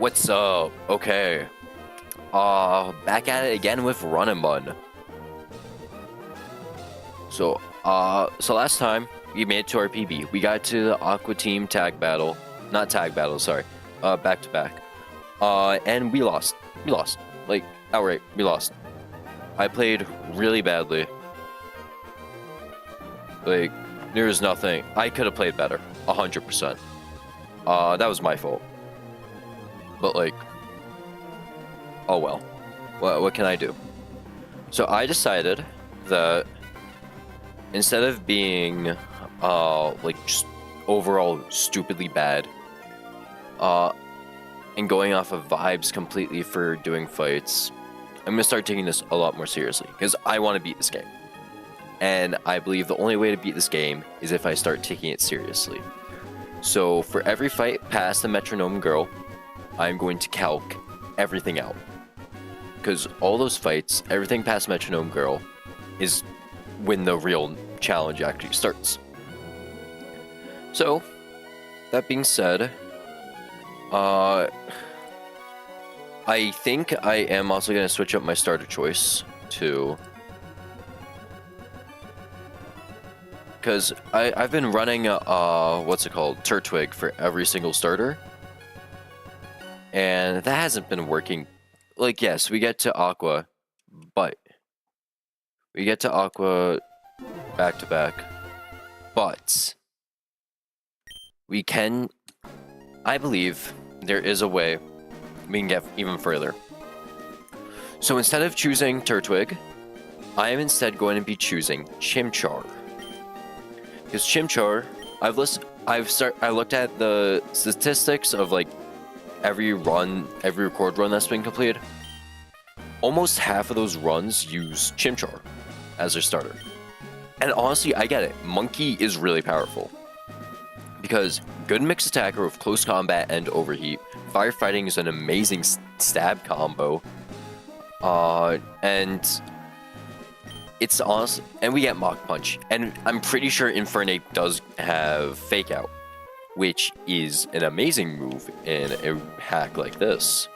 What's up? Okay. Back at it again with Run and Bun. So last time we made it to our PB. We got to the Aqua Team tag battle. Not tag battle, sorry. Back to back. And we lost. We lost. Like, outright, we lost. I played really badly. Like, there was nothing. I could have played better. 100%. That was my fault. But, like, oh well. What can I do? So I decided that instead of being, like, just overall stupidly bad, and going off of vibes completely for doing fights, I'm gonna start taking this a lot more seriously, because I want to beat this game. And I believe the only way to beat this game is if I start taking it seriously. So for every fight past the Metronome Girl, I'm going to calc everything out. Because all those fights, everything past Metronome Girl, is when the real challenge actually starts. So, that being said, I think I am also going to switch up my starter choice to... Because I've been running, what's it called, Turtwig for every single starter. And that hasn't been working. Like, yes, we get to Aqua, but... We get to Aqua back to back. But... We can... I believe there is a way we can get even further. So instead of choosing Turtwig, I am instead going to be choosing Chimchar. Because Chimchar, I looked at the statistics of like every record run that's been completed. Almost half of those runs use Chimchar as their starter. And honestly, I get it. Monkey is really powerful. Because good mixed attacker with close combat and overheat. Firefighting is an amazing stab combo. And it's awesome. And we get Mach Punch. And I'm pretty sure Infernape does have Fake Out, which is an amazing move in a hack like this.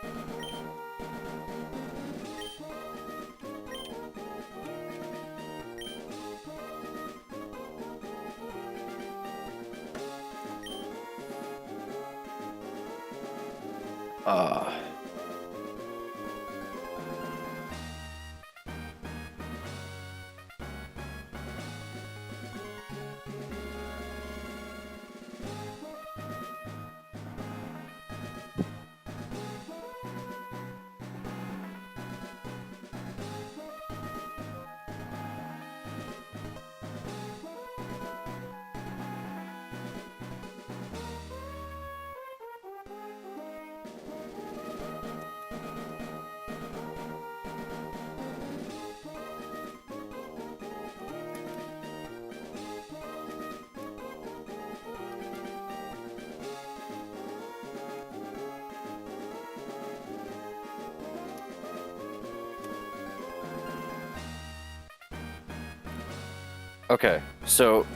Okay, so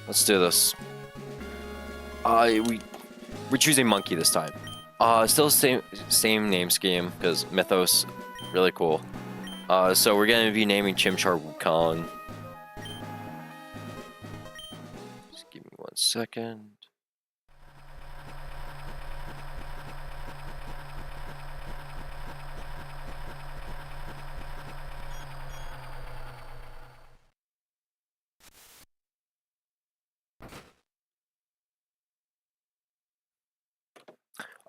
let's do this. We're choosing Monkey this time. Still same name scheme because Mythos, really cool. So we're gonna be naming Chimchar Wukong. Just give me 1 second.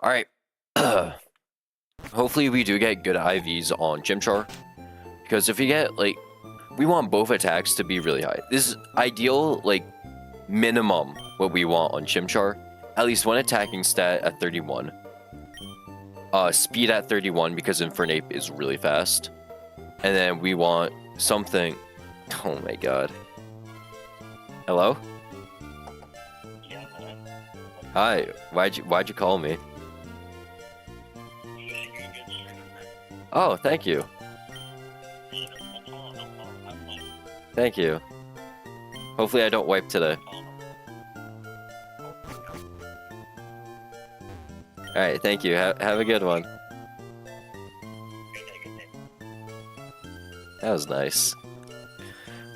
Alright. Hopefully we do get good IVs on Chimchar. Because if we get, like... We want both attacks to be really high. This is ideal, like, minimum what we want on Chimchar. At least one attacking stat at 31. Speed at 31 because Infernape is really fast. And then we want something... Oh my god. Hello? Hi. Why'd you call me? Oh, thank you. Thank you. Hopefully I don't wipe today. Alright, thank you. Have a good one. That was nice.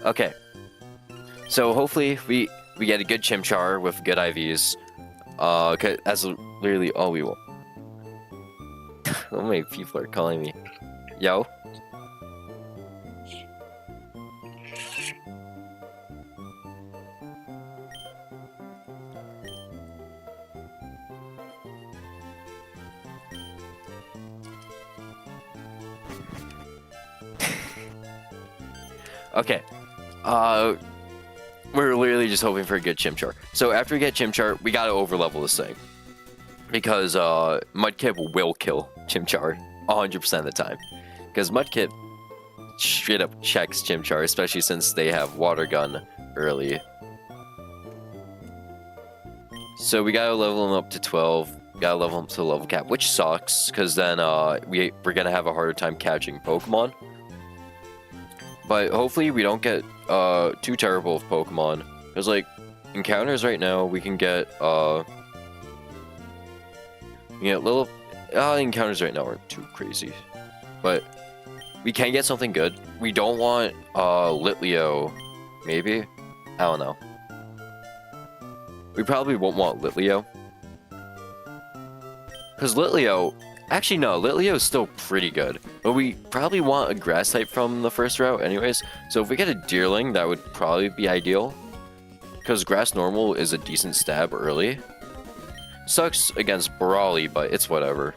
Okay. So hopefully we get a good Chimchar with good IVs. 'Cause that's literally all we want. How many people are calling me? Yo? Okay. We're literally just hoping for a good Chimchar. So after we get Chimchar, we gotta overlevel this thing. Because Mudkip will kill Chimchar 100% of the time. Because Mudkip straight up checks Chimchar, especially since they have Water Gun early. So we gotta level him up to 12. Gotta level him to the level cap, which sucks, because then we're gonna have a harder time catching Pokemon. But hopefully we don't get too terrible of Pokemon. Because like encounters right now, we can get little encounters right now aren't too crazy. But we can get something good. We don't want Litleo, maybe? I don't know. We probably won't want Litleo. Because Litleo... Actually, no. Litleo is still pretty good. But we probably want a Grass type from the first route anyways. So if we get a Deerling, that would probably be ideal. Because Grass Normal is a decent stab early. Sucks against Brawly, but it's whatever.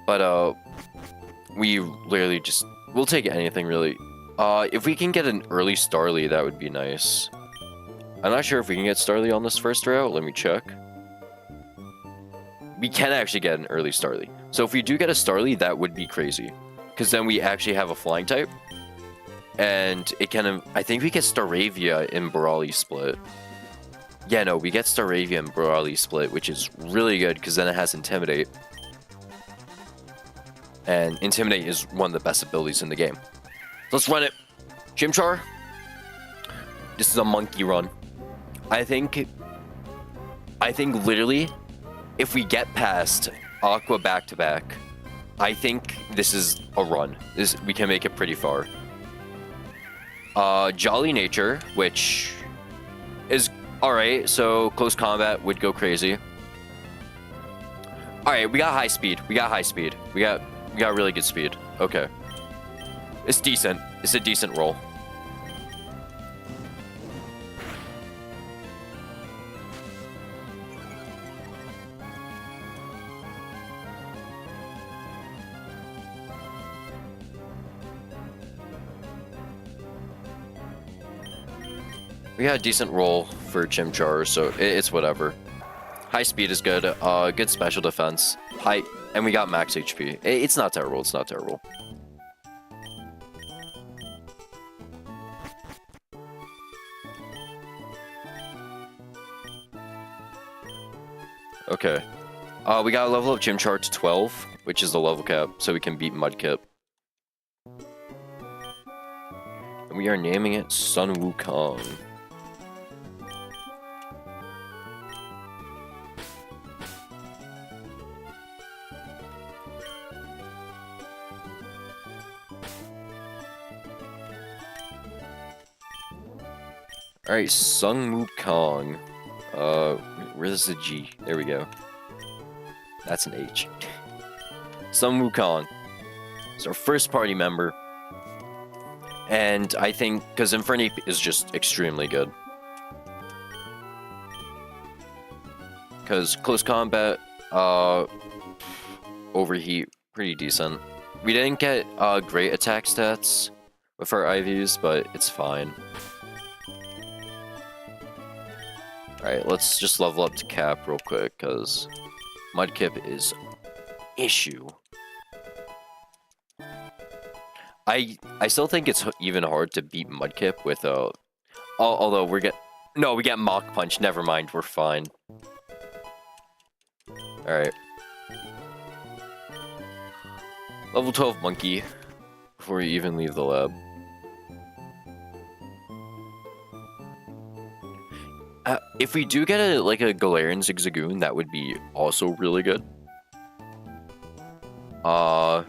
But, we literally just... We'll take anything, really. If we can get an early Starly, that would be nice. I'm not sure if we can get Starly on this first route. Let me check. We can actually get an early Starly. So if we do get a Starly, that would be crazy. Because then we actually have a flying type. And it can... I think we get Staravia in Brawly Split. Yeah, no, we get Staravia in Brawly Split, which is really good because then it has Intimidate. And Intimidate is one of the best abilities in the game. Let's run it. Chimchar. This is a monkey run. I think literally, if we get past Aqua back-to-back, I think this is a run. We can make it pretty far. Jolly Nature, which is alright, so close combat would go crazy. Alright, we got high speed. We got really good speed. Okay. It's decent. It's a decent roll. We got a decent roll for Chimchar, so it's whatever. High speed is good. Good special defense. High, and we got max HP. It's not terrible. It's not terrible. Okay. We gotta level up Chimchar to 12, which is the level cap, so we can beat Mudkip. And we are naming it Sun Wukong. Alright, Sun Wukong. Where's the G? There we go. That's an H. Sun Wukong. It's our first party member. And I think, because Infernape is just extremely good. Because close combat, overheat, pretty decent. We didn't get great attack stats with our IVs, but it's fine. Alright, let's just level up to Cap real quick, because Mudkip is issue. I still think it's even hard to beat Mudkip with although we get Mach Punch. Never mind, we're fine. Alright. Level 12 Monkey before we even leave the lab. If we do get a like a Galarian Zigzagoon, that would be also really good. Because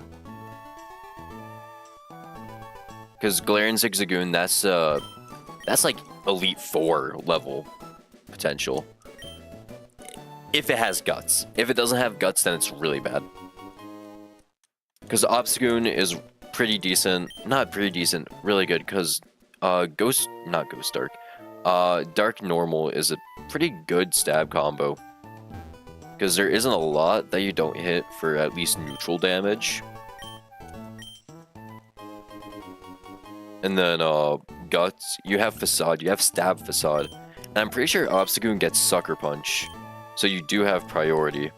Galarian Zigzagoon, that's like Elite 4 level potential. If it has guts. If it doesn't have guts, then it's really bad. Because Obstagoon is pretty decent. Not pretty decent, really good. Because not Ghost Dark. Dark Normal is a pretty good stab combo. Because there isn't a lot that you don't hit for at least neutral damage. And then Guts, you have Facade, you have Stab Facade. And I'm pretty sure Obstagoon gets Sucker Punch. So you do have priority.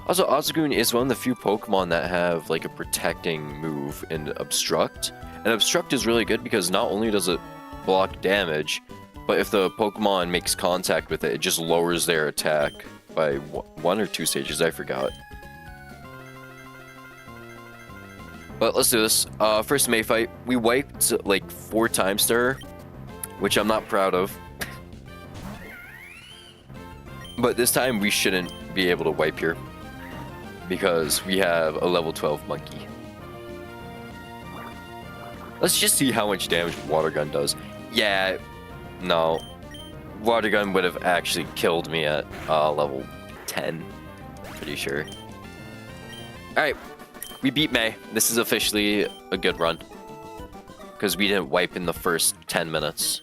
Also, Obstagoon is one of the few Pokemon that have like a protecting move in Obstruct. And Obstruct is really good because not only does it block damage, but if the Pokemon makes contact with it, it just lowers their attack by 1 or 2 stages, I forgot. But let's do this. First May fight, we wiped like 4 times to her, which I'm not proud of. But this time we shouldn't be able to wipe here, because we have a level 12 monkey. Let's just see how much damage Water Gun does. Yeah, no. Water Gun would have actually killed me at level 10. Pretty sure. Alright, we beat May. This is officially a good run, because we didn't wipe in the first 10 minutes.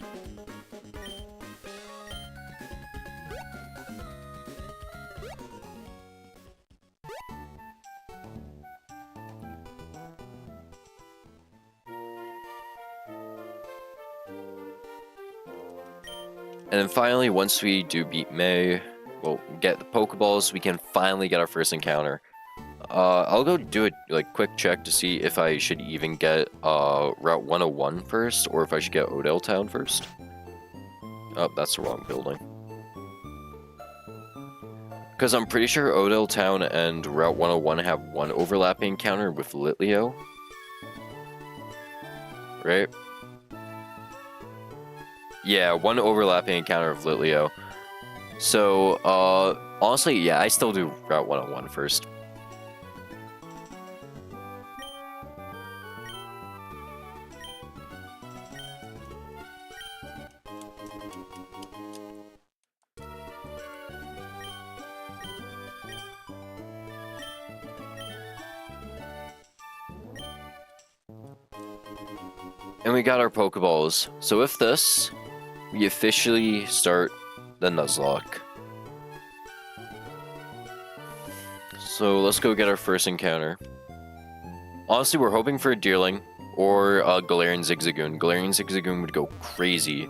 And then finally, once we do beat May, we'll get the Pokeballs, we can finally get our first encounter. I'll go do a like quick check to see if I should even get Route 101 first, or if I should get Odell Town first. Oh, that's the wrong building. Because I'm pretty sure Odell Town and Route 101 have one overlapping encounter with Litleo. Right? Yeah, one overlapping encounter with Litleo. So, honestly, yeah, I still do Route 101 first. And we got our Pokeballs. So with this, we officially start the Nuzlocke. So let's go get our first encounter. Honestly, we're hoping for a Deerling or a Galarian Zigzagoon. Galarian Zigzagoon would go crazy.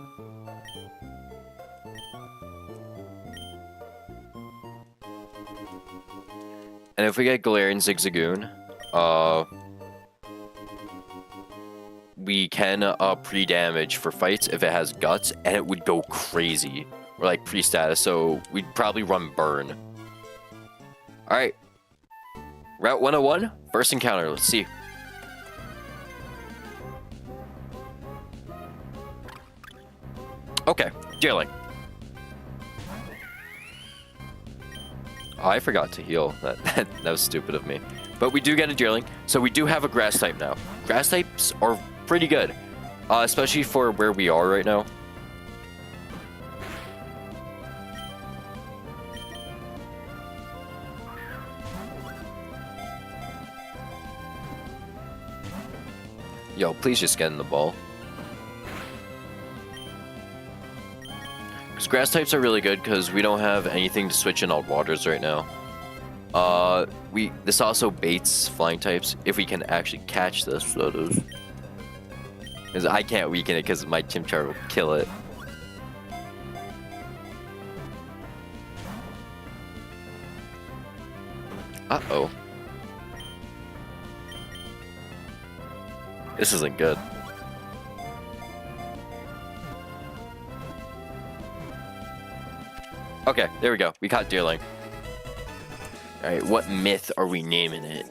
And if we get Galarian Zigzagoon, we can pre-damage for fights if it has guts, and it would go crazy. Or like pre-status, so we'd probably run Burn. Alright. Route 101, first encounter, let's see. Okay, Deerling. Oh, I forgot to heal. That was stupid of me. But we do get a Deerling, so we do have a Grass type now. Grass types are pretty good, especially for where we are right now. Yo, please just get in the ball. Because grass types are really good because we don't have anything to switch in all waters right now. This also baits flying types if we can actually catch this, that is. Because I can't weaken it because my Chimchar will kill it. Uh-oh. This isn't good. Okay, there we go. We caught Deerling. Alright, what myth are we naming it?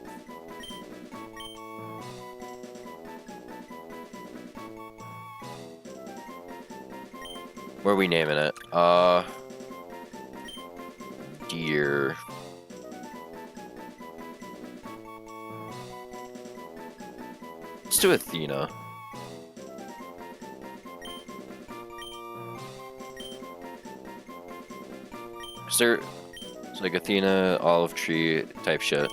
Where are we naming it? Deer. Let's do Athena. It's like Athena, olive tree type shit.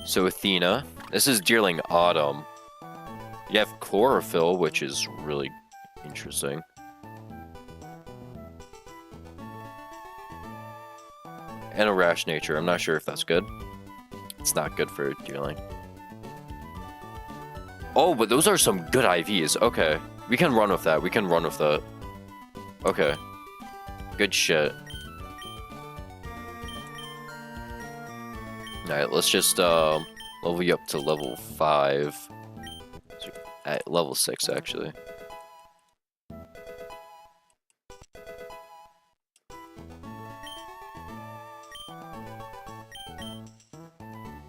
So Athena, this is Deerling Autumn. You have chlorophyll, which is really interesting. And a rash nature. I'm not sure if that's good. It's not good for Deerling. Oh, but those are some good IVs. Okay. We can run with that. We can run with that. Okay. Good shit. Alright, let's just level you up to level 5. At level 6, actually.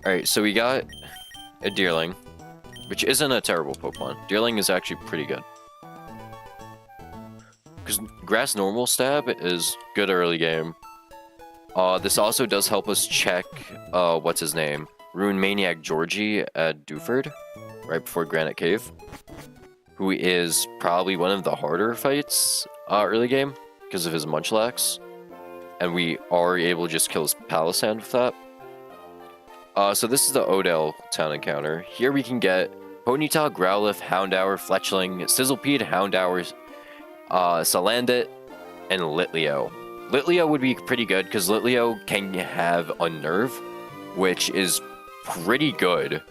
Alright, so we got a Deerling, which isn't a terrible Pokemon. Deerling is actually pretty good. Because Grass Normal Stab is good early game. This also does help us check, what's his name? Rune Maniac Georgie at Dewford, right before Granite Cave. Who is probably one of the harder fights, early game, because of his Munchlax. And we are able to just kill his Palossand with that. So this is the Odell town encounter. Here we can get Ponyta, Growlithe, Houndour, Fletchling, Sizzlipede, Houndour, Salandit, and Litleo. Litleo would be pretty good because Litleo can have Unnerve, which is pretty good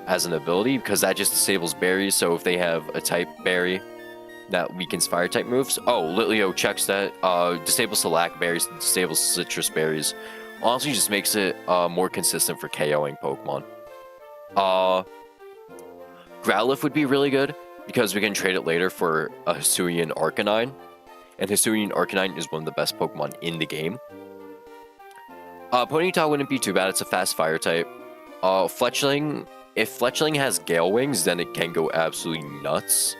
as an ability because that just disables berries. So if they have a type berry that weakens fire type moves, oh, Litleo checks that. Disables Select berries, disables citrus berries. Honestly, just makes it more consistent for KOing Pokemon. Growlithe would be really good because we can trade it later for a Hisuian Arcanine. And Hisuian Arcanine is one of the best Pokemon in the game. Ponyta wouldn't be too bad. It's a fast fire type. Fletchling, if Fletchling has Gale Wings, then it can go absolutely nuts.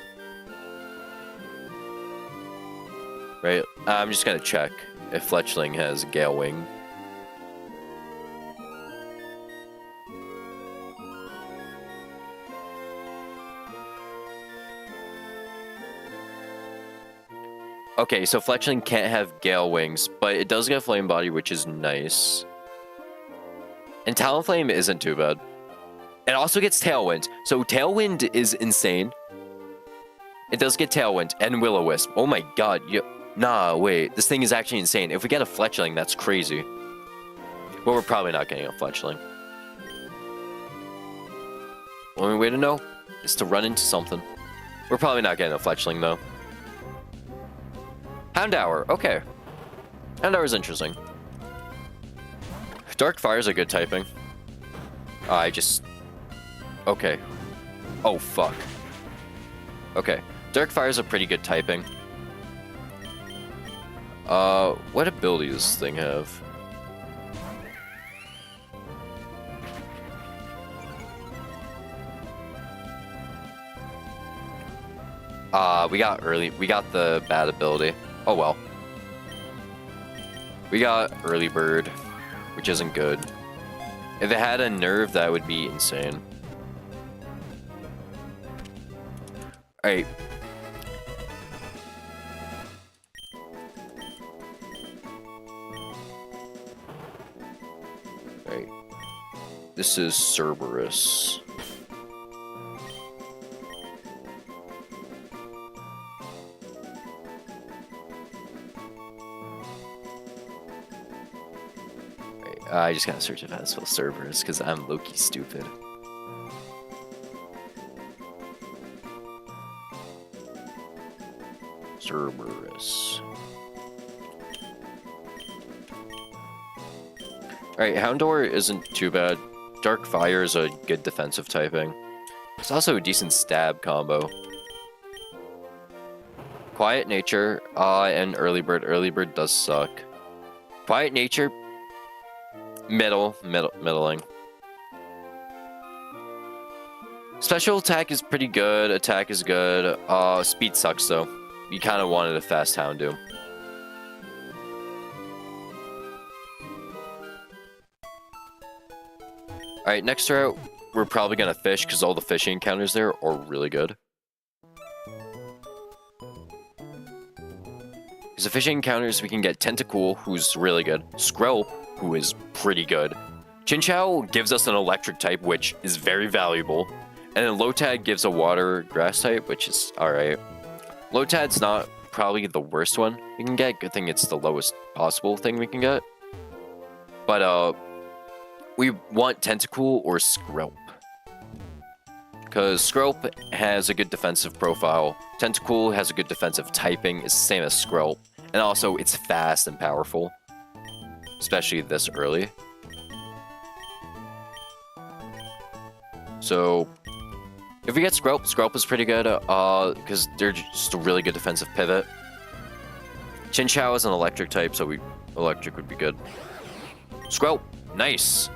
Right? I'm just gonna check if Fletchling has Gale Wing. Okay, so Fletchling can't have Gale Wings, but it does get Flame Body, which is nice. And Talonflame isn't too bad. It also gets Tailwind, so Tailwind is insane. It does get Tailwind and Will-O-Wisp. Oh my god, nah, wait, this thing is actually insane. If we get a Fletchling, that's crazy. But we're probably not getting a Fletchling. Only way to know is to run into something. We're probably not getting a Fletchling, though. Houndour, okay. Houndour is interesting. Dark Fire is a good typing. Okay. Oh, fuck. Okay. Dark Fire is a pretty good typing. What ability does this thing have? We got the bad ability. Oh well. We got Early Bird, which isn't good. If it had a nerve, that would be insane. Alright. Alright. This is Cerberus. I just gotta search if it has Cerberus because I'm low-key stupid. Cerberus. Alright, Houndour isn't too bad. Dark Fire is a good defensive typing. It's also a decent stab combo. Quiet Nature, and Early Bird. Early Bird does suck. Quiet Nature, middling. Special attack is pretty good. Attack is good. Speed sucks though. You kind of wanted a fast Houndoom. Alright, next route, we're probably gonna fish because all the fishing encounters there are really good. Because the fishing encounters, we can get Tentacool, who's really good. Skrelp, who is pretty good. Chinchou gives us an electric type, which is very valuable. And then Lotad gives a water grass type, which is alright. Lotad's not probably the worst one we can get. Good thing it's the lowest possible thing we can get. But, we want Tentacool or Skrelp. Because Skrelp has a good defensive profile. Tentacool has a good defensive typing. It's the same as Skrelp. And also, it's fast and powerful. Especially this early. So, if we get Skrelp, Skrelp is pretty good. Because they're just a really good defensive pivot. Chinchou is an electric type, so electric would be good. Skrelp, nice!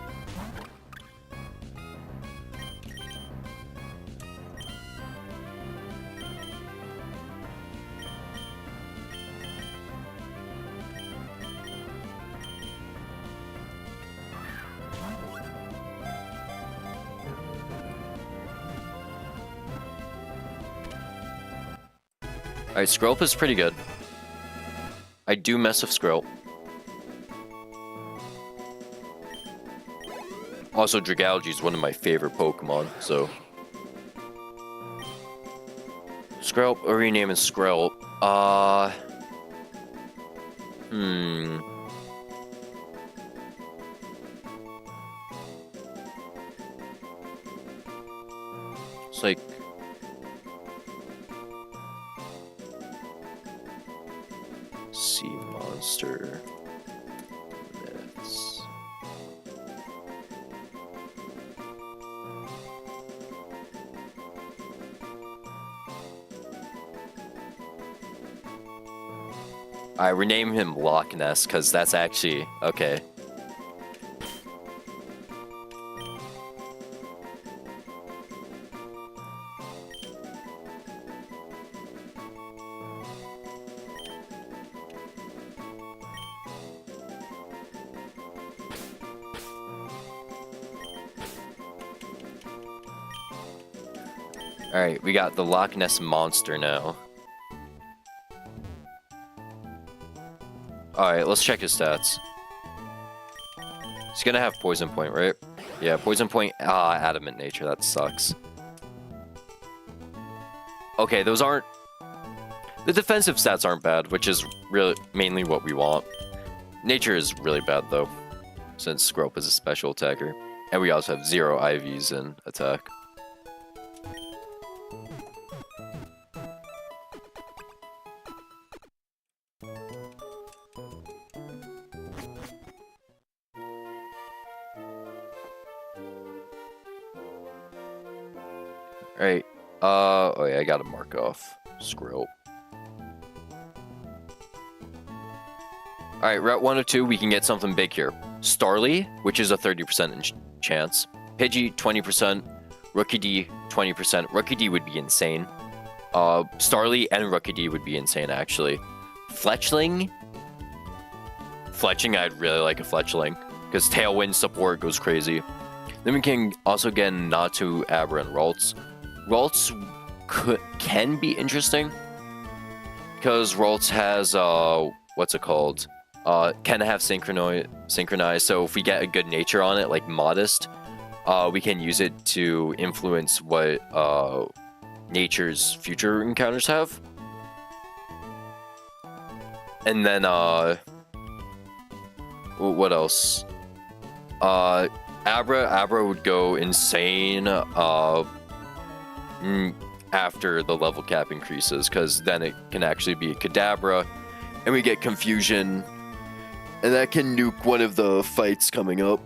Alright, Skrelp is pretty good. I do mess with Skrelp. Also, Dragalge is one of my favorite Pokemon, so... Skrelp, or renaming Skrelp. It's like... Sea Monster... Myths... I rename him Loch Ness because that's actually okay. Alright, we got the Loch Ness Monster now. Alright, let's check his stats. He's gonna have Poison Point, right? Yeah, Poison Point, Adamant Nature, that sucks. Okay, those aren't... The defensive stats aren't bad, which is really mainly what we want. Nature is really bad, though, since Skrelp is a special attacker. And we also have 0 IVs in attack. Alright, oh yeah, I gotta mark off Skrelp. Alright, Route 102, we can get something big here. Starly, which is a 30% chance. Pidgey, 20%. Rookie D, 20%. Rookie D would be insane. Starly and Rookie D would be insane, actually. Fletchling? Fletching, I'd really like a Fletchling. Because Tailwind support goes crazy. Then we can also get Natu, Abra, and Ralts. Ralts can be interesting. Because Ralts has, what's it called? Can have Synchronize, so if we get a good nature on it, like Modest, we can use it to influence what nature's future encounters have. And then, what else? Abra would go insane after the level cap increases, because then it can actually be a Kadabra, and we get Confusion, and that can nuke one of the fights coming up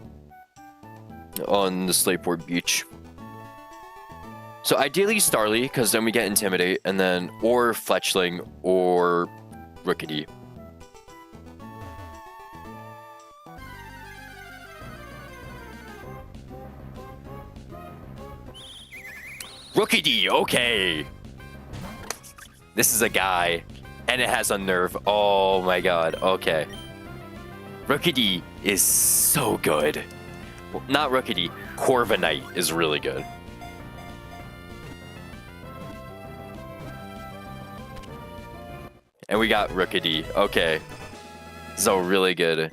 on the Slateport Beach. So ideally Starly, because then we get Intimidate, and then or Fletchling or Rookidee. Rookidee, okay. This is a guy, and it has a nerve. Oh my god, okay. Rookidee is so good. Well, not Rookidee, Corviknight is really good. And we got Rookidee, okay. So really good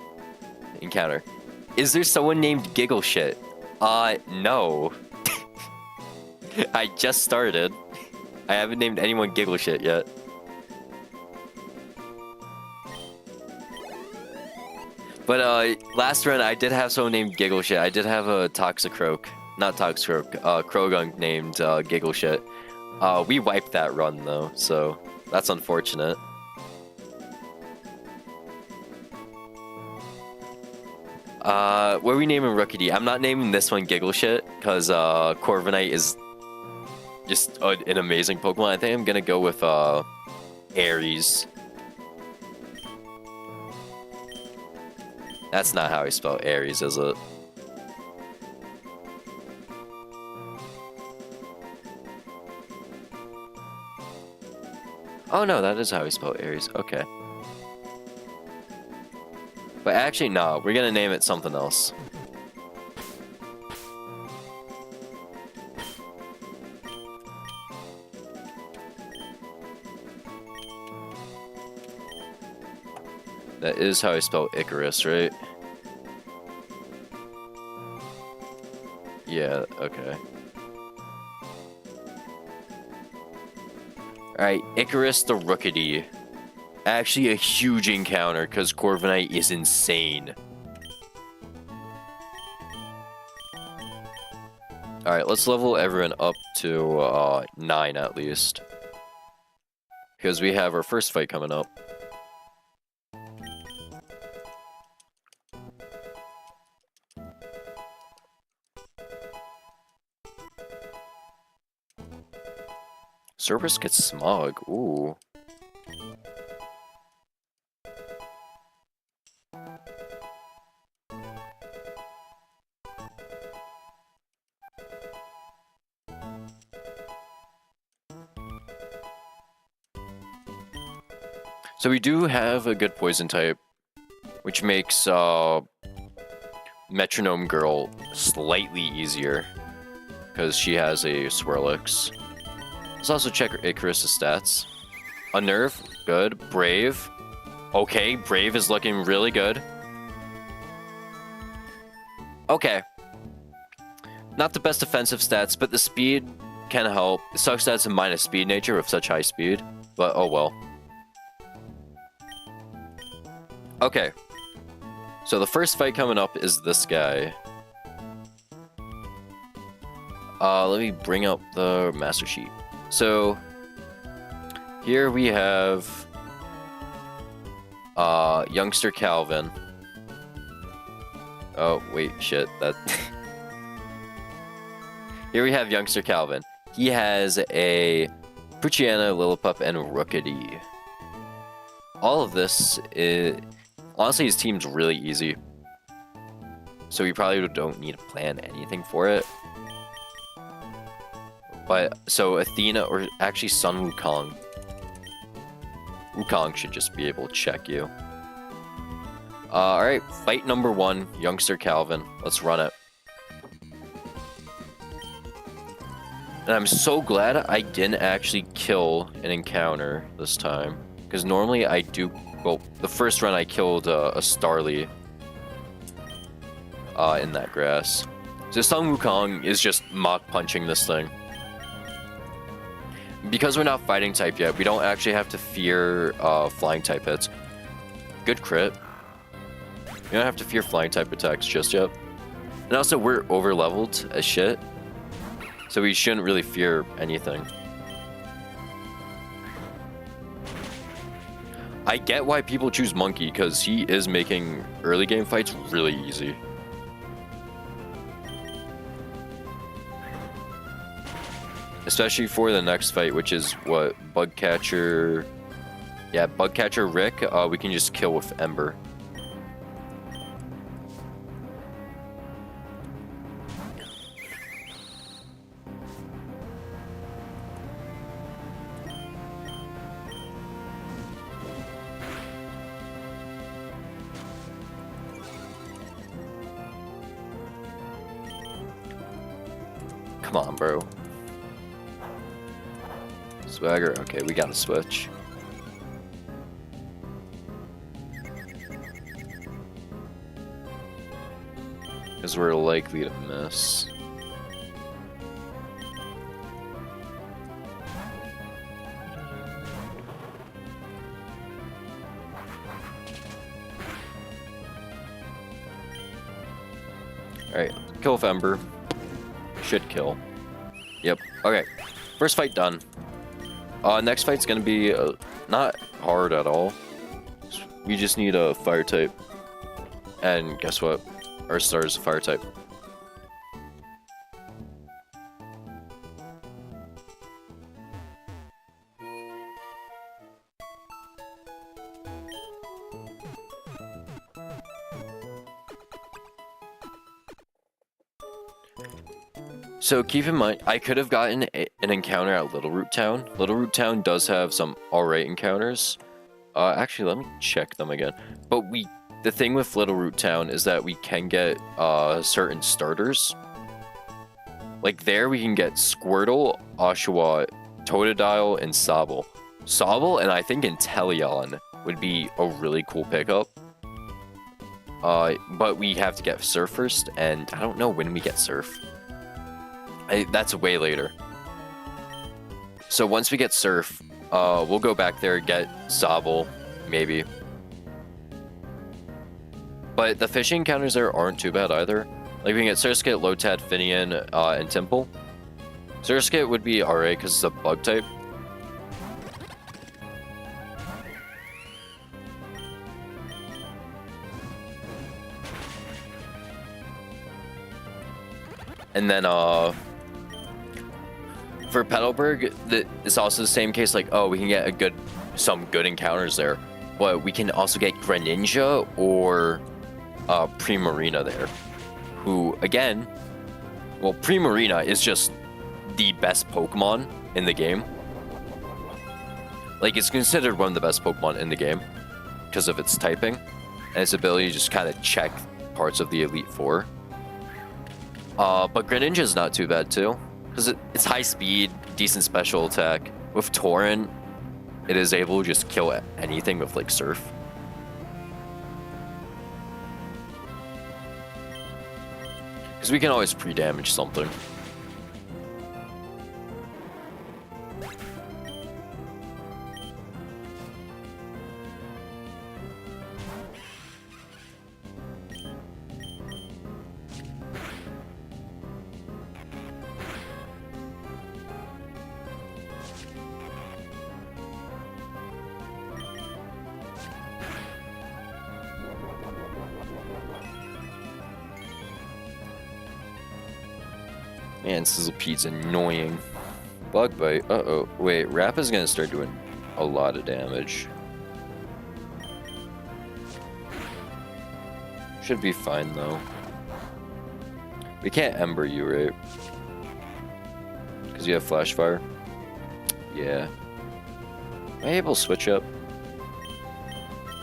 encounter. Is there someone named Giggle Shit? No. I just started. I haven't named anyone Giggle Shit yet. But last run I did have someone named Giggle Shit. I did have a Toxicroak, not Toxicroak, Krogunk named Giggle Shit. We wiped that run though, so that's unfortunate. What are we naming Rookidee? I'm not naming this one Giggle Shit, because Corviknight is just an amazing Pokemon. I think I'm gonna go with Aries. That's not how I spell Aries, is it? Oh no, that is how I spell Aries. Okay. But actually, no, we're gonna name it something else. That is how I spell Icarus, right? Yeah, okay. Alright, Icarus the Rookidee. Actually a huge encounter, because Corviknight is insane. Alright, let's level everyone up to 9 at least. Because we have our first fight coming up. Cerberus gets Smog, ooh. So we do have a good poison type, which makes Metronome Girl slightly easier, because she has a Swirlix. Let's also check Icarus' stats. Unnerve, good. Brave, okay, Brave is looking really good. Okay. Not the best defensive stats, but the speed can help. It sucks that it's a minus speed nature with such high speed, but oh well. Okay, so the first fight coming up is this guy. Let me bring up the master sheet. So here we have youngster Calvin. Oh wait, shit, that here we have youngster Calvin. He has a Poochyena, Lillipup, and Rookidee. All of this is... Honestly, his team's really easy. So we probably don't need to plan anything for it. But, so Athena, or actually Sun Wukong. Wukong should just be able to check you. Alright, fight number 1, youngster Calvin. Let's run it. And I'm so glad I didn't actually kill an encounter this time. Because normally I do... Well, the first run I killed a Starly in that grass. So Sun Wukong is just Mach punching this thing. Because we're not fighting type yet, we don't actually have to fear flying type hits. Good crit. We don't have to fear flying type attacks just yet. And also we're over leveled as shit. So we shouldn't really fear anything. I get why people choose Monkey, because he is making early game fights really easy. Especially for the next fight, which is what? Bugcatcher... Yeah, Bugcatcher Rick, we can just kill with Ember. Come on, bro. Swagger. Okay, we gotta switch. Because we're likely to miss. Alright, kill with Ember. Should kill. Yep. Okay. First fight done. Next fight's gonna be not hard at all. We just need a fire type. And guess what? Our star is a fire type. So keep in mind, I could have gotten an encounter at Little Root Town. Little Root Town does have some alright encounters. Actually, let me check them again. But the thing with Little Root Town is that we can get certain starters. Like there, we can get Squirtle, Oshawott, Totodile, and Sobble. Sobble and I think Inteleon would be a really cool pickup. But we have to get Surf first, and I don't know when we get Surf. That's way later. So once we get Surf, we'll go back there, get Sobble, maybe. But the fishing encounters there aren't too bad either. Like we can get Surskit, Lotad, Finian, and Temple. Surskit would be alright because it's a bug type. And then, for Petalburg, it's also the same case, like, oh, we can get some good encounters there. But we can also get Greninja or Primarina there. Who, again, well, Primarina is just the best Pokemon in the game. Like, it's considered one of the best Pokemon in the game because of its typing and its ability to just kind of check parts of the Elite Four. But Greninja is not too bad too, because it's high speed, decent special attack. With Torrent, it is able to just kill anything with like Surf. Because we can always pre-damage something. Man, Sizzlepede's annoying. Bug Bite. Uh-oh. Wait, Rap is gonna start doing a lot of damage. Should be fine, though. We can't Ember you, right? Because you have Flash Fire? Yeah. Am I able to switch up?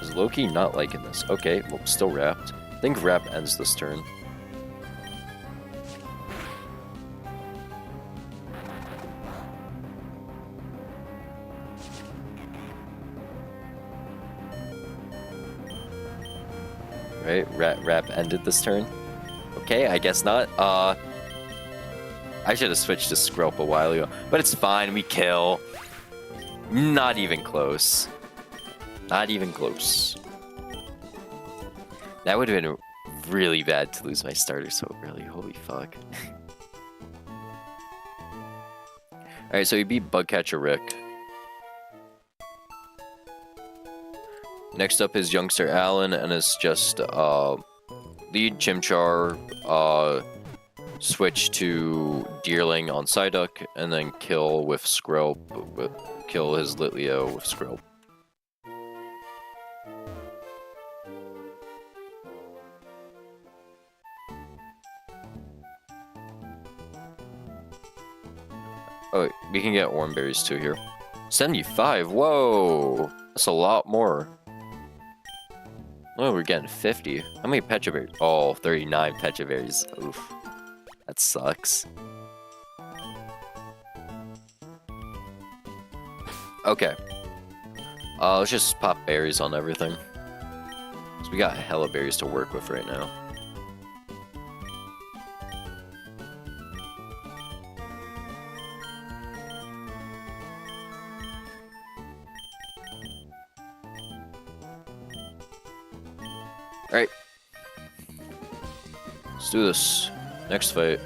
Is Loki not liking this? Okay, well, still Wrapped. I think Wrap ends this turn. Right, Wrap ended this turn. Okay, I guess not. I should have switched to Skrelp a while ago, but it's fine. We kill. Not even close. Not even close. That would have been really bad to lose my starter so early. Holy fuck. Alright, so we beat Bugcatcher Rick. Next up is Youngster Allen, and it's just lead Chimchar, switch to Deerling on Psyduck, and then kill with Skrelp, kill his Litleo with Skrelp. Oh, we can get Oranberries too here. 75, whoa! That's a lot more. Oh, we're getting 50. How many Petra Berries? Oh, 39 Petra Berries. Oof. That sucks. Okay. Let's just pop berries on everything. So we got hella berries to work with right now. Alright. Let's do this. Next fight.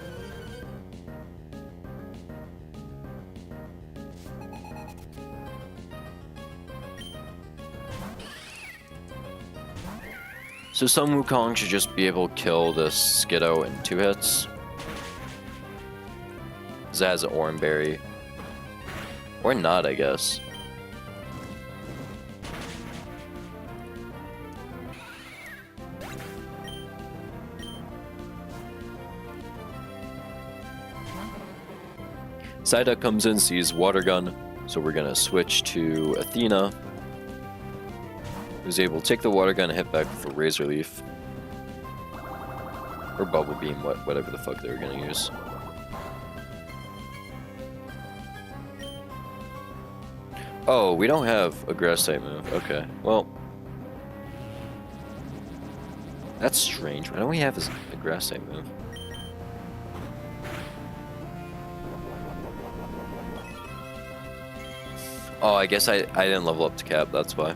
So Sun Wukong should just be able to kill this Skiddo in 2 hits. Because it has an Oran Berry. Or not, I guess. Psyduck comes in, sees Water Gun, so we're gonna switch to Athena, who's able to take the Water Gun and hit back with a Razor Leaf. Or Bubble Beam, whatever the fuck they were gonna use. Oh, we don't have a Grass type move. Okay, well. That's strange. Why don't we have a Grass type move? Oh, I guess I didn't level up to Cap, that's why.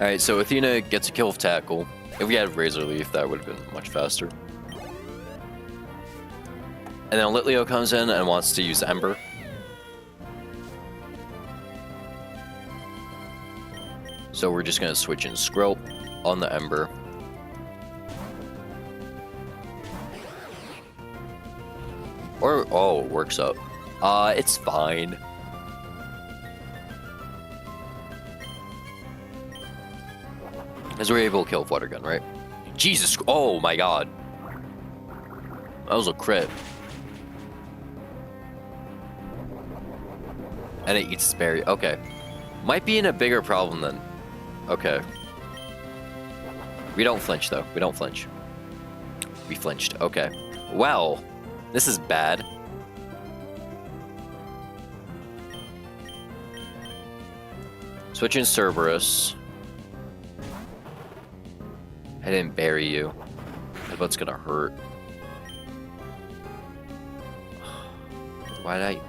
Alright, so Athena gets a kill with Tackle. If we had Razor Leaf, that would have been much faster. And then Litleo comes in and wants to use Ember. So we're just gonna switch in Skrelp on the Ember. Or, oh, works up. It's fine. Because we're able to kill with Water Gun, right? Jesus, oh my god. That was a crit. And it eats its berry. Okay. Might be in a bigger problem then. Okay. We don't flinch though. We don't flinch. We flinched. Okay. Well, this is bad. Switch in Cerberus. I didn't bury you. Headbutt's gonna hurt. Why'd I...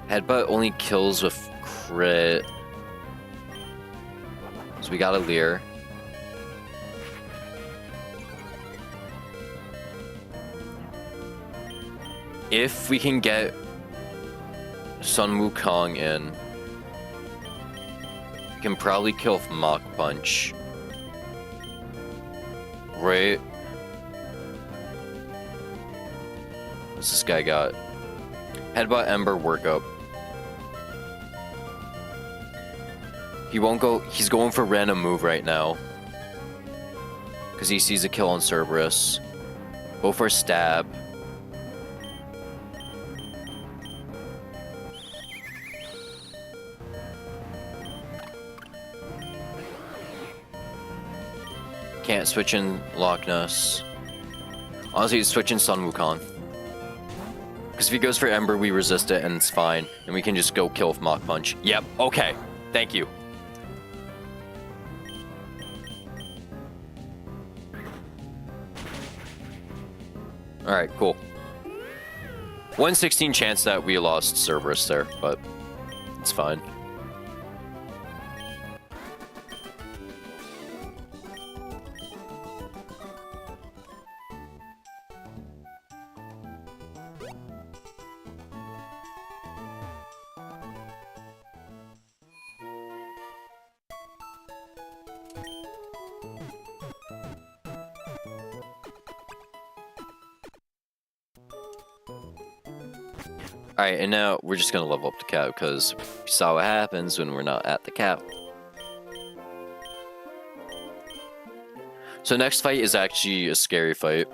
Headbutt only kills with crit. So we got a Leer. If we can get Sun Wukong in, we can probably kill with Mach Punch. Right? What's this guy got? Headbutt, Ember, Workup. He won't go... He's going for random move right now. Because he sees a kill on Cerberus. Go for Stab. Can't switch in Loch Ness. Honestly, switch in Sun Wukong. Because if he goes for Ember, we resist it and it's fine. And we can just go kill with Mach Punch. Yep, okay. Thank you. Alright, cool. 1/16 chance that we lost Cerberus there, but it's fine. Alright, and now we're just gonna level up the cap because we saw what happens when we're not at the cap. So next fight is actually a scary fight.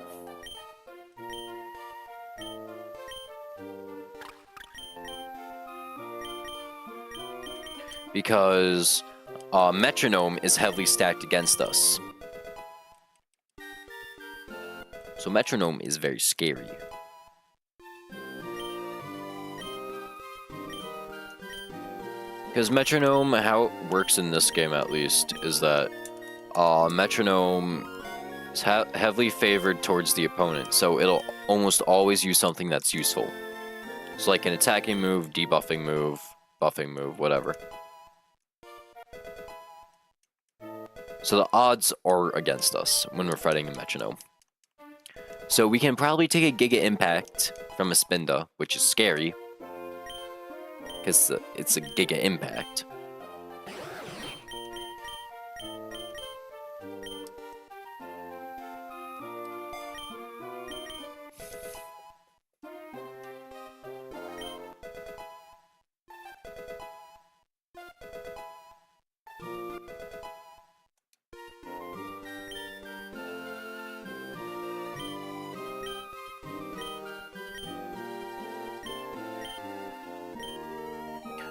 Because Metronome is heavily stacked against us. So Metronome is very scary. Because Metronome, how it works in this game at least, is that Metronome is heavily favored towards the opponent, so it'll almost always use something that's useful. So like an attacking move, debuffing move, buffing move, whatever. So the odds are against us when we're fighting a Metronome. So we can probably take a Giga Impact from a Spinda, which is scary. Because it's a Giga Impact.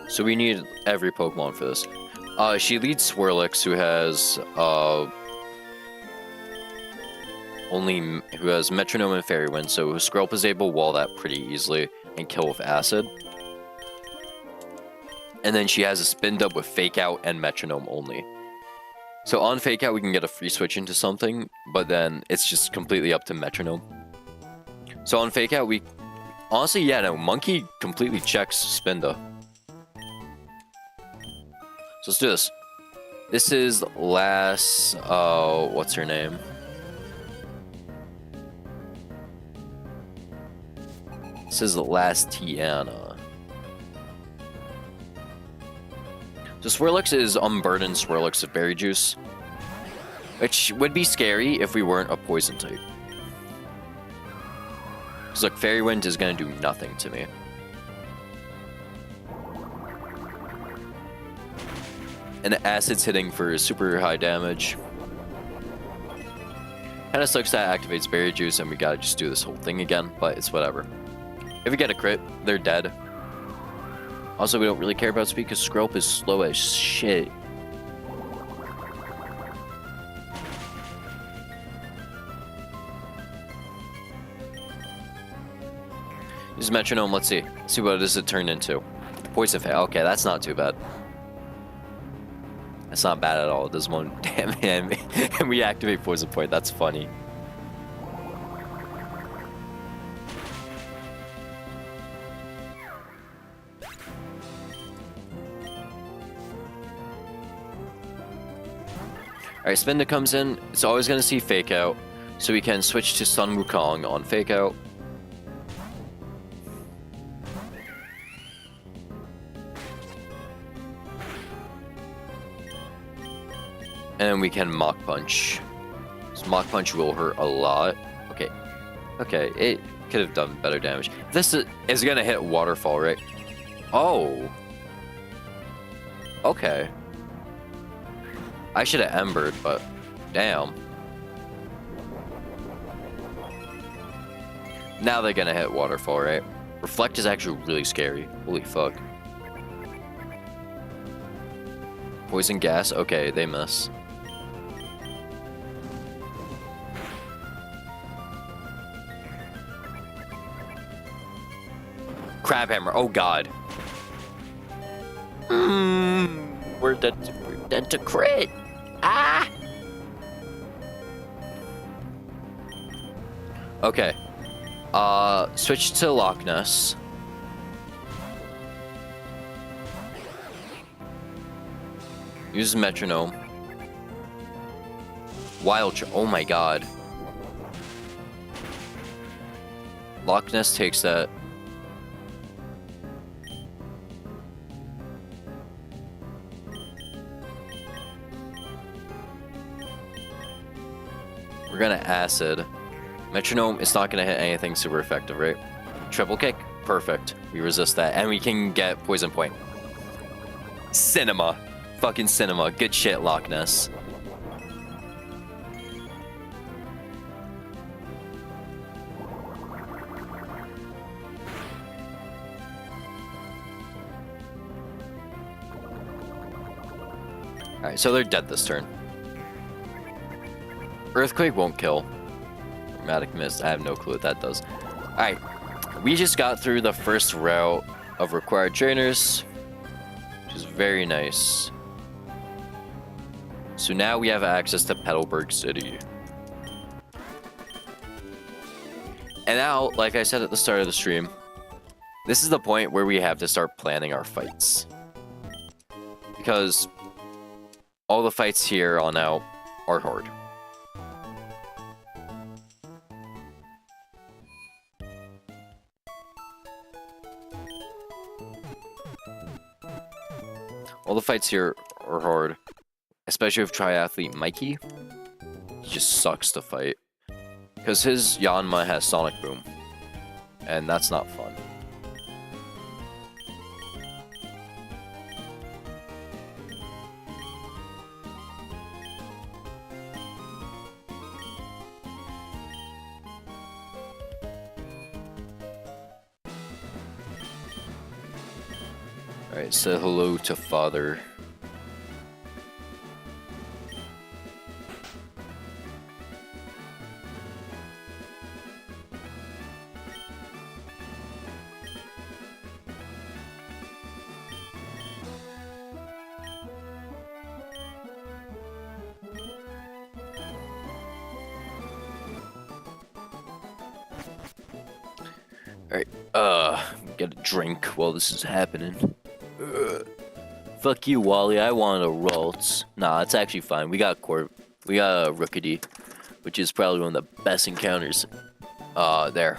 So we need every Pokemon for this. She leads Swirlix, who has Metronome and Fairy Wind, so Skrelp is able to wall that pretty easily and kill with Acid. And then she has a Spin-Dub with Fake Out and Metronome only. So on Fake Out we can get a free switch into something, but then it's just completely up to Metronome. So on Fake Out we... Honestly, yeah, no, Monkey completely checks Spinda. So let's do this. This is last, what's her name? This is the last Tiana. So Swirlix is Unburdened Swirlix of Berry Juice, which would be scary if we weren't a poison type. Because look, Fairy Wind is going to do nothing to me. And Acid's hitting for super high damage. Kinda sucks that activates Berry Juice and we gotta just do this whole thing again, but it's whatever. If we get a crit, they're dead. Also, we don't really care about speed because Skrelp is slow as shit. Use Metronome, let's see. See what does it turn into. Poison Fail, okay, that's not too bad. That's not bad at all. It does 1 damage and we activate Poison Point. That's funny. Alright, Spinda comes in. It's always going to see Fake Out. So we can switch to Sun Wukong on Fake Out. And we can Mach Punch. So Mach Punch will hurt a lot. Okay. Okay, it could have done better damage. This is gonna hit Waterfall, right? Oh. Okay. I should have Embered, but damn. Now they're gonna hit Waterfall, right? Reflect is actually really scary. Holy fuck. Poison Gas? Okay, they miss. Crab Hammer, oh god. We're dead to crit. Ah! Okay. Switch to Loch Ness. Use Metronome. Oh my god. Loch Ness takes that. We're gonna Acid. Metronome is not gonna hit anything super effective, right? Triple Kick. Perfect. We resist that. And we can get Poison Point. Cinema. Fucking cinema. Good shit, Loch Ness. Alright, so they're dead this turn. Earthquake won't kill. Dramatic Mist. I have no clue what that does. Alright. We just got through the first route of required trainers, which is very nice. So now we have access to Petalburg City. And now, like I said at the start of the stream, this is the point where we have to start planning our fights. Because all the fights here on out are hard. All the fights here are hard, especially with Triathlete Mikey. He just sucks to fight. Because his Yanma has Sonic Boom, and that's not fun. Alright, say hello to Father. Alright, get a drink while this is happening. Fuck you, Wally. I want a Ralts. Nah, it's actually fine. We got a Rookity, which is probably one of the best encounters. There.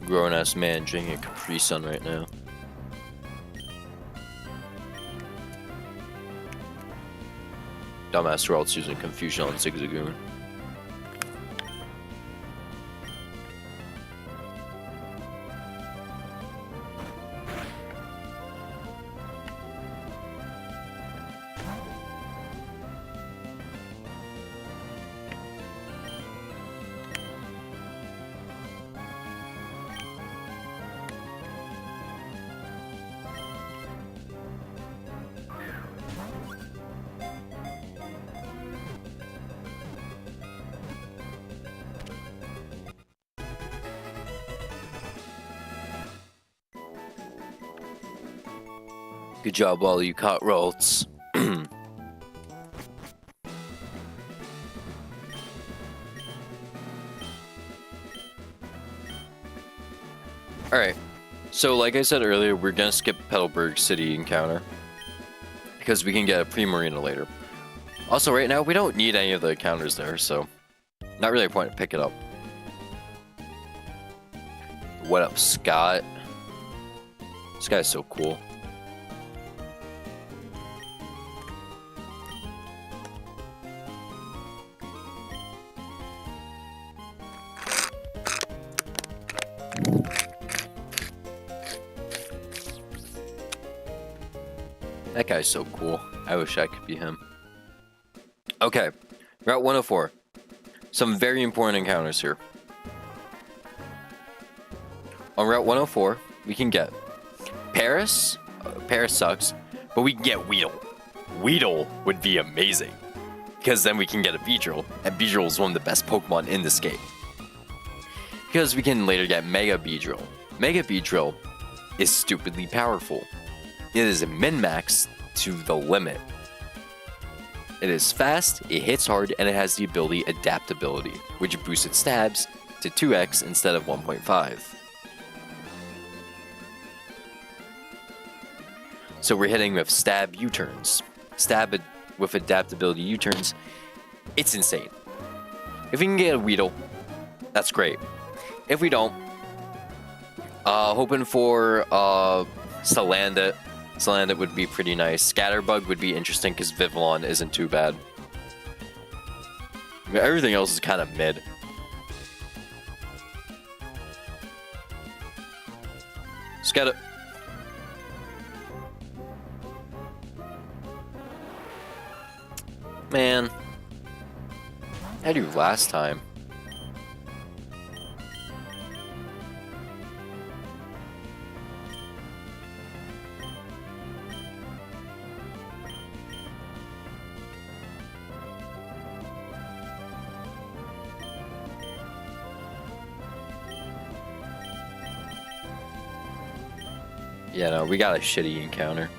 Grown ass man drinking a Capri Sun right now. Dumbass Ralts using Confusion on Zigzagoon. Good job, Wally. You caught Ralts. Alright. So, like I said earlier, we're gonna skip Petalburg City encounter. Because we can get a Pre-Marina later. Also, right now, we don't need any of the encounters there, so... Not really a point to pick it up. What up, Scott? This guy's so cool. That guy's so cool. I wish I could be him. Okay, Route 104. Some very important encounters here. On Route 104, we can get Paris. Paris sucks, but we can get Weedle. Weedle would be amazing. Because then we can get a Beedrill, and Beedrill is one of the best Pokemon in this game. Because we can later get Mega Beedrill. Mega Beedrill is stupidly powerful. It is a min-max to the limit. It is fast, it hits hard, and it has the ability Adaptability, which boosts its stabs to 2x instead of 1.5. So we're hitting with stab U-turns. Stab with Adaptability U-turns. It's insane. If we can get a Weedle, that's great. If we don't, hoping for Salandit Salandit would be pretty nice. Scatterbug would be interesting because Vivillon isn't too bad. I mean, everything else is kind of mid. Scatter. Man. How'd you last time? Yeah, no, we got a shitty encounter.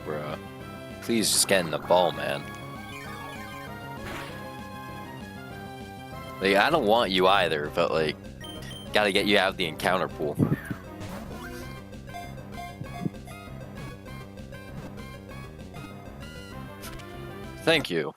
Bruh. Please just get in the ball, man. Like, I don't want you either, but like, gotta get you out of the encounter pool. Thank you.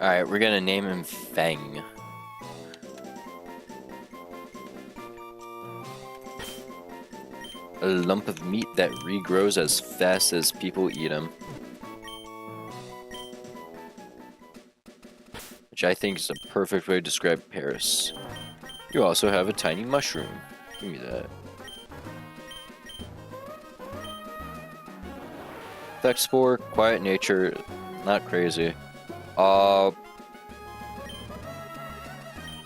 Alright, we're gonna name him Fang. A lump of meat that regrows as fast as people eat him. Which I think is a perfect way to describe Paris. You also have a tiny mushroom. Give me that. Effect Spore, quiet nature, not crazy.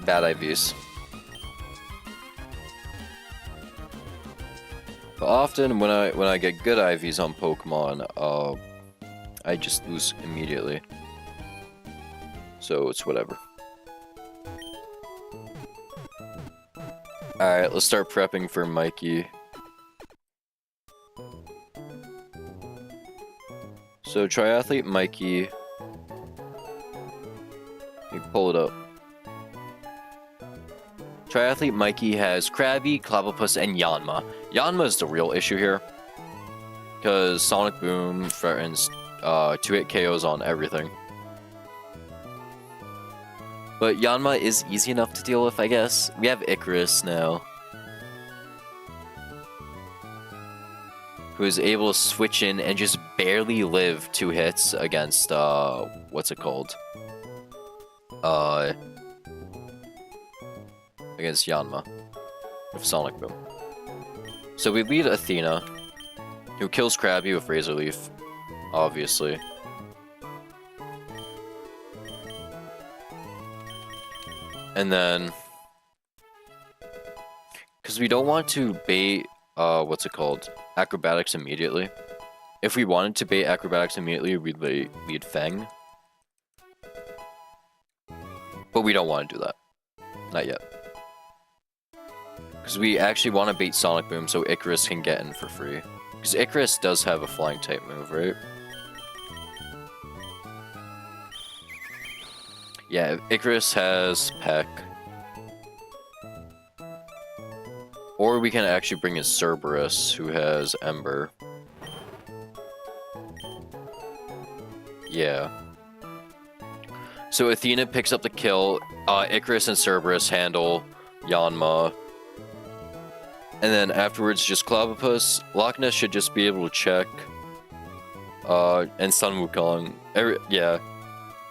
Bad IVs. But often when I get good IVs on Pokemon, I just lose immediately. So it's whatever. Alright, let's start prepping for Mikey. So Triathlete Mikey. Let me pull it up. Triathlete Mikey has Krabby, Clobbopus, and Yanma. Yanma is the real issue here. Because Sonic Boom threatens 2-hit KOs on everything. But Yanma is easy enough to deal with, I guess. We have Icarus now. Who is able to switch in and just barely live 2 hits against, what's it called? Against Yanma with Sonic Boom. So we lead Athena, who kills Krabby with Razor Leaf, obviously. And then, because we don't want to bait, what's it called? Acrobatics immediately. If we wanted to bait Acrobatics immediately, we'd lead Fang. But we don't want to do that. Not yet. Because we actually want to bait Sonic Boom so Icarus can get in for free. Because Icarus does have a flying type move, right? Yeah, Icarus has Peck. Or we can actually bring in Cerberus, who has Ember. Yeah. So Athena picks up the kill. Icarus and Cerberus handle Yanma. And then afterwards, just Clobbopus. Loch Ness should just be able to check. And Sun Wukong. Yeah.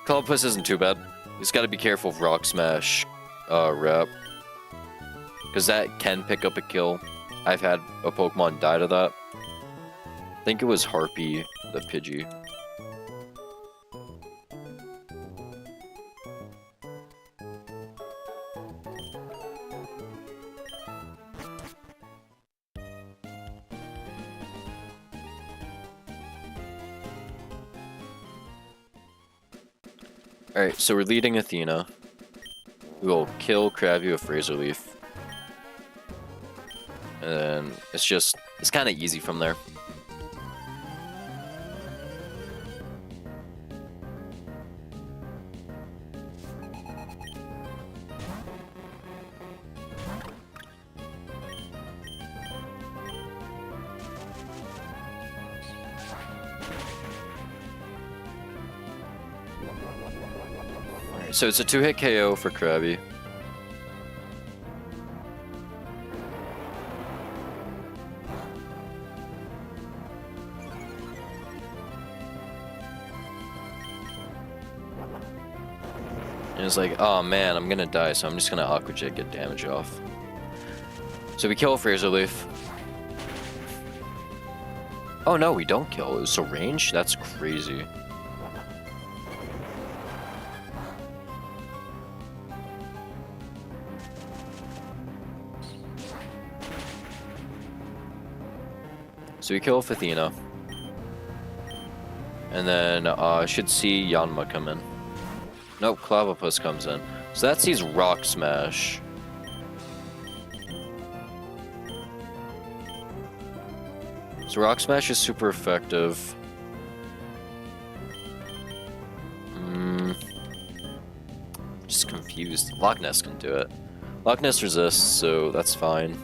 Clobbopus isn't too bad. He's got to be careful of Rock Smash rep. Because that can pick up a kill. I've had a Pokemon die to that. I think it was Harpy, the Pidgey. Alright, so we're leading Athena. We will kill Krabby with Razor Leaf. And then it's kind of easy from there. So it's a 2-hit KO for Krabby. And it's like, oh man, I'm gonna die, so I'm just gonna Aqua Jet, get damage off. So we kill Razor Leaf. Oh no, we don't kill. It's a range? That's crazy. So we kill Athena. And then I should see Yanma come in. Nope, Clobbopus comes in. So that sees Rock Smash. So Rock Smash is super effective. Just confused. Loch Ness can do it. Loch Ness resists, so that's fine.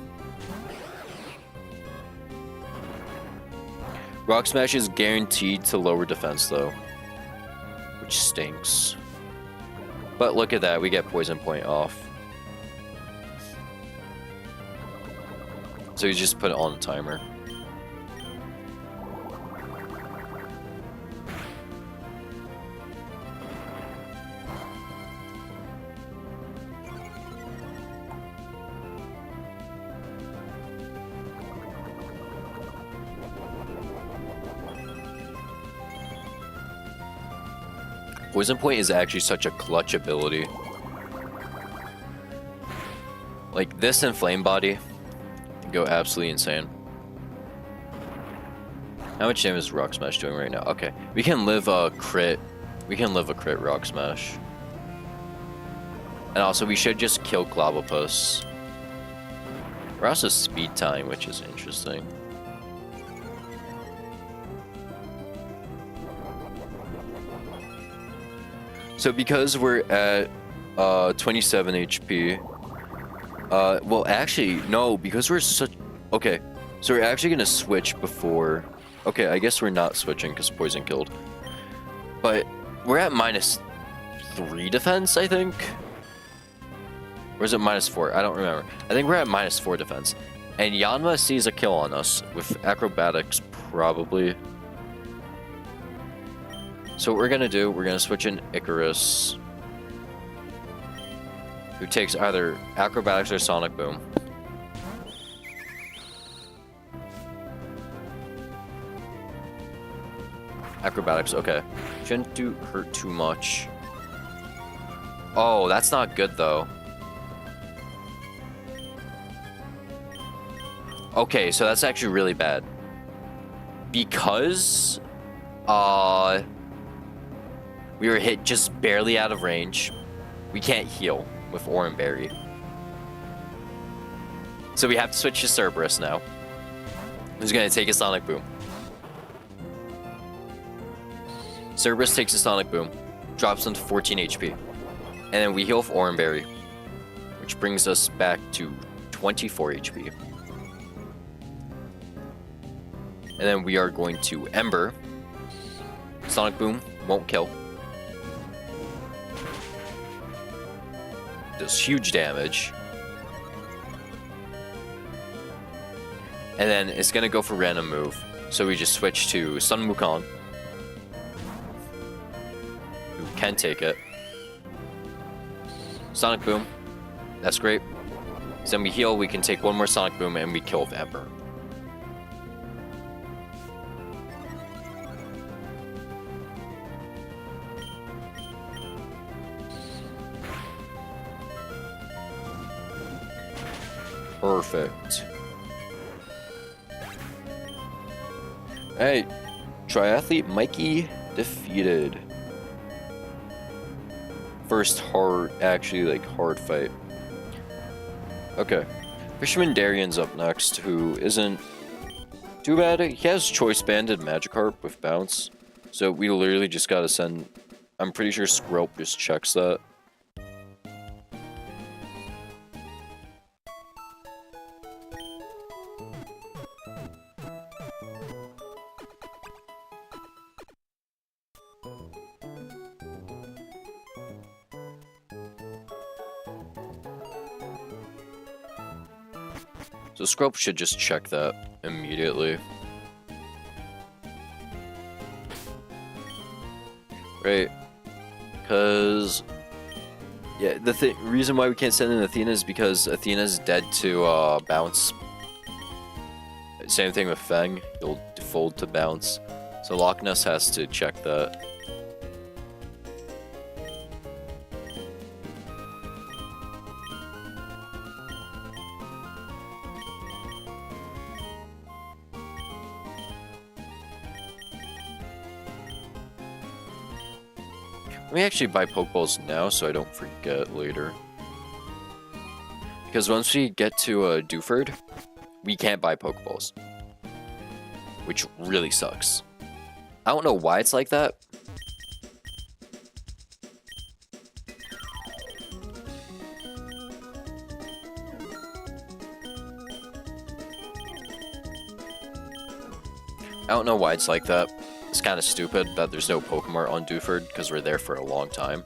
Rock Smash is guaranteed to lower defense though, which stinks. But look at that, we get Poison Point off. So you just put it on the timer. Poison Point is actually such a clutch ability. Like this and Flame Body go absolutely insane. How much damage is Rock Smash doing right now? Okay, we can live a crit. We can live a crit Rock Smash. And also we should just kill Clobbopus. We're also speed time, which is interesting. So because we're at 27 HP, well actually, no, because we're such, okay, so we're actually gonna switch before, okay, I guess we're not switching because Poison killed, but we're at -3 defense, I think, or is it -4? I don't remember. I think we're at -4 defense, and Yanma sees a kill on us with Acrobatics, probably. So what we're gonna do, we're gonna switch in Icarus, who takes either Acrobatics or Sonic Boom. Acrobatics, okay. Shouldn't do hurt too much. Oh, that's not good though. Okay, so that's actually really bad. Because, we were hit just barely out of range. We can't heal with Oran Berry. So we have to switch to Cerberus now, who's gonna take a Sonic Boom. Cerberus takes a Sonic Boom, drops him to 14 HP. And then we heal with Oranberry, which brings us back to 24 HP. And then we are going to Ember. Sonic Boom won't kill. Does huge damage. And then it's going to go for random move. So we just switch to Sun Wukong, who can take it. Sonic Boom. That's great. So then we heal, we can take one more Sonic Boom, and we kill with Ember. Perfect. Hey, Triathlete Mikey defeated. First hard fight. Okay. Fisherman Darian's up next, who isn't too bad. He has Choice Banded Magikarp with Bounce. So we literally just gotta send... I'm pretty sure Squirrel just checks that. So Scrub should just check that immediately. Right. Because... yeah, the reason why we can't send in Athena is because Athena's dead to Bounce. Same thing with Feng. He'll default to Bounce. So Loch Ness has to check that. Let me actually buy Pokeballs now so I don't forget later. Because once we get to Dewford, we can't buy Pokeballs. Which really sucks. I don't know why it's like that. I don't know why it's like that. It's kind of stupid that there's no Pokemon on Dewford because we're there for a long time.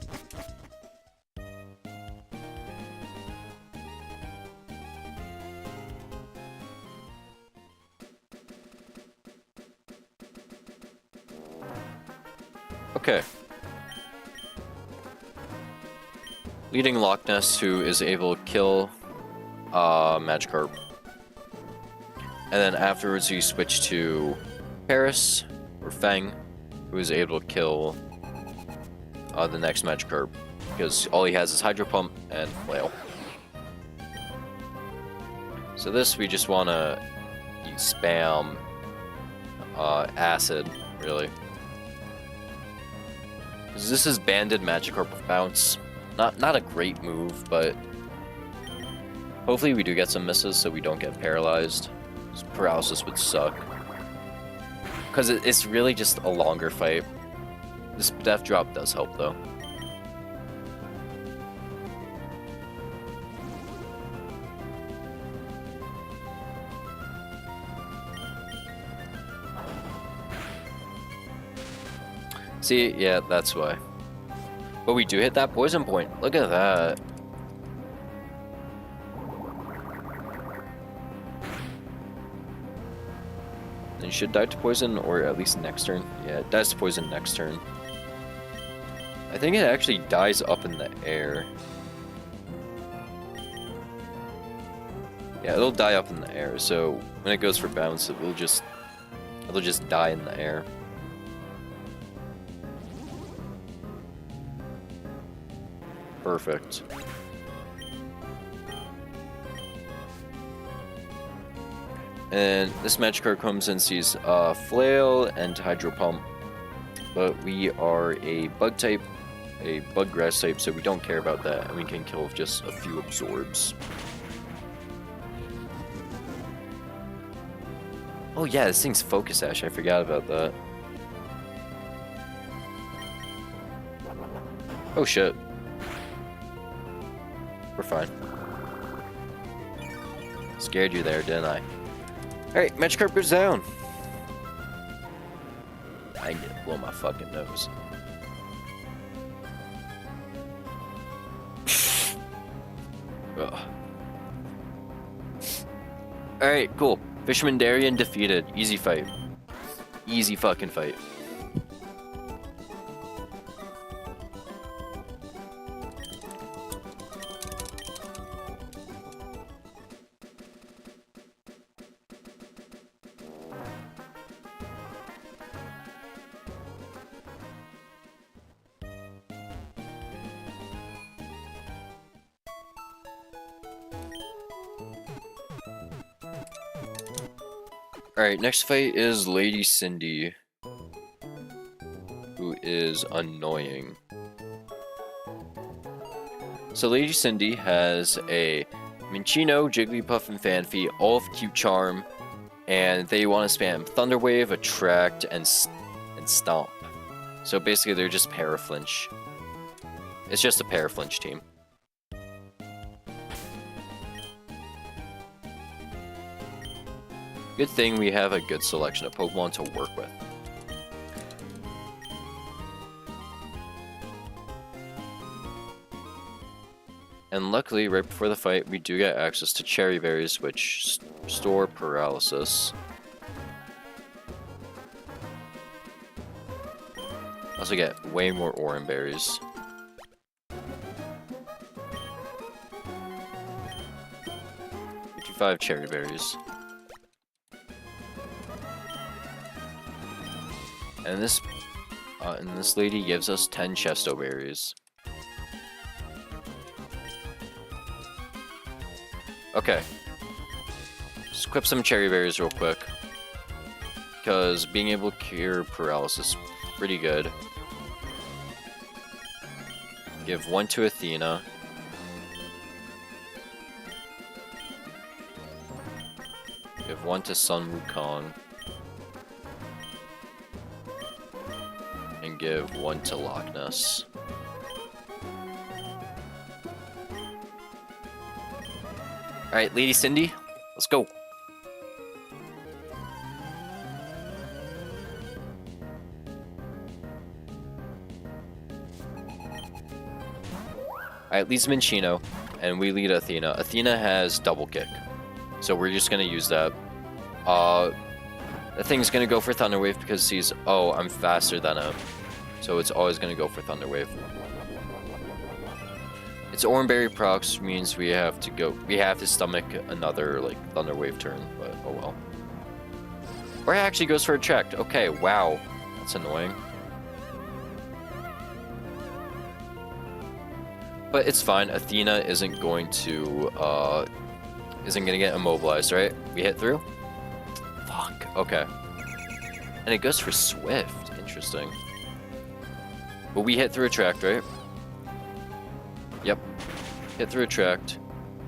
Okay. Leading Loch Ness, who is able to kill Magikarp. And then afterwards we switch to Paris, or Feng, who is able to kill the next Magikarp, because all he has is Hydro Pump and Flail. So this, we just want to spam Acid, really. Because this is Banded Magikarp with Bounce. Not a great move, but hopefully we do get some misses so we don't get paralyzed. Paralysis would suck. Because it's really just a longer fight. This death drop does help, though. See, yeah, that's why. But we do hit that poison point. Look at that. It should die to poison, or at least next turn. Yeah, it dies to poison next turn. I think it actually dies up in the air. Yeah, it'll die up in the air, so when it goes for bounce, it'll just die in the air. Perfect. And this Magikarp comes and sees Flail and Hydro Pump, but we are a Bug type, a Bug Grass type, so we don't care about that, and we can kill with just a few Absorbs. Oh yeah, this thing's Focus Sash, I forgot about that. Oh shit. We're fine. Scared you there, didn't I? Alright, Magikarp goes down. I need to blow my fucking nose. Alright, cool. Fisherman Darien defeated. Easy fight. Easy fucking fight. Alright, next fight is Lady Cindy, who is annoying. So Lady Cindy has a Minccino, Jigglypuff, and Fanphy, all of cute charm, and they want to spam Thunder Wave, Attract, and Stomp. So basically they're just Paraflinch. It's just a Paraflinch team. Good thing we have a good selection of Pokemon to work with. And luckily, right before the fight, we do get access to Cherry Berries, which store Paralysis. Also get way more Oran Berries. $55 Cherry Berries. And this lady gives us 10 Chesto Berries. Okay. Just equip some Cherry Berries real quick. Because being able to cure Paralysis is pretty good. Give one to Athena. Give one to Sun Wukong. And give one to Loch Ness. Alright, Lady Cindy, let's go. Alright, leads Minccino, and we lead Athena. Athena has double kick, so we're just gonna use that. The thing's gonna go for Thunder Wave because it sees, oh, I'm faster than him. So it's always gonna go for Thunder Wave. It's Oranberry procs means we have to stomach another like Thunder Wave turn, but oh well. Or it actually goes for Attract. Okay, wow. That's annoying. But it's fine. Athena isn't going to get immobilized, right? We hit through? Fuck. Okay. And it goes for Swift. Interesting. But we hit through Attract, right? Yep. Hit through Attract.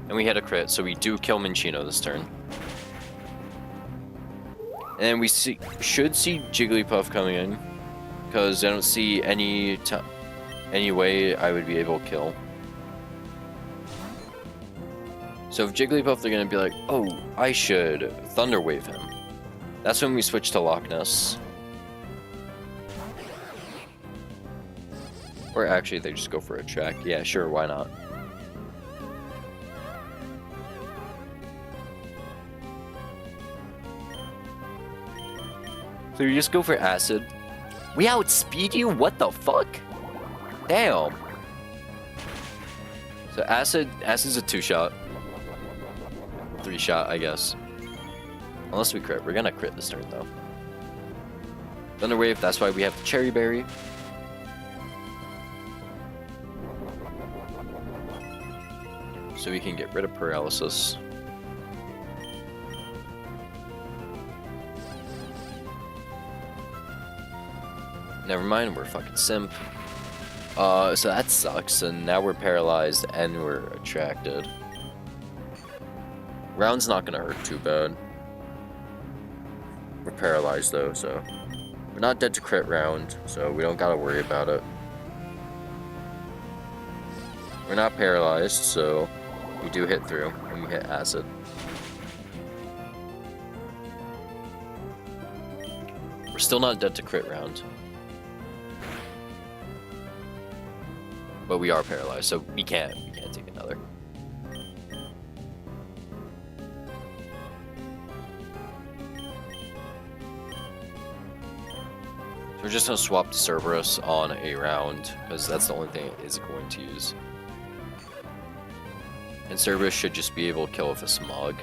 And we hit a crit, so we do kill Minccino this turn. And we should see Jigglypuff coming in. Because I don't see any way I would be able to kill. So if Jigglypuff, they're going to be like, oh, I should Thunder Wave him. That's when we switch to Loch Ness. Or actually, they just go for a track. Yeah, sure, why not? So you just go for Acid. We outspeed you? What the fuck? Damn. So Acid's a 2-shot. 3-shot, I guess. Unless we crit. We're gonna crit this turn, though. Thunder Wave, that's why we have the Cherry Berry. So we can get rid of Paralysis. Never mind, we're fucking simp. So that sucks, and now we're paralyzed and we're attracted. Round's not gonna hurt too bad. We're paralyzed though, so we're not dead to crit round, so we don't gotta worry about it. We're not paralyzed, so We do hit through, and we hit acid. We're still not dead to crit round. But we are paralyzed, so we can't take another. So we're just gonna swap to Cerberus on a round, because that's the only thing it is going to use. And Cerberus should just be able to kill with a smog.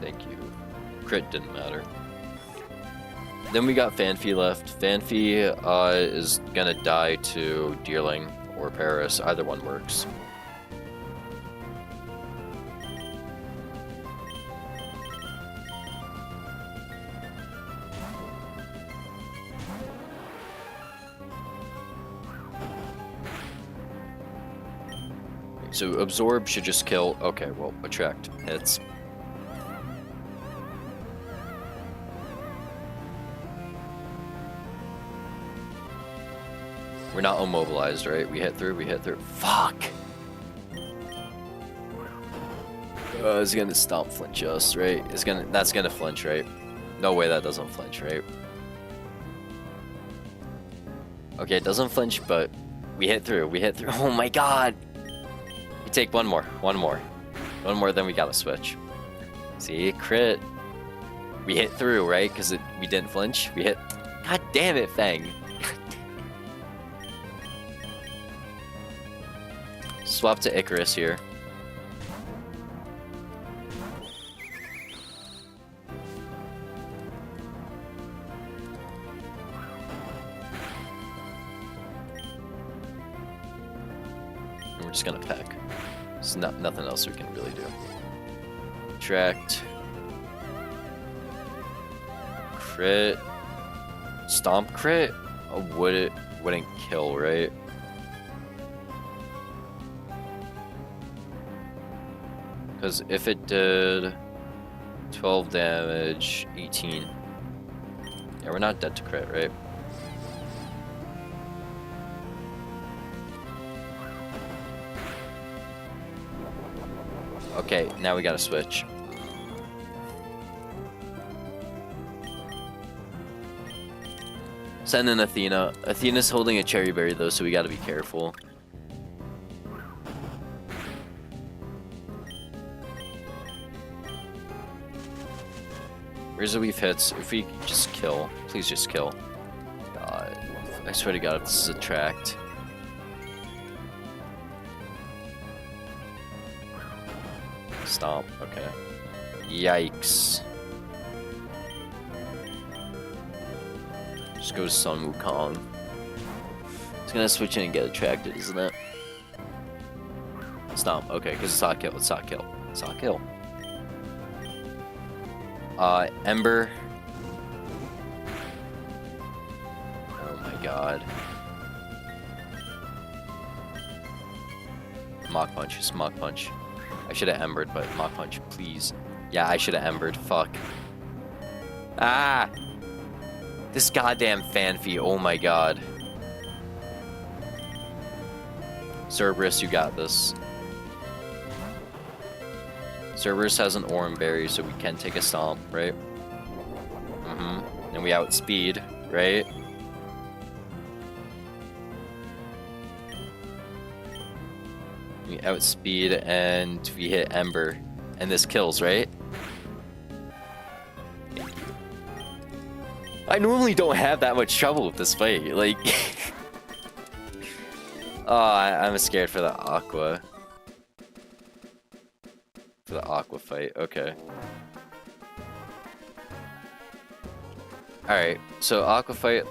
Thank you. Crit didn't matter. Then we got Fanfi left. Fanfi is gonna die to Deerling or Paris. Either one works. So Absorb should just kill. Okay, well, Attract hits. We're not immobilized, right? We hit through, we hit through. Fuck! It's gonna stomp flinch us, right? That's gonna flinch, right? No way that doesn't flinch, right? Okay, it doesn't flinch, but we hit through, we hit through. Oh my god! We take one more, then we gotta switch. See, crit. We hit through, right? Because we didn't flinch. We hit. God damn it, Fang. Swap to Icarus here. And we're just gonna peck. There's nothing else we can really do. Attract. Crit. Stomp crit? Oh, wouldn't kill, right? Because if it did 12 damage, 18. Yeah, we're not dead to crit, right? Okay, now we gotta switch. Send in Athena. Athena's holding a cherry berry though, so we gotta be careful. Razor Leaf hits. If we just kill, please just kill. God, I swear to God, if this is Attract. Stomp, okay. Yikes. Just go to Sun Wukong. It's gonna switch in and get attracted, isn't it? Stomp, okay, because it's hot kill, it's hot kill. It's hot kill. Ember. Oh my god. Mach Punch, just Mach Punch. I should have embered, but Mach Punch, please. Yeah, I should have embered, fuck. Ah! This goddamn Fanfi, oh my god. Cerberus, you got this. Cerberus has an Oran Berry, so we can take a Stomp, right? And we outspeed, right? We outspeed and we hit Ember. And this kills, right? I normally don't have that much trouble with this fight, like... Oh, I'm scared for the Aqua. For the Aqua fight, okay. Alright, so Aqua fight,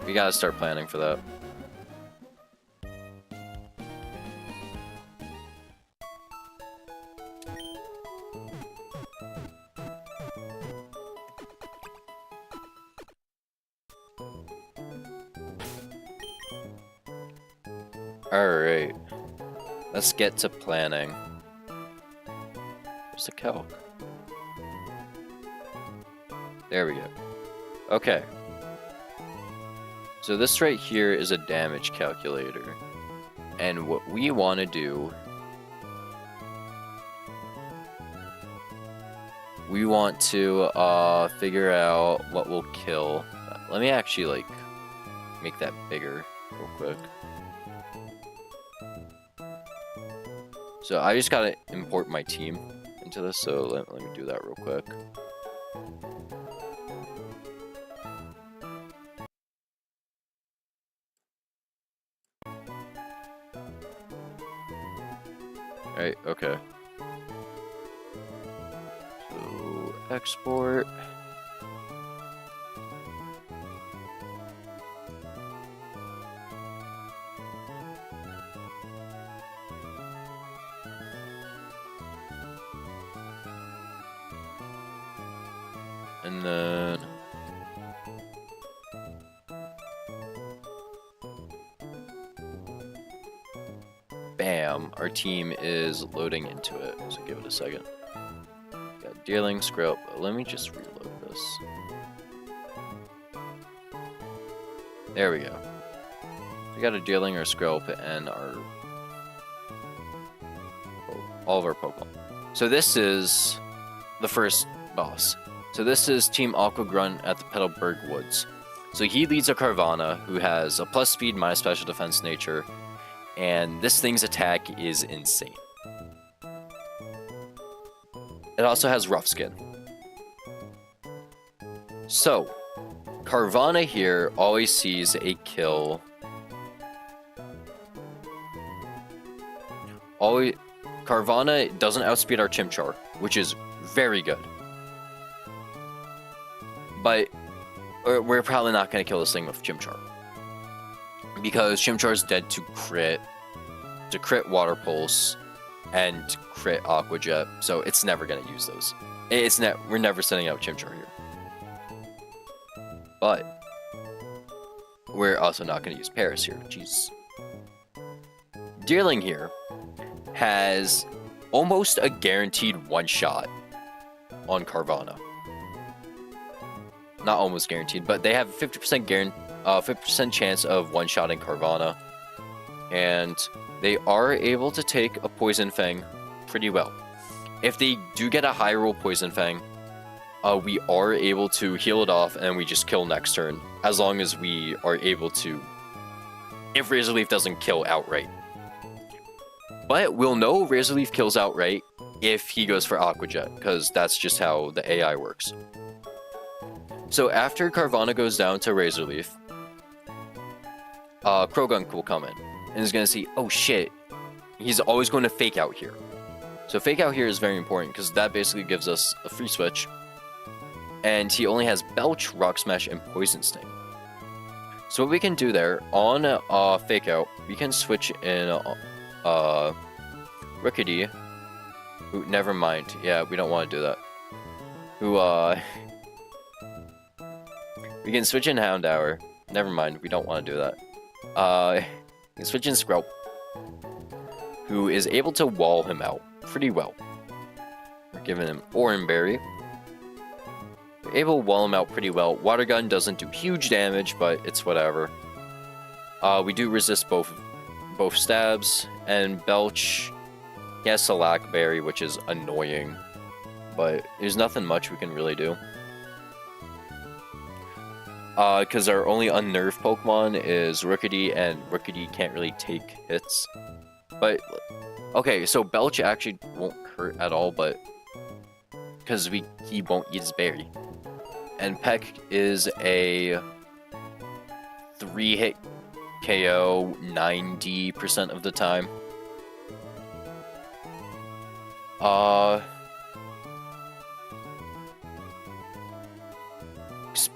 we gotta start planning for that. Alright, let's get to planning. Where's the cow? There we go. Okay. So this right here is a damage calculator. And what we want to do... We want to figure out what will kill. Let me actually like make that bigger real quick. So I just gotta import my team into this, so let me do that real quick. Alright, okay. So export. And then bam, our team is loading into it. So give it a second. Got dealing script. Let me just reload this. There we go. We got a dealing, our scope, and all of our Pokemon. So this is the first boss. So this is Team Aqua Grunt at the Petalburg Woods. So he leads a Carvana who has a plus speed, minus special defense nature, and this thing's attack is insane. It also has rough skin. So, Carvana here always sees a kill. Carvana doesn't outspeed our Chimchar, which is very good. But we're probably not going to kill this thing with Chimchar. Because Chimchar's dead to crit Water Pulse, and crit Aqua Jet, so it's never going to use those. We're never sending out Chimchar here. But we're also not going to use Paris here. Jeez. Deerling here has almost a guaranteed one-shot on Carvana. Not almost guaranteed, but they have 50% chance of one-shotting Carvana, and they are able to take a Poison Fang pretty well. If they do get a high roll Poison Fang, we are able to heal it off and we just kill next turn, as long as we are able to, if Razor Leaf doesn't kill outright. But we'll know Razor Leaf kills outright if he goes for Aqua Jet, because that's just how the AI works. So after Carvana goes down to Razor Leaf, Croagunk will come in and is going to see, oh shit, he's always going to Fake Out here. So Fake Out here is very important because that basically gives us a free switch. And he only has Belch, Rock Smash, and Poison Sting. So what we can do there, on Fake Out, we can switch in Rickety, who, never mind, yeah, we don't want to do that. Who, we can switch in Houndour. Never mind, we don't want to do that. We can switch in Skrelp, who is able to wall him out pretty well. We're giving him Oran Berry. We're able to wall him out pretty well. Water Gun doesn't do huge damage, but it's whatever. We do resist both stabs, and Belch, he has Salac Berry, which is annoying, but there's nothing much we can really do. Because our only unnerved Pokemon is Rickety, and Rickety can't really take hits. But, okay, so Belch actually won't hurt at all, but because he won't eat his berry. And Peck is a 3-hit KO 90% of the time.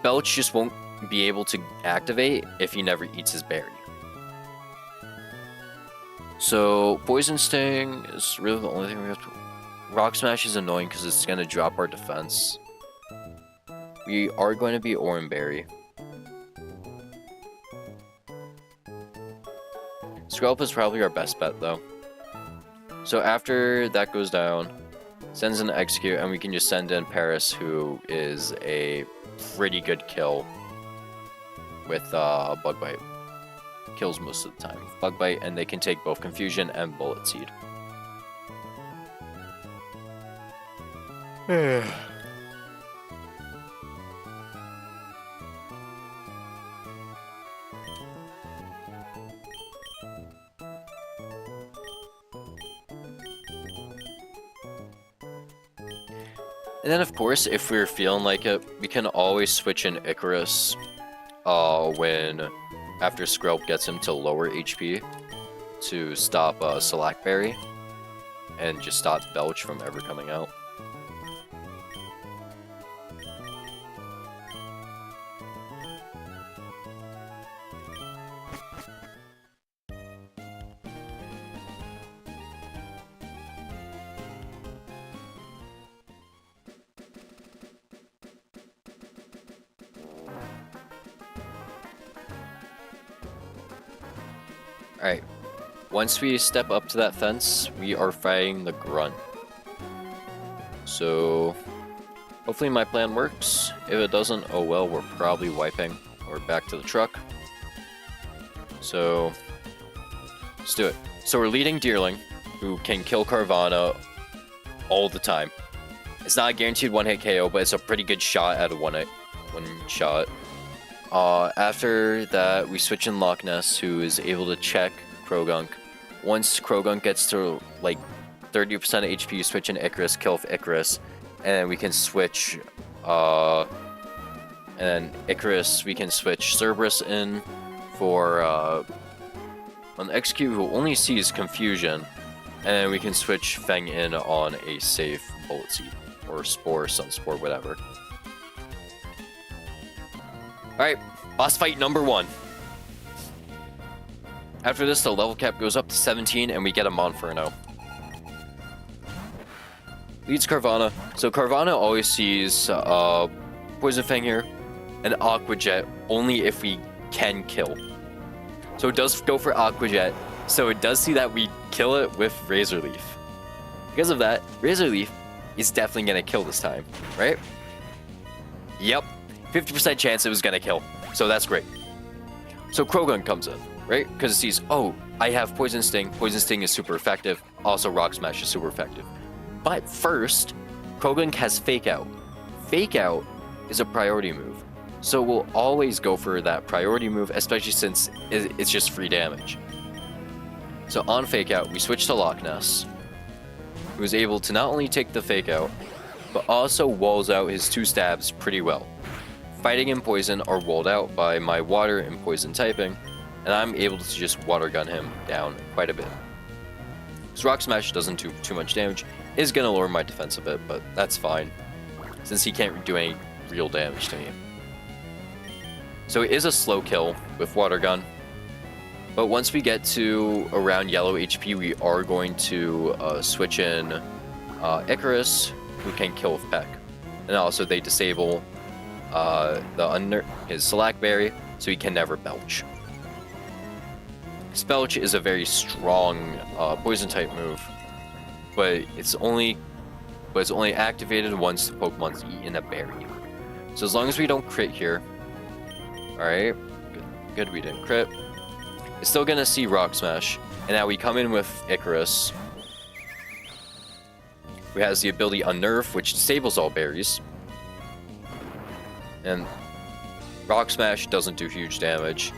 Belch just won't be able to activate if he never eats his berry. So Poison Sting is really the only thing we have to... Rock Smash is annoying because it's going to drop our defense. We are going to be Oran Berry. Skrelp is probably our best bet though. So after that goes down, sends in Execute, and we can just send in Paris, who is a pretty good kill. with Bug Bite. Kills most of the time. Bug Bite, and they can take both Confusion and Bullet Seed. And then, of course, if we're feeling like it, we can always switch in Icarus when after Skrelp gets him to lower HP to stop Slackberry and just stop Belch from ever coming out. Alright, once we step up to that fence, we are fighting the Grunt. So, hopefully my plan works. If it doesn't, oh well, we're probably wiping. Or back to the truck. So, let's do it. So we're leading Deerling, who can kill Carvanha all the time. It's not a guaranteed one-hit KO, but it's a pretty good shot at a one shot. After that, we switch in Loch Ness, who is able to check Krogunk. Once Krogunk gets to like 30% HP, you switch in Icarus, kill with Icarus, and then we can switch. And then Icarus, we can switch Cerberus in for on Execute, who only sees Confusion, and then we can switch Feng in on a safe Bullet Seed or Spore, Sunspore, whatever. Alright, boss fight number 1. After this, the level cap goes up to 17, and we get a Monferno. Leads Carvanha. So Carvanha always sees Poison Fang here, and Aqua Jet only if we can kill. So it does go for Aqua Jet, so it does see that we kill it with Razor Leaf. Because of that, Razor Leaf is definitely going to kill this time, right? Yep. 50% chance it was gonna kill, so that's great. So Krogunk comes in, right? Because it sees, oh, I have Poison Sting. Poison Sting is super effective. Also, Rock Smash is super effective. But first, Krogunk has Fake Out. Fake Out is a priority move, so we'll always go for that priority move, especially since it's just free damage. So on Fake Out, we switch to Loch Ness, who is able to not only take the Fake Out, but also walls out his 2 stabs pretty well. Fighting and Poison are walled out by my Water and Poison typing, and I'm able to just Water Gun him down quite a bit. Because Rock Smash doesn't do too much damage, is going to lower my defense a bit, but that's fine, since he can't do any real damage to me. So it is a slow kill with Water Gun, but once we get to around yellow HP, we are going to switch in Icarus, who can kill with Peck. And also they disable his Slackberry, so he can never Belch. Belch is a very strong poison type move, but it's only activated once the Pokemon's eaten a berry. So as long as we don't crit here, alright, good we didn't crit. It's still gonna see Rock Smash, and now we come in with Icarus, who has the ability Unnerve, which disables all berries. And Rock Smash doesn't do huge damage.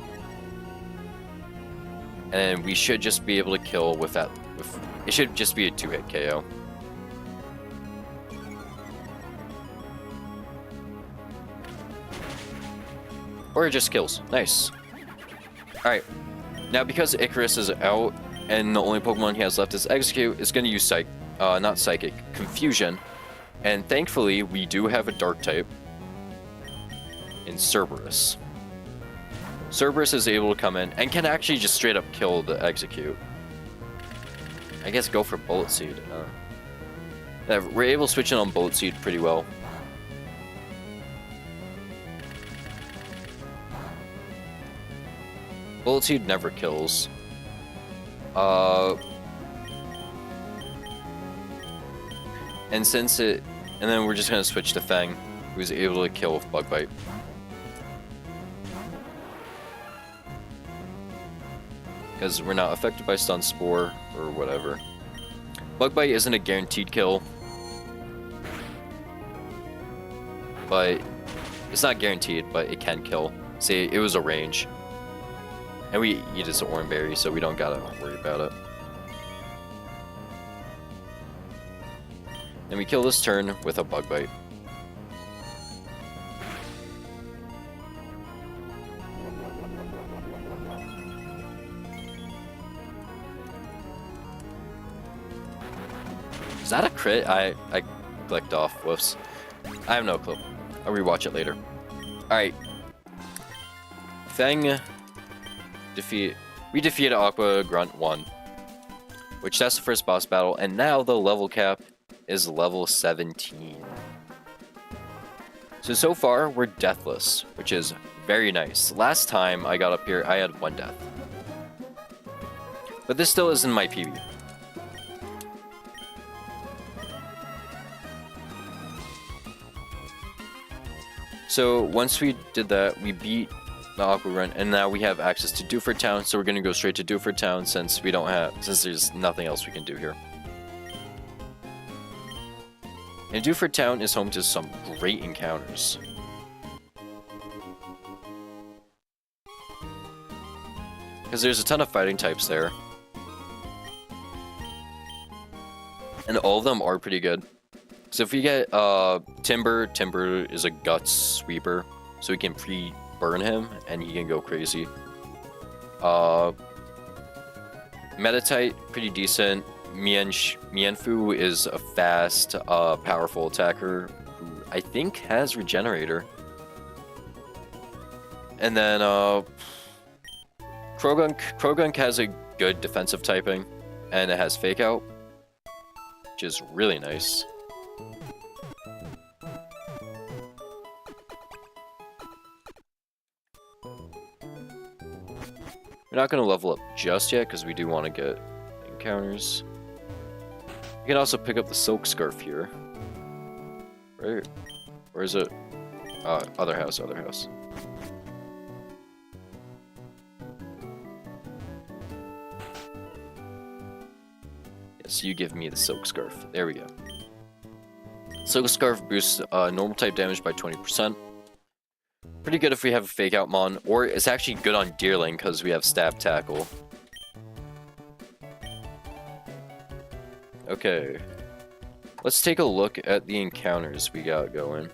And we should just be able to kill with that. It should just be a 2-hit KO. Or it just kills. Nice. Alright. Now because Icarus is out, and the only Pokemon he has left is Execute, it's going to use Confusion. And thankfully, we do have a Dark type in Cerberus. Cerberus is able to come in and can actually just straight up kill the Execute. I guess go for Bullet Seed. Yeah, we're able to switch in on Bullet Seed pretty well. Bullet Seed never kills. And then we're just gonna switch to Fang, who's able to kill with Bug Bite. because we're not affected by Stun Spore or whatever. Bug Bite isn't a guaranteed kill, but it's not guaranteed, but it can kill. See, it was a range. And we eat his Orange Berry, so we don't gotta worry about it. And we kill this turn with a Bug Bite. Is that a crit? I clicked off. Whoops. I have no clue. I'll rewatch it later. Alright. Feng defeat. We defeated Aqua Grunt 1. Which that's the first boss battle, and now the level cap is level 17. So far, we're deathless, which is very nice. Last time I got up here, I had 1 death. But this still isn't my PB. So once we did that, we beat the Aqua Run, and now we have access to Dewford Town, so we're gonna go straight to Dewford Town since there's nothing else we can do here. And Dewford Town is home to some great encounters. Because there's a ton of fighting types there. And all of them are pretty good. So if we get Timber is a Guts Sweeper, so we can pre-burn him and he can go crazy. Metatite, pretty decent. Mianfu is a fast, powerful attacker who I think has Regenerator. And then Krogunk has a good defensive typing, and it has Fake Out, which is really nice. We're not going to level up just yet because we do want to get encounters. You can also pick up the Silk Scarf here. Right? Or is it? Other house. Yes, you give me the Silk Scarf. There we go. Silk Scarf boosts normal type damage by 20%. Pretty good if we have a Fake Out Mon, or it's actually good on Deerling because we have Stab Tackle. Okay. Let's take a look at the encounters we got going.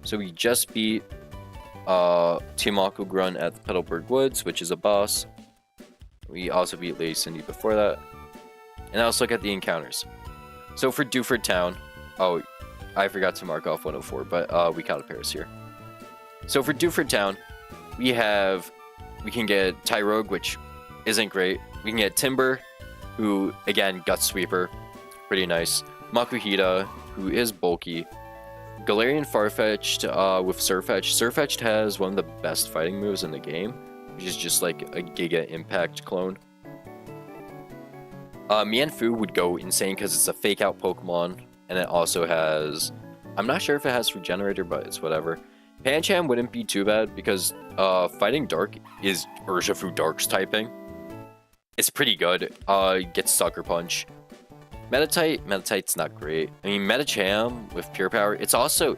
So we just beat Team Aqua Grunt at the Petalburg Woods, which is a boss. We also beat Lady Cindy before that. And now let's look at the encounters. So for Dewford Town, oh, I forgot to mark off 104, but we caught a Paris here. So for Dewford Town, we can get Tyrogue, which isn't great. We can get Timber, who, again, Gut Sweeper, pretty nice. Makuhita, who is bulky. Galarian Farfetch'd with Surfetch'd. Surfetch'd has one of the best fighting moves in the game, which is just like a Giga Impact clone. Mianfu would go insane because it's a Fake Out Pokemon, and it also has... I'm not sure if it has Regenerator, but it's whatever. Pancham wouldn't be too bad because Fighting Dark is Urshifu Dark's typing. It's pretty good. Gets Sucker Punch. Metatite's not great. I mean, Metacham with Pure Power, it is also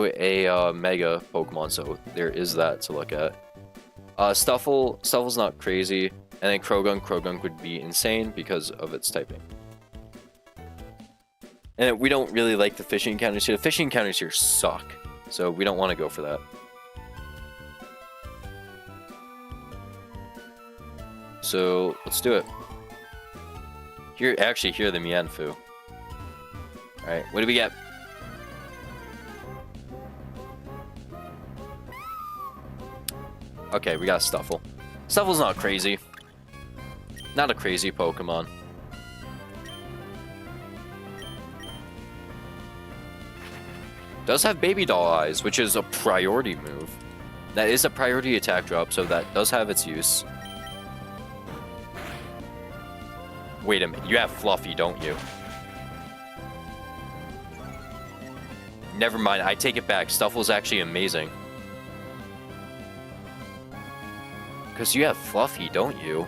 a Mega Pokemon, so there is that to look at. Stuffle's not crazy, and then Krogunk would be insane because of its typing. And we don't really like the fishing encounters here. The fishing encounters here suck, so we don't want to go for that. So let's do it. Here, actually, hear the Mianfu. Alright, what do we get? Okay, we got Stuffle. Stuffle's not crazy. Not a crazy Pokemon. Does have Baby Doll Eyes, which is a priority move. That is a priority attack drop, so that does have its use. Wait a minute, you have Fluffy, don't you? Never mind, I take it back. Stuffle's actually amazing. Because you have Fluffy, don't you?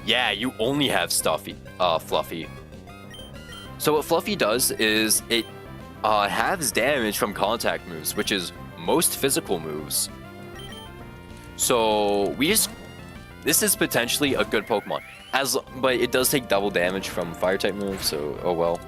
Yeah, you only have Fluffy. So what Fluffy does is it halves damage from contact moves, which is most physical moves. So this is potentially a good Pokemon. But it does take double damage from fire type moves, so oh well.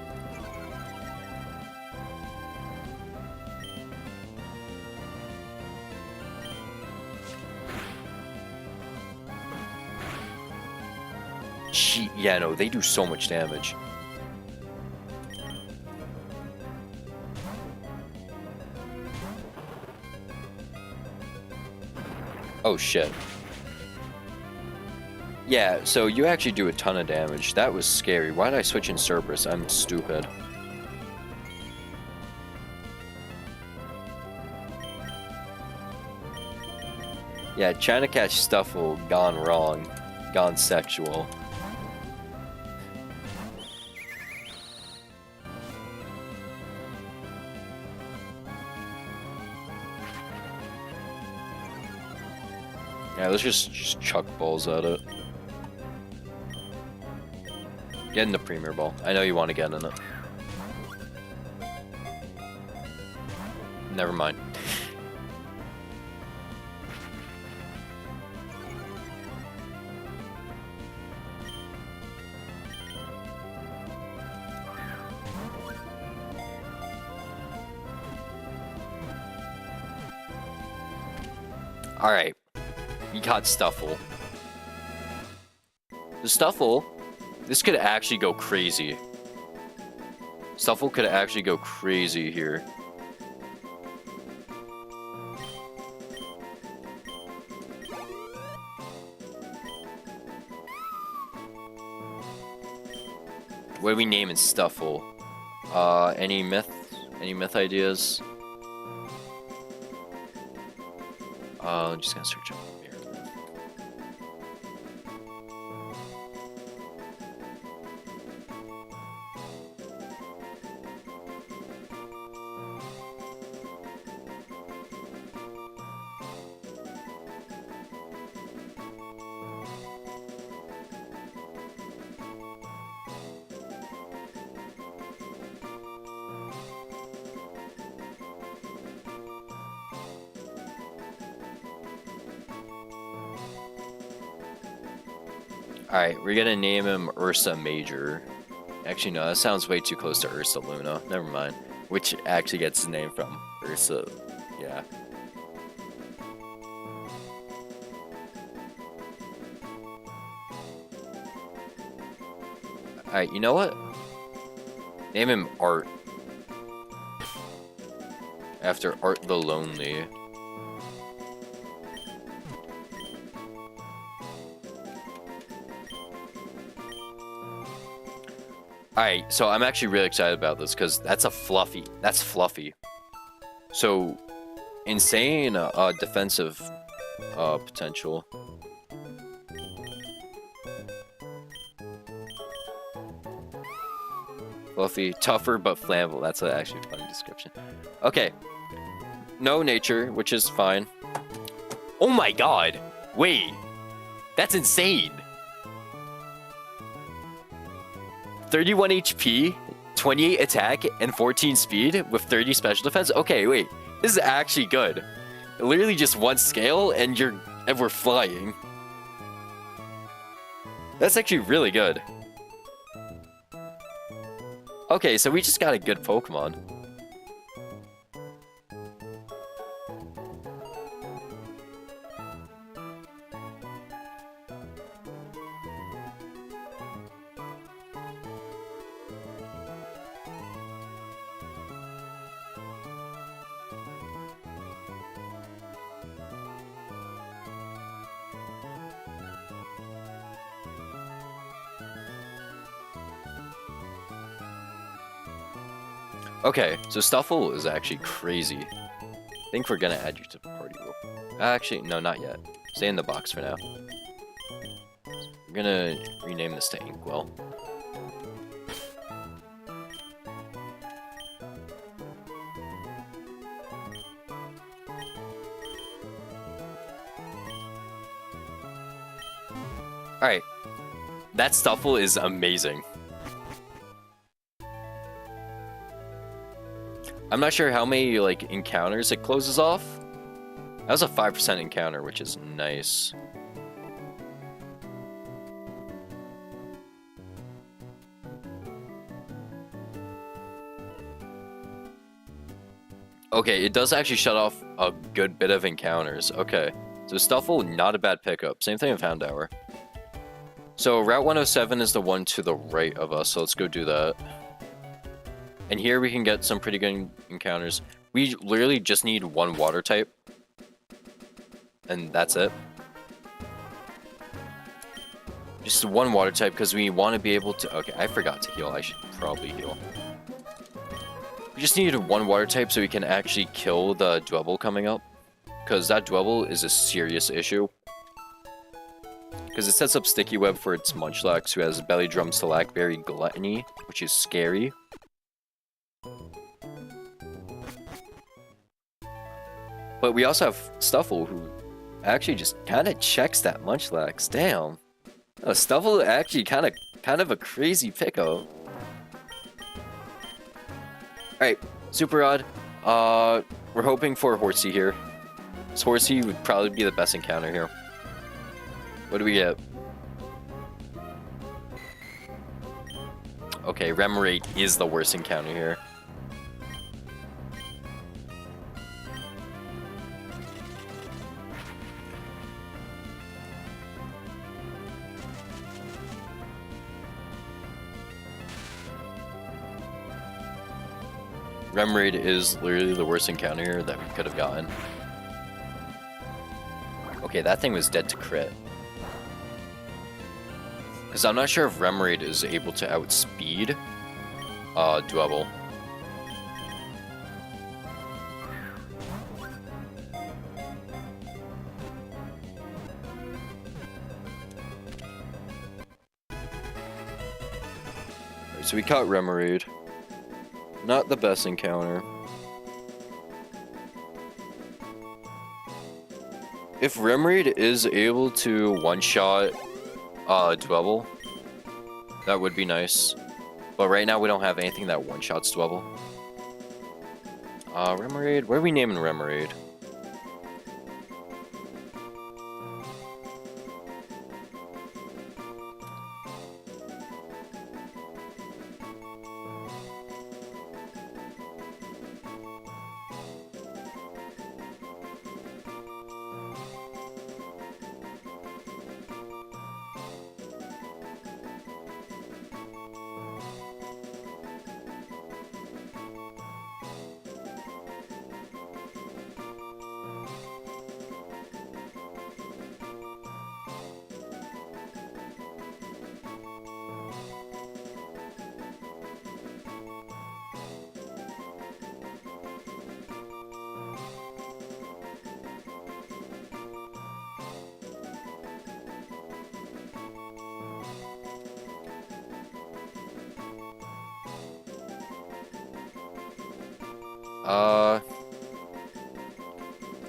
Yeah, no, they do so much damage. Oh shit. Yeah, so you actually do a ton of damage. That was scary. Why did I switch in Cerberus? I'm stupid. Yeah, trying to catch Stuffle gone wrong. Gone sexual. Yeah, let's just chuck balls at it. Get in the Premier Ball. I know you want to get in it. Never mind. Alright. You caught Stuffle. The Stuffle, this could actually go crazy. Stuffle could actually go crazy here. What are we naming Stuffle? Any myth ideas? I'm just gonna search up here. Alright, we're gonna name him Ursa Major. Actually, no, that sounds way too close to Ursa Luna. Never mind. Which actually gets his name from Ursa. Yeah. Alright, you know what? Name him Art. After Art the Lonely. Alright, so I'm actually really excited about this because that's Fluffy. That's Fluffy. So, insane defensive potential. Fluffy, tougher but flammable. That's actually a funny description. Okay. No nature, which is fine. Oh my god! Wait! That's insane! 31 HP, 28 attack, and 14 speed with 30 special defense? Okay, wait. This is actually good. Literally just one scale and we're flying. That's actually really good. Okay, so we just got a good Pokemon. Okay, so Stuffle is actually crazy. I think we're gonna add you to the party. Actually, no, not yet. Stay in the box for now. We're gonna rename this to Inkwell. Alright. That Stuffle is amazing. I'm not sure how many, like, encounters it closes off. That was a 5% encounter, which is nice. Okay, it does actually shut off a good bit of encounters. Okay, so Stuffle, not a bad pickup. Same thing with Houndour. So Route 107 is the one to the right of us, so let's go do that. And here we can get some pretty good encounters. We literally just need one water type. And that's it. Just one water type, because we want to be able to... Okay, I forgot to heal. I should probably heal. We just needed one water type so we can actually kill the Dwebble coming up. Because that Dwebble is a serious issue. Because it sets up Sticky Web for its Munchlax, who has Belly Drum, Slackberry, Gluttony, which is scary. But we also have Stuffle, who actually just kind of checks that Munchlax. Damn. Oh, Stuffle actually kind of a crazy pickup. Alright, Super Rod. We're hoping for Horsey here. This Horsey would probably be the best encounter here. What do we get? Okay, Remoraid is the worst encounter here. Remoraid is literally the worst encounter here that we could have gotten. Okay, that thing was dead to crit. Because I'm not sure if Remoraid is able to outspeed Dwebble. Right, so we caught Remoraid. Not the best encounter. If Remoraid is able to one-shot Dwebble, that would be nice. But right now we don't have anything that one-shots Dwebble. Remoraid? What are we naming Remoraid?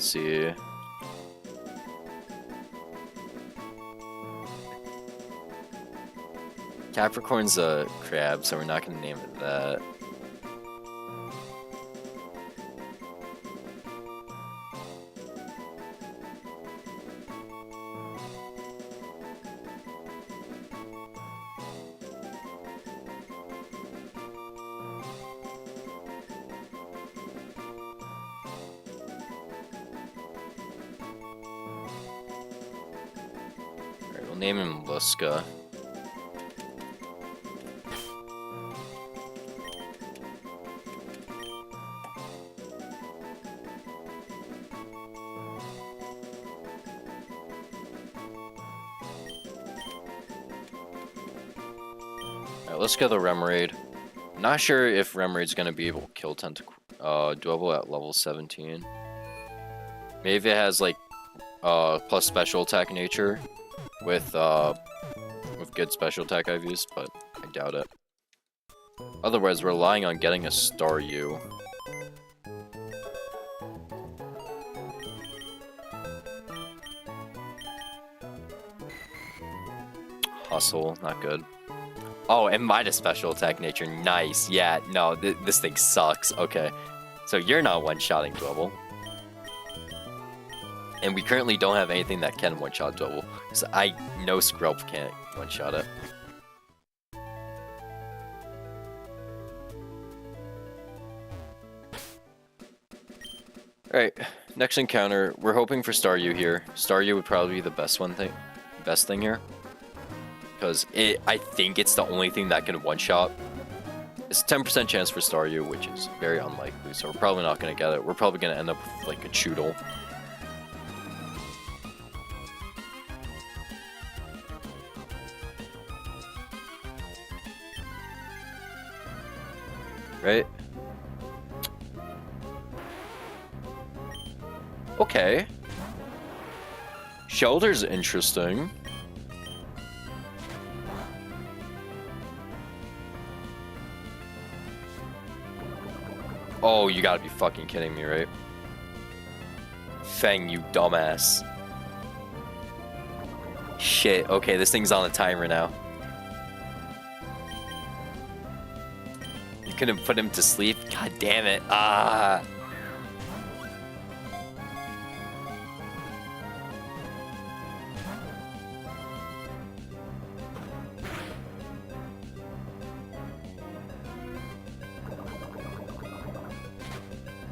Let's see. Capricorn's a crab, so we're not gonna name it that. Alright, we'll name him Luska. Alright, let's go the Remoraid. Not sure if Remoraid's gonna be able to kill Dwebble at level 17. Maybe if it has like plus special attack nature with good special attack I've used, but I doubt it. Otherwise, we're relying on getting a Staryu. Hustle, not good. Oh, and Midas special attack nature, nice. Yeah, no, this thing sucks. Okay, so you're not one-shotting Dwebble. And we currently don't have anything that can one-shot Dwebble. So I know Skrelp can't one-shot it. Alright, next encounter. We're hoping for Staryu here. Staryu would probably be the best thing here. Because I think it's the only thing that can one-shot. It's a 10% chance for Staryu, which is very unlikely, so we're probably not going to get it. We're probably going to end up with, like, a Choodle. Right? Okay. Shelter's interesting. Oh, you gotta be fucking kidding me, right? Fang, you dumbass. Shit, okay, this thing's on a timer now. You couldn't put him to sleep? God damn it. Ah.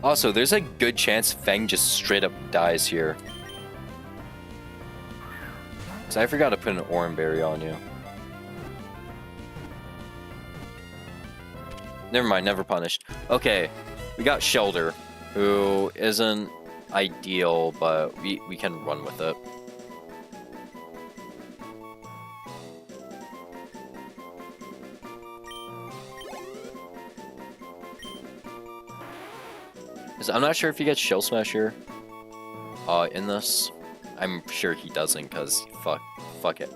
Also, there's a good chance Fang just straight up dies here. So I forgot to put an Oran Berry on you. Never mind, never punished. Okay, we got Shelter, who isn't ideal, but we can run with it. I'm not sure if he gets Shell Smash here in this. I'm sure he doesn't, because fuck it.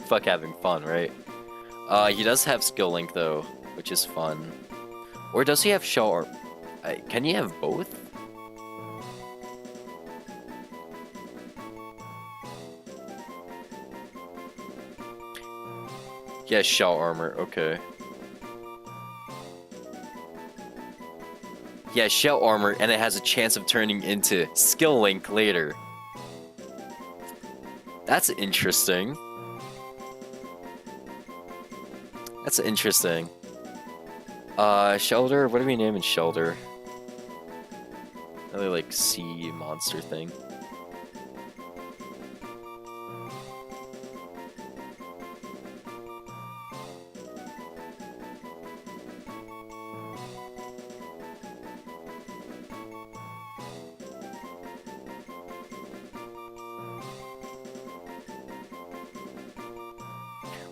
Fuck having fun, right? He does have Skill Link, though, which is fun. Or does he have Shell or... can he have both? He has Shell Armor, okay. Yeah, Shell Armor, and it has a chance of turning into Skill Link later. That's interesting. That's interesting. Shelter? What are we naming Shelter? Another, like, sea monster thing.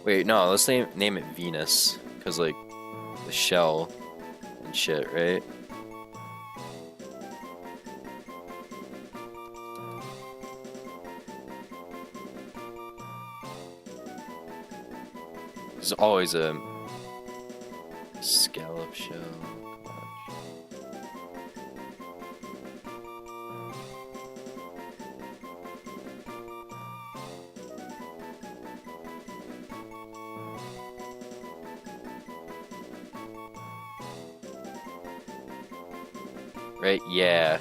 Wait, no, let's name it Venus. Because, like, the shell and shit, right? There's always a scallop shell. Right, yeah.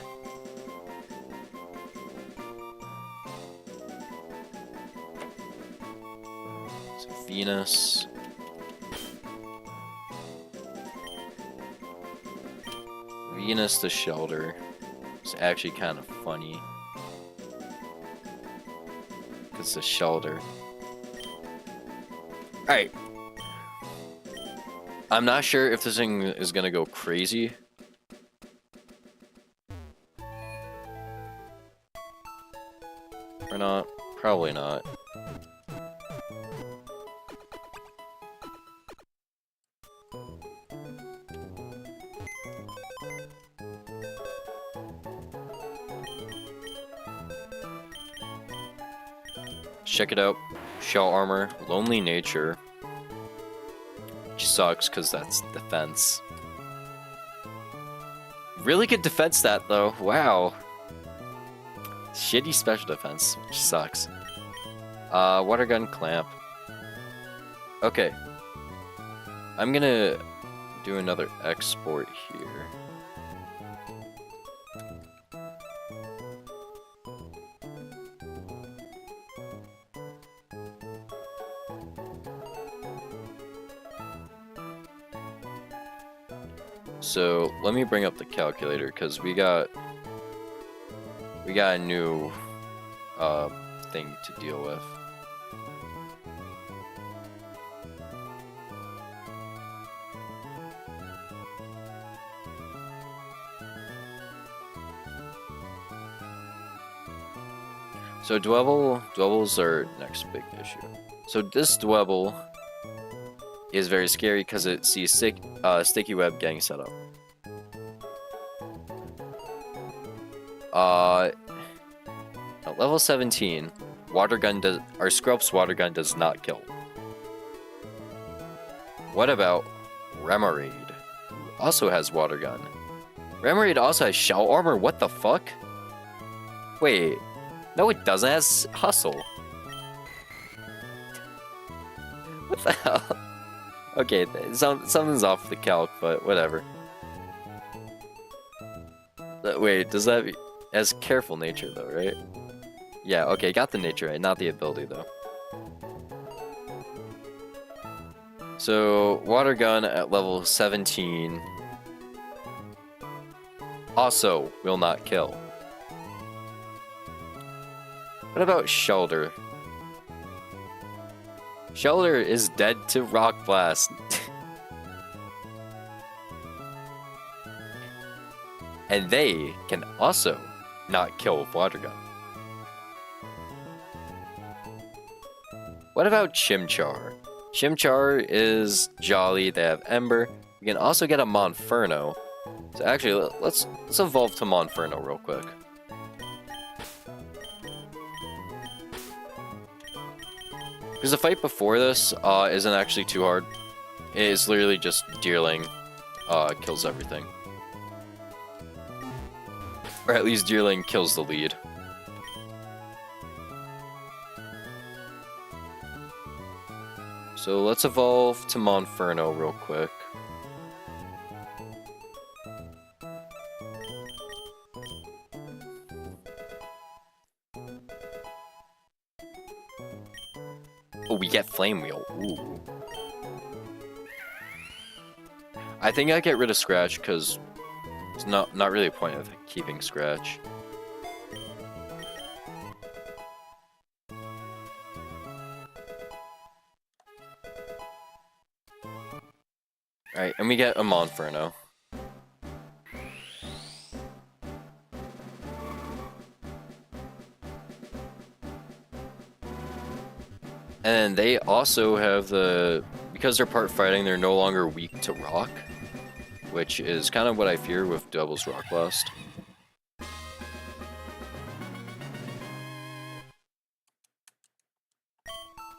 So Venus. Venus the Shelter. It's actually kind of funny. It's a Shelter. Alright. I'm not sure if this thing is gonna go crazy. Or not. Probably not. Check it out. Shell Armor, Lonely Nature. Which sucks because that's defense. Really good defense stat though. Wow. Shitty special defense, which sucks. Water Gun Clamp. Okay. I'm gonna do another export here. So let me bring up the calculator because we got a new thing to deal with. So dwebbles are next big issue. So this dwebble is very scary because it sees sticky web getting set up. At level 17, our Skrelp's water gun does not kill. What about Remoraid, who also has water gun? Remoraid also has shell armor. What the fuck? Wait. No, it doesn't. It has hustle. What the hell? Okay, something's off the calc, but whatever. Wait, does that... It has careful nature, though, right? Yeah, okay, got the nature right, not the ability, though. So, water gun at level 17 also will not kill. What about Shelter? Shelter is dead to Rock Blast. And they can also not kill with water gun. What about Chimchar? Chimchar is jolly, they have Ember. We can also get a Monferno. So actually, let's evolve to Monferno real quick. Because the fight before this isn't actually too hard. It's literally just Deerling kills everything. Or at least Deerling kills the lead. So let's evolve to Monferno real quick. Oh, we get Flame Wheel. Ooh. I think I get rid of Scratch because it's not really a point of keeping Scratch. Alright, and we get a Monferno. And they also have the... Because they're part fighting, they're no longer weak to rock. Which is kind of what I fear with Double's Rock Blast.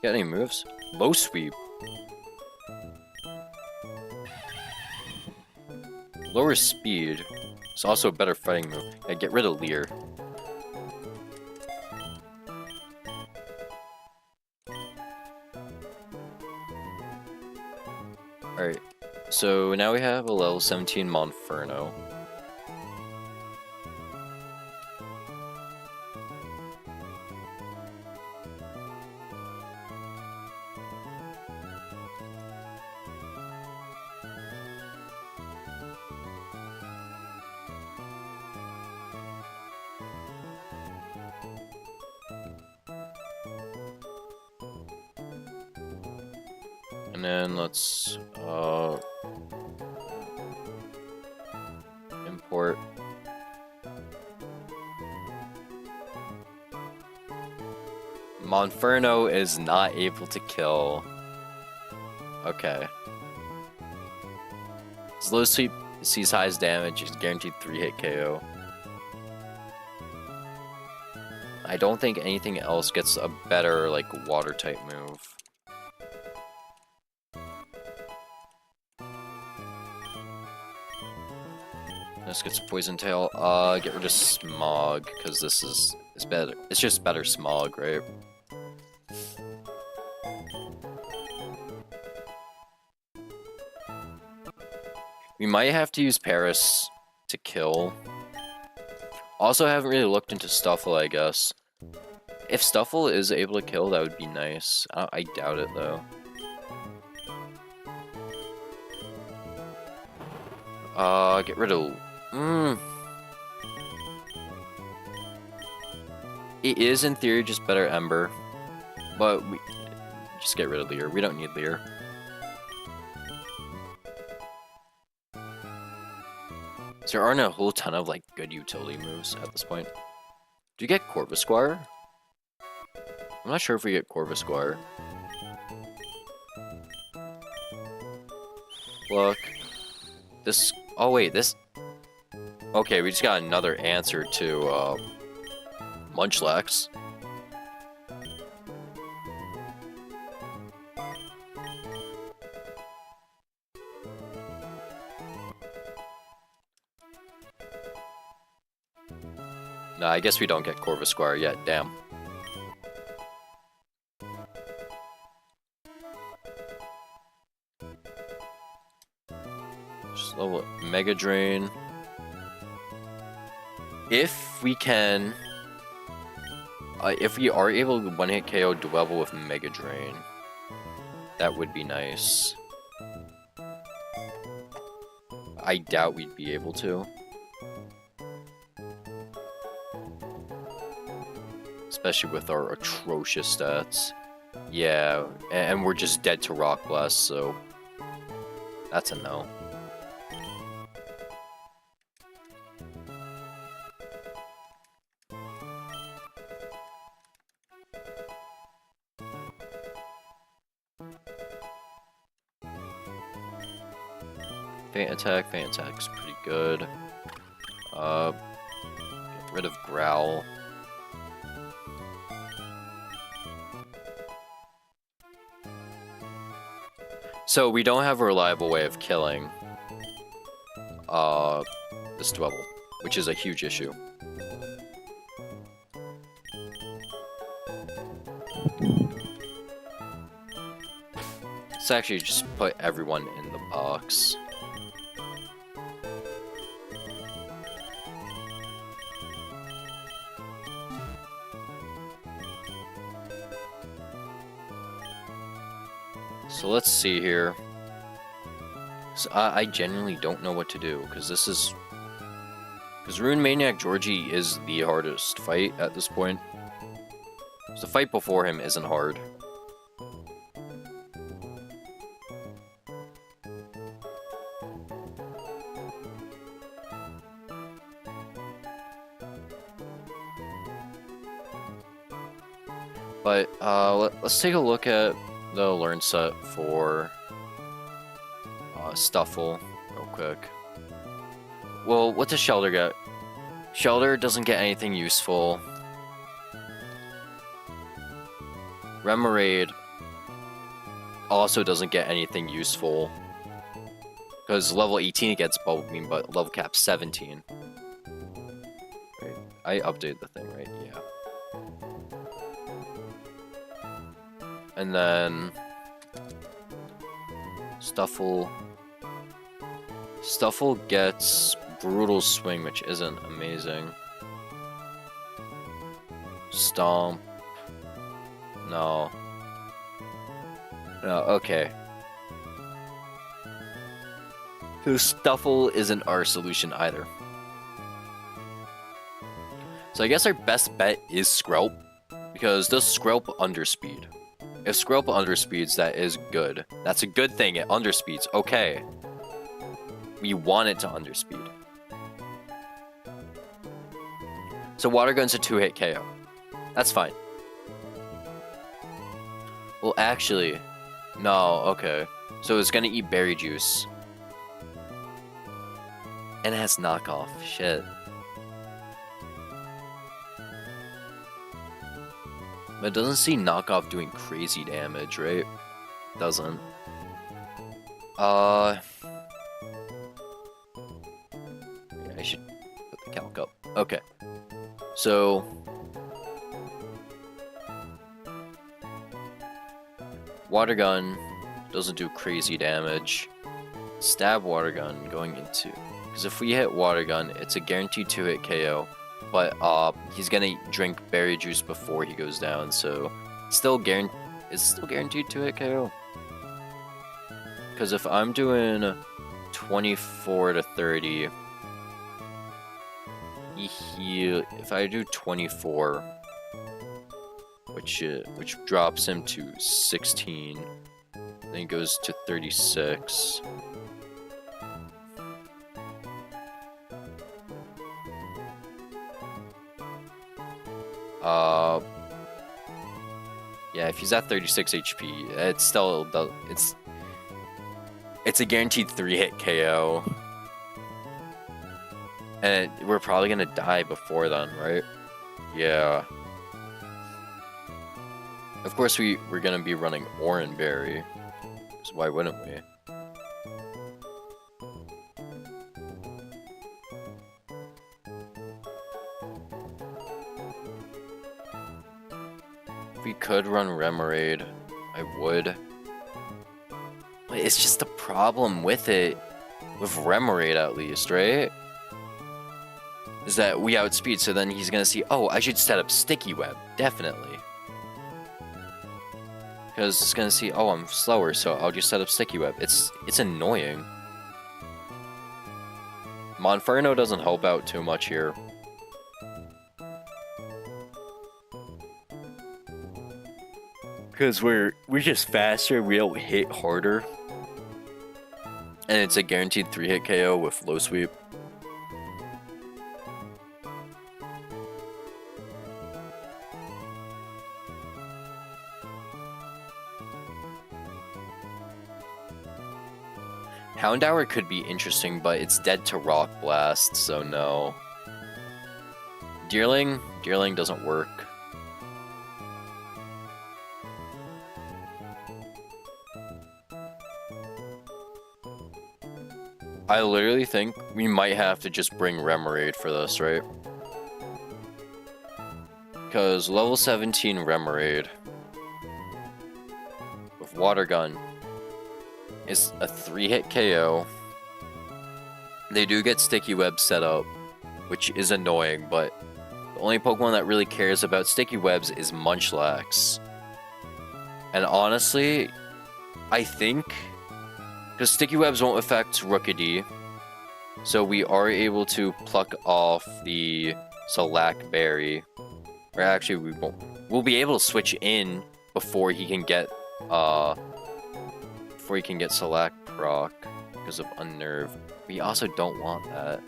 Got any moves? Low Sweep. Lower Speed. It's also a better fighting move. Yeah, get rid of Leer. Alright, so now we have a level 17 Monferno. And then let's import. Monferno is not able to kill. Okay. His low sweep sees highest damage, is guaranteed 3-hit KO. I don't think anything else gets a better, like, water type move. This gets Poison Tail. Get rid of Smog, because this is better. It's just better Smog, right? We might have to use Paris to kill. Also, I haven't really looked into Stuffle, I guess. If Stuffle is able to kill, that would be nice. I doubt it, though. Get rid of... It is, in theory, just better Ember. But we... Just get rid of Leer. We don't need Leer. There aren't a whole ton of, like, good utility moves at this point. Do you get Corvisquire? I'm not sure if we get Corvisquire. Look. This... Oh, wait, this... Okay, we just got another answer to, Munchlax. Nah, I guess we don't get Corvisquire yet, damn. Just level Mega Drain. If we can... if we are able to one-hit KO Dwebble with Mega Drain, that would be nice. I doubt we'd be able to. Especially with our atrocious stats. Yeah, and we're just dead to Rock Blast, so that's a no. Faint Attack's pretty good. Get rid of Growl. So we don't have a reliable way of killing this Dwebble, which is a huge issue. Let's actually just put everyone in the box. So let's see here. So I genuinely don't know what to do, because this is... Because Rune Maniac Georgie is the hardest fight at this point. So the fight before him isn't hard. But let's take a look at the learn set for Stuffle real quick. Well, what does Shelter get? Shelter doesn't get anything useful. Remoraid also doesn't get anything useful. Because level 18 it gets Bubble Beam, but level cap 17. Right. I updated the thing, right? Yeah. And then Stuffle gets Brutal Swing, which isn't amazing. Stomp. No. No, okay. So Stuffle isn't our solution either. So I guess our best bet is Skrelp, because does Skrelp underspeed? If Skrelp underspeeds, that is good. That's a good thing, it underspeeds. Okay. We want it to underspeed. So Water Gun's a 2-hit KO. That's fine. Well, actually... No, okay. So it's gonna eat Berry Juice. And it has knockoff. Shit. But it doesn't see knockoff doing crazy damage, right? Doesn't. Yeah, I should put the calc up. Okay. So... Water Gun doesn't do crazy damage. stab water gun going into, because if we hit water gun, it's a guaranteed 2-hit KO. But he's gonna drink berry juice before he goes down, so it's still guaranteed 2-hit KO. Because if I'm doing 24 to 30, if I do 24, which drops him to 16, then he goes to 36. Yeah, if he's at 36 HP, it's still it's a guaranteed 3-hit KO. And we're probably gonna die before then, right? Yeah. Of course we're gonna be running Oran Berry. So why wouldn't we? If we could run Remoraid, I would. But it's just the problem with it, with Remoraid at least, right? Is that we outspeed, so then he's gonna see, oh, I should set up Sticky Web, definitely. Because it's gonna see, oh, I'm slower, so I'll just set up Sticky Web. It's annoying. Monferno doesn't help out too much here. Because we're just faster, we don't hit harder. And it's a guaranteed 3-hit KO with low sweep. Houndour could be interesting, but it's dead to Rock Blast, so no. Deerling doesn't work. I literally think we might have to just bring Remoraid for this, right? Because level 17 Remoraid with Water Gun is a 3-hit KO. They do get Sticky Web set up, which is annoying, but the only Pokemon that really cares about Sticky Webs is Munchlax. And honestly, I think, because Sticky Webs won't affect Rookidee, so we are able to pluck off the Salac Berry. Or actually, we won't. We'll be able to switch in before he can get Salac proc because of Unnerve. We also don't want that.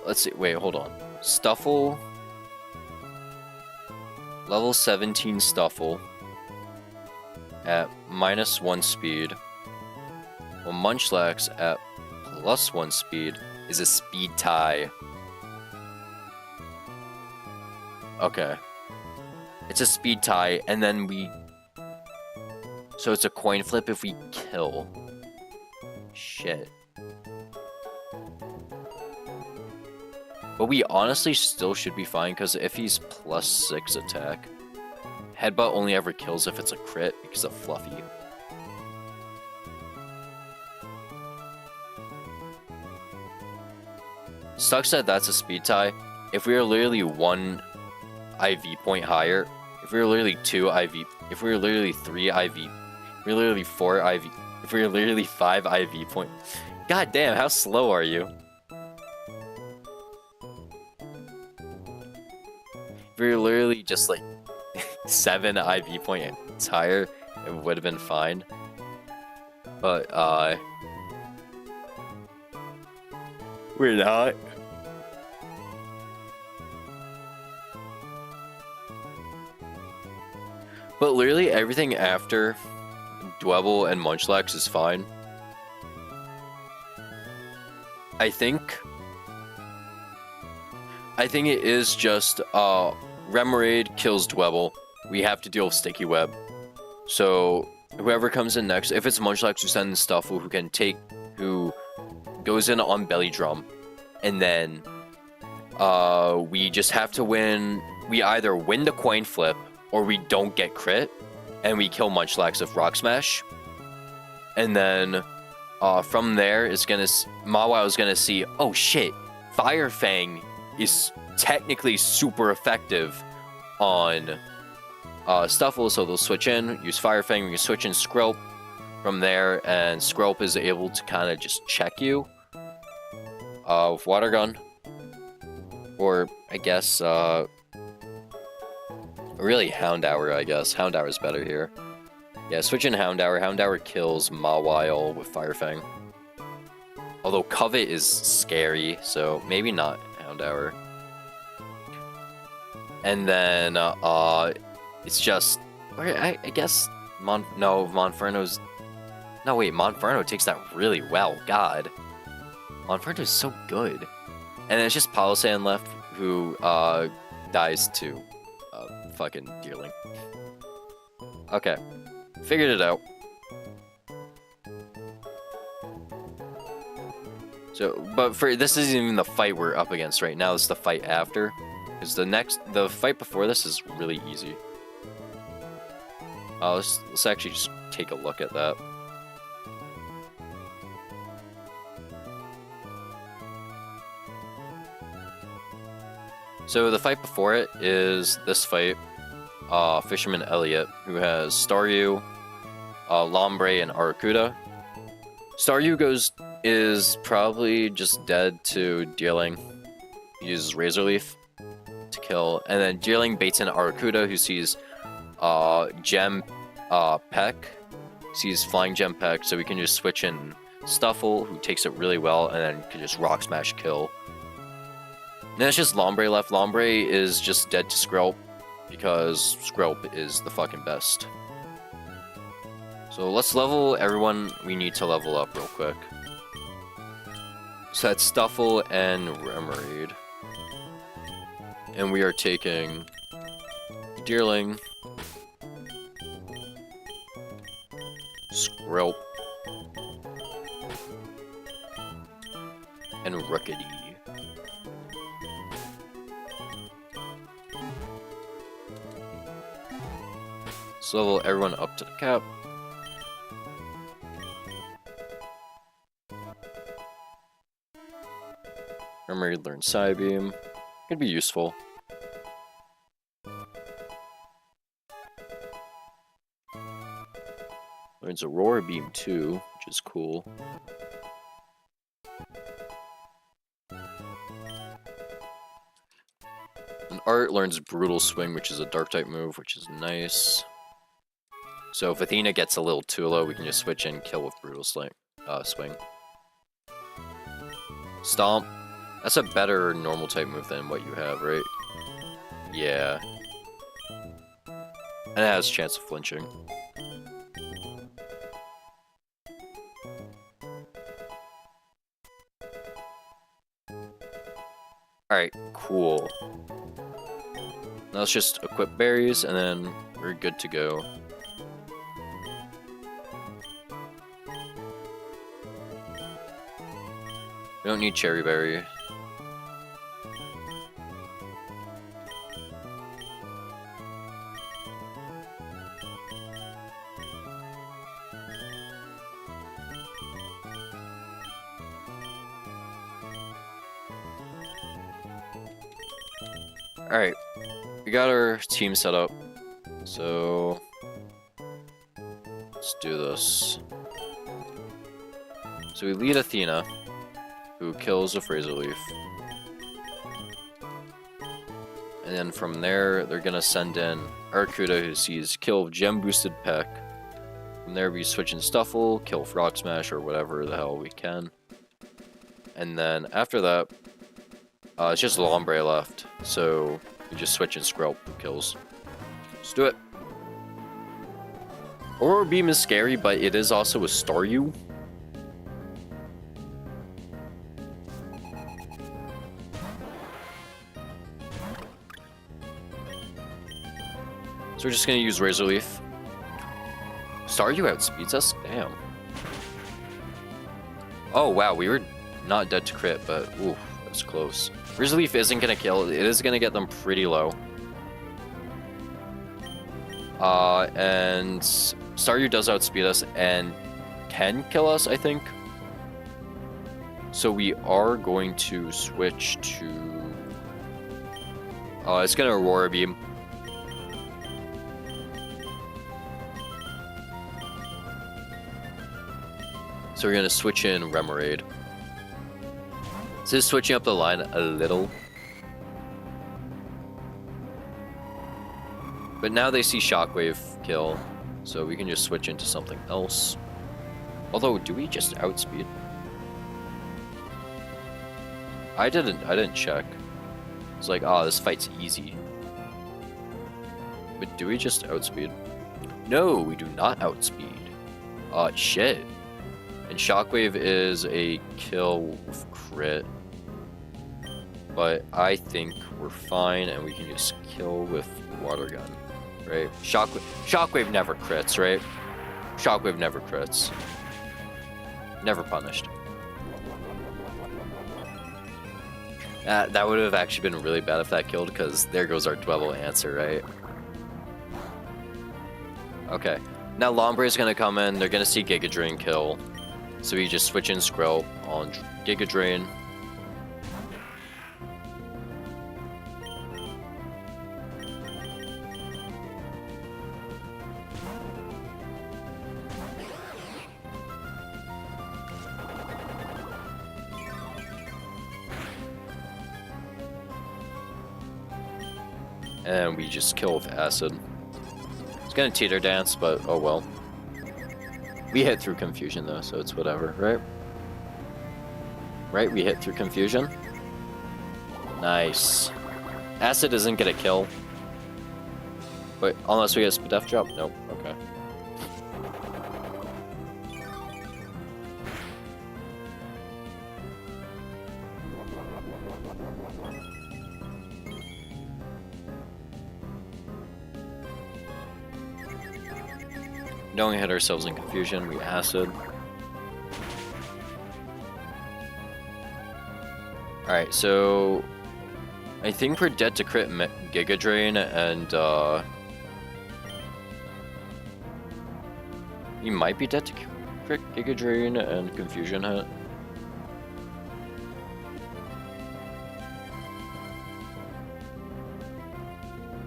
Let's see. Wait, hold on. Stuffle. Level 17 Stuffle at -1 speed. Well, Munchlax at +1 speed is a speed tie. Okay. It's a speed tie, and then so it's a coin flip if we kill. Shit. But we honestly still should be fine, because if he's +6 attack, Headbutt only ever kills if it's a crit because of Fluffy. Sucks that that's a speed tie. If we were literally 1 IV point higher, if we were literally 2 IV, if we were literally 3 IV, if we were literally 4 IV, if we were literally 5 IV point. God damn, how slow are you? If we were literally just like 7 IV points higher, it would have been fine. But we're not. But literally everything after Dwebble and Munchlax is fine. I think it is just Remoraid kills Dwebble. We have to deal with Sticky Web. So whoever comes in next, if it's Munchlax, who sends Stuffle, who goes in on Belly Drum, and then we just have to win. We either win the coin flip, or we don't get crit, and we kill Munchlax with Rock Smash. And then from there, Mawile is gonna see, oh shit, Fire Fang is technically super effective on Stuffle, so they'll switch in, use Fire Fang, we can switch in Skrelp from there, and Skrelp is able to kind of just check you with Water Gun. Or, I guess, really Houndour, I guess. Houndour is better here. Yeah, switch in Houndour. Houndour kills Mawile with Fire Fang. Although Covet is scary, so maybe not Houndour. And then, it's just... I guess... Monferno's... No, wait, Monferno takes that really well. God. Monferno's so good. And then it's just Palossand left, who, dies to, fucking Deerling. Okay. Figured it out. So, but this isn't even the fight we're up against right now, this is the fight after. Because the fight before this is really easy. Let's actually just take a look at that. So the fight before it is this fight. Fisherman Elliot, who has Staryu, Lombre, and Arcuda. Staryu is probably just dead to Deerling. He uses Razor Leaf to kill, and then Deerling baits in Arcuda, who sees Gem Peck, sees Flying Gem Peck, so we can just switch in Stuffle, who takes it really well, and then can just Rock Smash kill. And then it's just Lombre left. Lombre is just dead to Skrelp, because Skrelp is the fucking best. So let's level everyone we need to level up real quick. So that's Stuffle and Remoraid. And we are taking Deerling, Skrelp, and Rookidee. Let's level everyone up to the cap. Remoraid learns Psybeam. Could be useful. Learns Aurora Beam too, which is cool. And Art learns Brutal Swing, which is a Dark-type move, which is nice. So if Athena gets a little too low, we can just switch in, kill with Brutal Swing. Stomp. That's a better normal-type move than what you have, right? Yeah. And it has a chance of flinching. Alright, cool. Now let's just equip berries, and then we're good to go. We don't need Cherry Berry. Alright, we got our team set up, so let's do this. So we lead Athena, who kills with Razor Leaf. And then from there, they're gonna send in Arcuda, who sees kill with Gem Boosted Peck. From there, we switch in Stuffle, kill with Rock Smash, or whatever the hell we can. And then after that, it's just Lombre left, so we just switch in Skrelp, who kills. Let's do it. Aurora Beam is scary, but it is also a Staryu. So we're just gonna use Razor Leaf. Staryu outspeeds us? Damn. Oh wow, we were not dead to crit, but ooh, that was close. Razor Leaf isn't gonna kill, it is gonna get them pretty low. And Staryu does outspeed us, and can kill us, I think. So we are going to switch to... it's gonna Aurora Beam. So we're gonna switch in Remoraid. This is switching up the line a little. But now they see Shockwave kill, so we can just switch into something else. Although, do we just outspeed? I didn't check. It's like, oh, this fight's easy. But do we just outspeed? No, we do not outspeed. Shit. And Shockwave is a kill with crit. But I think we're fine and we can just kill with Water Gun. Right? Shockwave never crits, right? Shockwave never crits. Never punished. That would have actually been really bad if that killed, because there goes our Dwebble answer, right? Okay. Now Lombre is going to come in. They're going to see Giga Drain kill. So we just switch in Skrill on Giga Drain. And we just kill with Acid. It's gonna Teeter Dance, but oh well. We hit through Confusion though, so it's whatever, right? Right, we hit through Confusion. Nice. Acid isn't gonna kill. Wait, unless we get a Spadef drop? Nope, okay. Don't hit ourselves in Confusion, we Acid. Alright, so I think we're dead to crit Giga Drain, and we might be dead to crit Giga Drain and Confusion hit.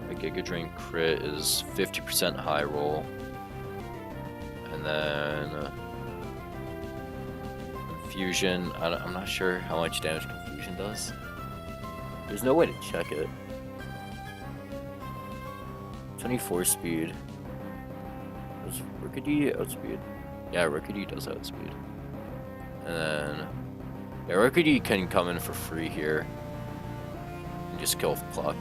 The Giga Drain crit is 50% high roll. And then Confusion, I'm not sure how much damage Confusion does. There's no way to check it. 24 speed. Does Rookidee outspeed? Yeah, Rookidee does outspeed. And then, yeah, Rookidee can come in for free here and just kill with Pluck.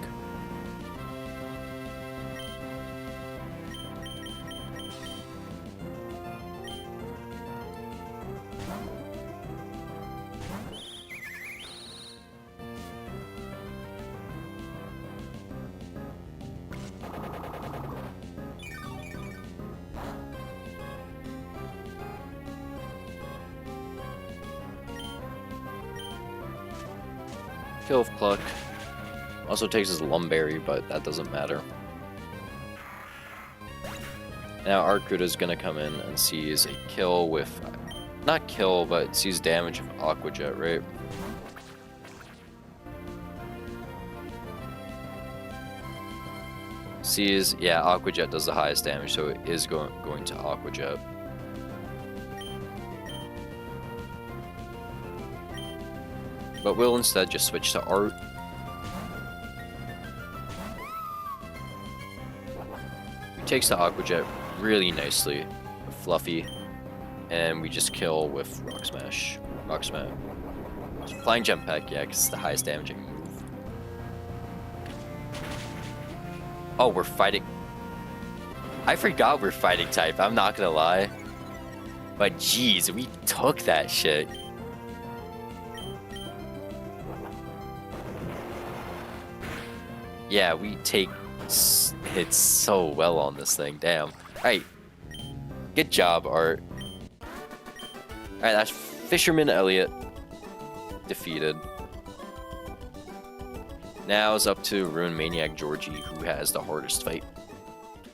Kill with Pluck. Also takes his Lumberry, but that doesn't matter. Now Arcuda's gonna come in and sees a kill with... Not kill, but sees damage of Aqua Jet, right? Sees... Yeah, Aqua Jet does the highest damage, so it is going to Aqua Jet. But we'll instead just switch to Art. He takes the Aqua Jet really nicely, Fluffy, and we just kill with Rock Smash. Rock Smash. Flying Jump Pack, yeah, because it's the highest damaging move. Oh, we're fighting. I forgot we're fighting type, I'm not gonna lie. But geez, we took that shit. Yeah, we take hits so well on this thing, damn. Alright, good job, Art. Alright, that's Fisherman Elliot defeated. Now it's up to Ruin Maniac Georgie, who has the hardest fight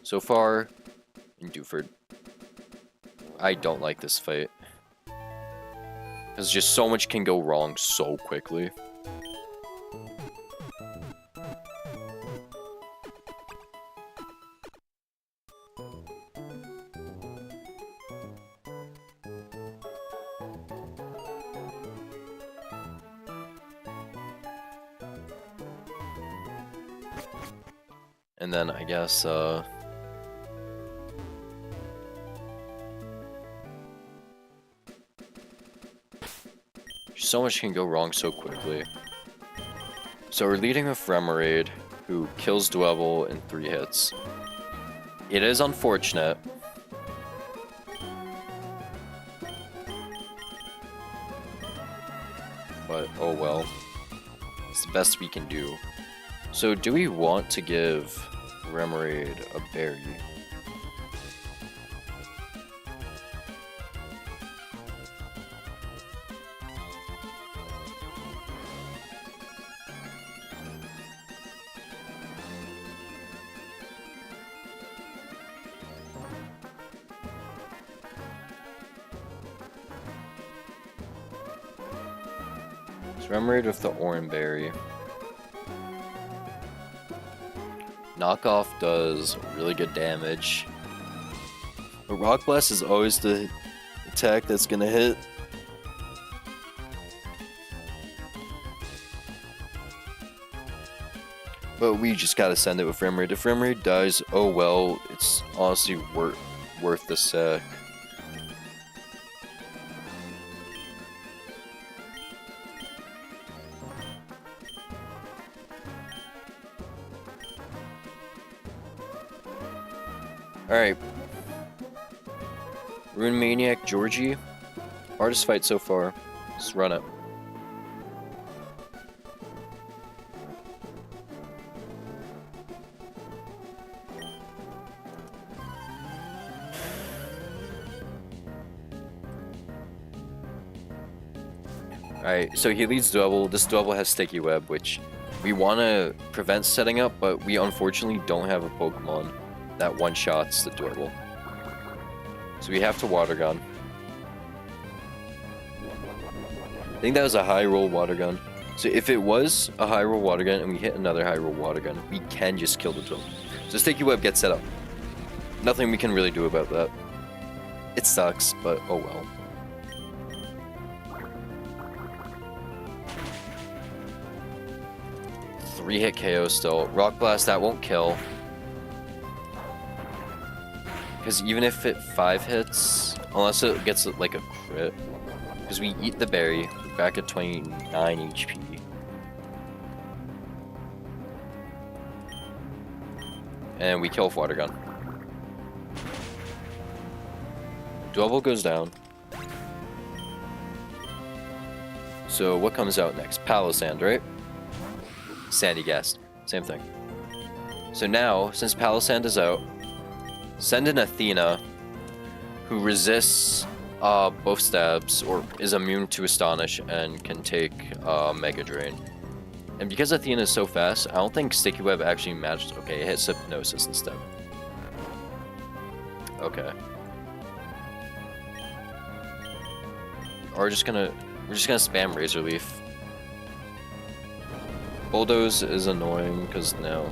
so far in Dewford. I don't like this fight. Because just so much can go wrong so quickly. And then I guess, so much can go wrong so quickly. So we're leading with Remoraid, who kills Dwebble in 3 hits. It is unfortunate. But, oh well. It's the best we can do. So do we want to give Remoraid a berry? Remoraid with the Oranberry. Knockoff does really good damage. But Rock Blast is always the attack that's gonna hit. But we just gotta send it with Remoraid. If Remoraid dies, oh well, it's honestly worth the sack. Alright. Rune Maniac Georgie. Hardest fight so far. Just run it. Alright, so he leads Dwebble. This Dwebble has Sticky Web, which we want to prevent setting up, but we unfortunately don't have a Pokemon that one-shots the Dwebble. So we have to Water Gun. I think that was a high roll Water Gun. So if it was a high roll Water Gun and we hit another high roll Water Gun, we can just kill the Dwebble. So Sticky Web gets set up. Nothing we can really do about that. It sucks, but oh well. Three-hit KO still. Rock Blast, that won't kill. Because even if it 5 hits, unless it gets like a crit, because we eat the berry, we're back at 29 HP. And we kill with Water Gun. Dwebble goes down. So what comes out next? Palossand, right? Sandy Ghast. Same thing. So now, since Palossand is out, send in Athena, who resists both stabs, or is immune to Astonish, and can take Mega Drain. And because Athena is so fast, I don't think Sticky Web actually matches. Okay, it hits Hypnosis instead. Okay. We're just gonna spam Razor Leaf. Bulldoze is annoying because now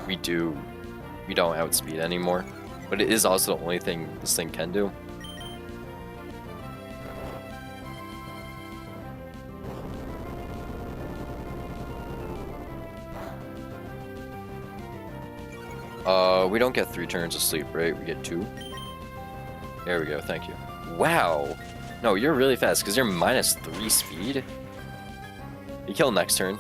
we don't outspeed anymore, but it is also the only thing this thing can do. We don't get 3 turns of sleep, right? We get 2. There we go, thank you. Wow! No, you're really fast, because you're -3 speed. You kill next turn.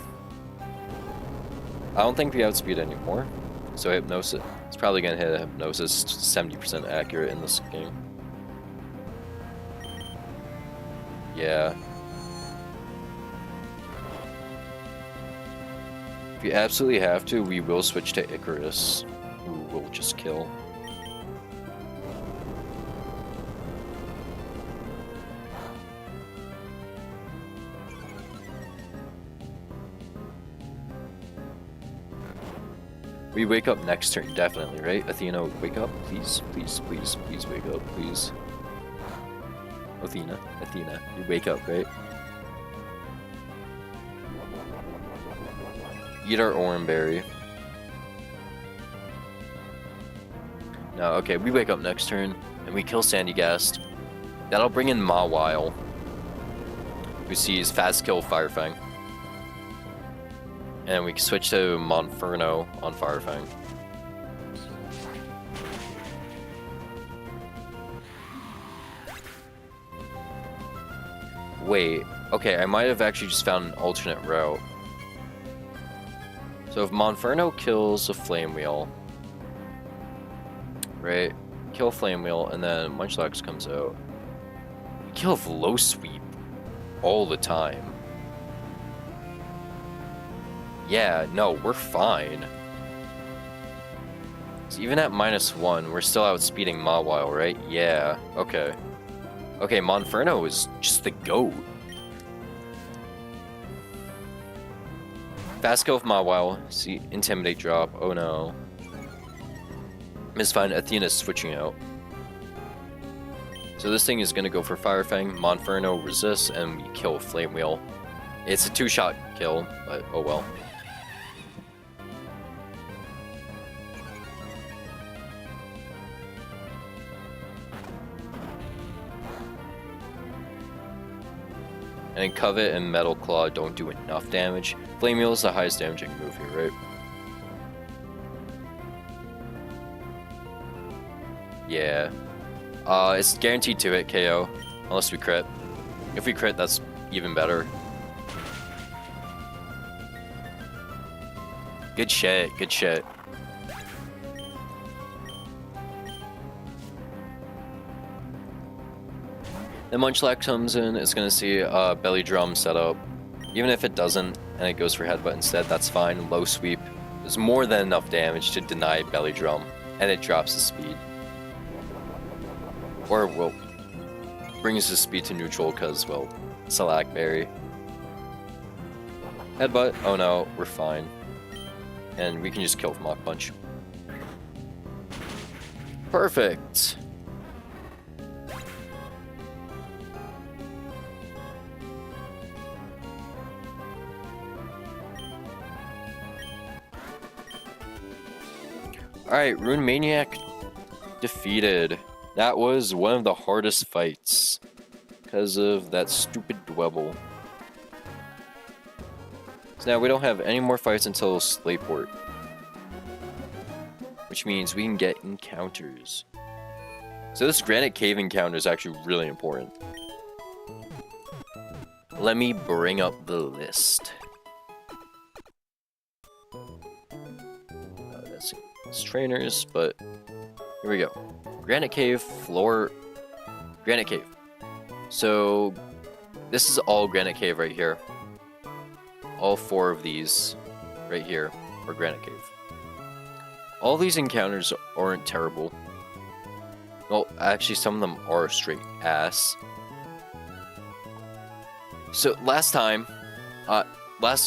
I don't think we outspeed anymore. So Hypnosis, it's probably gonna hit a Hypnosis 70% accurate in this game. Yeah. If you absolutely have to, we will switch to Icarus, who will just kill. We wake up next turn, definitely, right? Athena, wake up, please, please, please, please wake up, please. Athena, you wake up, right? Eat our Oranberry. No, okay, we wake up next turn, and we kill Sandygast. That'll bring in Mawile, who sees Fast Kill Firefang. And we can switch to Monferno on Firefang. Wait, okay, I might have actually just found an alternate route. So if Monferno kills a Flame Wheel, right? Kill Flame Wheel, and then Munchlax comes out. We kill Low Sweep all the time. Yeah, no, we're fine. So even at -1, we're still outspeeding Mawile, right? Yeah, okay. Okay, Monferno is just the GOAT. Fast Kill with Mawile. See, Intimidate drop. Oh no. It's fine, Athena's switching out. So this thing is gonna go for Firefang. Monferno resists, and we kill Flame Wheel. It's a 2-shot kill, but oh well. And Covet and Metal Claw don't do enough damage. Flame Wheel is the highest damaging move here, right? Yeah. It's guaranteed to hit KO, unless we crit. If we crit, that's even better. Good shit, good shit. Then Munchlax comes in, it's gonna see a Belly Drum set up. Even if it doesn't, and it goes for Headbutt instead, that's fine. Low Sweep. There's more than enough damage to deny Belly Drum, and it drops the speed. Or, well, brings the speed to neutral because, well, Salakberry. Headbutt, oh no, we're fine. And we can just kill with Mach Punch. Perfect! Alright, Rune Maniac defeated. That was one of the hardest fights because of that stupid Dwebble. So now we don't have any more fights until Slateport, which means we can get encounters. So this Granite Cave encounter is actually really important. Let me bring up the list. That's trainers, but here we go. Granite Cave, floor, Granite Cave. So this is all Granite Cave right here. All 4 of these right here are Granite Cave. All these encounters aren't terrible. Well, actually some of them are straight ass. So last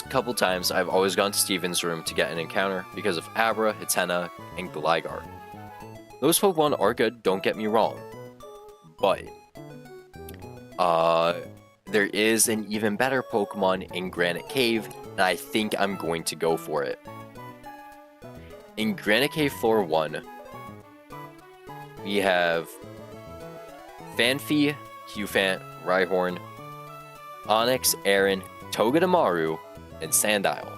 couple times I've always gone to Steven's room to get an encounter because of Abra, Hitena, and Gligar. Those Pokemon are good, don't get me wrong. But there is an even better Pokemon in Granite Cave, and I think I'm going to go for it. In Granite Cave Floor 1, we have Fanfi, Cufant, Rhyhorn, Onix, Aaron, Togedemaru, and Sandile.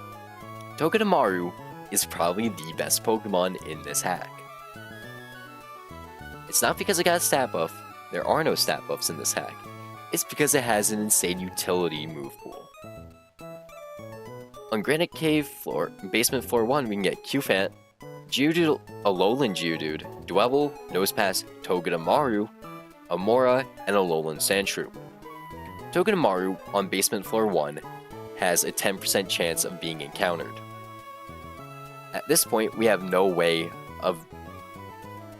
Togedemaru is probably the best Pokemon in this hack. It's not because it got a stat buff. There are no stat buffs in this hack. It's because it has an insane utility move pool. On Granite Cave floor, basement floor 1, we can get Cufant, Geodude, Alolan Geodude, Dwebble, Nosepass, Togedemaru, Amora, and Alolan Sandshrew. Togedemaru on basement floor 1 has a 10% chance of being encountered. At this point, we have no way of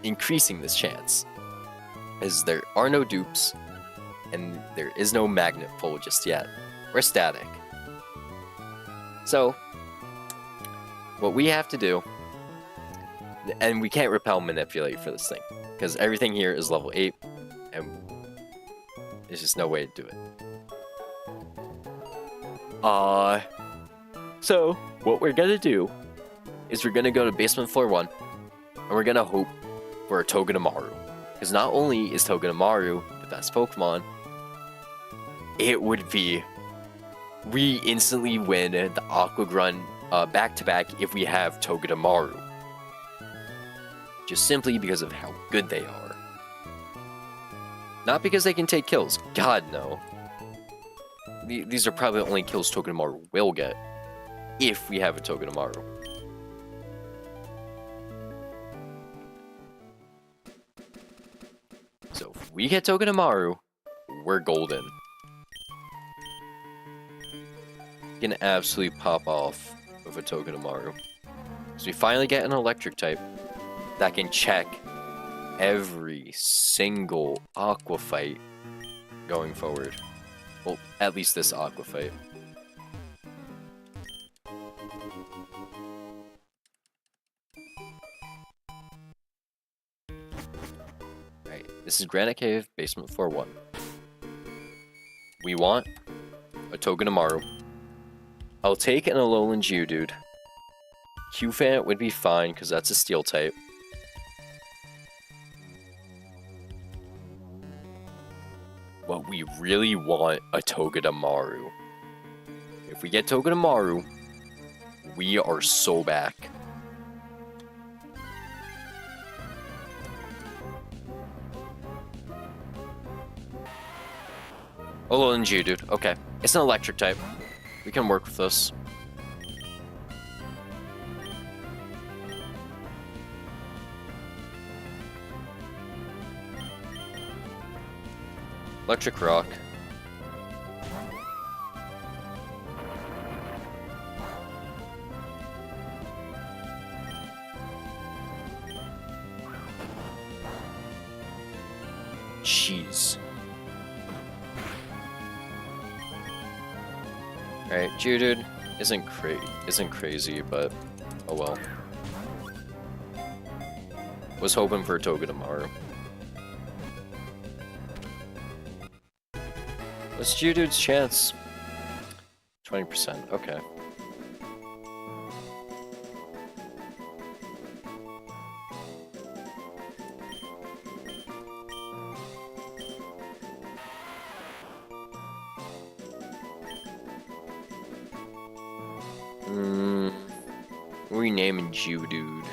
increasing this chance, as there are no dupes, and there is no magnet pull just yet. We're static. So, what we have to do, and we can't repel manipulate for this thing, because everything here is level 8, and There's just no way to do it. So what we're gonna do is we're gonna go to basement floor 1, and we're gonna hope for a Togedemaru. Because not only is Togedemaru the best Pokemon, it would be... we instantly win the Aqua Run back-to-back if we have Togedemaru. Just simply because of how good they are. Not because they can take kills. God, no. These are probably the only kills Togedemaru will get if we have a Togedemaru. So if we get Togedemaru, we're golden. We can absolutely pop off with a Togedemaru. So we finally get an electric type that can check every single Aqua fight going forward. Well, at least this Aqua fight. Alright, this is Granite Cave, basement floor 1. We want a Togedemaru. I'll take an Alolan Geodude. Q-Fan would be fine, because that's a steel type. But we really want a Togedemaru. If we get Togedemaru, we are so back. Alolan Geodude, okay. It's an electric type. We can work with this. Electric Rock. Jeez. Alright, Geodude isn't crazy, but oh well. Was hoping for a Togedemaru. What's Geodude's chance? 20%, okay. Renaming Geodude.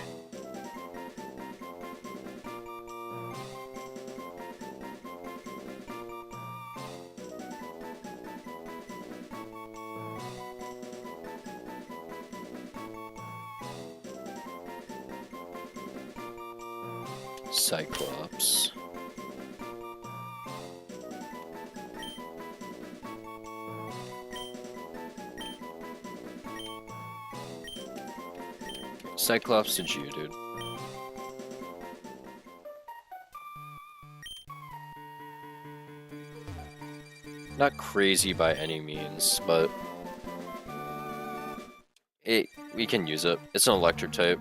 Cyclops. Cyclops to Geodude. Not crazy by any means, but we can use it. It's an electric type.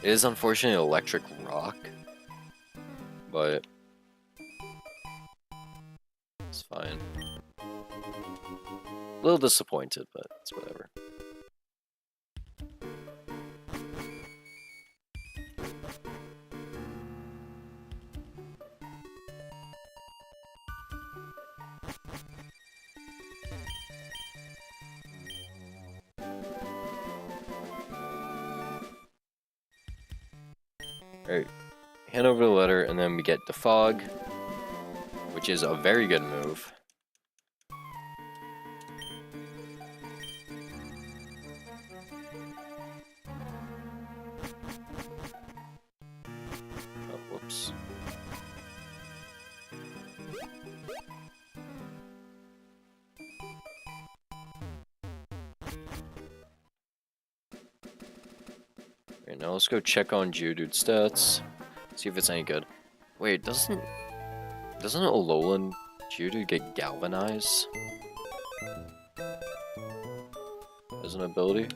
It is unfortunately electric rock, but it's fine. A little disappointed, but it's whatever. Alright, hand over the letter, and then we get the fog, which is a very good move. Oh, whoops. Alright, now let's go check on Geodude's stats. See if it's any good. Wait, doesn't Alolan Geodude get Galvanize as an ability?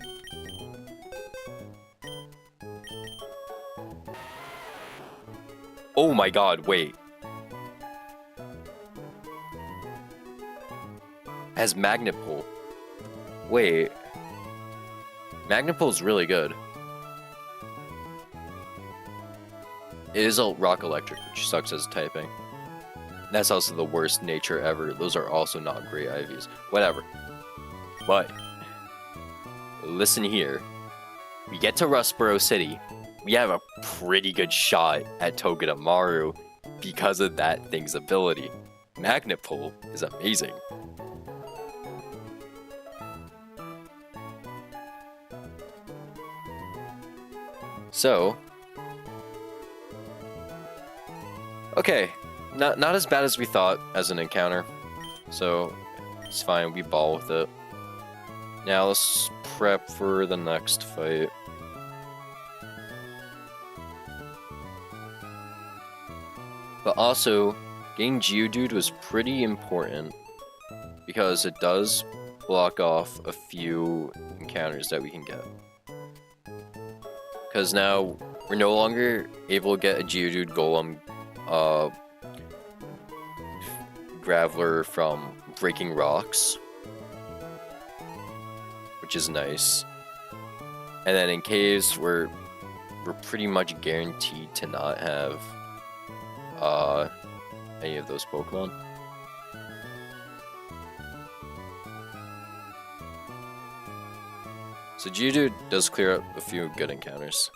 Oh my god, wait. Has Magnet Pull. Wait. Magnet Pull's really good. It is a Rock Electric, which sucks as typing. That's also the worst nature ever. Those are also not great IVs. Whatever. But, listen here. We get to Rustboro City. We have a pretty good shot at Togedemaru because of that thing's ability. Magnet Pull is amazing. So, okay, not as bad as we thought as an encounter, so it's fine, we ball with it. Now let's prep for the next fight. But also, getting Geodude was pretty important because it does block off a few encounters that we can get. Because now we're no longer able to get a Geodude Golem Graveler from breaking rocks, which is nice. And then in caves, we're pretty much guaranteed to not have any of those Pokemon. So Geodude does clear up a few good encounters.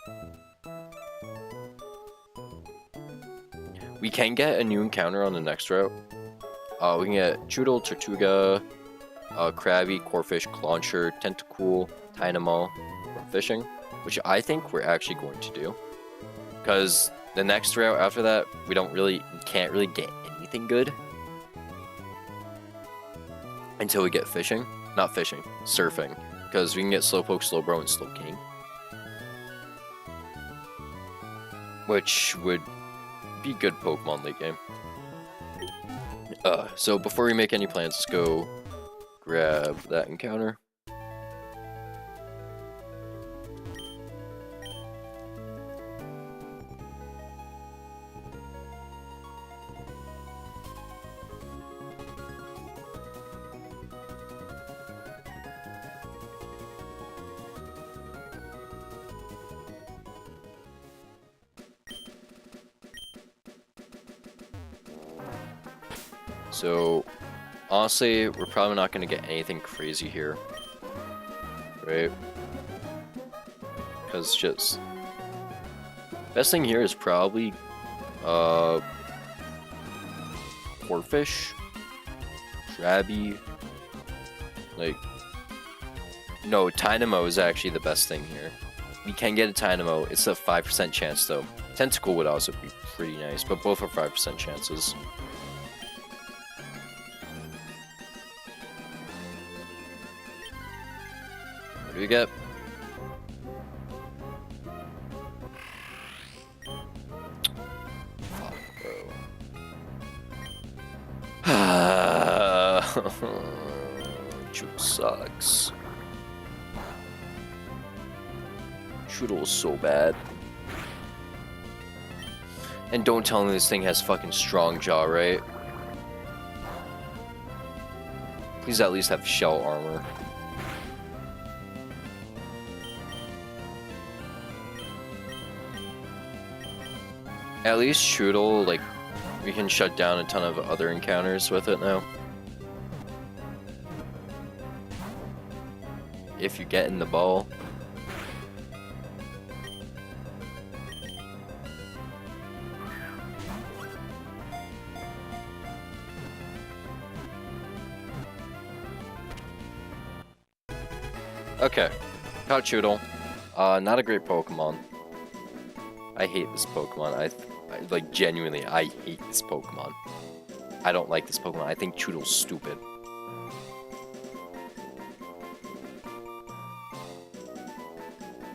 We can get a new encounter on the next route. We can get Choodle, Tortuga, Krabby, Corphish, Clauncher, Tentacool, Dynamo from fishing, which I think we're actually going to do. Because the next route after that, we can't really get anything good until we get fishing. Not fishing, surfing. Because we can get Slowpoke, Slowbro, and Slowking. Which would be good Pokemon late game. So before we make any plans, let's go grab that encounter. So, honestly, we're probably not going to get anything crazy here, right? Because just, best thing here is probably, Corphish, Krabby, like, no, Dynamo is actually the best thing here. We can get a Dynamo, it's a 5% chance though. Tentacool would also be pretty nice, but both are 5% chances. What do we get? Fuck, bro. Choodle sucks. Choodle's so bad. And don't tell me this thing has fucking strong jaw, right? Please at least have shell armor. At least Choodle, like, we can shut down a ton of other encounters with it now. If you get in the ball. Okay, caught Choodle. Not a great Pokemon. I hate this Pokemon. I like, genuinely, I hate this Pokemon. I don't like this Pokemon. I think Choodle's stupid.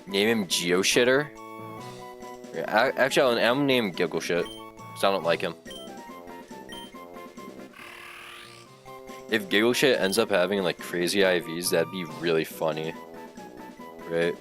Name him Geoshitter? Actually, I'm gonna name him Giggleshit, because I don't like him. If Giggleshit ends up having, like, crazy IVs, that'd be really funny. Right?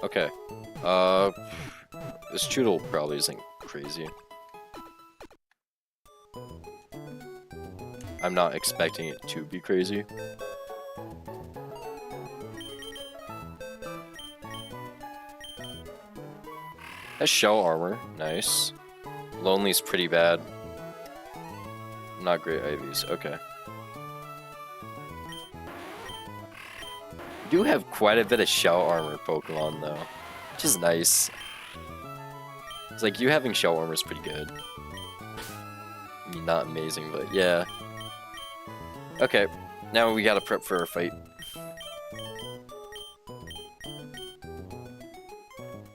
Okay. This Choodle probably isn't crazy. I'm not expecting it to be crazy. Has shell armor, nice. Lonely's pretty bad. Not great IVs, okay. We do have quite a bit of shell armor Pokemon though, which is nice. It's like you having shell armor is pretty good. I mean, not amazing, but yeah. Okay, now we gotta prep for a fight.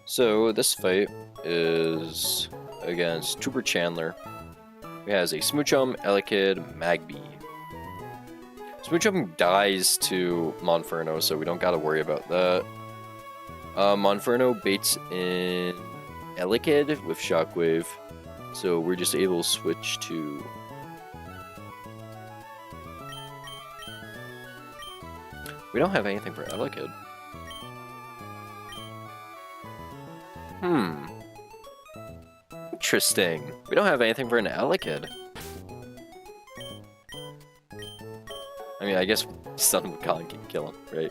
So this fight is against Tuber Chandler. He has a Smoochum, Elekid, Magby. Smoochum dies to Monferno, so we don't gotta worry about that. Monferno baits in Elekid with Shockwave, so we're just able to switch to... We don't have anything for Elekid. Interesting. We don't have anything for an Elekid. I mean, I guess Stun Wukong can kill him, right?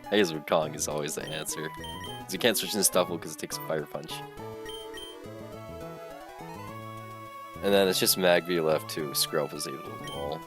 I guess Wukong is always the answer. Because you can't switch into Stuffle because it takes a Fire Punch. And then it's just Magby left to Skrelp is able to maul.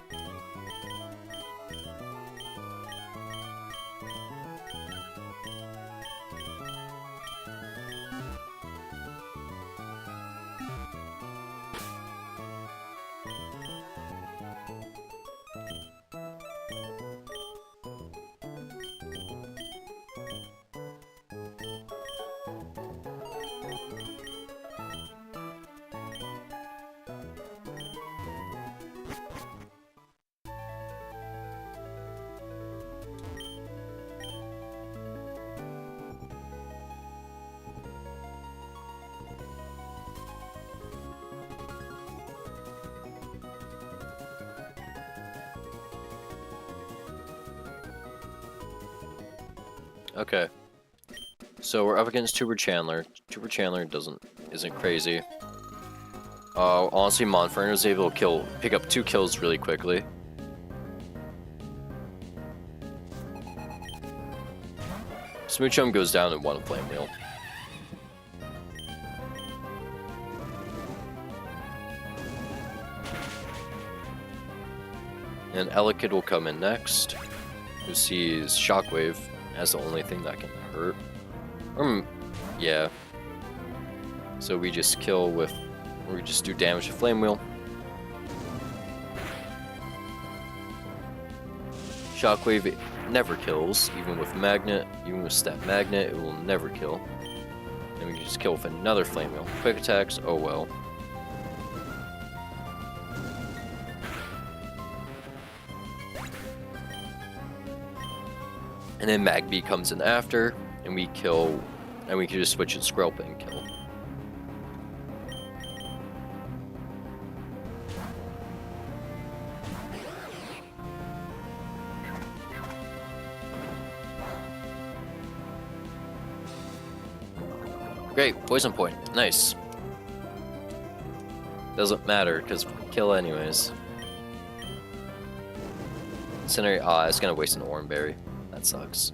Okay, so we're up against Tuber Chandler. Tuber Chandler isn't crazy. Honestly, Monferno is able to pick up 2 kills really quickly. Smoochum goes down in 1 Flame Wheel. And Elekid will come in next, who sees Shockwave as the only thing that can hurt. Yeah. So we just we just do damage to Flame Wheel. Shockwave never kills, even with Magnet, even with Stat Magnet, it will never kill. And we can just kill with another Flame Wheel. Quick attacks, oh well. And then Magby comes in after, and we kill, and we can just switch to Skrelp and kill. Great, poison point, nice. Doesn't matter, because we kill anyways. Incinerate, it's gonna waste an Oran Berry. That sucks.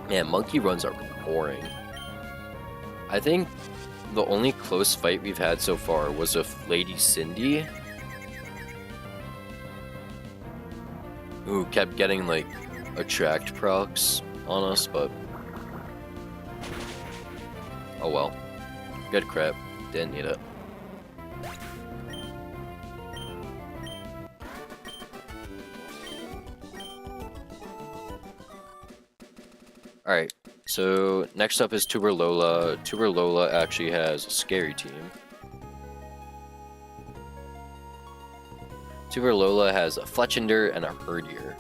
Man, monkey runs are boring. I think the only close fight we've had so far was with Lady Cindy. Who kept getting like attract procs on us, but oh well. Good crap. Didn't need it. Alright, so next up is Tuber Lola. Tuber Lola actually has a scary team. Tuber Lola has a Fletchinder and a Herdier.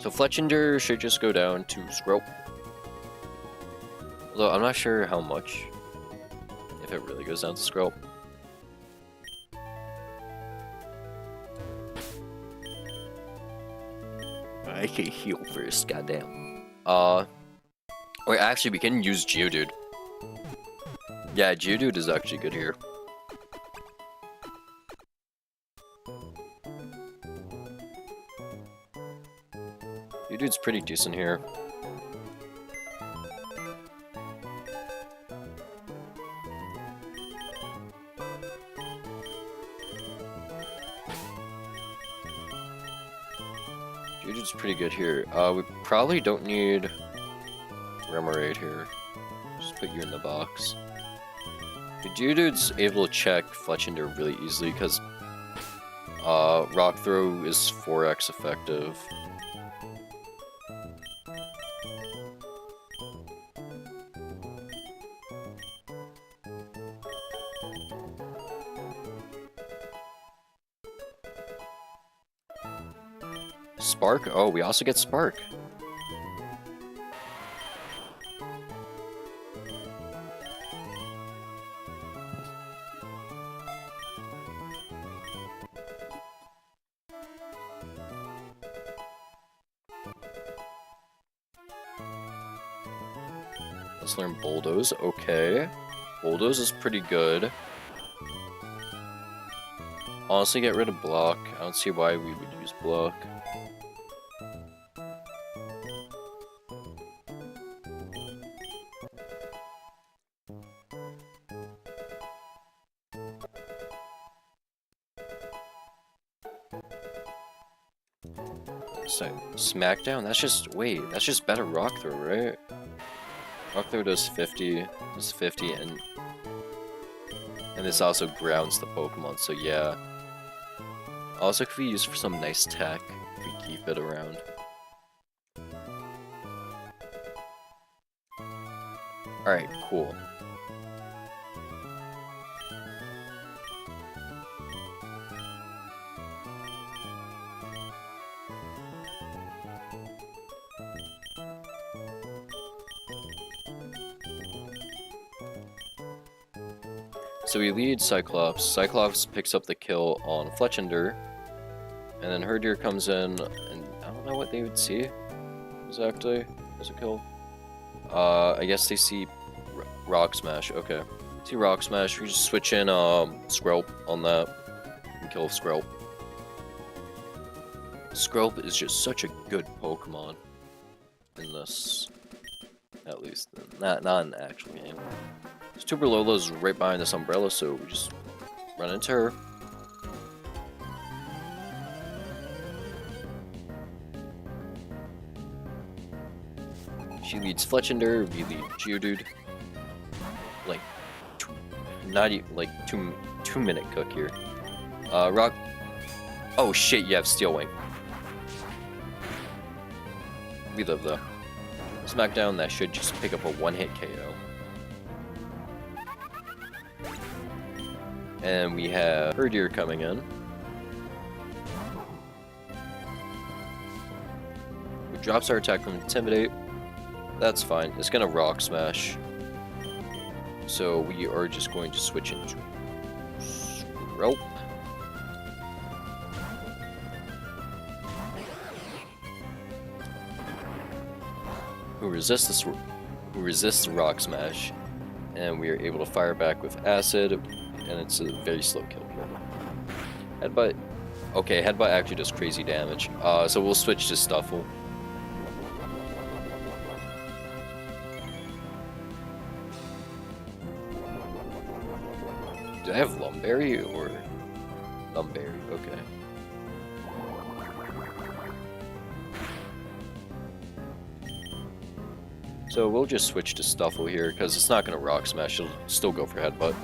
So Fletchinder should just go down to Skrelp. Although I'm not sure how much. If it really goes down to Skrelp. I can heal first, goddamn. Wait, actually, we can use Geodude. Yeah, Geodude is actually good here. Geodude's pretty decent here. Geodude's pretty good here. We probably don't need Remoraid here. Just put you in the box. The Geodude's able to check Fletchinder really easily because Rock Throw is 4x effective. Spark? Oh, we also get Spark. Let's learn Bulldoze. Okay. Bulldoze is pretty good. Honestly, get rid of Block. I don't see why we would use Block. So, Smackdown? That's just, wait, that's just better Rock Throw, right? Rock Throw does 50, and this also grounds the Pokemon, so yeah. Also could be used for some nice tech, if we keep it around. Alright, cool. So we lead Cyclops. Cyclops picks up the kill on Fletchinder. And then Herdier comes in, and I don't know what they would see exactly as a kill. I guess they see Rock Smash. Okay. See Rock Smash. We just switch in Skrelp on that and kill Skrelp. Skrelp is just such a good Pokemon in this, at least. Not in the actual game. Super Lola's right behind this umbrella, so we just run into her. She leads Fletchinder, we lead Geodude. Like, not even, like, two-minute cook here. Rock. Oh shit, you have Steel Wing. We live though. Smackdown, that should just pick up a one-hit KO. And we have Herdier coming in. We drops our attack from Intimidate. That's fine. It's gonna Rock Smash. So we are just going to switch into Skrelp. Who resists the Rock Smash. And we are able to fire back with Acid. And it's a very slow kill here. Headbutt. Okay, Headbutt actually does crazy damage. So we'll switch to Stuffle. Do I have Lumberry or Lumberry? Okay. So we'll just switch to Stuffle here because it's not going to Rock Smash. It'll still go for Headbutt.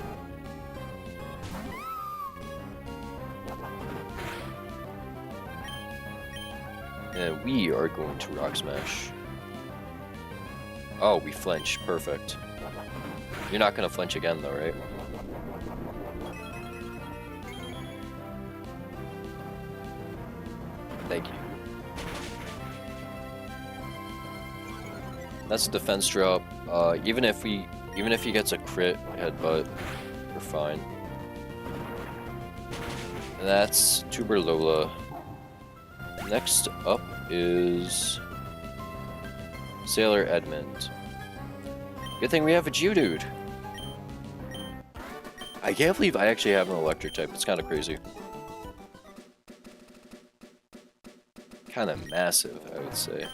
And we are going to Rock Smash. Oh, we flinch. Perfect. You're not going to flinch again, though, right? Thank you. That's a defense drop. Even if he gets a crit Headbutt, we're fine. And that's Tuber Lola. Next up is Sailor Edmund. Good thing we have a Geodude. I can't believe I actually have an electric type. It's kind of crazy. Kind of massive, I would say.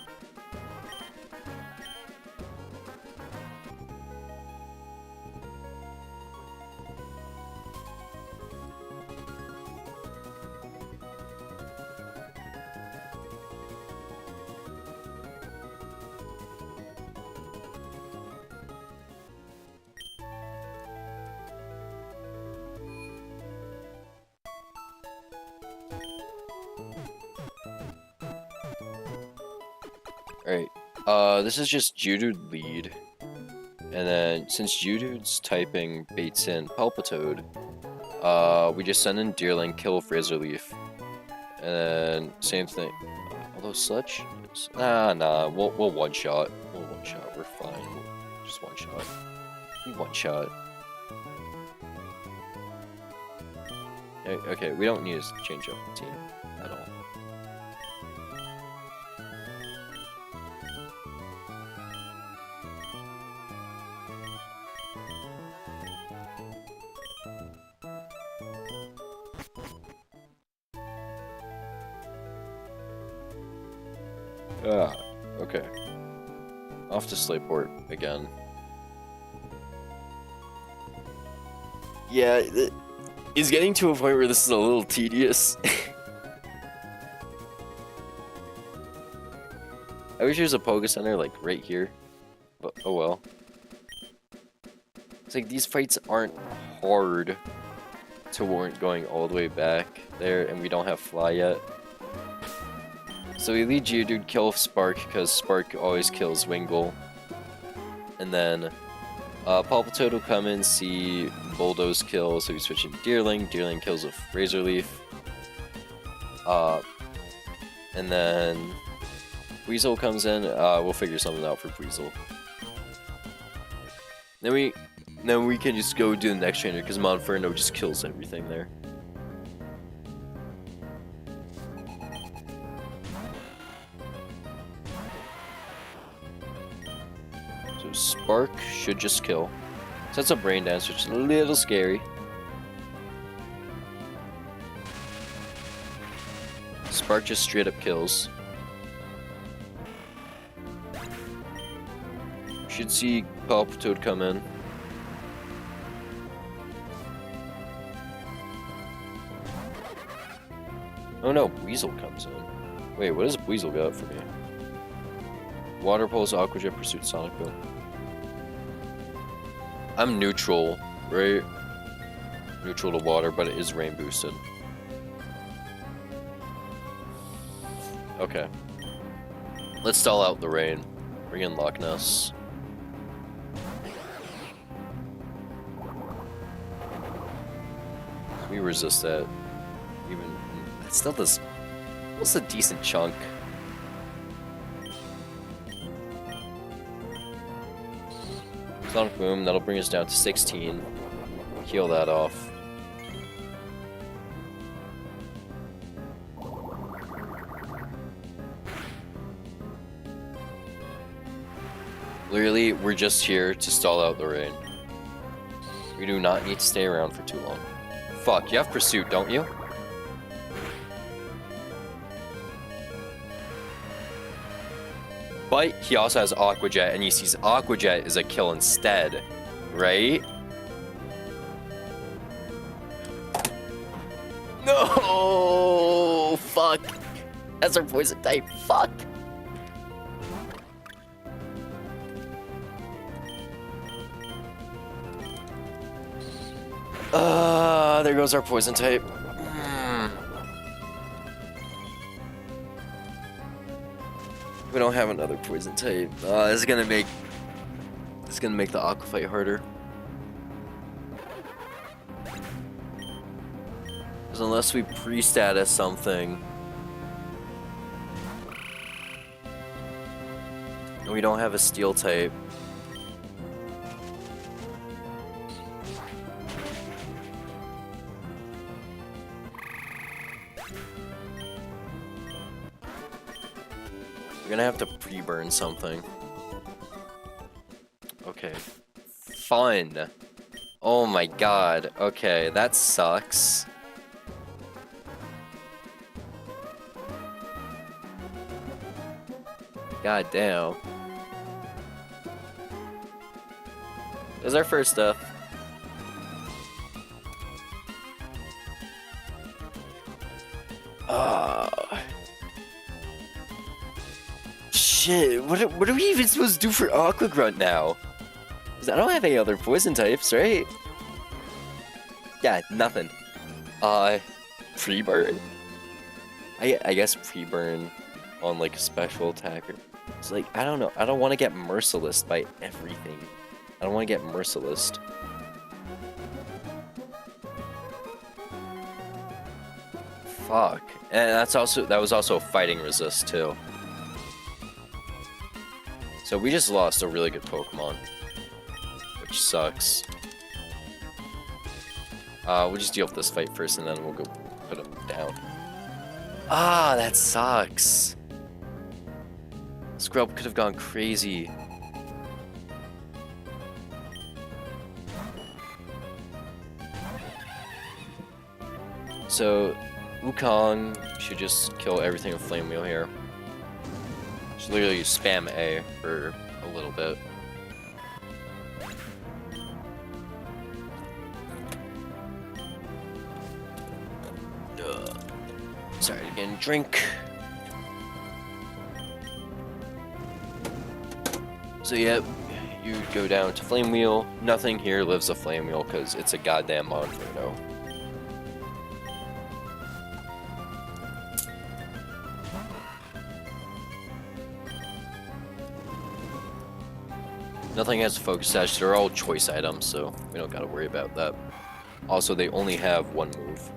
Alright, this is just Geodude lead. And then, since Geodude's typing baits in Palpitoad, we just send in Deerling, kill Razor Leaf. And then, same thing. Although Sludge? Nah, we'll one-shot. We'll one-shot, we're fine. We'll just one-shot. We one-shot. Okay, we don't need to change up the team at all. Okay. Off to Slayport again. Yeah, it's getting to a point where this is a little tedious. I wish there was a Poké Center like right here, but oh well. It's like these fights aren't hard to warrant going all the way back there, and we don't have Fly yet. So we lead Geodude, kill Spark, because Spark always kills Wingull. And then Palpitoad will come in, see Bulldoze kill, so we switch into Deerling. Deerling kills with Razor Leaf. And then Weasel comes in, we'll figure something out for Weasel. Then we can just go do the next trainer, because Monferno just kills everything there. Spark should just kill. So that's a Brain Dance, which is a little scary. Spark just straight up kills. Should see Palpitoad come in. Oh no, Weasel comes in. Wait, what does Weasel got for me? Water Pulse, Aqua Jet, Pursuit, Sonic Boom. I'm neutral, right? Neutral to water, but it is rain boosted. Okay. Let's stall out the rain. Bring in Loch Ness. We resist that. Even it still does. What's a decent chunk? Sonic Boom, that'll bring us down to 16. Heal that off. Literally, we're just here to stall out the rain. We do not need to stay around for too long. Fuck, you have Pursuit, don't you? But he also has Aqua Jet, and he sees Aqua Jet as a kill instead, right? No! Fuck! That's our poison type. Fuck! There goes our poison type. We don't have another poison type. This is gonna make the Aqua fight harder. Because unless we pre-status something, and we don't have a steel type. We're gonna have to pre-burn something. Okay. Fun. Oh my god. Okay, that sucks. God damn. This is our first death. Shit, what are we even supposed to do for Aqua Grunt now? 'Cause I don't have any other poison types, right? Yeah, nothing. Pre-burn? I guess pre-burn on like a special attacker. It's like, I don't know. I don't want to get merciless by everything. I don't want to get merciless. Fuck. And that was also fighting resist too. So we just lost a really good Pokemon, which sucks. We'll just deal with this fight first and then we'll go put him down. Ah, that sucks. Scrub could have gone crazy. So, Wukong should just kill everything with Flame Wheel here. Just literally spam A for a little bit. Sorry, again, drink. So yep, you go down to Flame Wheel. Nothing here lives a Flame Wheel because it's a goddamn Monferno. Nothing has a Focus Sash. They're all choice items, so we don't gotta worry about that. Also, they only have one move.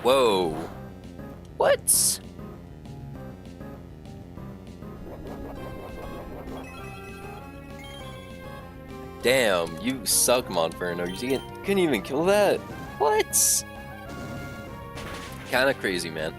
Whoa. What? Damn, you suck, Monferno. You couldn't even kill that? What? Kinda crazy, man.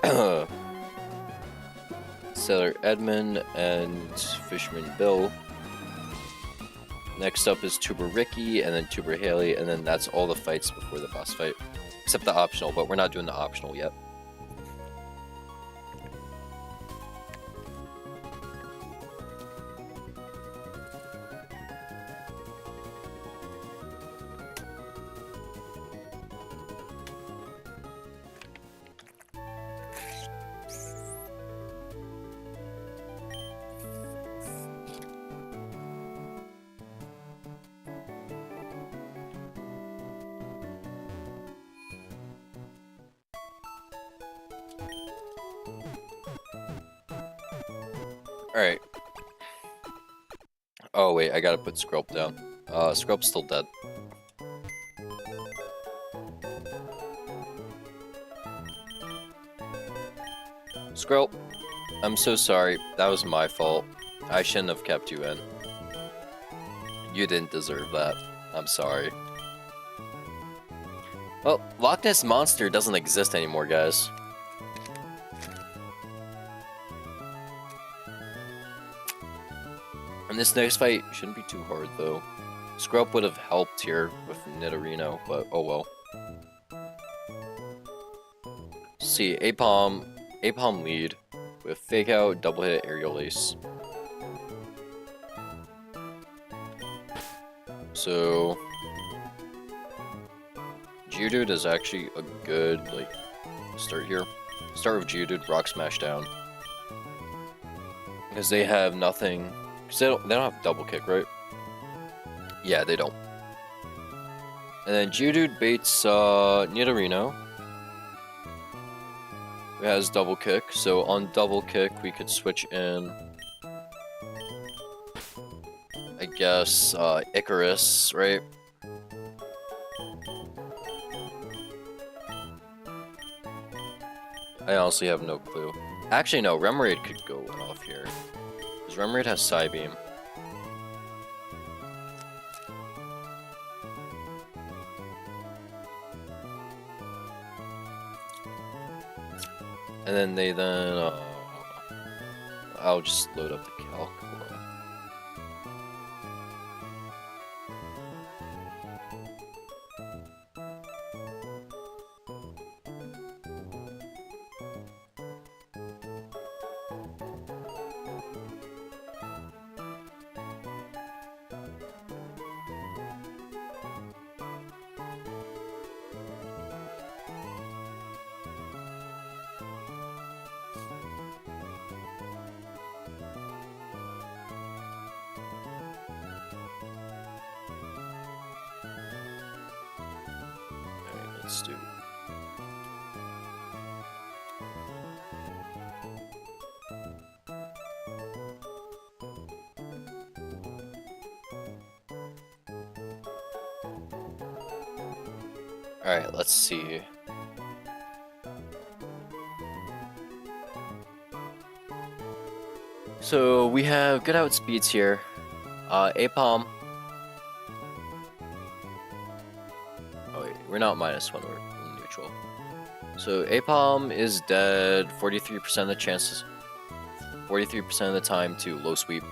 Alright. Sailor Edmund and Fisherman Bill. Next up is Tuber Ricky, and then Tuber Haley, and then that's all the fights before the boss fight. Except the optional, but we're not doing the optional yet. Alright. Oh wait, I gotta put Skrelp down. Skrelp's still dead. Skrelp, I'm so sorry. That was my fault. I shouldn't have kept you in. You didn't deserve that. I'm sorry. Well, Loch Ness Monster doesn't exist anymore, guys. And this next fight shouldn't be too hard, though. Skrelp would have helped here with Nidorino, but oh well. See, Apom lead with Fake Out, Double Hit, Aerial Ace. So Geodude is actually a good like start here. Start with Geodude, Rock Smash down. Because they have nothing. Because they don't have double kick, right? Yeah, they don't. And then Geodude baits Nidorino, who has double kick. So on double kick, we could switch in, I guess, Icarus, right? I honestly have no clue. Actually, no, Remoraid could go off here. Because Remoraid has Psybeam. And then they I'll just load up the calc. Let's do. Alright, let's see. So we have good outspeeds here. Apom. Oh wait, we're not -1, we're neutral. So Apom is dead 43% of the chances, 43% of the time to low sweep,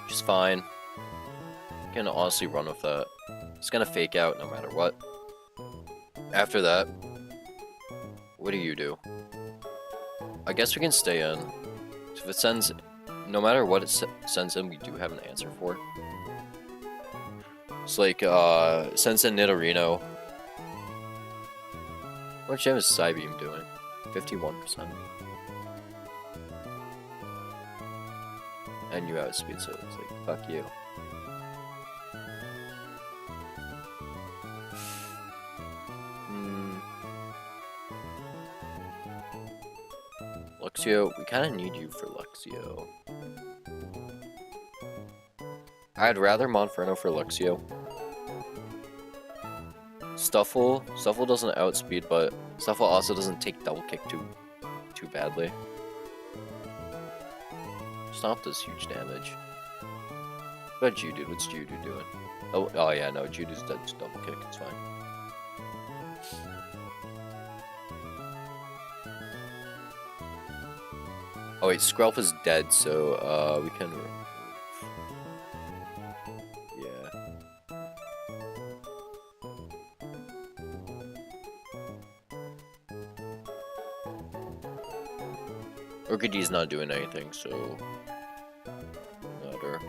which is fine. You can honestly run with that. It's gonna fake out no matter what. After that, what do you do? I guess we can stay in. So if it sends, no matter what it sends in, we do have an answer for. It's like, sends in Nidorino. How much damage is Psybeam doing? 51%. And you outspeed, so it's like, fuck you. Luxio, we kind of need you for Luxio. I'd rather Monferno for Luxio. Stuffle doesn't outspeed, but Stuffle also doesn't take double kick too badly. Stomp does huge damage. What about Geodude? What's Geodude doing? Oh yeah, no, Geodude's dead to double kick, it's fine. Oh wait, Skrelp is dead, so we can remove. Yeah. Orchid's not doing anything, so matter.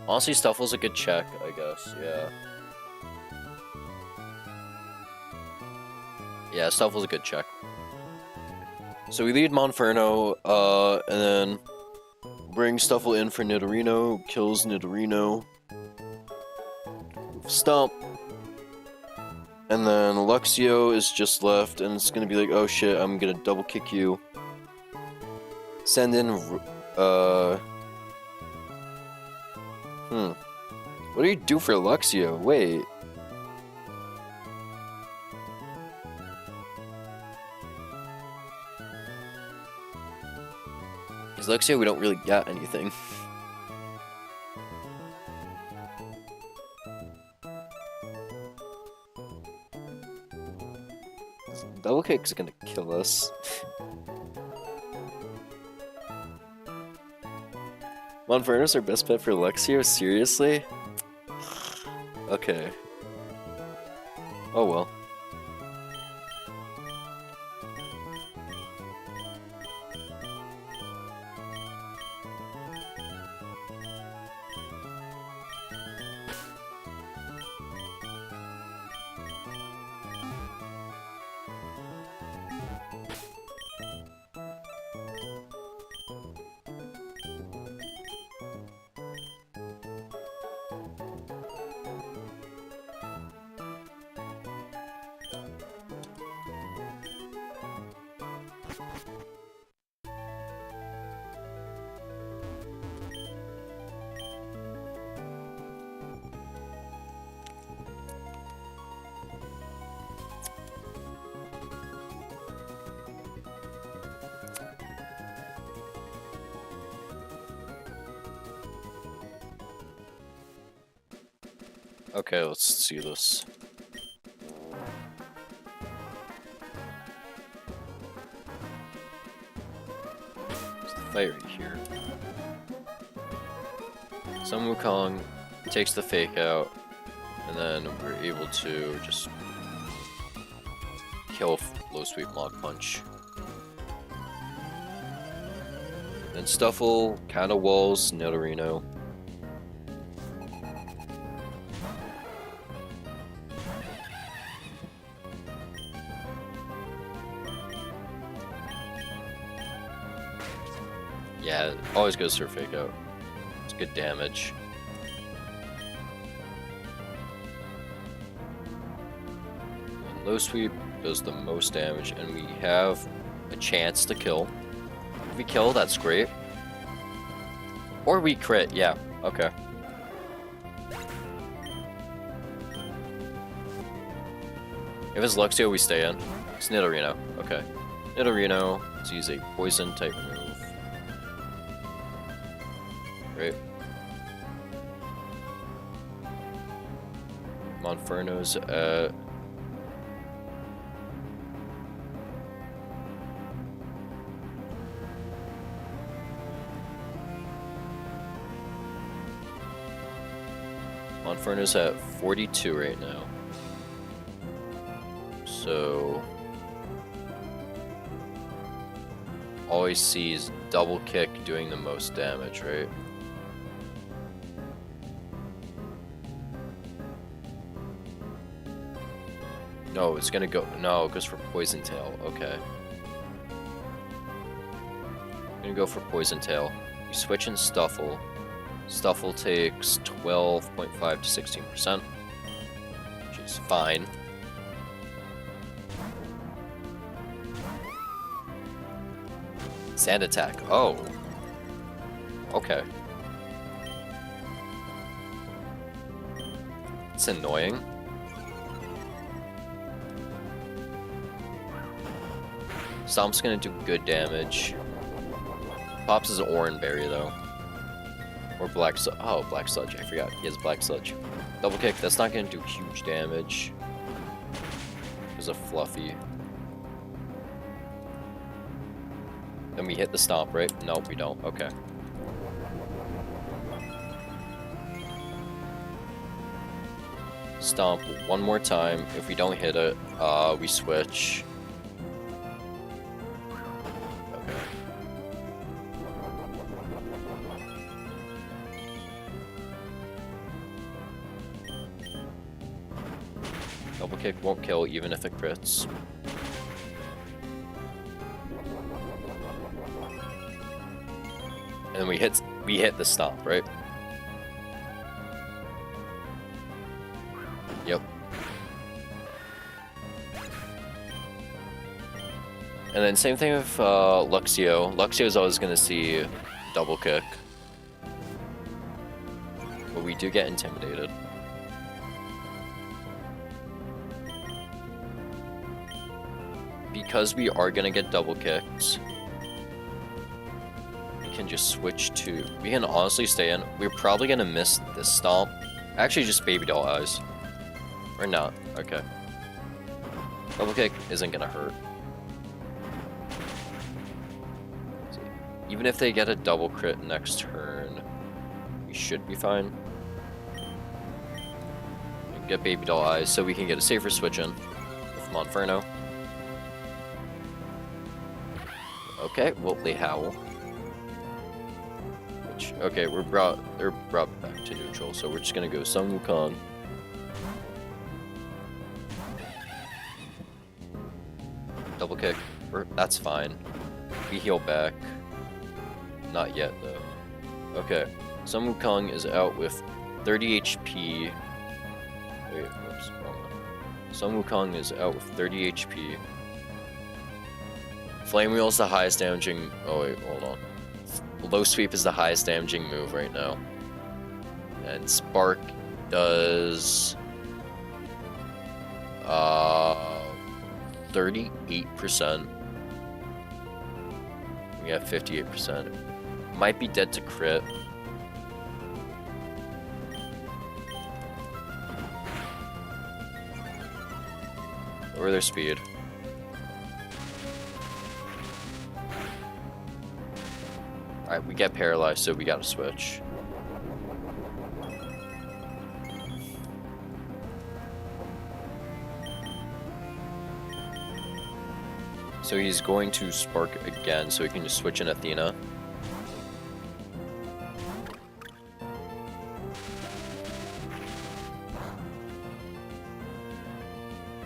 Honestly, Stuffle's a good check, I guess, yeah. Yeah, Stuffle's a good check. So we lead Monferno, and then bring Stuffle in for Nidorino, kills Nidorino. Stomp. And then Luxio is just left, and it's gonna be like, oh shit, I'm gonna double kick you. Send in, What do you do for Luxio? Wait. Because Luxio, we don't really got anything. Double kick's gonna kill us. Monferno's our best bet for Luxio? Seriously? Okay. Oh well. Okay, let's see this. There's the fight right here. Sun Wukong takes the fake out, and then we're able to just kill low sweep Mach Punch. Then Stuffle kind of walls Nidorino. Yeah, always goes for fake out. It's good damage. And low sweep does the most damage, and we have a chance to kill. If we kill, that's great. Or we crit, yeah, okay. If it's Luxio, we stay in. It's Nidorino, okay. Nidorino, let's use a poison type move. Great. Monferno's at... Monferno's at 42 right now. So... always sees double kick doing the most damage, right? No, it's gonna go... no, it goes for Poison Tail. Okay. I'm gonna go for Poison Tail. We switch in Stuffle. Stuffle takes 12.5 to 16%, which is fine. Sand Attack. Oh. Okay. It's annoying. Stomp's gonna do good damage. Pops his Oran Berry though. Or Black Sludge. Oh, Black Sludge. I forgot. He has Black Sludge. Double kick. That's not gonna do huge damage. There's a Fluffy. Then we hit the Stomp, right? No, we don't. Okay. Stomp one more time. If we don't hit it, we switch. Okay. Double kick won't kill even if it crits. And then we hit the Stomp, right? Yep. And then same thing with Luxio. Luxio's always gonna see double kick. But we do get intimidated. Because we are gonna get double kicked, we can just switch to... we can honestly stay in. We're probably gonna miss this Stomp. Actually, just Baby Doll Eyes. Or not. Okay. Double kick isn't gonna hurt. Even if they get a double crit next turn, we should be fine. get Baby Doll Eyes so we can get a safer switch in with Monferno. Okay, well, they howl. Which, okay, they're brought back to neutral, so we're just gonna go Sun Wukong. Double kick, that's fine. We heal back. Not yet, though. Okay, Sun Wukong is out with 30 HP. Wait, whoops, wrong one. Sun Wukong is out with 30 HP. Flame Wheel is the highest damaging. Oh wait, hold on. Low Sweep is the highest damaging move right now. And Spark does 38%. We got 58%. Might be dead to crit. Lower their speed. Alright, we get paralyzed, so we gotta switch. So he's going to Spark again, so he can just switch in Athena.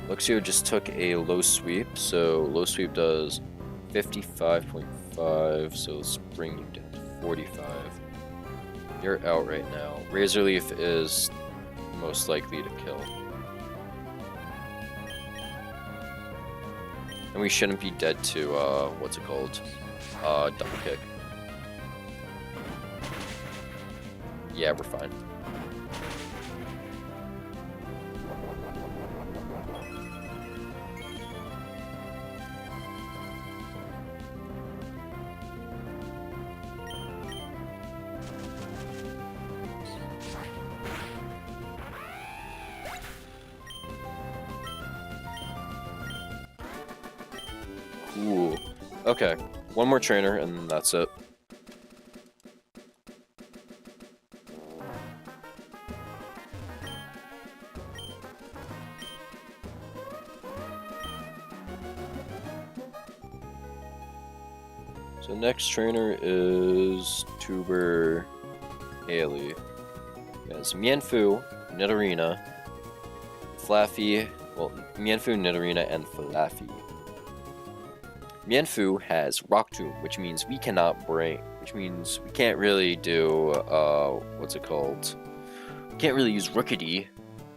Luxio just took a low sweep, so low sweep does 55.5, so let's bring you down to 45. You're out right now. Razor Leaf is most likely to kill. And we shouldn't be dead to, what's it called? Double kick. Yeah, we're fine. Ooh. Okay. One more trainer and that's it. So next trainer is Tuber Haley. Yes, Mienfu, Nidorina, Flaffy, well, Mienfu, Nidorina, and Flaffy. Mienfu has Rock Tomb, which means we cannot break, which means we can't really do, what's it called? We can't really use Rookity,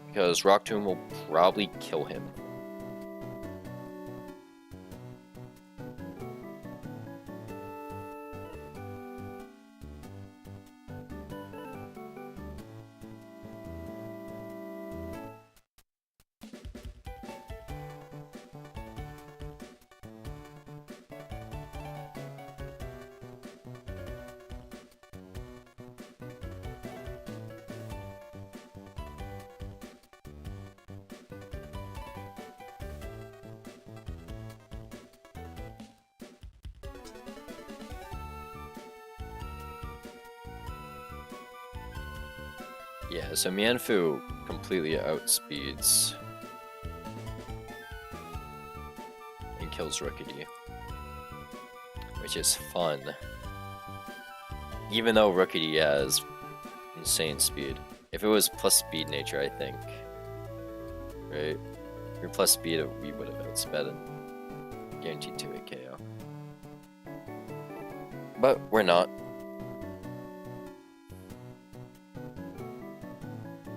because Rock Tomb will probably kill him. Yeah, so Mienfu completely outspeeds and kills Rookity, which is fun. Even though Rookity has insane speed. If it was plus speed nature, I think. Right? If you're plus speed, we would have outsped it. Guaranteed 2-hit KO. But we're not.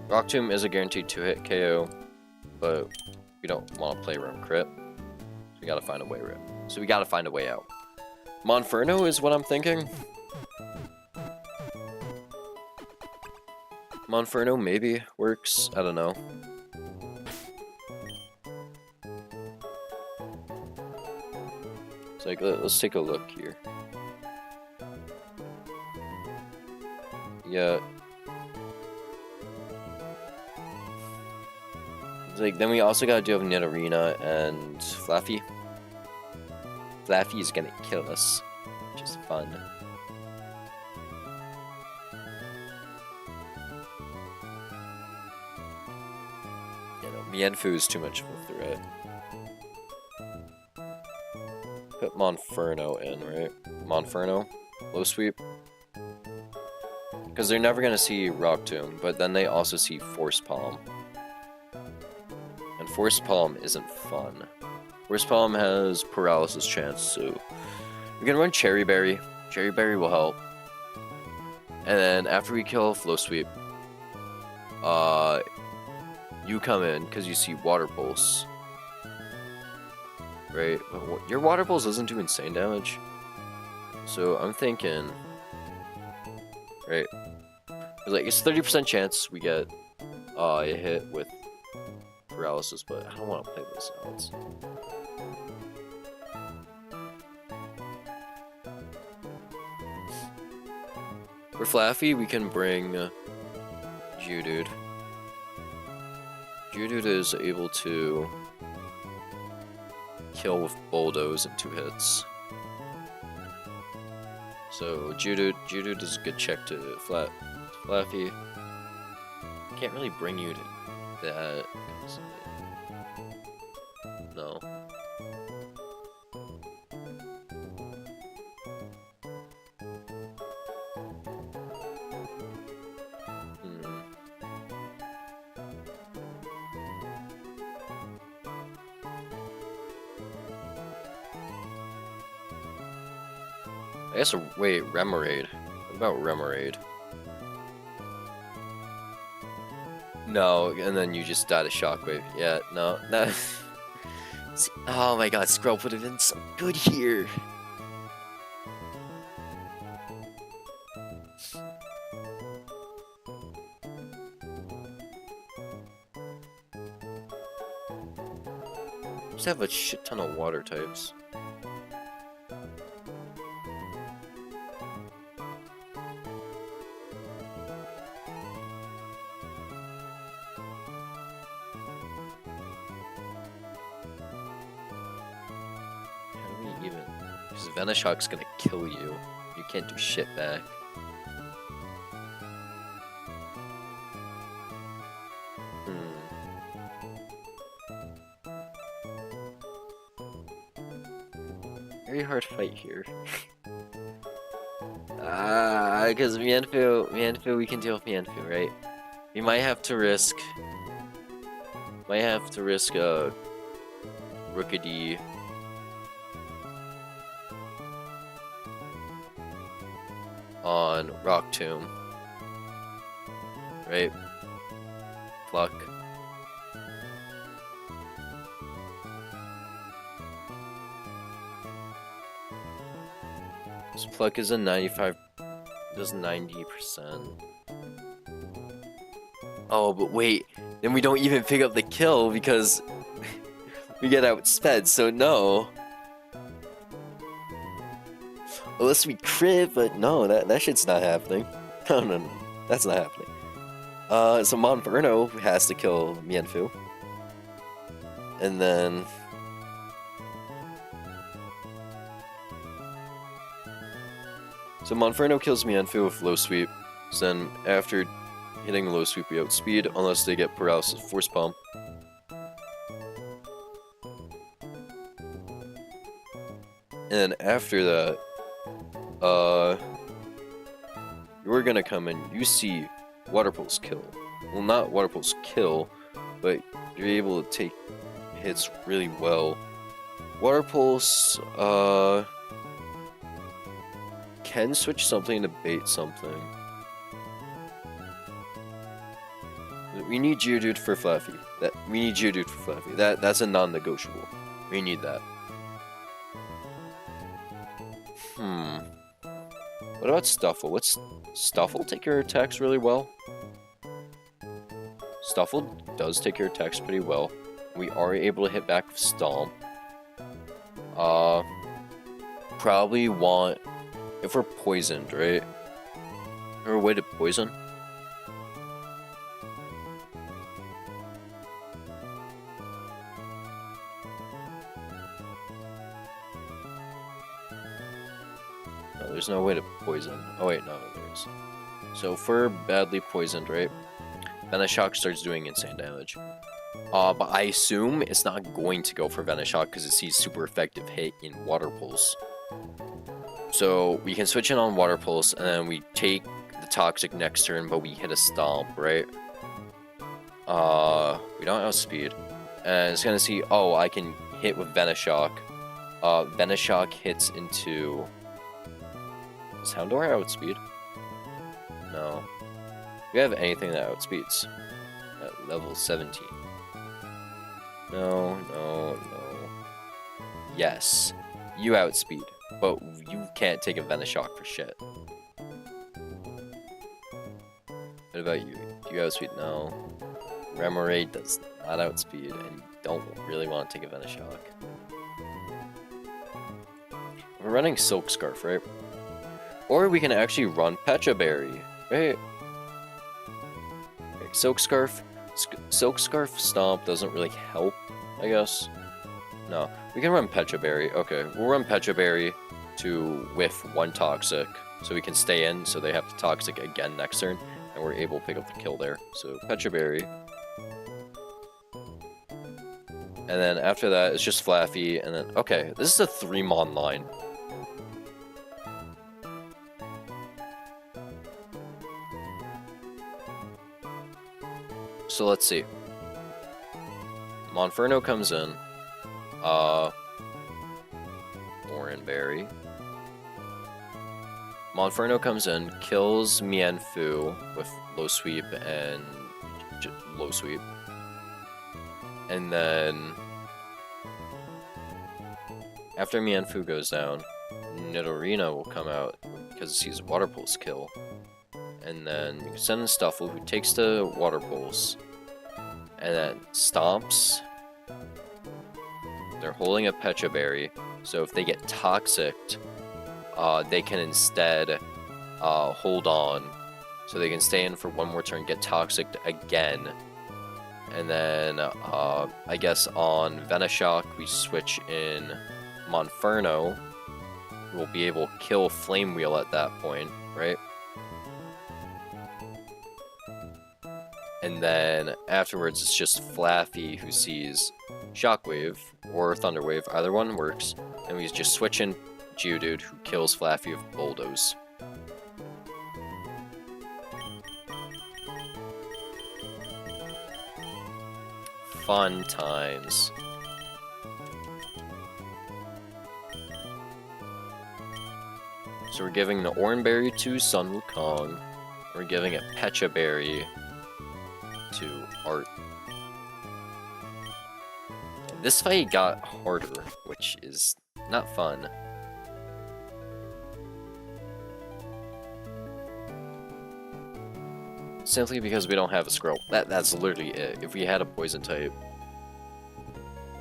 Rock Tomb is a guaranteed 2-hit KO, but we don't want to play around crit. So we gotta find a way around. So we gotta find a way out. Monferno is what I'm thinking. Monferno maybe works. I don't know. It's like, let's take a look here. Yeah. Like, then we also gotta deal with Nidorina and Flaffy. Flaffy is gonna kill us, which is fun. Mienfoo is too much of a threat. Put Monferno in, right? Monferno? Low sweep? Because they're never going to see Rock Tomb, but then they also see Force Palm. And Force Palm isn't fun. Force Palm has paralysis chance, so we can run Cherry Berry. Cherry Berry will help. And then after we kill Flow Sweep, you come in because you see Water Pulse. Right? But your Water Pulse doesn't do insane damage. So I'm thinking, right? Like it's 30% chance we get a hit with paralysis, but I don't want to play this odds. For Flaffy, we can bring Geodude. Geodude is able to kill with Bulldoze in 2 hits. So Geodude is a good check to Flaffy. Can't really bring you to that. No. I guess, wait, Remoraid. What about Remoraid? No, and then you just died of Shockwave. Yeah, no. Oh my god, Skrelp would have been so good here. Just have a shit ton of water types. Venoshock's gonna kill you. You can't do shit back. Very hard fight here. Because Mienfoo, we can deal with Mienfoo, right? We might have to risk Rookidee. On Rock Tomb, right? Pluck. This Pluck is a 95, does 90%. Oh, but wait, then we don't even pick up the kill because we get outsped, so no. Unless we crit, but no, that shit's not happening. No, that's not happening. So Monferno has to kill Mienfoo. And then... So Monferno kills Mienfoo with Low Sweep. So then, after hitting Low Sweep, we outspeed, unless they get Paralysis Force Palm. And after that, you're gonna come in, you see Water Pulse kill. Well, not Water Pulse kill, but you're able to take hits really well. Water Pulse, can switch something to bait something. We need Geodude for Flaffy. That's a non-negotiable. We need that. What about Stuffle? Stuffle take your attacks really well? Stuffle does take your attacks pretty well. We are able to hit back with Stomp. Probably want... If we're poisoned, right? Or a way to poison? There's no way to poison. Oh wait, no, there is. So if we're badly poisoned, right? Venoshock starts doing insane damage. But I assume it's not going to go for Venoshock because it sees super effective hit in Water Pulse. So we can switch in on Water Pulse, and then we take the Toxic next turn, but we hit a Stomp, right? We don't outspeed. And it's gonna see, oh, I can hit with Venoshock. Venoshock hits into... Is Houndour outspeed? No. Do we have anything that outspeeds? At level 17. No. Yes. You outspeed. But you can't take a Venoshock for shit. What about you? Do you outspeed? No. Remoraid does not outspeed, and you don't really want to take a Venoshock. We're running Silk Scarf, right? Or we can actually run Pecha Berry, right? Okay, Silk Scarf. Silk Scarf Stomp doesn't really help, I guess. No, we can run Pecha Berry. Okay, we'll run Pecha Berry to whiff one Toxic, so we can stay in, so they have to Toxic again next turn, and we're able to pick up the kill there. So Pecha Berry. And then after that, it's just Flaffy, and then, okay, this is a 3-mon line. So let's see. Monferno comes in. Oranberry. Monferno comes in, kills Mienfoo with low sweep and low sweep. And then after Mienfoo goes down, Nidorina will come out because it sees Water Pulse kill. And then you can send in Stuffle, who takes the Water Pulse and then stomps. They're holding a Pecha Berry, so if they get Toxiced, they can instead hold on. So they can stay in for one more turn, get Toxiced again. And then, I guess on Venoshock, we switch in Monferno. We'll be able to kill Flame Wheel at that point, right? And then afterwards, it's just Flaffy who sees Shockwave or Thunderwave. Either one works. And we just switch in Geodude who kills Flaffy with Bulldoze. Fun times. So we're giving the Oranberry to Sun Wukong. We're giving a Pecha Berry to Art. This fight got harder, which is not fun. Simply because we don't have a Scroll. That's literally it. If we had a Poison type,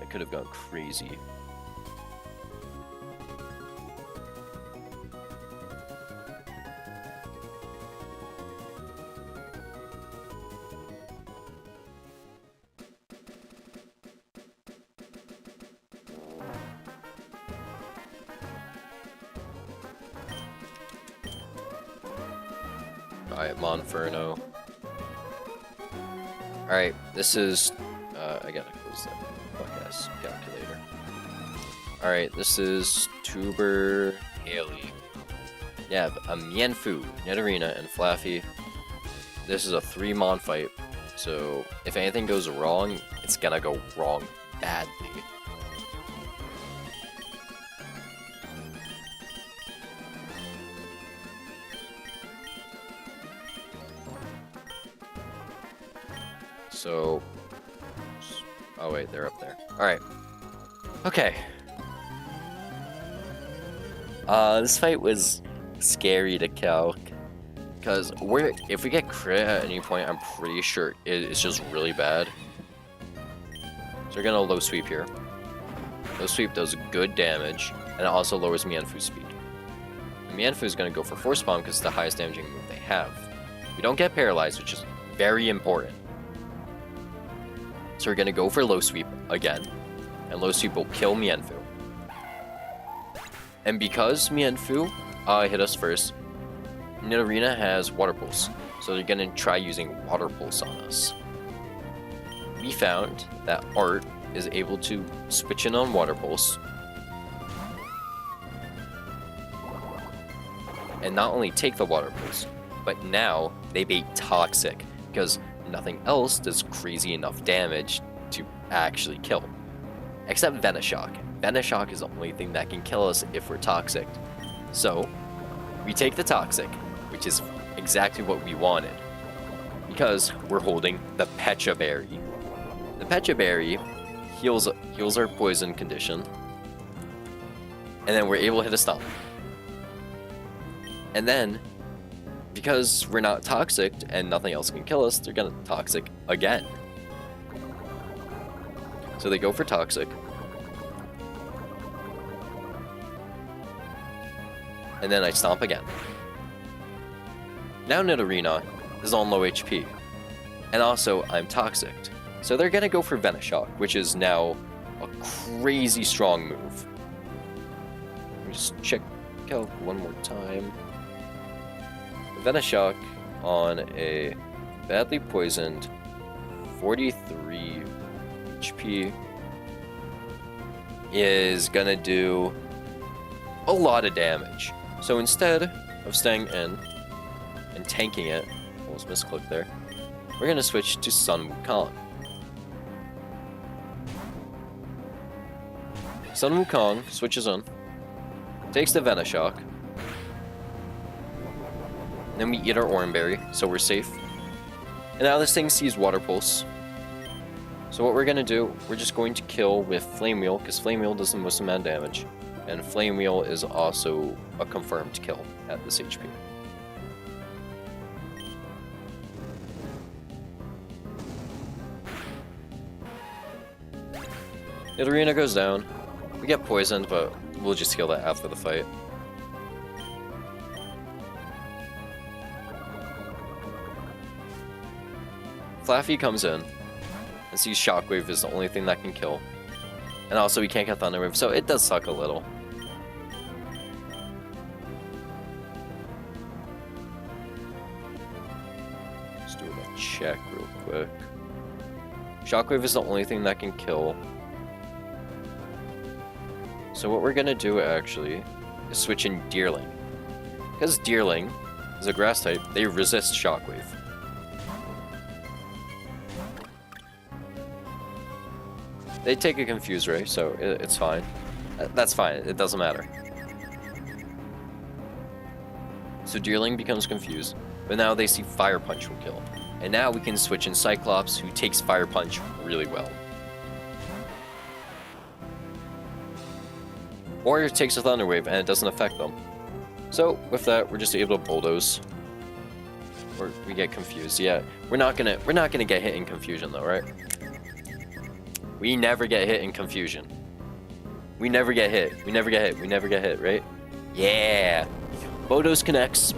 I could have gone crazy. Alright, Monferno. Alright, this is... I gotta close that podcast calculator. Alright, this is Tuber Haley. Yeah, a Mienfoo, Nidorina, and Flaffy. This is a 3-mon fight, so if anything goes wrong, it's gonna go wrong badly. So, oh wait, they're up there. Alright. Okay. This fight was scary to calc. Because if we get crit at any point, I'm pretty sure it's just really bad. So we're gonna low sweep here. Low sweep does good damage, and it also lowers Mienfoo's speed. And Mienfoo is gonna go for Force Bomb because it's the highest damaging move they have. We don't get paralyzed, which is very important. So we're gonna go for low sweep again, and low sweep will kill Mienfoo. And because Mienfoo hit us first, Nidorina has Water Pulse, so they're gonna try using Water Pulse on us. we found that Art is able to switch in on Water Pulse. And not only take the Water Pulse, but now they bait Toxic, because nothing else does crazy enough damage to actually kill. Except Venoshock. Venoshock is the only thing that can kill us if we're Toxic. So, we take the Toxic, which is exactly what we wanted, because we're holding the Pecha Berry. The Pecha Berry heals our poison condition, and then we're able to hit a stomp. And then, because we're not Toxic and nothing else can kill us, they're gonna Toxic again. So they go for Toxic. And then I stomp again. Now Nidorina is on low HP. And also, I'm Toxic. So they're gonna go for Venoshock, which is now a crazy strong move. Let me just check out one more time. Venoshock on a badly poisoned 43 HP is gonna do a lot of damage. So instead of staying in and tanking it, almost misclicked there, we're gonna switch to Sun Wukong. Sun Wukong switches on, takes the Venoshock, then we eat our Oranberry, so we're safe. And now this thing sees Water Pulse. So what we're gonna do, we're just going to kill with Flame Wheel, because Flame Wheel does the most amount of damage. And Flame Wheel is also a confirmed kill at this HP. Nidorina goes down. We get poisoned, but we'll just heal that after the fight. Flaffy comes in and sees Shockwave is the only thing that can kill. And also, we can't get Thunder Wave, so it does suck a little. Let's do a check real quick. Shockwave is the only thing that can kill. So what we're gonna do, actually, is switch in Deerling. Because Deerling is a grass type, they resist Shockwave. They take a Confuse Ray, so it's fine. That's fine, it doesn't matter. So Deerling becomes confused, but now they see Fire Punch will kill. And now we can switch in Cyclops, who takes Fire Punch really well. Or it takes a Thunder Wave and it doesn't affect them. So with that, we're just able to bulldoze. Or we get confused. Yeah, we're not gonna get hit in confusion though, right? We never get hit in confusion. We never get hit. We never get hit. We never get hit, right? Yeah. Bulldoze connects.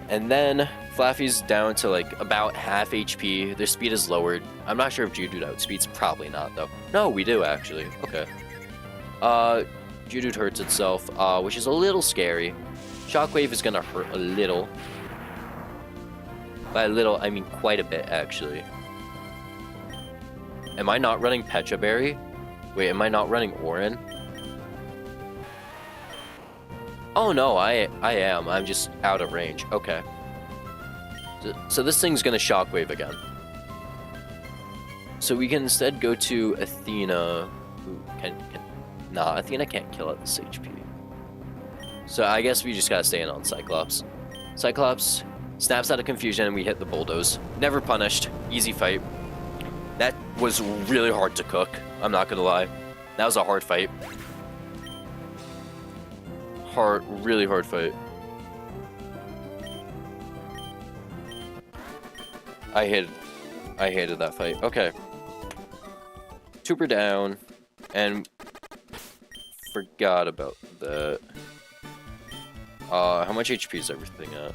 And then Flaffy's down to like about half HP. Their speed is lowered. I'm not sure if Geodude outspeeds. Probably not though. No, we do actually. Okay. Geodude hurts itself, which is a little scary. Shockwave is gonna hurt a little. By a little, I mean quite a bit actually. Am I not running Pecha Berry? Wait, am I not running Orin? Oh no, I am. I'm just out of range. Okay. So this thing's gonna Shockwave again. So we can instead go to Athena, who nah, Athena can't kill at this HP. So I guess we just gotta stay in on Cyclops. Cyclops snaps out of confusion and we hit the Bulldoze. Never punished. Easy fight. That was really hard to cook. I'm not gonna lie. That was a hard fight. Really hard fight. I hated that fight. Okay. Super down, and forgot about that. How much HP is everything at?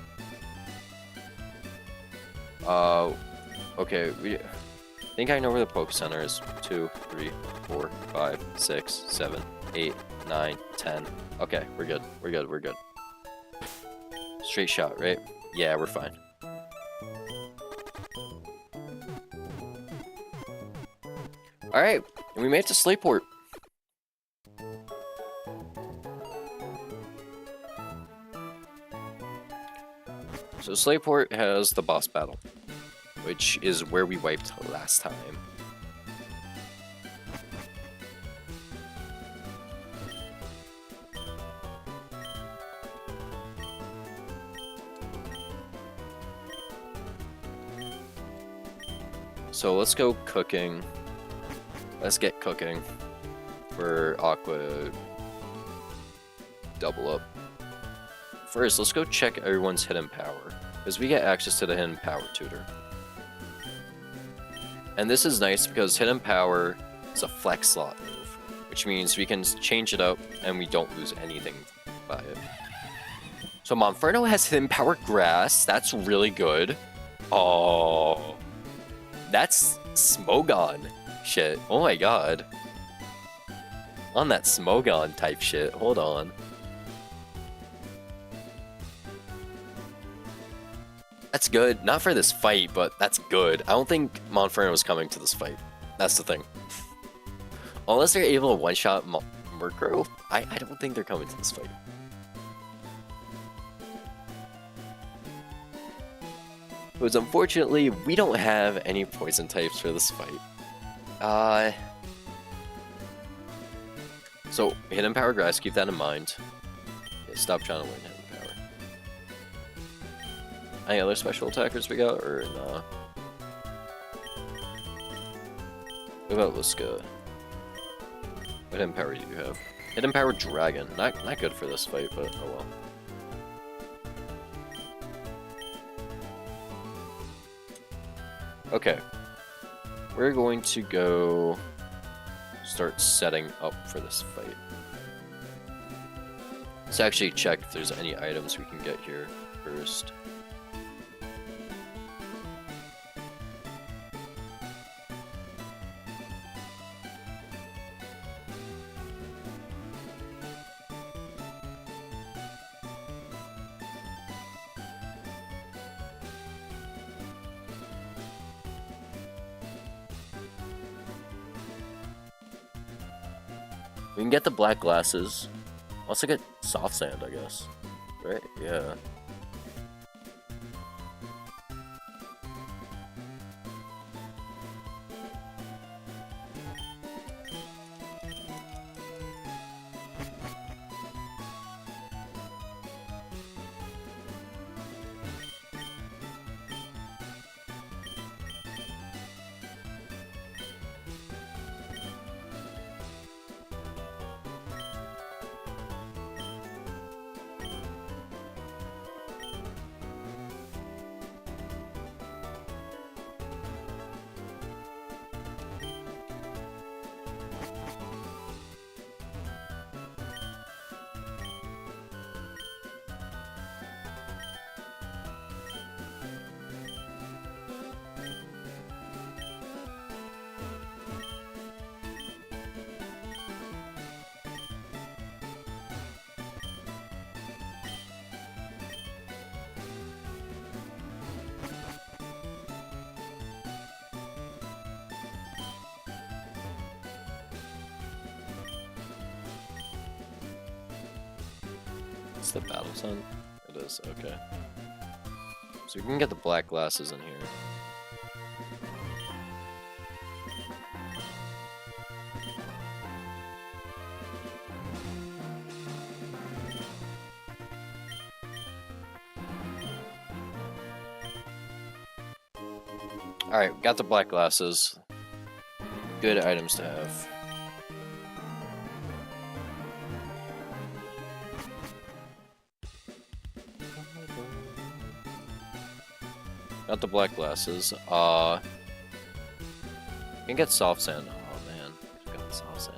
Okay, I think I know where the Poke Center is. 2, 3, 4, 5, 6, 7, 8, 9, 10. Okay, we're good. We're good. We're good. Straight shot, right? Yeah, we're fine. Alright, and we made it to Slateport. So Slateport has the boss battle, which is where we wiped last time. So let's go cooking. Let's get cooking for Aqua double up. First, let's go check everyone's hidden power, because we get access to the hidden power tutor. And this is nice because hidden power is a flex slot move, which means we can change it up and we don't lose anything by it. So Monferno has hidden power grass. That's really good. Oh, that's Smogon shit. Oh my god. On that Smogon type shit. Hold on. That's good. Not for this fight, but that's good. I don't think Monferno is coming to this fight. That's the thing. Unless they're able to one-shot Murkrow, I don't think they're coming to this fight. Because unfortunately, we don't have any poison types for this fight. So, Hidden Power Grass, keep that in mind. Yeah, stop trying to learn Hidden Power. Any other special attackers we got, or nah? What about Liska? What Hidden Power do you have? Hidden Power Dragon. Not good for this fight, but oh well. Okay. We're going to go start setting up for this fight. Let's actually check if there's any items we can get here first. We can get the black glasses. Also get soft sand, I guess. Right? Yeah. It's the battle sun? It is, okay. So we can get the black glasses in here. Alright, got the black glasses. Good items to have. Got the black glasses. Can get soft sand. Oh man, got the soft sand.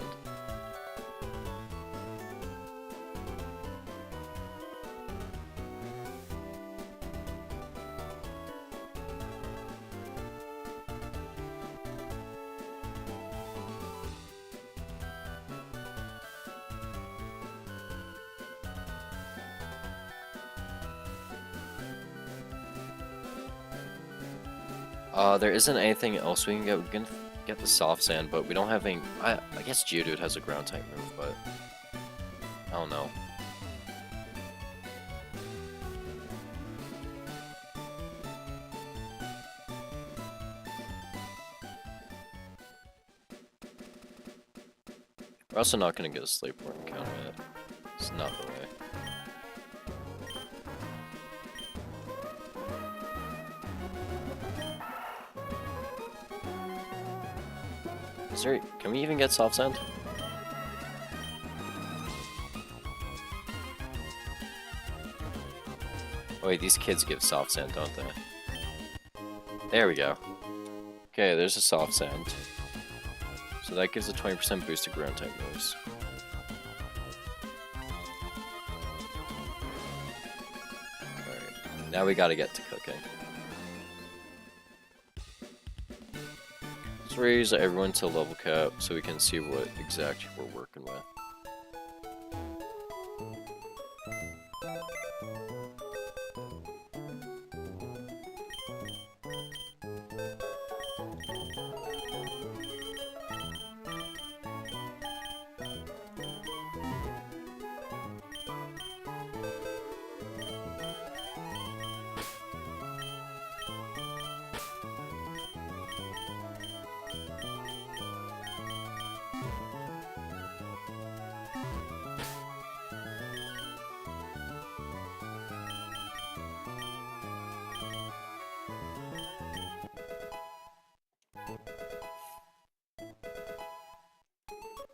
There isn't anything else we can get. We can get the soft sand, but we don't have any. I guess Geodude has a ground type move, but I don't know. We're also not gonna get a Slayport encounter yet. It's not the way. Is there, can we even get soft sand? Oh wait, these kids give soft sand, don't they? There we go. Okay, there's a soft sand. So that gives a 20% boost to ground type moves. Alright, now we gotta get to cooking. Let's raise everyone to level cap so we can see what exactly we're working with.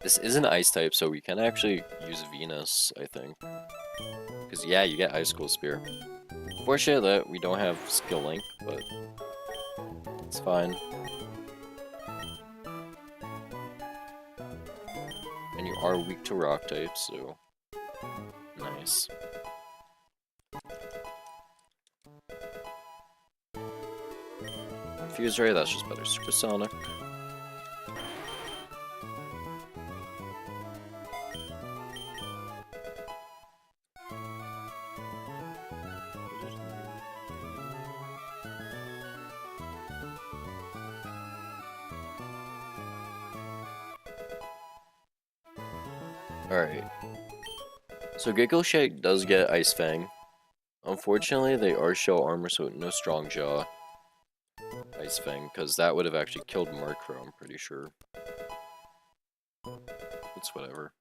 This is an ice type, so we can actually use Venus, I think. Because, yeah, you get Ice School Spear. Fortunately, that we don't have Skill Link, but it's fine. And you are weak to Rock types, so nice. Fuse Ray, that's just better. Supersonic. Alright. So Giggle Shake does get Ice Fang. Unfortunately, they are shell armor, so no strong jaw. Ice Fang, because that would have actually killed Murkrow, I'm pretty sure. It's whatever.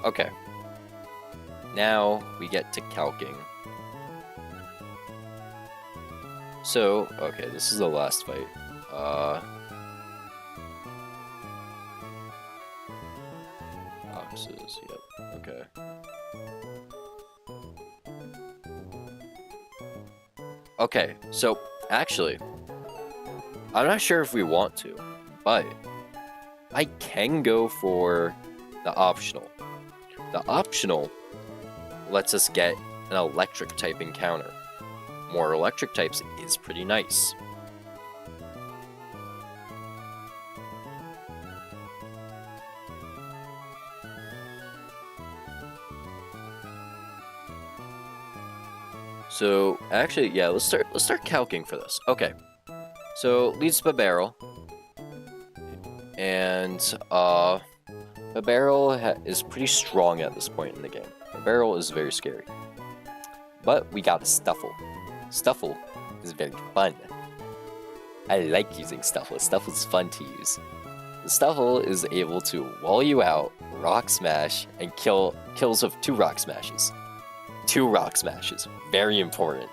Okay. Now we get to calking. So, okay, this is the last fight. Boxes, yep, okay. Okay, so, actually, I'm not sure if we want to, but I can go for the optional. The optional lets us get an electric type encounter. More electric types is pretty nice. So actually, yeah, let's start calcing for this. Okay, so leads to Barrel, and Barrel is pretty strong at this point in the game. Barrel is very scary, but we got a Stuffle. Stuffle is very fun. I like using Stuffle. Stuffle's fun to use. The Stuffle is able to wall you out, Rock Smash, and kills with 2 Rock Smashes. 2 Rock Smashes. Very important.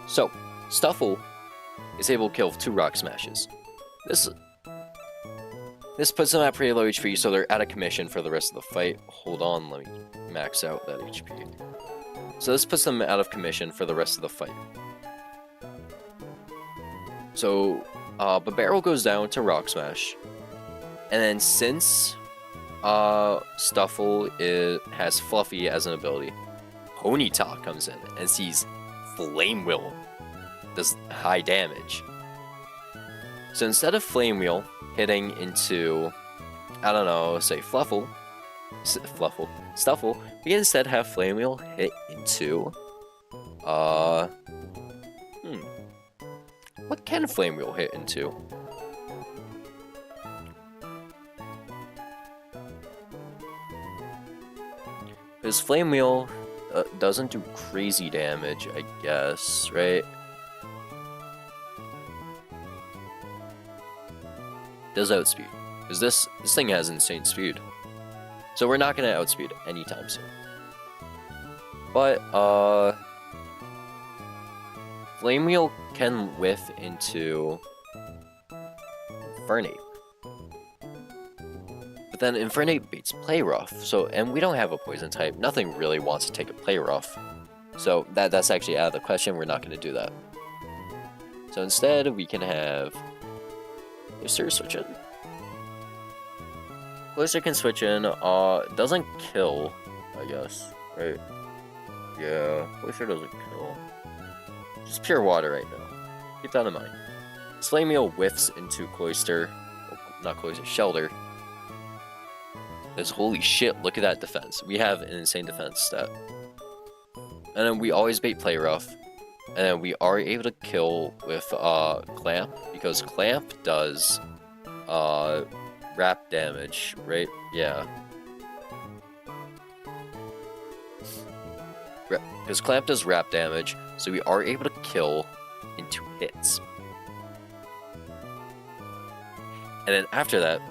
So, Stuffle is able to kill with 2 Rock Smashes. This puts them at pretty low HP, so they're out of commission for the rest of the fight. Hold on, let me max out that HP. So this puts them out of commission for the rest of the fight. So, Barrel goes down to Rock Smash. And then since Stuffle has Fluffy as an ability, Ponyta comes in and sees Flame Wheel does high damage. So instead of Flame Wheel hitting into, I don't know, say Stuffle, we can instead have Flame Wheel hit into, what can Flame Wheel hit into? Because Flame Wheel doesn't do crazy damage, I guess, right? Does outspeed. Because this thing has insane speed. So we're not going to outspeed anytime soon. But, Flame Wheel can whiff into Infernape. But then Infernape beats Play Rough, so, and we don't have a poison type. Nothing really wants to take a Play Rough. So that's actually out of the question. We're not going to do that. So instead, we can have Cloyster switch in. Cloyster can switch in. Doesn't kill, I guess, right? Yeah, Cloyster doesn't kill. Just pure water right now. Keep that in mind. Flame Wheel whiffs into Cloyster. Not Cloyster, Shelter. Because holy shit, look at that defense. We have an insane defense stat. And then we always bait Play Rough. And then we are able to kill with Clamp. Because Clamp does wrap damage, right? Yeah. Because Clamp does wrap damage, so we are able to kill in 2 hits. And then after that,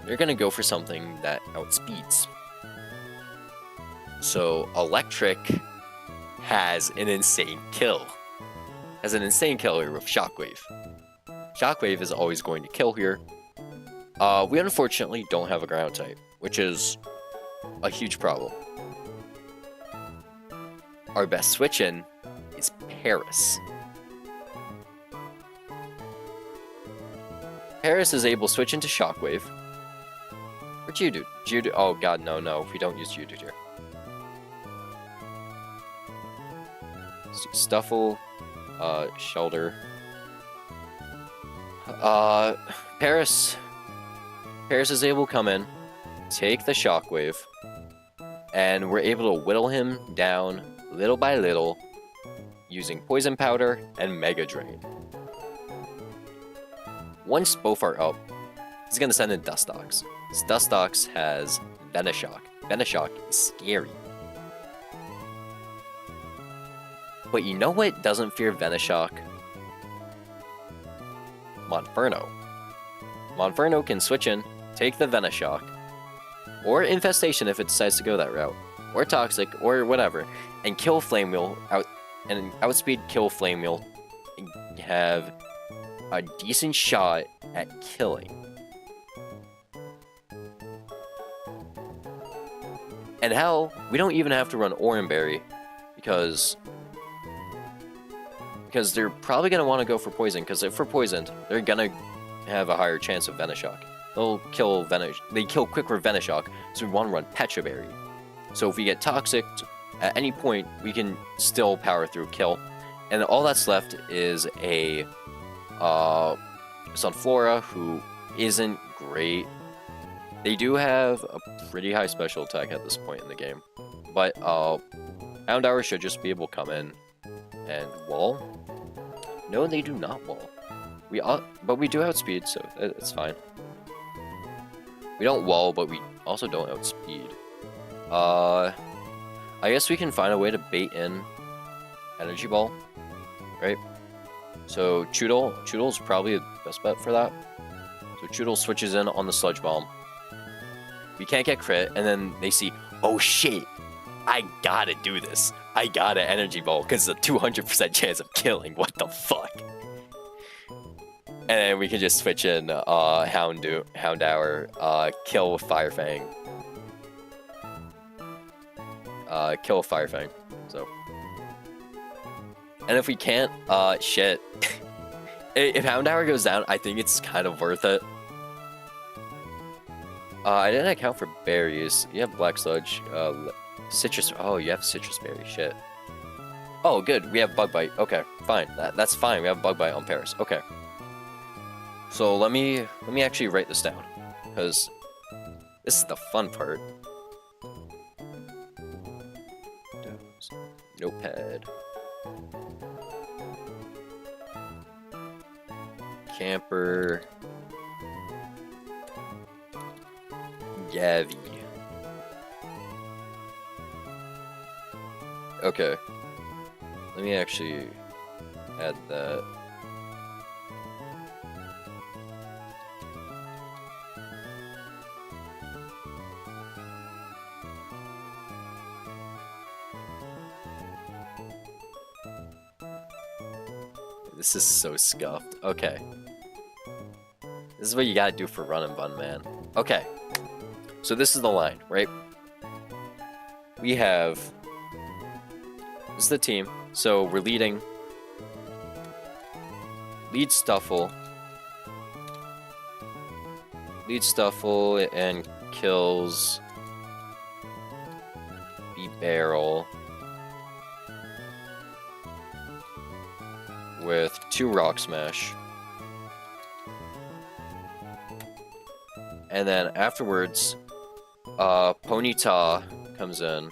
we're going to go for something that outspeeds. So Electric has an insane kill. Has an insane kill here with Shockwave. Shockwave is always going to kill here. We unfortunately don't have a ground type, which is a huge problem. Our best switch-in is Paris. Paris is able to switch into Shockwave. Or Geodude. Geodude. Oh god, no. We don't use Geodude here. Stuffle. Shelter. Paris. Paris is able to come in, take the Shockwave, and we're able to whittle him down little by little using Poison Powder and Mega Drain. Once both are up, he's going to send in Dustox. Dustox has Venoshock. Venoshock is scary. But you know what doesn't fear Venoshock? Monferno. Monferno can switch in, take the Venoshock, or Infestation if it decides to go that route, or Toxic, or whatever, and kill Flame Wheel, and outspeed kill Flame Wheel, and have a decent shot at killing. And hell, we don't even have to run Oranberry, because they're probably going to want to go for Poison, because if we're poisoned, they're going to have a higher chance of Venoshock. They kill quicker Venoshock, so we want to run Petra Berry. So if we get Toxic, at any point, we can still power through kill. And all that's left is a Sunflora, who isn't great. They do have a pretty high special attack at this point in the game. But Houndour should just be able to come in and wall. No, they do not wall. But we do outspeed, so it's fine. We don't wall, but we also don't outspeed. I guess we can find a way to bait in Energy Ball, right? So Choodle's probably the best bet for that. So Choodle switches in on the Sludge Bomb. We can't get crit, and then they see, oh shit, I gotta do this. I gotta Energy Ball, because it's a 200% chance of killing. What the fuck? And then we can just switch in Houndour, kill with Fire Fang. Kill with Fire Fang. So. And if we can't, shit. If Houndour goes down, I think it's kind of worth it. I didn't account for berries. You have Black Sludge. Citrus. Oh, you have citrus berry. Shit. Oh, good. We have bug bite. Okay, fine. That's fine. We have bug bite on Paris. Okay. So let me actually write this down, because this is the fun part. Notepad. Camper. Gavi. Okay. Let me actually add that. This is so scuffed. Okay. This is what you gotta do for run and bun, man. Okay. So this is the line, right? We have... This is the team. So we're leading. Lead Stuffle. Lead Stuffle and kills the barrel with 2 Rock Smash. And then afterwards, Ponyta comes in.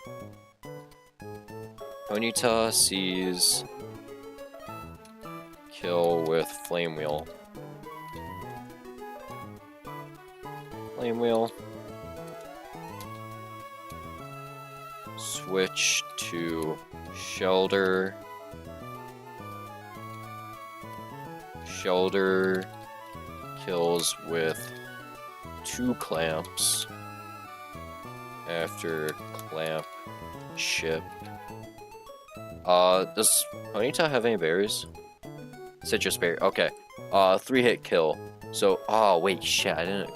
Ponyta sees kill with Flame Wheel. Flame Wheel. Switch to Shelter. Shelter kills with 2 clamps after clamp chip. Does Ponyta have any berries? Citrus berry. Okay. 3-hit kill. So, oh wait, shit, I didn't.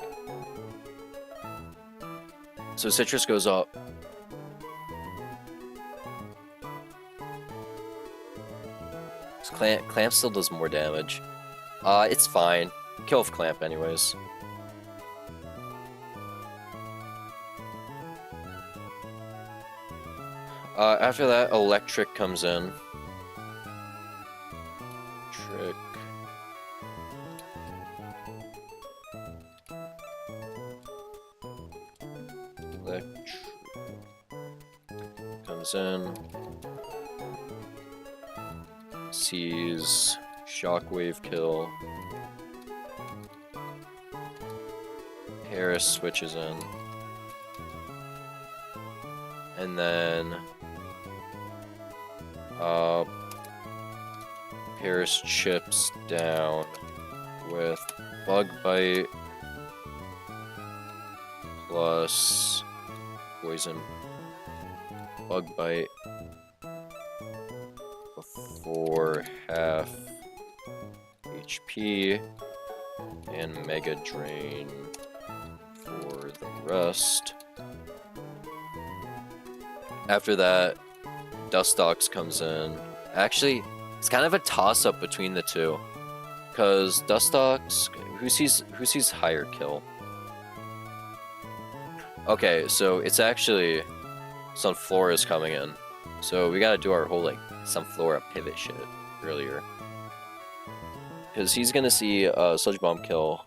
So Citrus goes up. Clamp still does more damage. It's fine. Kill with Clamp anyways. After that, Electric comes in. Electric comes in. Sees Shockwave kill. Paris switches in. And then Paris chips down with Bug Bite plus Poison. Bug Bite for half HP and Mega Drain for the rest. After that, Dustox comes in. Actually, it's kind of a toss-up between the two, because Dustox, who sees higher kill? Okay, so it's actually Sunflora's coming in, so we gotta do our whole like Sunflora pivot shit earlier, because he's gonna see Sludge Bomb kill.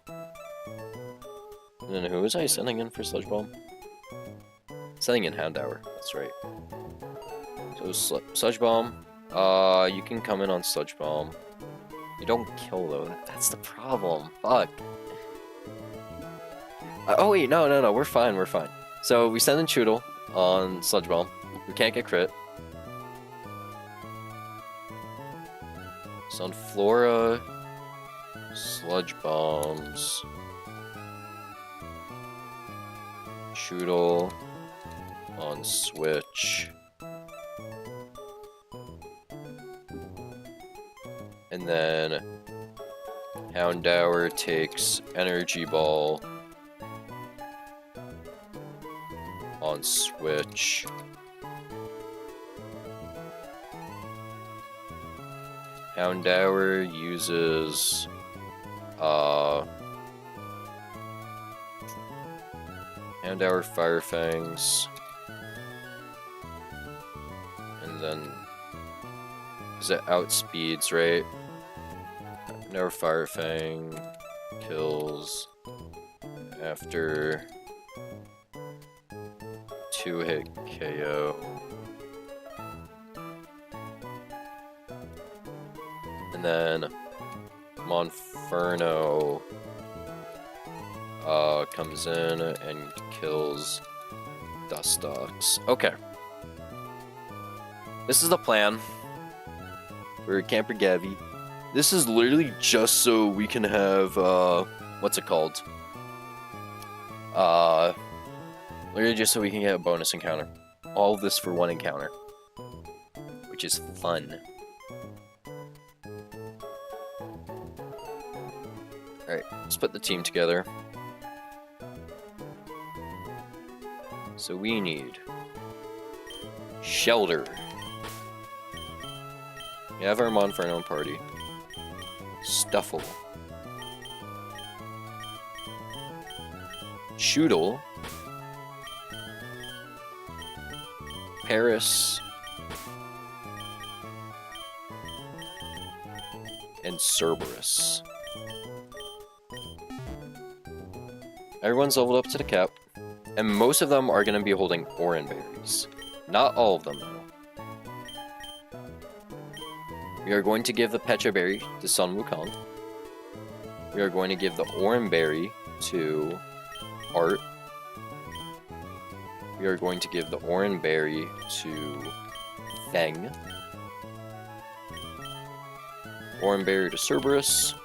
And then who was I sending in for Sludge Bomb? Sending in Houndour, that's right. So Sludge Bomb, you can come in on Sludge Bomb. You don't kill though, that's the problem, fuck. Oh wait, no, we're fine. So we send in Choodle on Sludge Bomb. We can't get crit. Sunflora, Sludge Bombs, Choodle on Switch. And then Houndour takes Energy Ball on Switch. Houndour uses Houndour Fire Fangs then because it outspeeds, right? No Fire Fang kills after 2-hit KO. And then Monferno comes in and kills Dustox. Okay. This is the plan for Camper Gavi. This is literally just so we can have, what's it called? Literally just so we can get a bonus encounter. All of this for one encounter. Which is fun. Alright, let's put the team together. So we need Shelter. We have our Monferno party. Stuffle. Shoodle. Paris. And Cerberus. Everyone's leveled up to the cap. And most of them are going to be holding Oran Berries. Not all of them, though. We are going to give the Pecha Berry to Sun Wukong. We are going to give the Oran Berry to Art. We are going to give the Oran Berry to Feng. Oran Berry to Cerberus.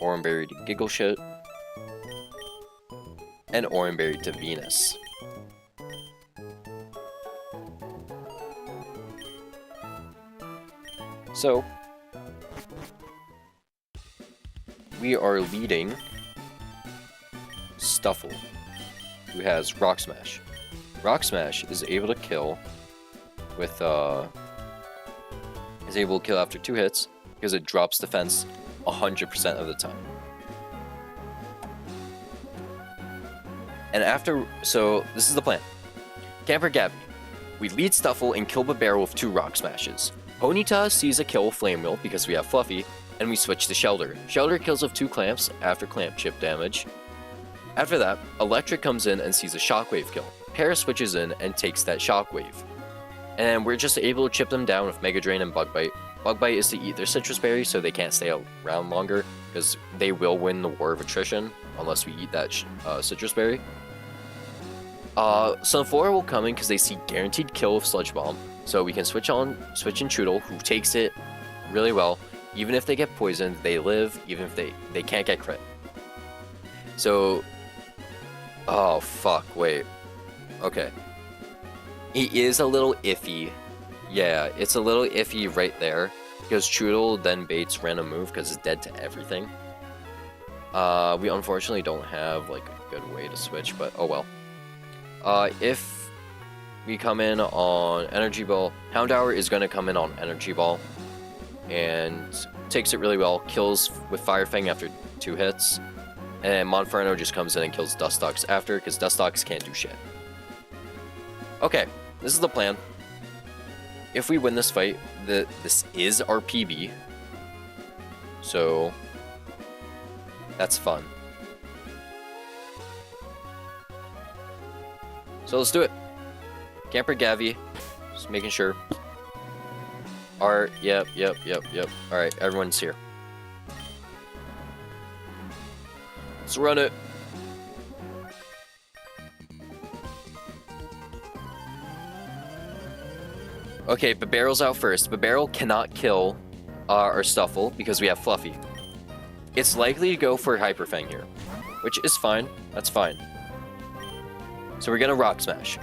Oran Berry to Giggleshit. And Oran Berry to Venus. So, we are leading Stuffle, who has Rock Smash. Rock Smash is able to kill with, is able to kill after 2 hits because it drops defense 100% of the time. And after, so this is the plan. Camper Gavi, we lead Stuffle and kill Babero with 2 Rock Smashes. Ponyta sees a kill with Flame Wheel because we have Fluffy, and we switch to Shelter. Shelter kills with 2 clamps after clamp chip damage. After that, Electric comes in and sees a Shockwave kill. Paris switches in and takes that Shockwave. And we're just able to chip them down with Mega Drain and Bug Bite. Bug Bite is to eat their Citrus Berry so they can't stay around longer, because they will win the War of Attrition unless we eat that Citrus Berry. Sunflora will come in because they see guaranteed kill with Sludge Bomb, so we can switch in Choodle, who takes it really well. Even if they get poisoned, they live, even if they can't get crit. So, oh fuck, wait. Okay. He is a little iffy. Yeah, it's a little iffy right there, because Choodle then baits random move because it's dead to everything. We unfortunately don't have like a good way to switch, but oh well. If we come in on Energy Ball, Houndour is going to come in on Energy Ball and takes it really well, kills with Fire Fang after 2 hits, and Monferno just comes in and kills Dustox after, because Dustox can't do shit. Okay, this is the plan. If we win this fight, this is our PB, so that's fun. So let's do it. Camper Gavi, just making sure. Art, yep. Alright, everyone's here. Let's run it. Okay, Babarrel's out first. Babarrel cannot kill our Stuffle because we have Fluffy. It's likely to go for Hyper Fang here, which is fine. That's fine. So we're gonna Rock Smash.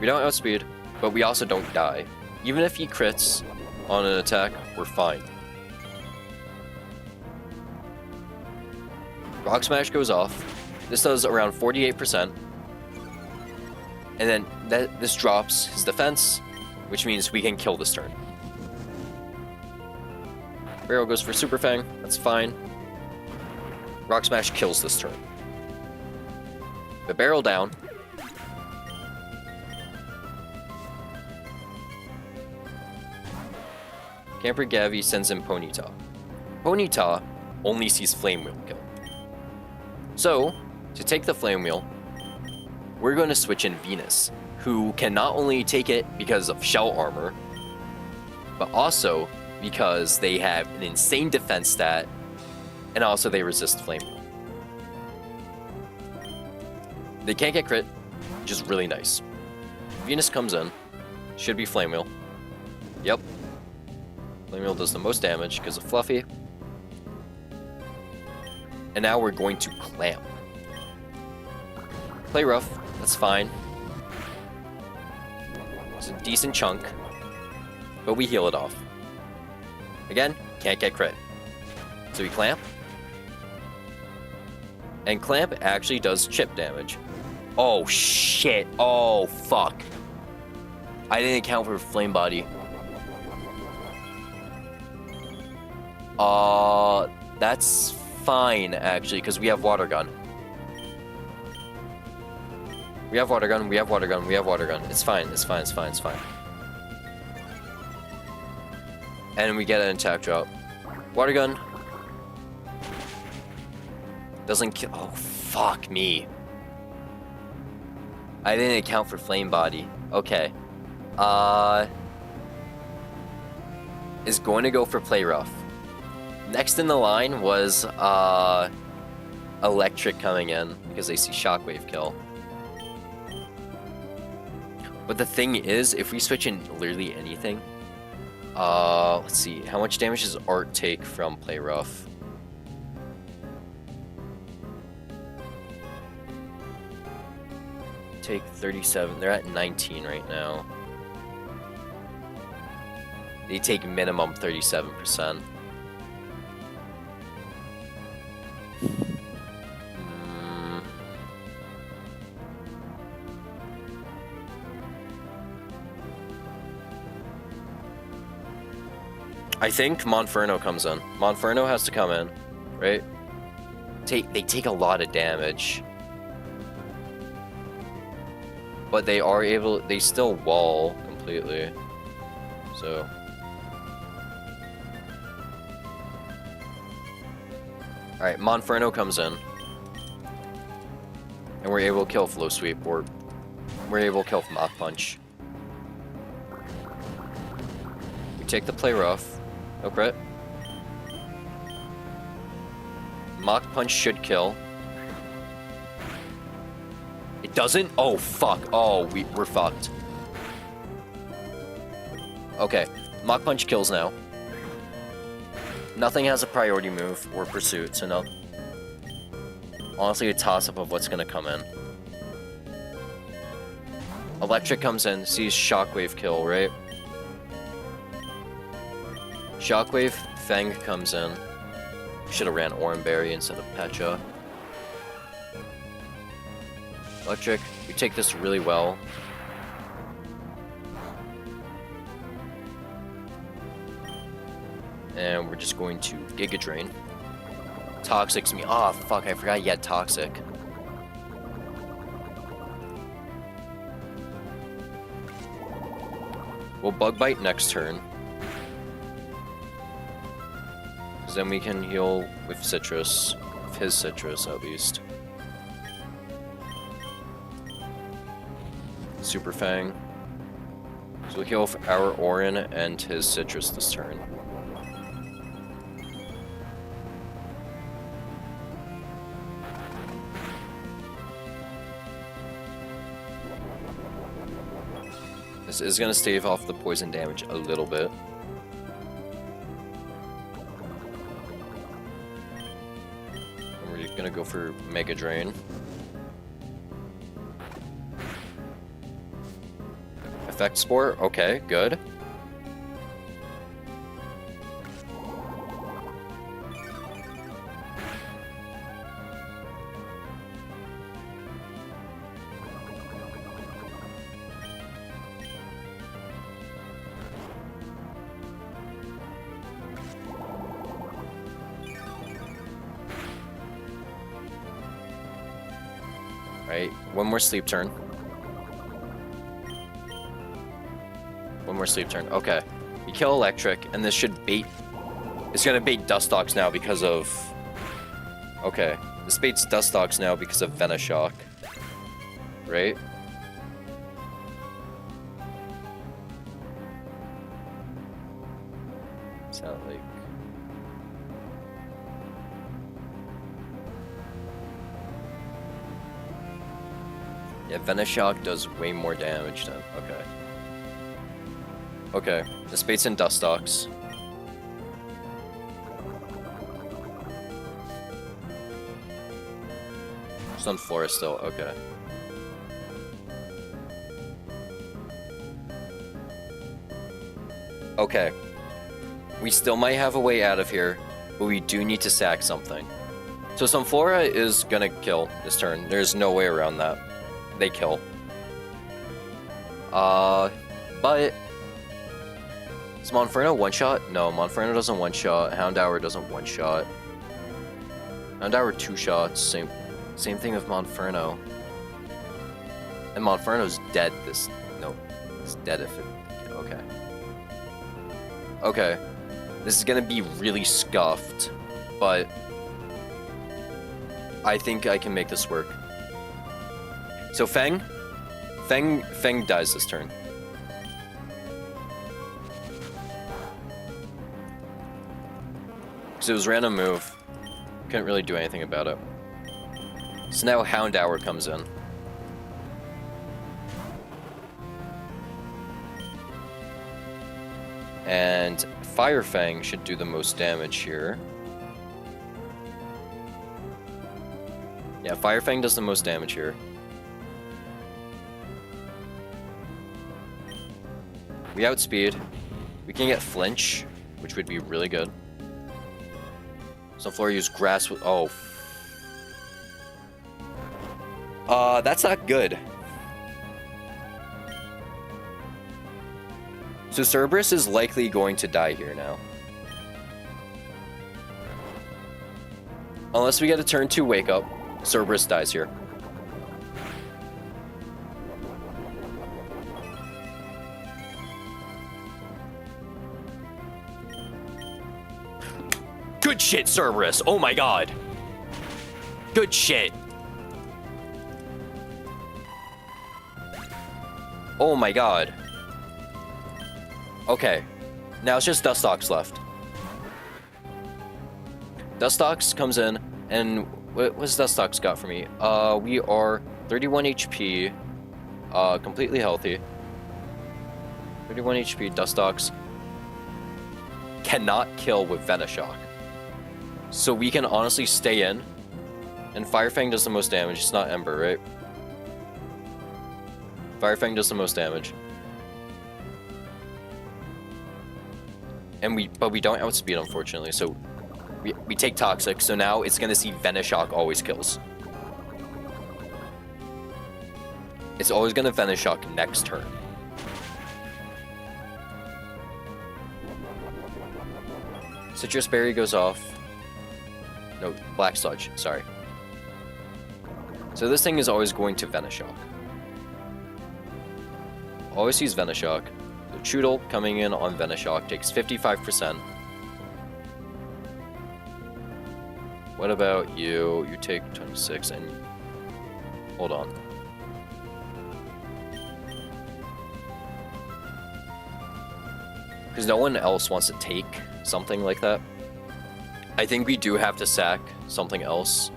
We don't outspeed, but we also don't die. Even if he crits on an attack, we're fine. Rock Smash goes off. This does around 48%. And then this drops his defense, which means we can kill this turn. Barrel goes for Super Fang, that's fine. Rock Smash kills this turn. The barrel down. Camper Gavi sends in Ponyta. Ponyta only sees Flame Wheel kill. So, to take the Flame Wheel, we're going to switch in Venus, who can not only take it because of shell armor, but also because they have an insane defense stat, and also they resist Flame Wheel. They can't get crit, which is really nice. Venus comes in, should be Flame Wheel. Yep. Flame Wheel does the most damage because of Fluffy. And now we're going to Clamp. Play rough, that's fine. It's a decent chunk, but we heal it off. Again, can't get crit. So we Clamp. And Clamp actually does chip damage. Oh shit, oh fuck. I didn't account for Flame Body. That's fine, actually, because we have Water Gun. We have Water Gun, we have Water Gun, we have Water Gun. It's fine, it's fine, it's fine, it's fine. And we get an attack drop. Water Gun. Doesn't kill. Oh, fuck me. I didn't account for Flame Body. Okay. Is going to go for Play Rough. Next in the line was Electric coming in because they see Shockwave kill. But the thing is, if we switch in literally anything, let's see, how much damage does Art take from Play Rough? Take 37. They're at 19 right now. They take minimum 37%. I think Monferno comes in. Monferno has to come in, right? They take a lot of damage. But they are able, they still wall completely. So. Alright, Monferno comes in. And we're able to kill Flow Sweep, or we're able to kill Mach Punch. We take the Play Rough. No crit. Mach Punch should kill. It doesn't? Oh, fuck. Oh, we're fucked. Okay. Mach Punch kills now. Nothing has a priority move or pursuit, so no. Honestly, a toss-up of what's gonna come in. Electric comes in, sees Shockwave kill, right? Shockwave, Fang comes in. Should have ran Oranberry instead of Pecha. Electric, we take this really well. And we're just going to Giga Drain. Toxic's me. Oh, fuck, I forgot he had Toxic. We'll Bug Bite next turn. Then we can heal with Citrus. With his Citrus, at least. Super Fang. So we'll heal with our Orin and his Citrus this turn. This is going to stave off the poison damage a little bit. Gonna go for Mega Drain. Effect Spore, okay, good. Right? One more sleep turn. One more sleep turn. Okay. We kill electric, and this should bait. It's gonna bait Dustox now because of. Okay. This baits Dustox now because of Venoshock. Right? Sound like. Yeah, Venoshock does way more damage then. Okay. Okay. This baits in Dustox. Sunflora still, okay. Okay. We still might have a way out of here, but we do need to sack something. So Sunflora is gonna kill this turn. There's no way around that. They kill. But... Is Monferno one-shot? No, Monferno doesn't one-shot. Houndour doesn't one-shot. Houndour two shots. Same thing with Monferno. And Monferno's dead this... No, it's dead if it... Okay. Okay. This is gonna be really scuffed, but... I think I can make this work. So Feng dies this turn. Because it was a random move. Couldn't really do anything about it. So now Houndour comes in. And Fire Fang should do the most damage here. Yeah, Fire Fang does the most damage here. We outspeed. We can get Flinch, which would be really good. Sunflora use Grass with... Oh. That's not good. So Cerberus is likely going to die here now. Unless we get a turn 2 wake up, Cerberus dies here. Good shit, Cerberus. Oh my god. Good shit. Oh my god. Okay. Now it's just Dustox left. Dustox comes in, and what's Dustox got for me? We are 31 HP, completely healthy. 31 HP, Dustox cannot kill with Venoshock. So we can honestly stay in, and Fire Fang does the most damage. It's not Ember, right? Fire Fang does the most damage. And but we don't outspeed, unfortunately, so we take Toxic, so now it's gonna see Venoshock always kills. It's always gonna Venoshock next turn. Citrus Berry goes off. No, Black Sludge, sorry. So this thing is always going to Venoshock. Always sees Venoshock. So Choodle coming in on Venoshock takes 55%. What about you? You take 26 and... Hold on. Because no one else wants to take something like that. I think we do have to sack something else.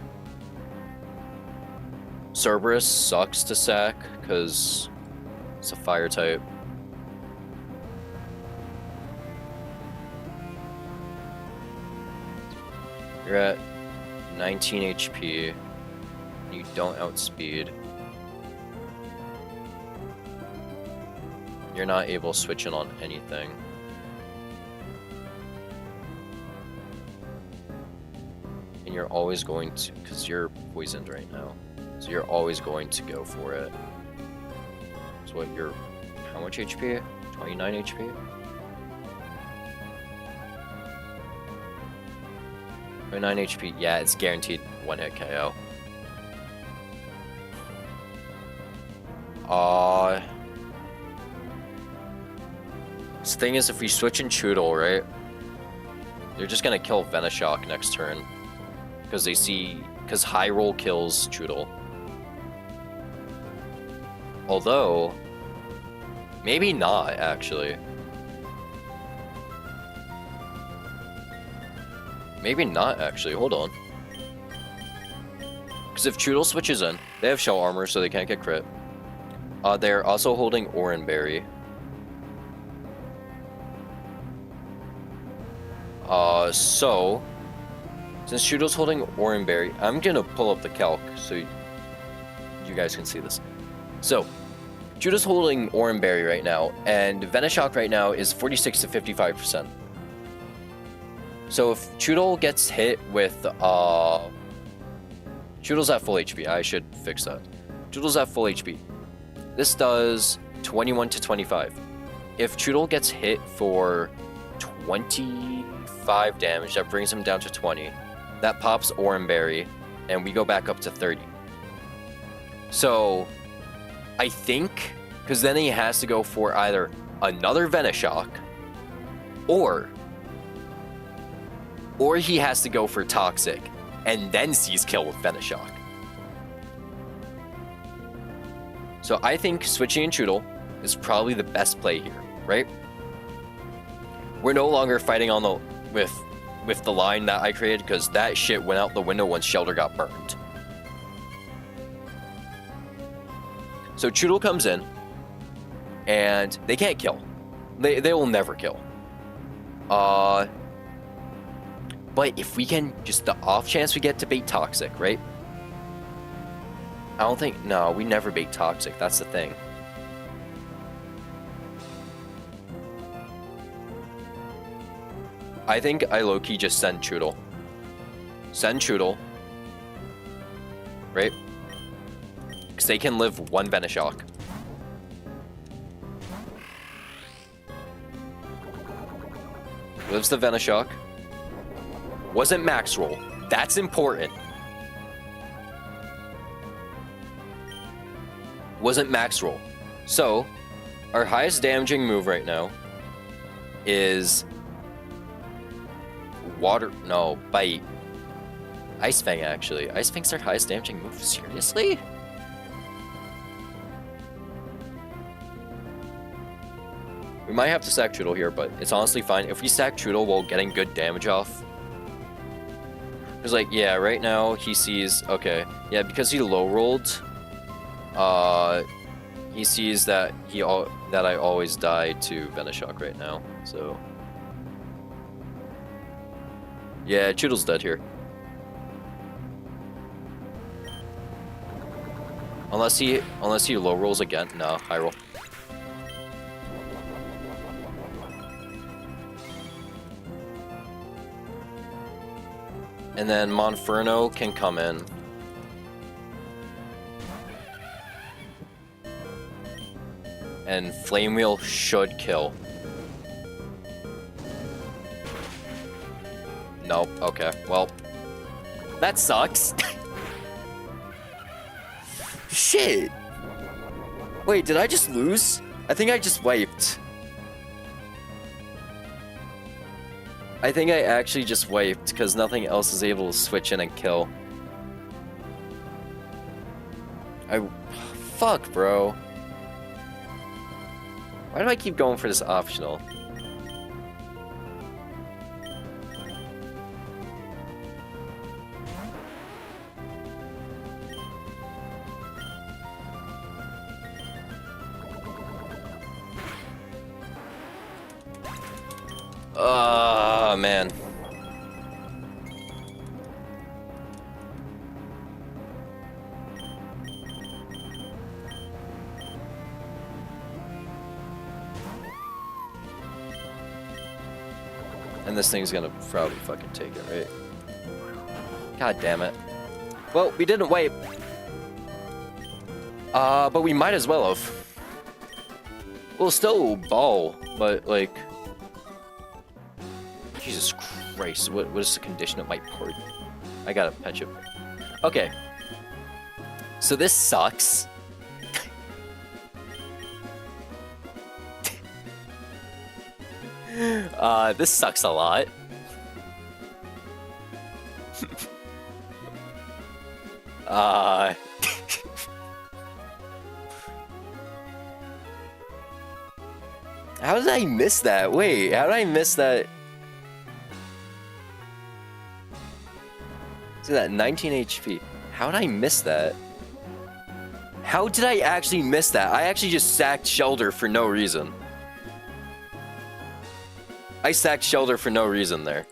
Cerberus sucks to sack because it's a fire type. You're at 19 HP. You don't outspeed. You're not able to switch in on anything. And you're always going to, because you're poisoned right now. So you're always going to go for it. So what, you're, how much HP? 29 HP? 29 HP, yeah, it's guaranteed one hit KO. This thing is, if we switch in Choodle, right? They're just gonna kill Venoshock next turn. Because they see... Because High Roll kills Choodle. Although... Maybe not, actually. Maybe not, actually. Hold on. Because if Choodle switches in, they have Shell Armor, so they can't get crit. They're also holding Oranberry. So... Since Choodle's holding Oranberry, I'm gonna pull up the calc so you guys can see this. So, Choodle's holding Oranberry right now, and Venoshock right now is 46 to 55%. So if Choodle gets hit with, Choodle's at full HP, I should fix that. Choodle's at full HP. This does 21 to 25. If Choodle gets hit for 25 damage, that brings him down to 20. That pops Oranberry, and we go back up to 30. So, I think, because then he has to go for either another Venoshock, or he has to go for Toxic, and then seize kill with Venoshock. So I think switching in Choodle is probably the best play here, right? We're no longer fighting on the with the line that I created, because that shit went out the window once Shelter got burned. So Choodle comes in, and they can't kill. They will never kill. But if we can, just the off chance we get to bait Toxic, right? I don't think, no, we never bait Toxic, that's the thing. I think I low-key just send Choodle. Send Choodle. Right? Because they can live one Venoshock. Lives the Venoshock. Wasn't max roll. That's important. Wasn't max roll. So, our highest damaging move right now is water. No, bite. Ice Fang, actually. Ice Fang's our highest damaging move. Seriously? We might have to sack Choodle here, but it's honestly fine. If we sack Choodle while getting good damage off. Because, like, yeah, right now he sees... Okay. Yeah, because he low-rolled, he sees that I always die to Venoshock right now, so... Yeah, Choodle's dead here. Unless he low rolls again. No, high roll. And then Monferno can come in. And Flame Wheel should kill. Nope, okay, well. That sucks. Shit! Wait, did I just lose? I think I just wiped. I think I actually just wiped, because nothing else is able to switch in and kill. Fuck, bro. Why do I keep going for this optional? Oh, man. And this thing's gonna probably fucking take it, right? God damn it. Well, we didn't wipe. But we might as well have. We'll still ball, but like... Jesus Christ, what is the condition of my port? I gotta patch it. Okay. So this sucks. This sucks a lot. How did I miss that? Wait, how did I miss that? See that 19 HP. How did I miss that? How did I actually miss that? I actually just sacked Shelter for no reason. I sacked Shelter for no reason there.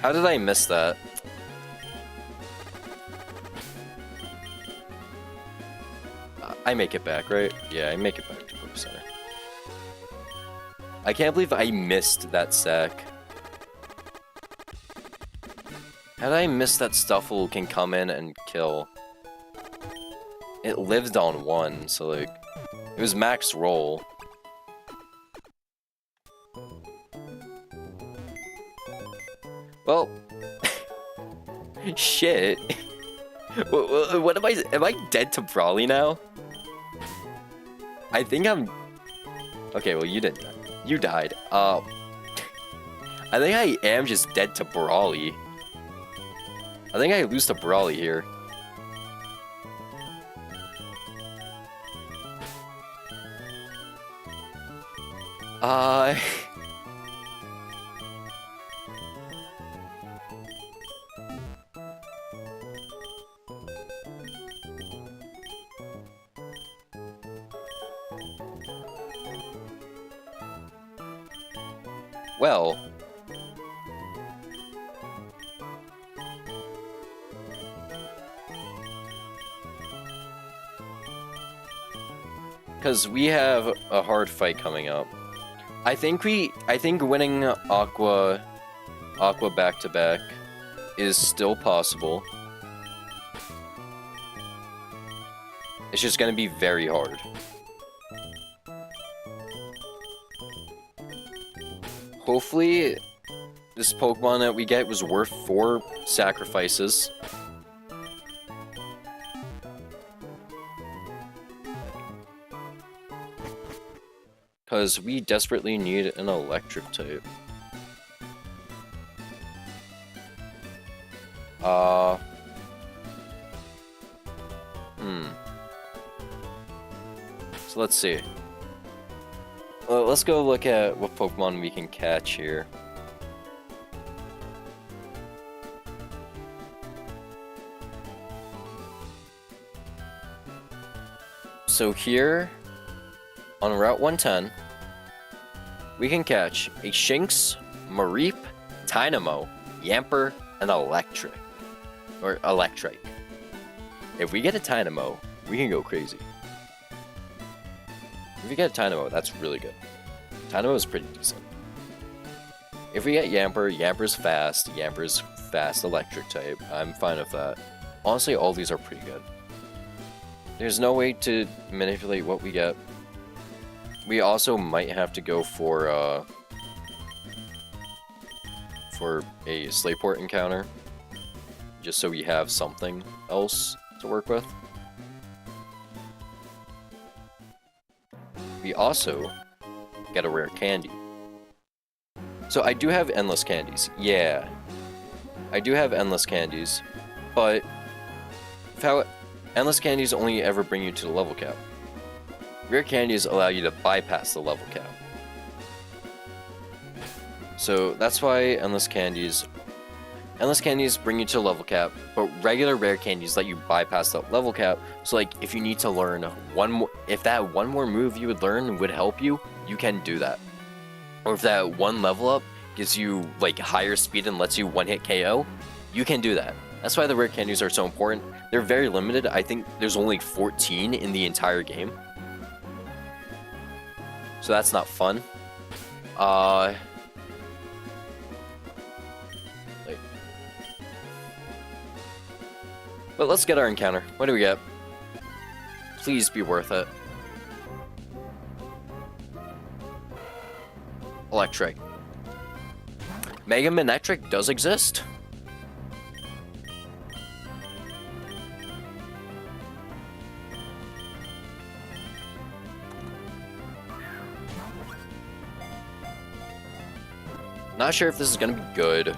How did I miss that? I make it back, right? Yeah, I make it back to Poke Center. I can't believe I missed that sack. How did I miss that Stuffle can come in and kill? It lived on 1, so like, it was max roll. Well, shit. What am I dead to Brawly now? I think I'm... Okay, well you didn't die. You died. I think I am just dead to Brawly. I think I lose to Brawly here. Well... Because we have a hard fight coming up. I think winning Aqua back-to-back is still possible. It's just gonna be very hard. Hopefully, this Pokemon that we get was worth 4 sacrifices. Because we desperately need an electric type. So let's see. Well, let's go look at what Pokemon we can catch here. So here, on Route 110, we can catch a Shinx, Mareep, Tynamo, Yamper, and Electric. Or Electrike. If we get a Tynamo, we can go crazy. If we get a Tynamo, that's really good. Tynamo is pretty decent. If we get Yamper, Yamper's fast electric type. I'm fine with that. Honestly, all these are pretty good. There's no way to manipulate what we get. We also might have to go for a Slayport encounter, just so we have something else to work with. We also get a rare candy. So I do have endless candies. Yeah, I do have endless candies, but endless candies only ever bring you to the level cap. Rare candies allow you to bypass the level cap. So that's why endless candies bring you to level cap, but regular rare candies let you bypass the level cap. So like if you need to learn if that one more move you would learn would help you, you can do that. Or if that one level up gives you like higher speed and lets you one-hit KO, you can do that. That's why the rare candies are so important. They're very limited. I think there's only 14 in the entire game. So that's not fun. But let's get our encounter. What do we get? Please be worth it. Electric. Mega Manectric does exist. Not sure if this is gonna be good,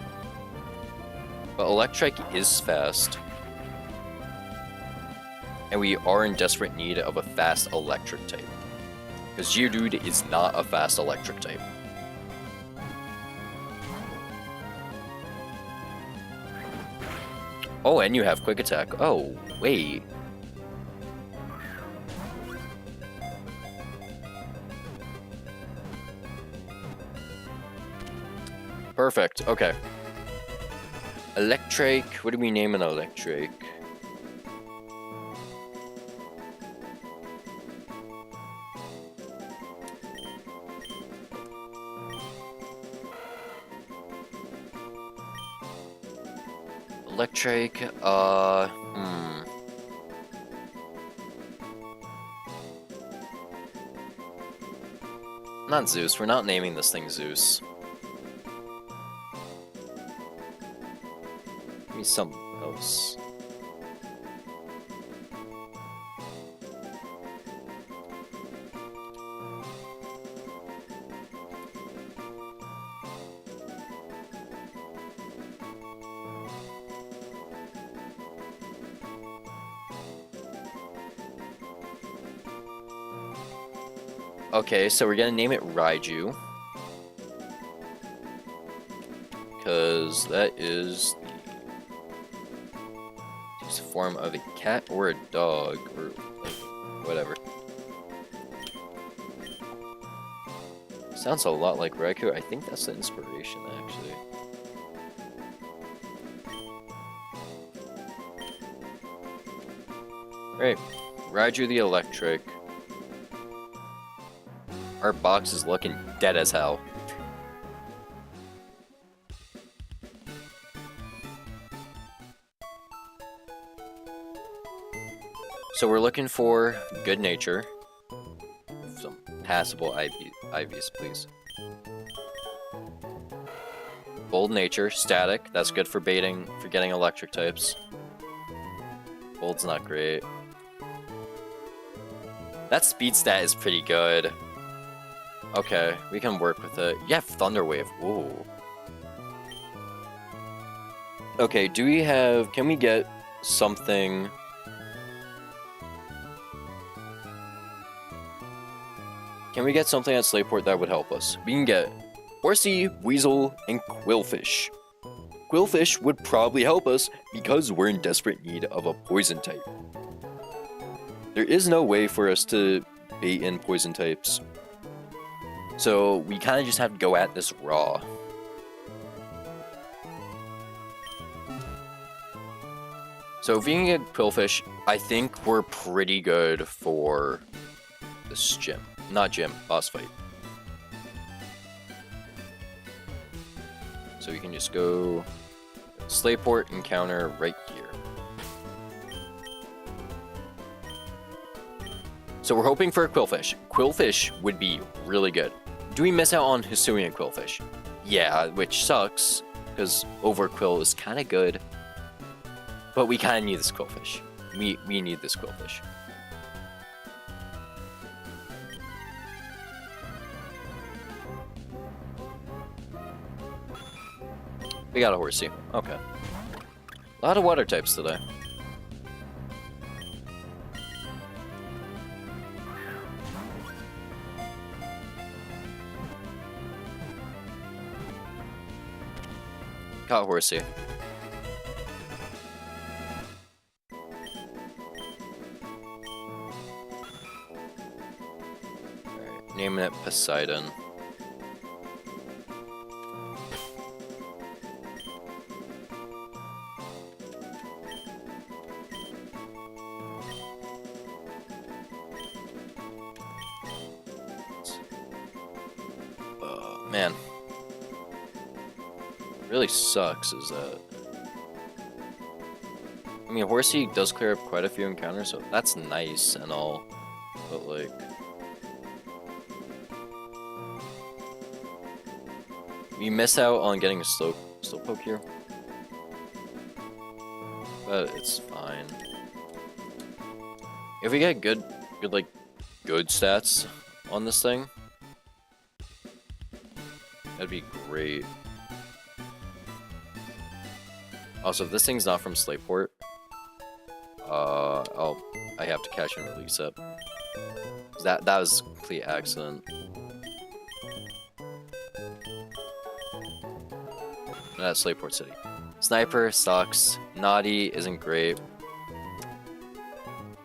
but Electric is fast. And we are in desperate need of a fast electric type. Because Geodude is not a fast electric type. Oh, and you have quick attack. Oh, wait. Perfect, okay. Electric, what do we name an electric? Electric, Not Zeus, we're not naming this thing Zeus. Give me something else. Okay, so we're gonna name it Raiju. Because that is the form of a cat or a dog, or like, whatever. Sounds a lot like Raikou. I think that's the inspiration, actually. Right, Raiju the Electric. Our box is looking dead as hell. So we're looking for Good Nature. Some passable IVs, please. Bold Nature, Static. That's good for baiting, for getting electric types. Bold's not great. That speed stat is pretty good. Okay, we can work with it. You have Thunder Wave. Ooh. Okay, do we have... Can we get something... Can we get something at Slateport that would help us? We can get Horsey, Weasel, and Quillfish. Quillfish would probably help us because we're in desperate need of a poison type. There is no way for us to bait in poison types. So we kind of just have to go at this raw. So if we can get Quillfish, I think we're pretty good for this gym. Not gym, boss fight. So we can just go Slateport encounter right here. So we're hoping for a Quillfish. Quillfish would be really good. Do we miss out on Hisuian Quillfish? Yeah, which sucks, because Overquill is kind of good. But we kind of need this Quillfish. We need this Quillfish. We got a Horsey. Okay. A lot of water types today. Got Horsey. Alright, naming it Poseidon. Man. Really sucks is that. I mean, Horsey does clear up quite a few encounters, so that's nice and all. But like... we miss out on getting a Slowpoke here. But it's fine. If we get good stats on this thing, that'd be great. Also, if this thing's not from Slayport, I have to catch and release it. That was a complete accident. That's Slayport City. Sniper sucks. Naughty isn't great.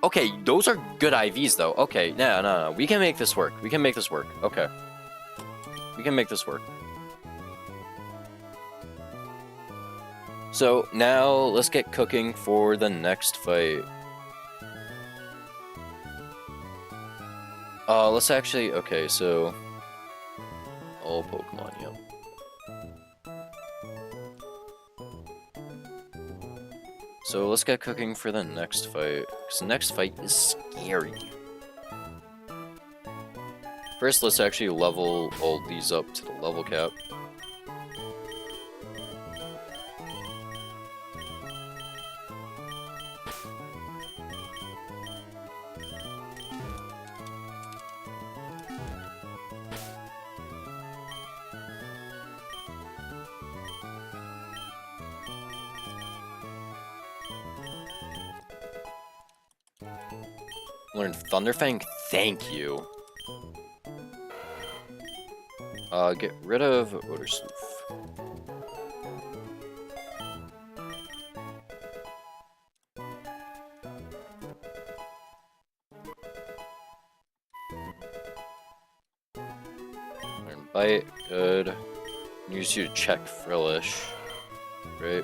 Okay, those are good IVs though. Okay, no. We can make this work. We can make this work. Okay. We can make this work. So now let's get cooking for the next fight. Let's actually, okay, so all Pokemon, yep. So let's get cooking for the next fight, because the next fight is scary. First, let's actually level all these up to the level cap. Learn Thunderfang? Thank you. Get rid of Odorsloof. Learn Bite, good. Use you to check Frillish. Great.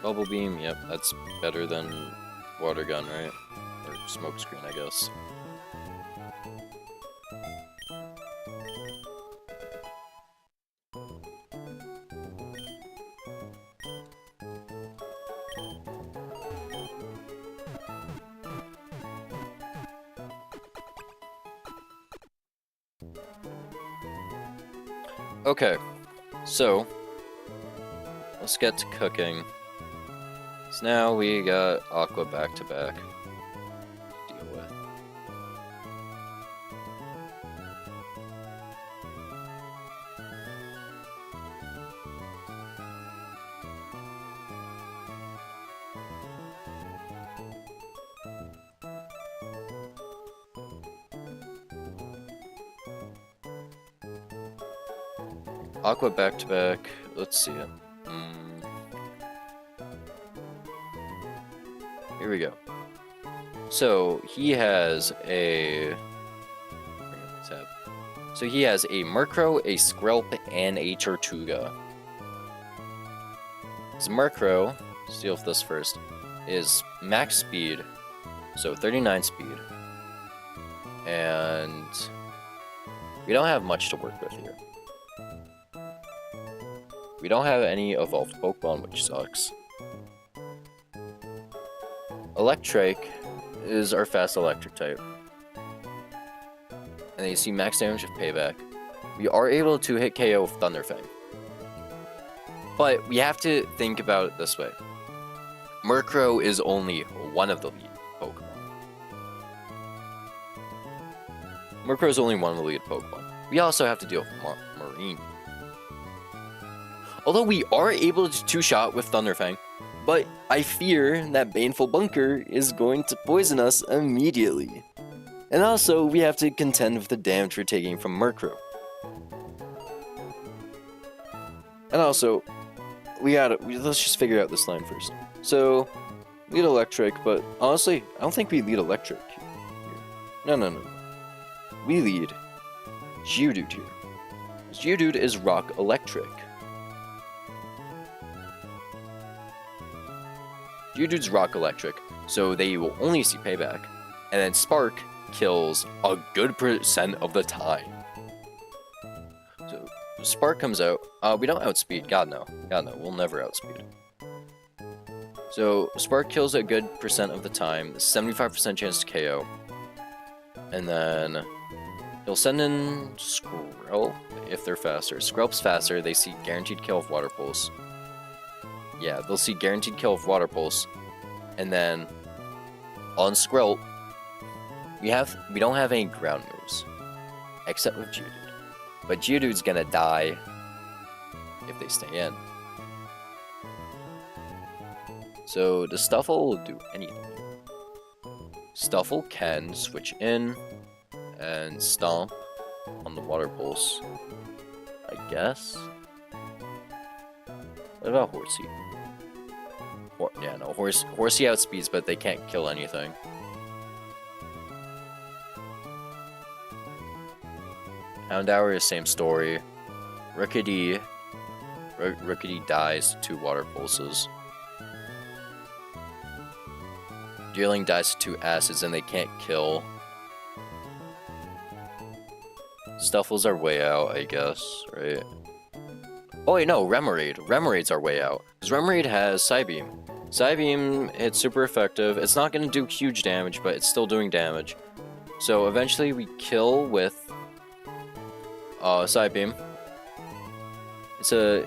Bubble Beam, yep, that's better than Water Gun, right? Or Smoke Screen, I guess. Okay, so let's get to cooking. So now we got Aqua back to back to deal with. Aqua back to back. Let's see it. Here we go. So he has a. So he has a Murkrow, a Skrelp, and a Tortuga. His Murkrow, let's deal with this first, is max speed, so 39 speed, and we don't have much to work with here. We don't have any evolved Pokemon, which sucks. Electrike is our fast electric type. And then you see max damage of Payback. We are able to hit KO with Thunderfang. But we have to think about it this way. Murkrow is only one of the lead Pokemon. Murkrow is only one of the lead Pokemon. We also have to deal with Marine. Although we are able to two-shot with Thunderfang, but I fear that Baneful Bunker is going to poison us immediately. And also, we have to contend with the damage we're taking from Murkrow. And also, let's just figure out this line first. So, lead Electric, but honestly, I don't think we lead Electric here. No. We lead Geodude here. Geodude is Rock Electric. Geodude's Rock Electric, so they will only see Payback. And then Spark kills a good percent of the time. So Spark comes out. We don't outspeed. God no. We'll never outspeed. So Spark kills a good percent of the time. 75% chance to KO. And then he'll send in Skrelp if they're faster. Skrelp's faster, they see guaranteed kill of Water Pulse. Yeah, they'll see guaranteed kill of Water Pulse. And then on Skrelp, we don't have any ground moves. Except with Geodude. But Geodude's gonna die if they stay in. So does Stuffle do anything? Stuffle can switch in and stomp on the Water Pulse, I guess. What about Horsey? Yeah, no, Horsey outspeeds, but they can't kill anything. Houndour is same story. Rookidee dies to 2 Water Pulses. Deerling dies to 2 Acids and they can't kill. Stuffles are way out, I guess, right? Oh wait, no, Remoraid. Remoraids are way out. Because Remoraid has Psybeam. Psybeam hits super effective. It's not going to do huge damage, but it's still doing damage. So eventually we kill with Psybeam. It's a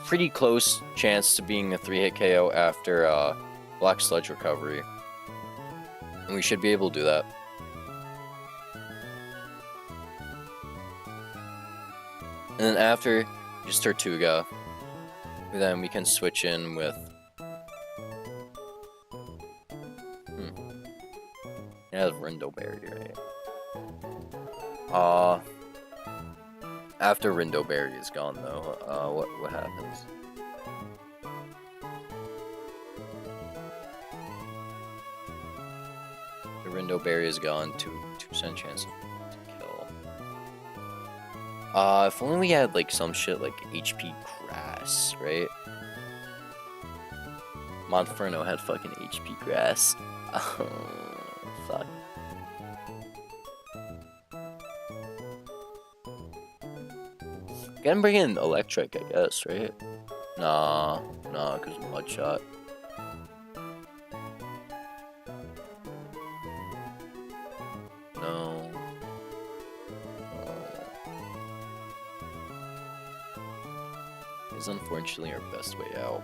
pretty close chance to being a 3-hit KO after Black Sludge recovery. And we should be able to do that. And then after, just Tortuga. Then we can switch in with... It has Rindo Berry, right? After Rindo Berry is gone, though, what happens? The Rindo Berry is gone, 2% chance to kill. If only we had, like, some shit like HP Grass, right? Monferno had fucking HP Grass. Oh, fuck. Can bring in Electric, I guess, right? Nah, because Mudshot. No. Is unfortunately our best way out.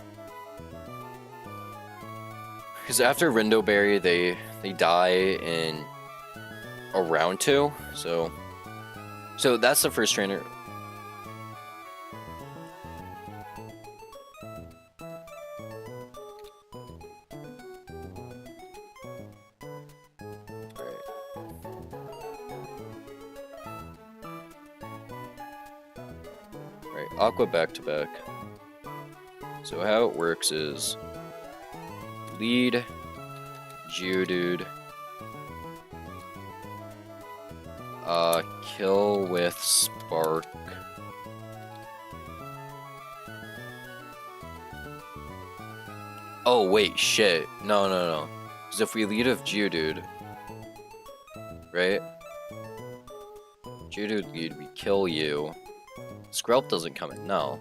Because after Rindo Berry, they die in a round 2, so that's the first trainer. Aqua back-to-back. So how it works is lead Geodude, kill with Spark, oh wait, shit, no, because if we lead with Geodude, right, Geodude lead, we kill you. Skrelp doesn't come in, no.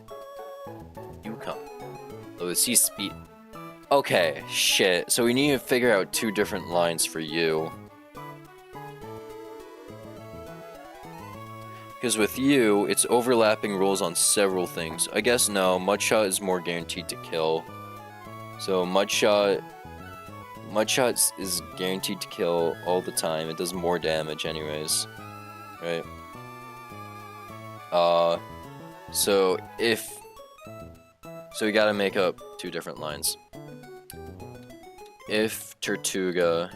You come. So is he speed? Okay, shit. So we need to figure out 2 different lines for you. Because with you, it's overlapping rules on several things. I guess no, Mudshot is more guaranteed to kill. So Mudshot is guaranteed to kill all the time. It does more damage anyways. Right? So we gotta make up 2 different lines. If Tortuga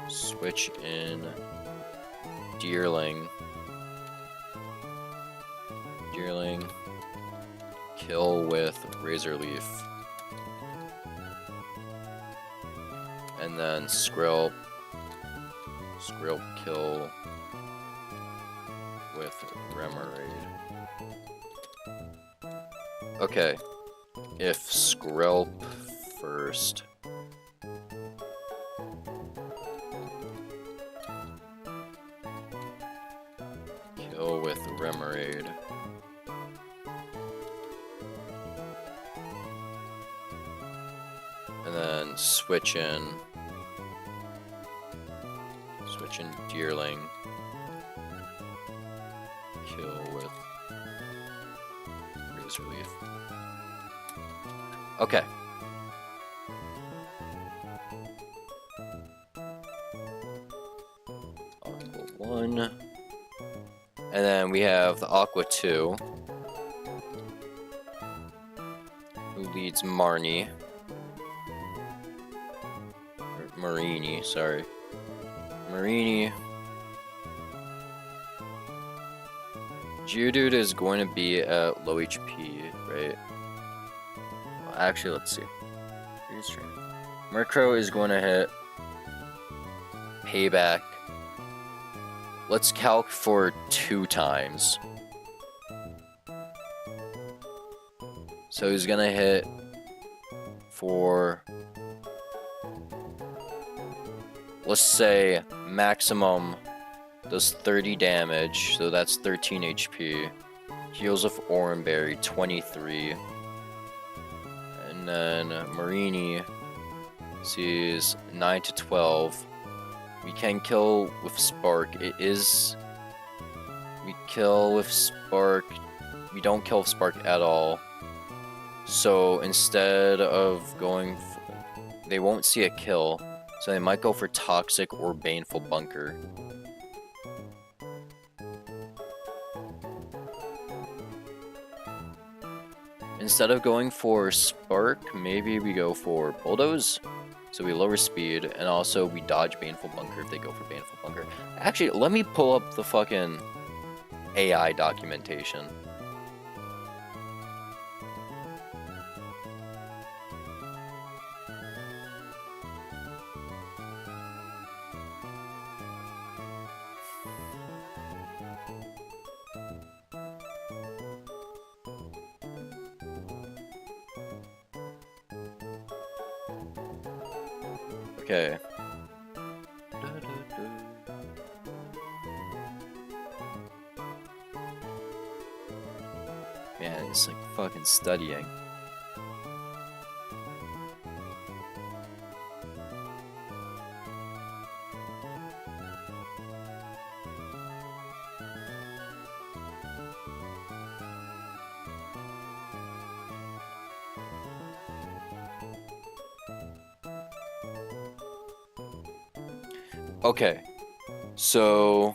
switch in Deerling, kill with Razor Leaf. And then Skrelp kill with Remoraid. Okay, if Skrelp first. Kill with Remoraid. And then switch in Deerling. Kill with Razor Leaf. Okay. Aqua 1. And then we have the Aqua 2. Who leads Marnie. Or Marini, sorry. Marini. Geodude is going to be at low HP, right? Well, actually, let's see. Murkrow is going to hit Payback. Let's calc for 2 times. So he's going to hit for, let's say, maximum does 30 damage, so that's 13 HP. Heals with Oranberry, 23. And then Marini sees 9 to 12. We can kill with Spark. We kill with Spark. We don't kill with Spark at all. So instead of going, they won't see a kill. So they might go for Toxic or Baneful Bunker. Instead of going for Spark, maybe we go for Bulldoze. So we lower speed, and also we dodge Baneful Bunker if they go for Baneful Bunker. Actually, let me pull up the fucking AI documentation. Okay. Man, it's like fucking studying. Okay, so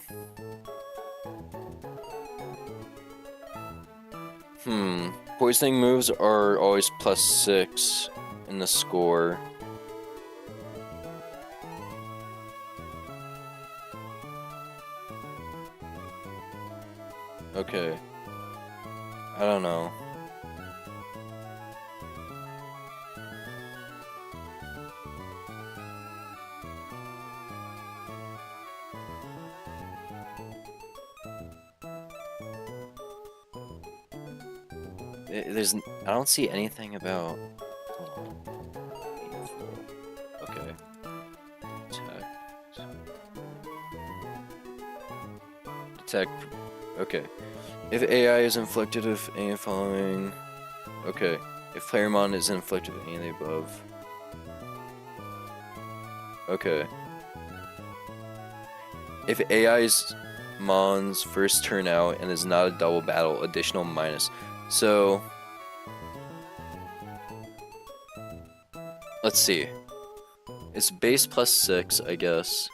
poisoning moves are always +6 in the score. Okay, I don't know. I don't see anything about. Hold on. Painful. Okay. Detect. Okay. If AI is inflicted with any following. Okay. If Claremont is inflicted with any of the above. Okay. If AI's Mon's first turn out and is not a double battle, additional minus. So, let's see. It's base +6, I guess.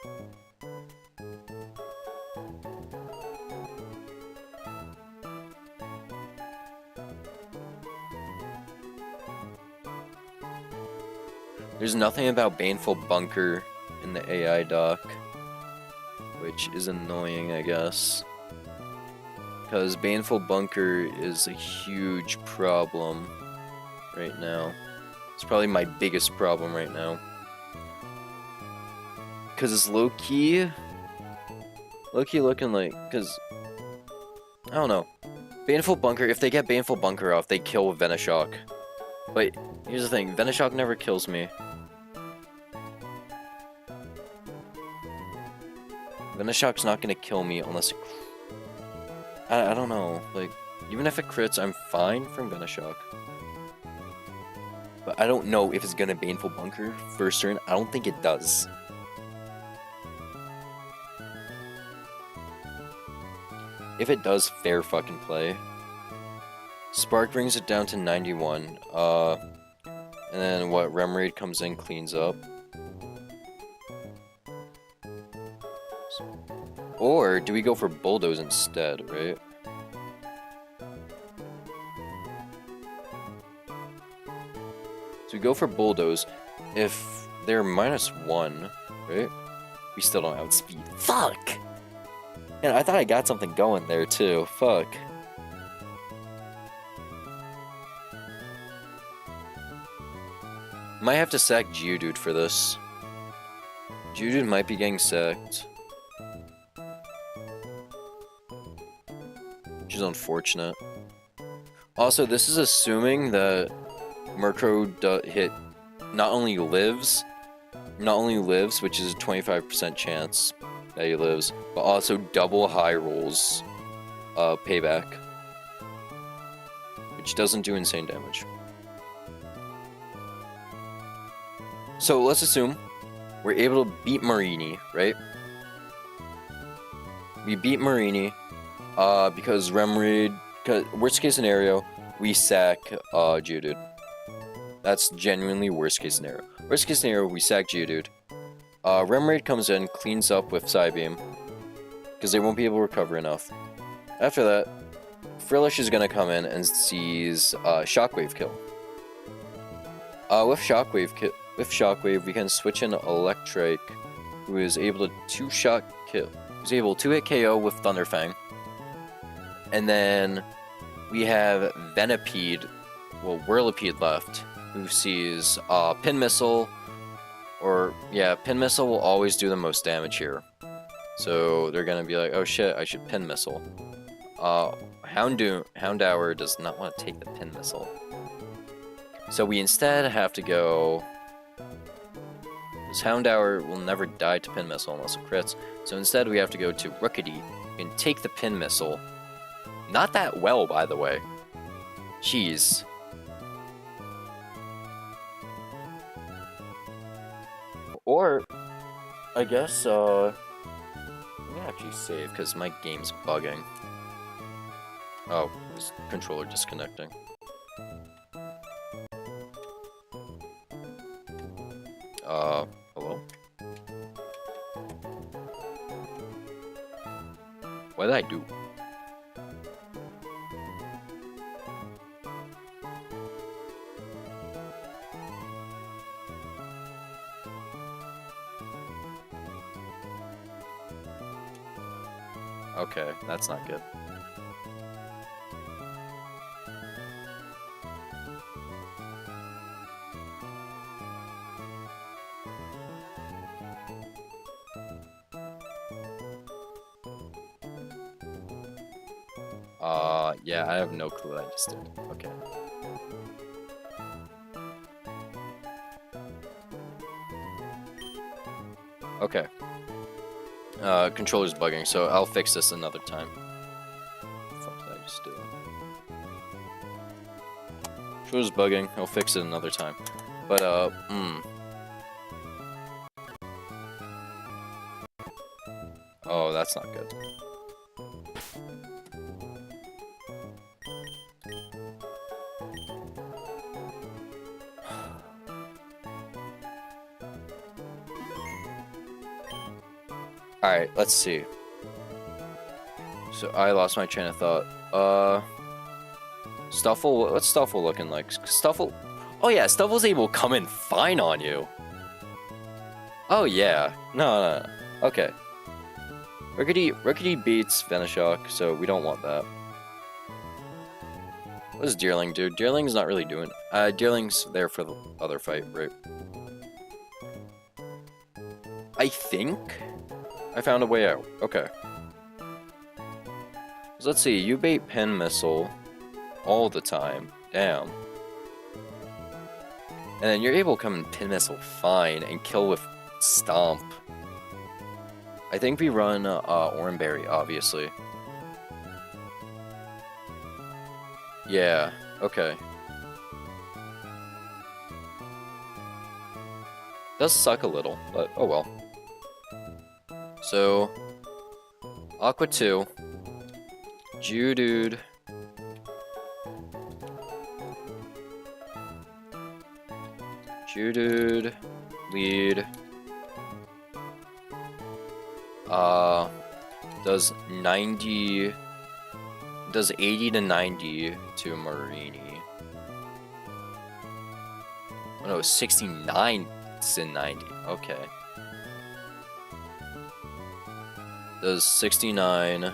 There's nothing about Baneful Bunker in the AI doc, which is annoying, I guess. Because Baneful Bunker is a huge problem right now. It's probably my biggest problem right now. Because it's low-key looking like, because, I don't know. Baneful Bunker, if they get Baneful Bunker off, they kill Venoshock. But here's the thing, Venoshock never kills me. Venoshock's not gonna kill me unless it... I don't know, like, even if it crits, I'm fine from Venoshock. But I don't know if it's gonna Baneful Bunker first turn. I don't think it does. If it does, fair fucking play. Spark brings it down to 91. And then what? Remoraid comes in, cleans up. Or do we go for Bulldoze instead, right? So we go for Bulldoze. If they're -1, right? We still don't outspeed. Fuck! And I thought I got something going there too. Fuck. Might have to sack Geodude for this. Geodude might be getting sacked. Which is unfortunate. Also, this is assuming that Murkrow hit not only lives, which is a 25% chance that he lives, but also double high rolls payback, which doesn't do insane damage. So let's assume we're able to beat Marini, right? We beat Marini because Remoraid, worst case scenario, we sack Geodude. That's genuinely worst case scenario. Worst case scenario, we sack Geodude. Remoraid comes in, cleans up with Psybeam, because they won't be able to recover enough. After that, Frillish is going to come in and seize Shockwave kill. With Shockwave, we can switch in Electrike, who is able to two-shot kill. Who's able to hit KO with Thunderfang. And then we have Venipede, well, Whirlipede left, who sees Pin Missile, or, yeah, Pin Missile will always do the most damage here. So they're gonna be like, oh shit, I should Pin Missile. Houndour does not want to take the Pin Missile. So we instead have to go... This Houndour will never die to Pin Missile unless it crits. So instead we have to go to Rookidee and take the Pin Missile. Not that well, by the way. Jeez. Or, I guess, I'm gonna actually save, because my game's bugging. Oh, this controller disconnecting. Hello? What did I do? Okay, that's not good. Yeah, I have no clue what I just did. Okay. Okay. Controller's bugging, so I'll fix this another time. What the fuck did I just do? Controller's bugging, I'll fix it another time. But, Oh, that's not good. Alright, let's see. So I lost my train of thought. Stuffle, what's Stuffle looking like? Stuffle, oh yeah, Stuffle's able to come in fine on you. Oh yeah, no. Okay. Rookidee beats Venoshock, so we don't want that. What does Deerling do? Deerling's not really doing... Deerling's there for the other fight, right? I think I found a way out. Okay. So let's see, you bait Pin Missile all the time. Damn. And then you're able to come and Pin Missile fine and kill with Stomp. I think we run Oranberry, obviously. Yeah, okay. Does suck a little, but oh well. So, Aqua 2, Geodude, lead, does 80 to 90 to Marini. Oh no, 69 to 90, okay. Does 69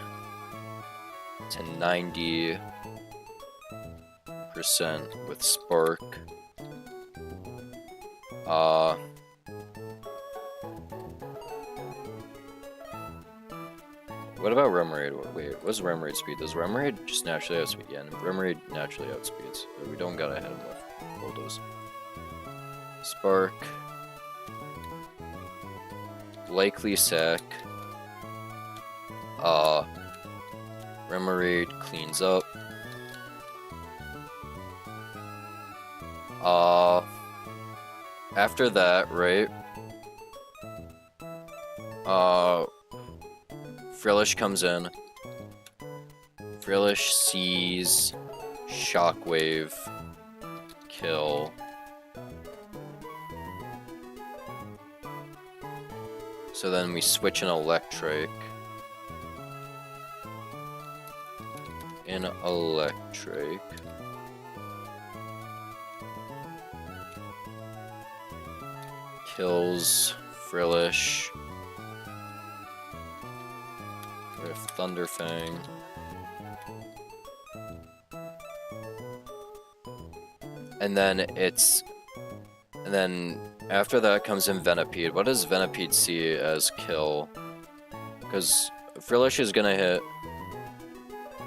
to 90% with Spark. What about Remoraid? Wait, what's Remoraid speed? Does Remoraid just naturally outspeed? Yeah, Remoraid naturally outspeeds, but we don't gotta hit him with Bulldoze. Spark. Likely Sack. Remoraid cleans up. After that, right? Frillish comes in. Frillish sees Shockwave kill. So then we switch an Electric. Electric. Kills Frillish with Thunderfang. And then after that comes in Venipede. What does Venipede see as kill? Because Frillish is gonna hit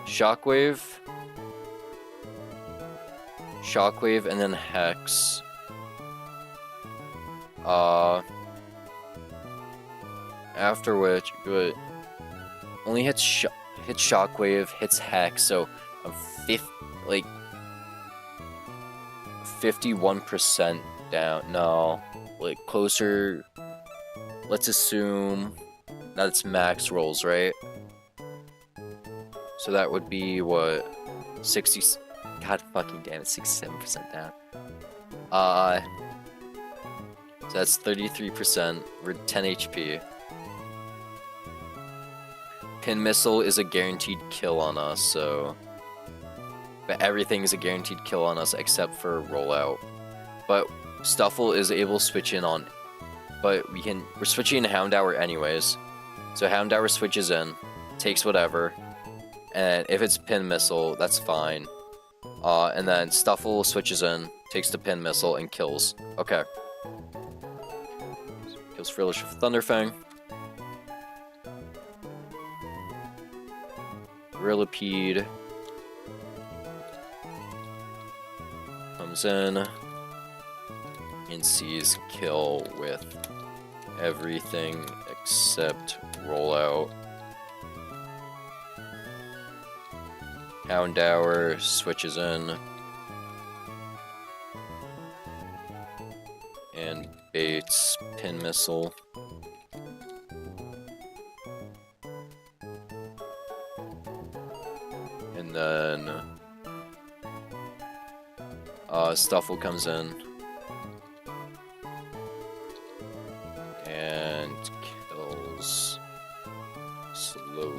Shockwave, and then Hex. After which, good. Only hits Shockwave, hits Hex, so I'm 51% down. No, like closer. Let's assume that it's max rolls, right? So that would be what? 60. God fucking damn it, 67% down. So that's 33%. We're 10 HP. Pin Missile is a guaranteed kill on us, so. But everything is a guaranteed kill on us except for Rollout. But Stuffle is able to switch in on. But we're switching in Houndour anyways. So Houndour switches in, takes whatever. And if it's Pin Missile, that's fine. And then Stuffle switches in, takes the Pin Missile, and kills. Okay. Kills Frillish with Thunderfang. Rillipede comes in and sees kill with everything except Rollout. Houndour switches in and baits Pin Missile. And then Stuffle comes in and kills slowly.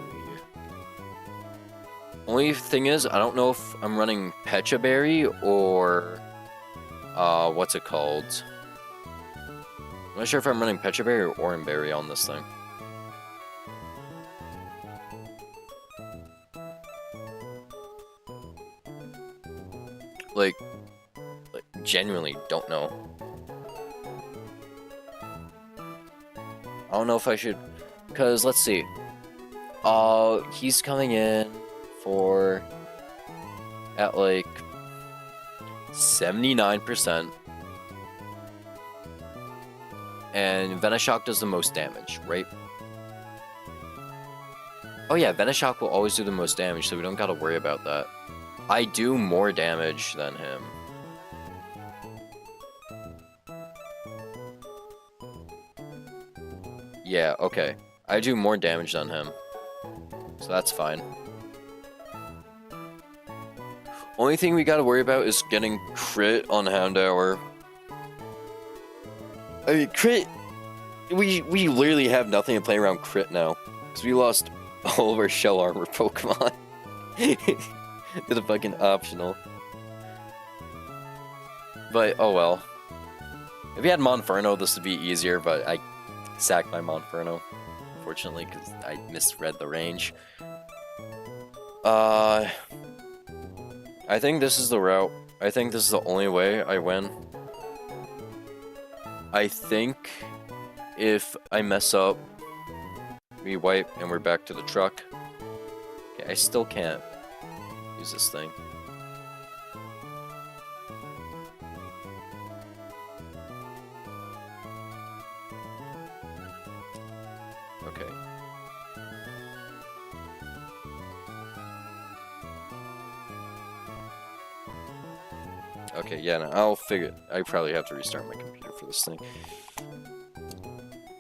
Only thing is, I don't know if I'm running Pecha Berry or what's it called? I'm not sure if I'm running Pecha Berry or Oran Berry on this thing. Like genuinely don't know. I don't know if I should, because let's see. He's coming in for at like 79%. And Venoshock does the most damage, right? Oh yeah, Venoshock will always do the most damage, so we don't gotta worry about that. I do more damage than him. Yeah, okay. I do more damage than him. So that's fine. Only thing we gotta worry about is getting crit on Houndour. I mean, crit... We literally have nothing to play around crit now. Because we lost all of our shell armor Pokemon. To the fucking optional. But, oh well. If we had Monferno, this would be easier, but I sacked my Monferno. Unfortunately, because I misread the range. I think this is the route. I think this is the only way I win. I think if I mess up, we wipe and we're back to the truck. Okay, I still can't use this thing. Okay. Okay, yeah, no, I'll figure it. I probably have to restart my computer for this thing.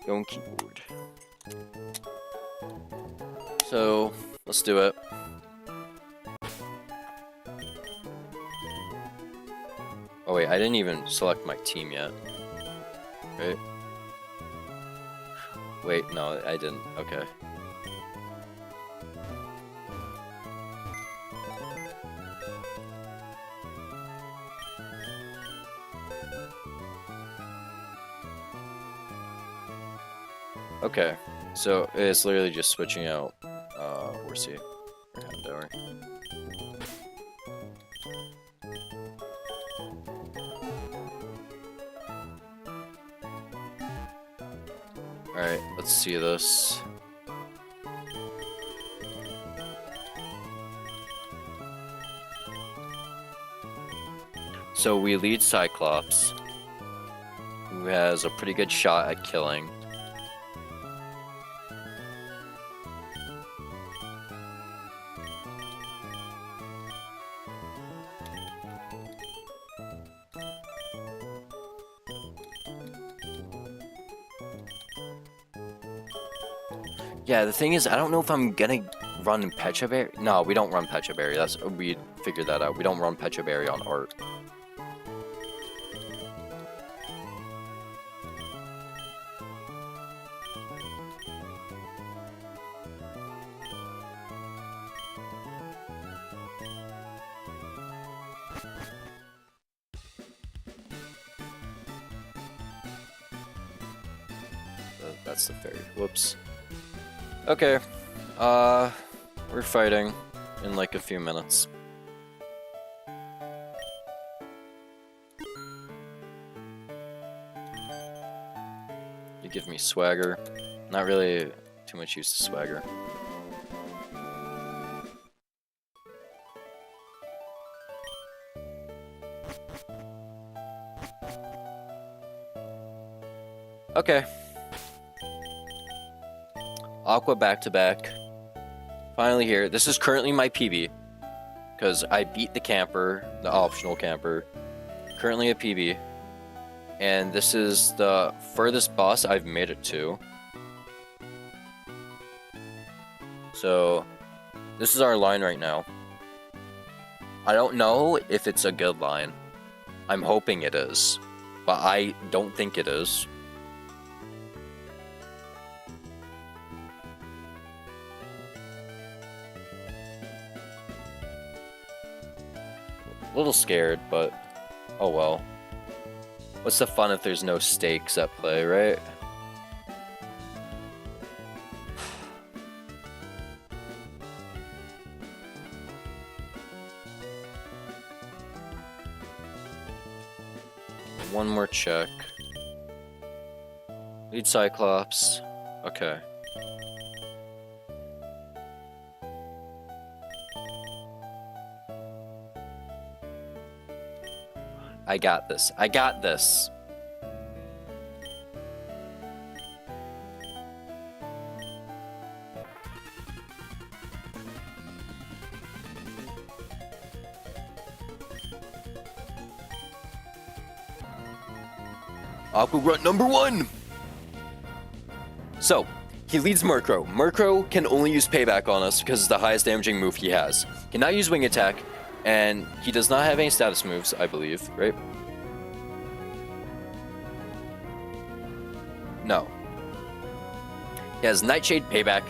Go on keyboard. So, let's do it. Oh wait, I didn't even select my team yet. Right? Wait, no, I didn't. Okay. Okay, so it's literally just switching out Horsey or Houndour. Alright, let's see this. So we lead Cyclops, who has a pretty good shot at killing. Yeah, the thing is, I don't know if I'm gonna run Pecha Berry. No, we don't run Pecha Berry. We figured that out. We don't run Pecha Berry on Art. That's the fairy. Whoops. Okay. We're fighting in like a few minutes. You give me swagger. Not really too much use to swagger. Okay. Aqua back-to-back. Finally here. This is currently my PB. Because I beat the camper, the optional camper. Currently a PB. And this is the furthest boss I've made it to. So, this is our line right now. I don't know if it's a good line. I'm hoping it is. But I don't think it is. A little scared, but oh well. What's the fun if there's no stakes at play, right? One more check. Lead Cyclops. Okay. I got this. I got this. Aqua Grunt number 1! So, he leads Murkrow. Murkrow can only use Payback on us because it's the highest damaging move he has. Cannot use Wing Attack, and he does not have any status moves, I believe, right? No. He has Nightshade, Payback,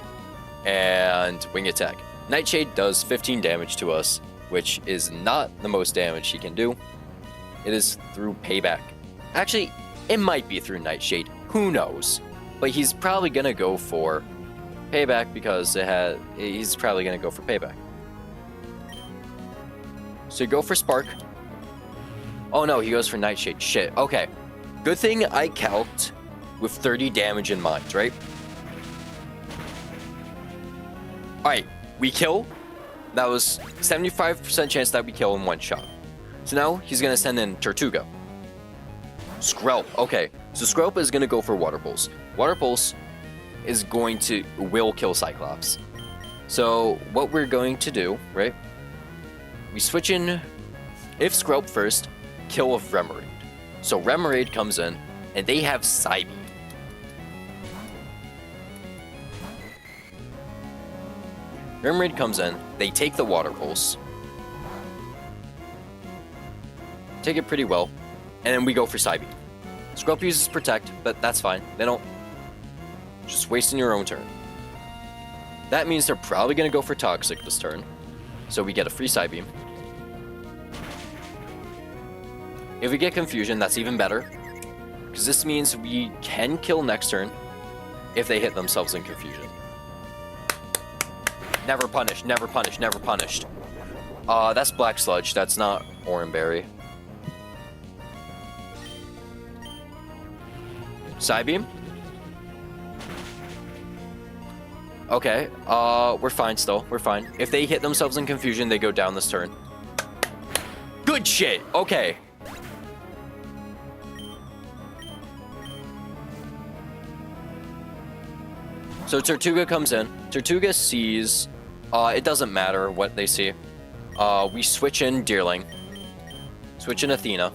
and Wing Attack. Nightshade does 15 damage to us, which is not the most damage he can do. It is through Payback. Actually, it might be through Nightshade. Who knows? But he's probably going to go for Payback because he's probably going to go for Payback. So you go for Spark. Oh no, he goes for Nightshade. Shit. Okay. Good thing I calced with 30 damage in mind, right? Alright, we kill. That was 75% chance that we kill in one shot. So now he's going to send in Tortuga. Skrelp. Okay, so Skrelp is going to go for Water Pulse. Water Pulse is will kill Cyclops. So what we're going to do, right? We switch in, if Skrelp first, kill with Remoraid. So Remoraid comes in, and they have Psybeam. Remoraid comes in, they take the Water Pulse. Take it pretty well, and then we go for Psybeam. Skrelp uses Protect, but that's fine. They don't... Just wasting your own turn. That means they're probably going to go for Toxic this turn. So we get a free Psybeam. If we get Confusion, that's even better. Because this means we can kill next turn if they hit themselves in Confusion. Never punished, never punished, never punished. That's Black Sludge, that's not Oranberry. Psybeam? Okay, we're fine still, we're fine. If they hit themselves in Confusion, they go down this turn. Good shit, okay. So Tortuga comes in. Tortuga sees... it doesn't matter what they see. We switch in Deerling. Switch in Athena.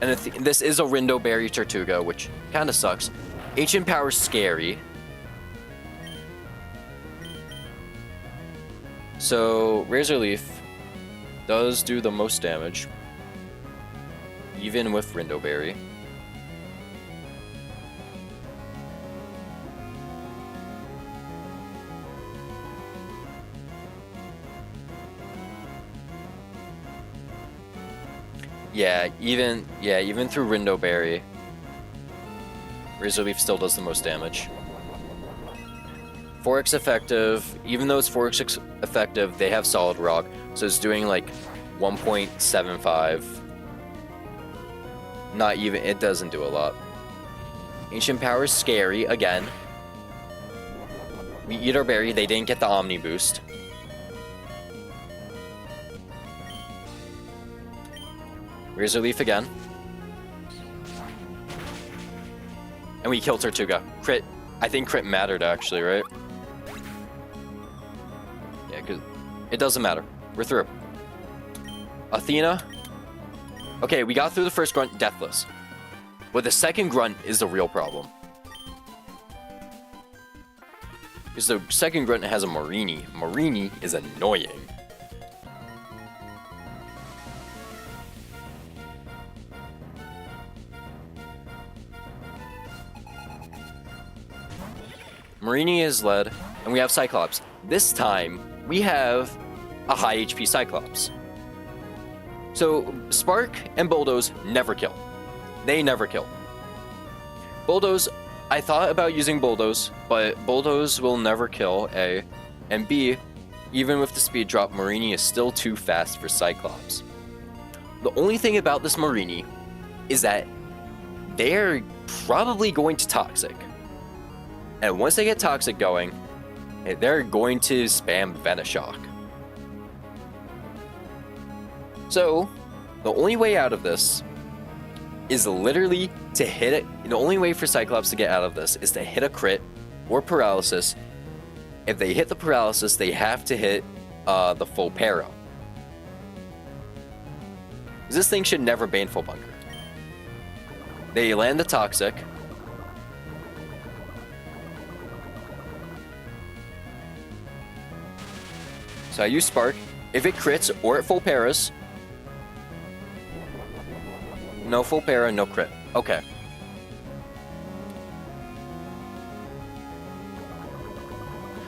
And this is a Rindoberry Tortuga, which kind of sucks. Ancient Power's scary. So Razor Leaf does do the most damage. Even with Rindoberry. Yeah, even through Rindoberry, Razor Leaf still does the most damage. 4x effective, even though it's 4x effective, they have Solid Rock, so it's doing like 1.75. Not even, it doesn't do a lot. Ancient Power is scary, again. We eat our berry, they didn't get the Omni boost. Razor Leaf again. And we kill Tortuga. Crit. I think crit mattered actually, right? Yeah, because it doesn't matter. We're through. Athena. Okay, we got through the first grunt deathless. But the second grunt is the real problem. Because the second grunt has a Marini. Marini is annoying. Marini is led, and we have Cyclops. This time, we have a high HP Cyclops. So, Spark and Bulldoze never kill. They never kill. Bulldoze, I thought about using Bulldoze, but Bulldoze will never kill, A. And B, even with the speed drop, Marini is still too fast for Cyclops. The only thing about this Marini is that they're probably going to Toxic. And once they get Toxic going, they're going to spam Venoshock. So, the only way out of this is literally to hit it. The only way for Cyclops to get out of this is to hit a crit or paralysis. If they hit the paralysis, they have to hit the full para. This thing should never Baneful Bunker. They land the Toxic. So I use Spark. If it crits or it full paras. No full para, no crit. Okay.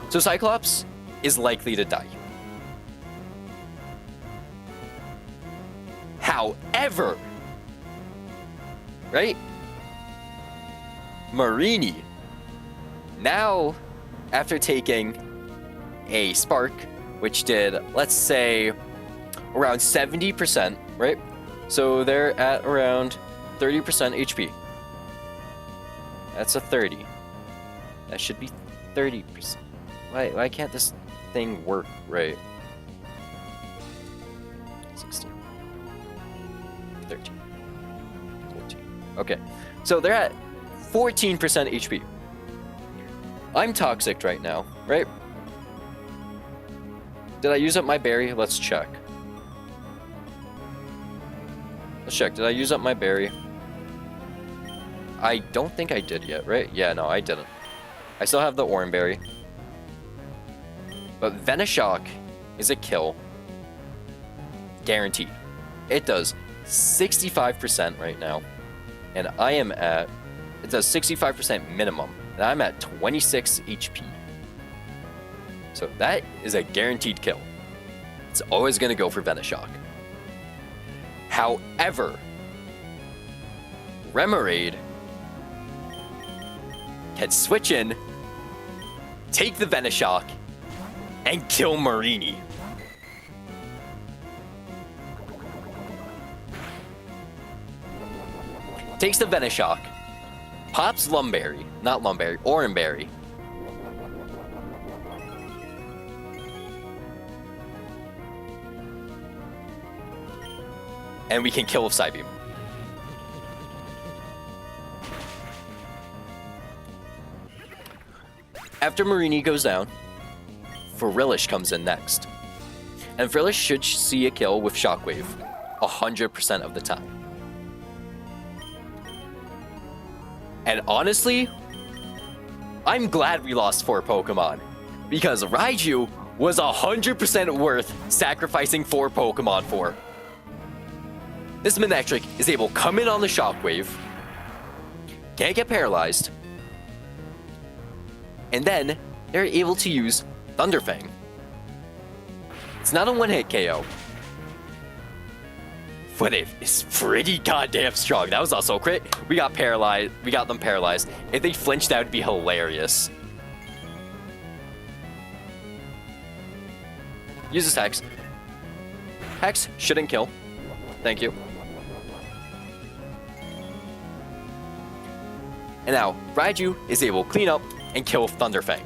So Cyclops is likely to die. However, right? Marini, now after taking a Spark, which did, let's say, around 70%, right? So they're at around 30% HP. That's a 30. That should be 30%. Why can't this thing work right? 16. 13. 14. Okay. So they're at 14% HP. I'm toxic right now, right? Did I use up my berry? Let's check. Let's check. Did I use up my berry? I don't think I did yet, right? Yeah, no, I didn't. I still have the orange berry. But Venoshock is a kill. Guaranteed. It does 65% right now. And I am at... It does 65% minimum. And I'm at 26 HP. So that is a guaranteed kill. It's always going to go for Venoshock. However, Remoraid can switch in, take the Venoshock, and kill Marini. Takes the Venoshock, pops Lumberry, not Lumberry, Oranberry. And we can kill with Psybeam. After Marini goes down, Frillish comes in next. And Frillish should see a kill with Shockwave 100% of the time. And honestly, I'm glad we lost 4 Pokemon. Because Raiju was 100% worth sacrificing 4 Pokemon for. This Manectric is able to come in on the Shockwave, can't get paralyzed, and then they're able to use Thunderfang. It's not a one-hit KO, but it is pretty goddamn strong. That was also a crit. We got paralyzed. We got them paralyzed. If they flinched, that would be hilarious. Uses Hex. Hex shouldn't kill. Thank you. And now, Raiju is able to clean up and kill Thunderfang.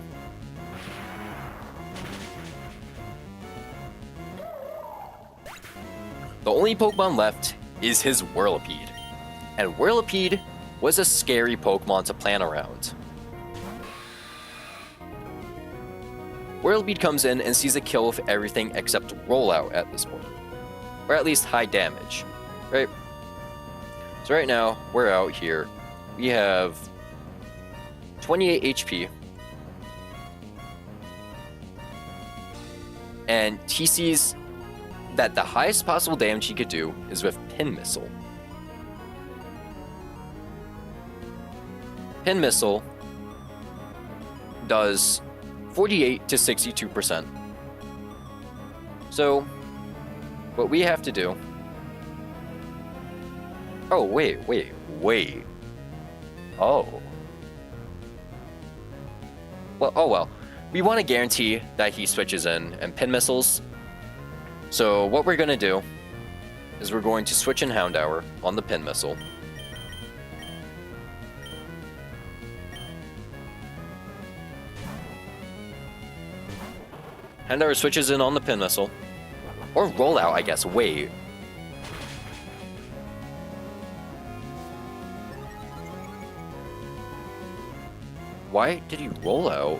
The only Pokemon left is his Whirlipede. And Whirlipede was a scary Pokemon to plan around. Whirlipede comes in and sees a kill with everything except Rollout at this point. Or at least high damage, right? So right now, we're out here. We have 28 HP. And he sees that the highest possible damage he could do is with Pin Missile. Pin Missile does 48 to 62%. So, what we have to do... Oh, wait. Oh. Well. We want to guarantee that he switches in and Pin Missiles. So what we're going to do is we're going to switch in Houndour on the Pin Missile. Houndour switches in on the Pin Missile. Or Rollout, I guess. Wait. Why did he roll out?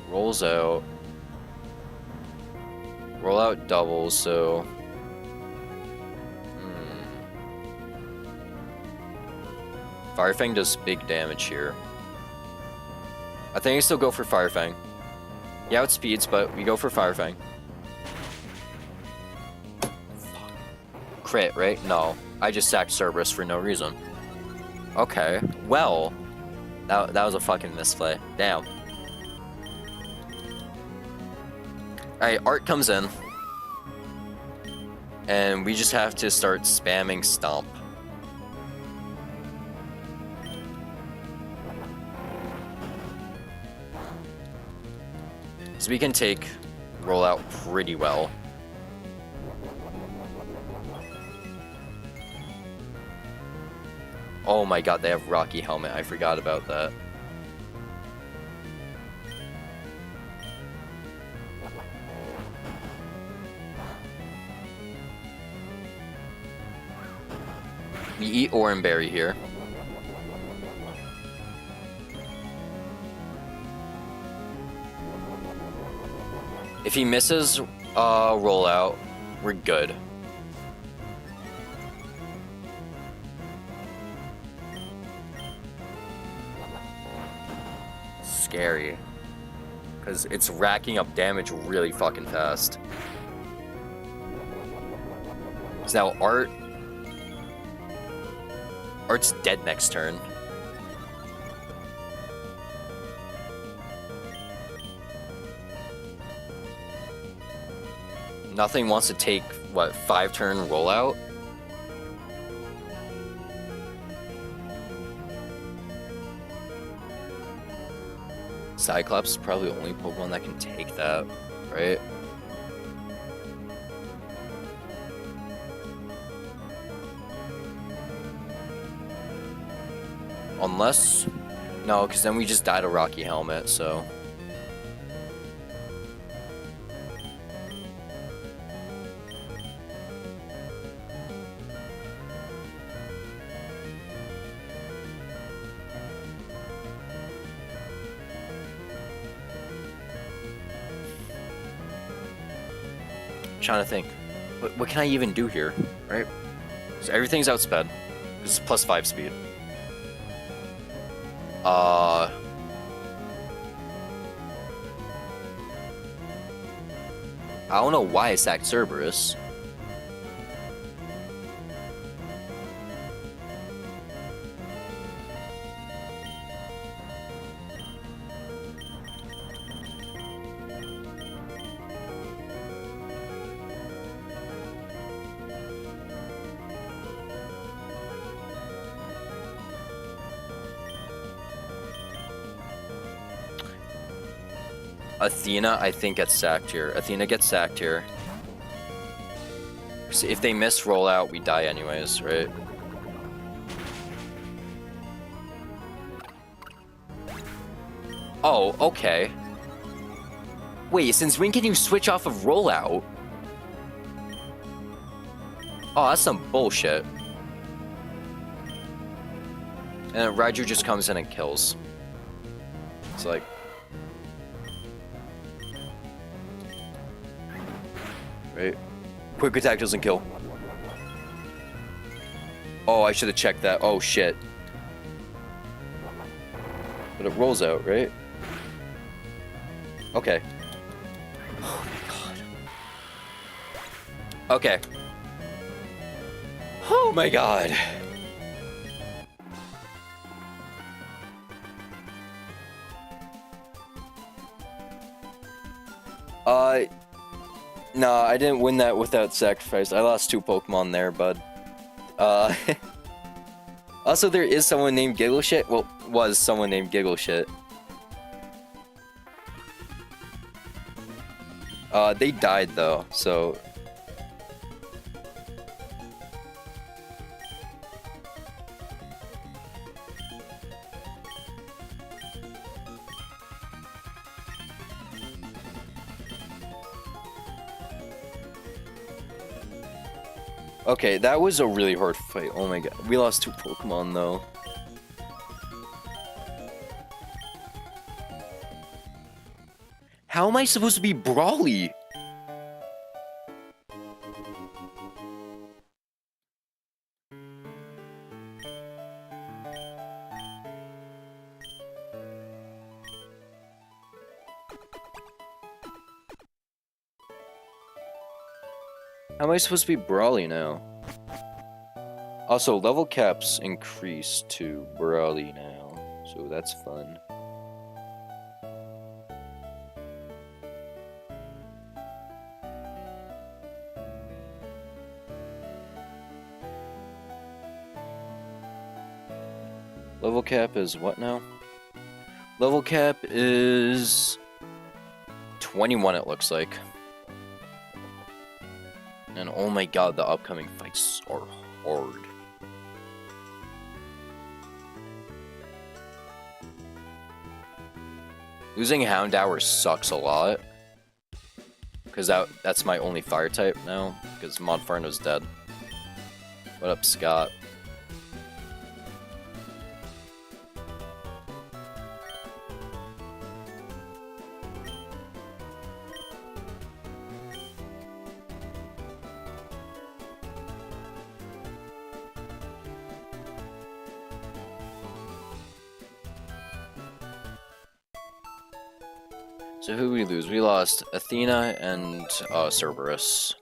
Rolls out. Roll out doubles, so... Fire Fang does big damage here. I think I still go for Fire Fang. Yeah, it speeds, but we go for Fire Fang. Crit, right? No. I just sacked Cerberus for no reason. Okay. Well, that was a fucking misplay. Damn. Alright, Art comes in. And we just have to start spamming Stomp. So we can take rollout pretty well. Oh my god, they have Rocky Helmet. I forgot about that. We eat Oranberry here. If he misses rollout, we're good. Scary. Because it's racking up damage really fucking fast. So now Art's dead next turn. Nothing wants to take, what, 5-turn rollout? Cyclops is probably the only Pokemon that can take that, right? Unless... No, because then we just died a Rocky Helmet, so... Trying to think, what can I even do here, right? So everything's outsped. This is +5 speed. I don't know why I sacked Cerberus. Athena, I think, gets sacked here. Athena gets sacked here. So if they miss rollout, we die anyways, right? Oh, okay. Wait, since when can you switch off of rollout? Oh, that's some bullshit. And then Raiju just comes in and kills. It's like... Right. Quick attack doesn't kill. Oh, I should have checked that. Oh, shit. But it rolls out, right? Okay. Oh my god. Okay. Oh my god. No, I didn't win that without sacrifice. I lost 2 Pokemon there, bud. Also, there is someone named Giggleshit. Well, was someone named Giggleshit. They died, though, so... Okay, that was a really hard fight. Oh my god. We lost 2 Pokemon, though. How am I supposed to be Brawly? How am I supposed to be Brawly now? Also, level caps increase to Brawly now, so that's fun. Level cap is what now? Level cap is 21, it looks like. And oh my god, the upcoming fights are hard. Losing Houndour sucks a lot. Because that's my only fire type now. Because Monferno's dead. What up, Scott? So who we lose? We lost Athena and Cerberus.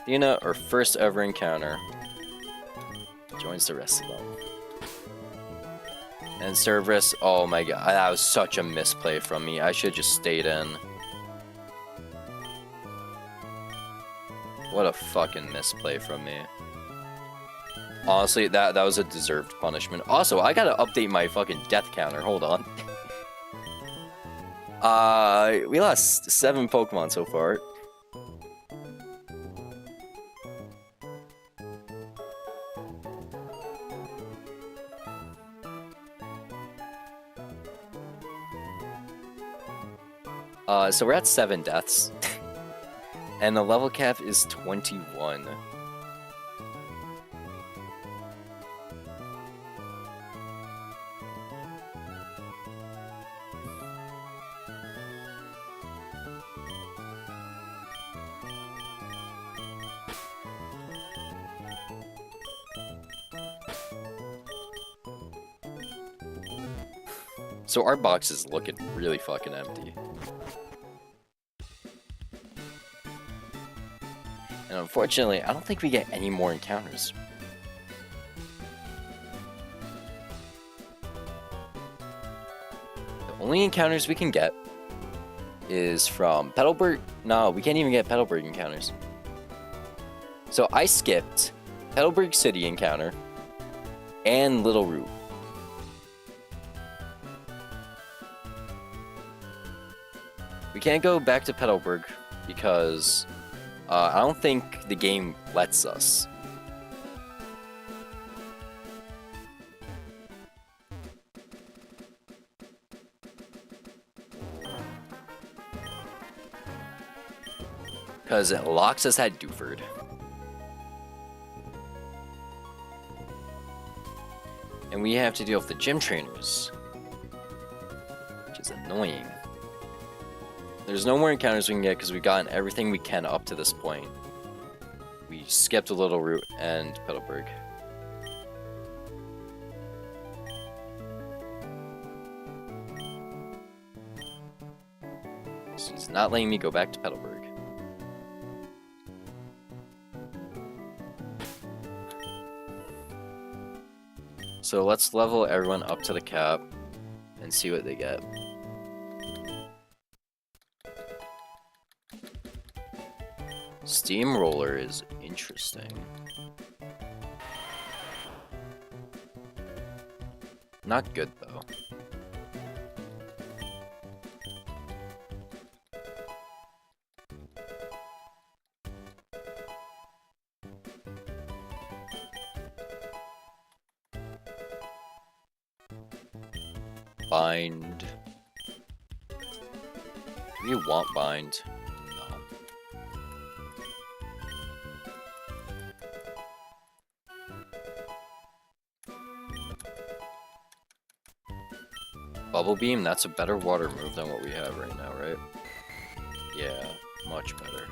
Athena, our first ever encounter, joins the rest of them. And Cerberus, oh my god, that was such a misplay from me. I should have just stayed in. What a fucking misplay from me. Honestly, that was a deserved punishment. Also, I gotta update my fucking death counter. Hold on. We lost 7 Pokemon so far. So we're at 7 deaths. And the level cap is 21. So our box is looking really fucking empty. And unfortunately, I don't think we get any more encounters. The only encounters we can get is from Petalburg. No, we can't even get Petalburg encounters. So I skipped Petalburg City encounter and Little Root. We can't go back to Petalburg because I don't think the game lets us. Because it locks us at Dewford. And we have to deal with the gym trainers, which is annoying. There's no more encounters we can get because we've gotten everything we can up to this point. We skipped a Little Root and Petalburg. So he's not letting me go back to Petalburg. So let's level everyone up to the cap and see what they get. Steamroller is interesting. Not good though. Bind. Do you want bind? No. Bubble Beam, that's a better water move than what we have right now, right? Yeah, much better.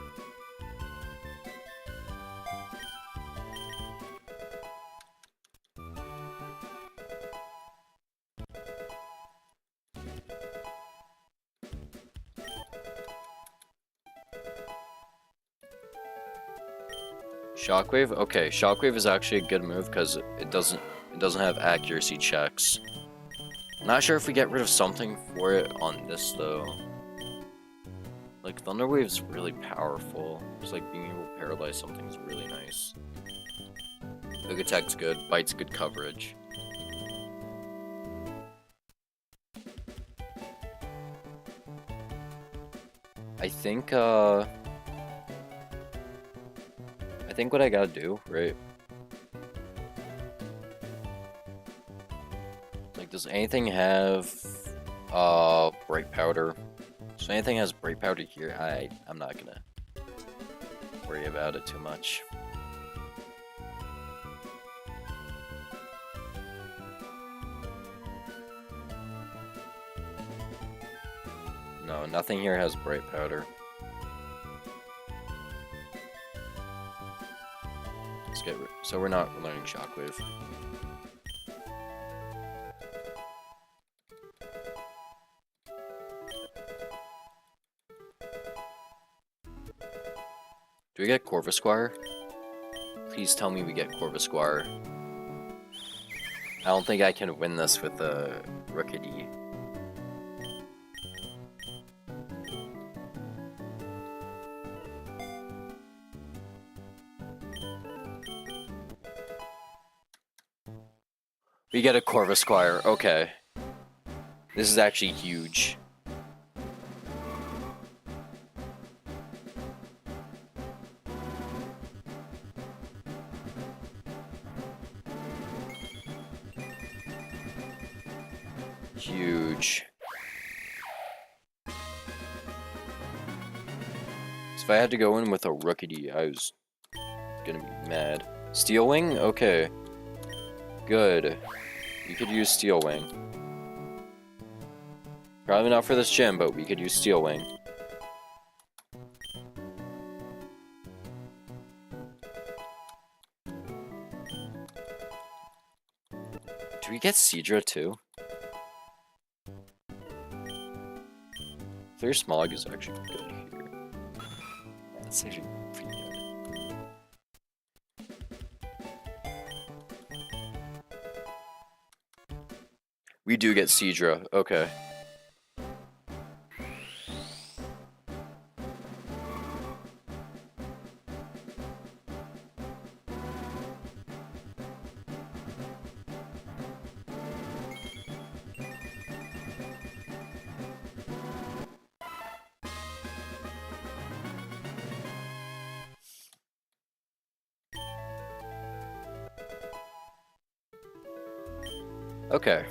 Shockwave? Okay, Shockwave is actually a good move because it doesn't have accuracy checks. Not sure if we get rid of something for it on this though. Like Thunder Wave's really powerful. It's like being able to paralyze something is really nice. Hook attack's good, bite's good coverage. I think what I gotta do, right? Like, does anything have bright powder? So anything has bright powder here, I'm not gonna worry about it too much. No, nothing here has bright powder. Let's get so we're not learning Shockwave. Do we get Corvisquire? Please tell me we get Corvisquire. I don't think I can win this with a Rookidee. We get a Corvisquire, okay. This is actually huge. Huge. So if I had to go in with a Rookidee, I was gonna be mad. Steel Wing? Okay. Good. You could use Steel Wing. Probably not for this gym, but we could use Steel Wing. Do we get Seadra too? Clear Smog is actually good here. That's actually pretty good. We do get Seadra, okay. Okay.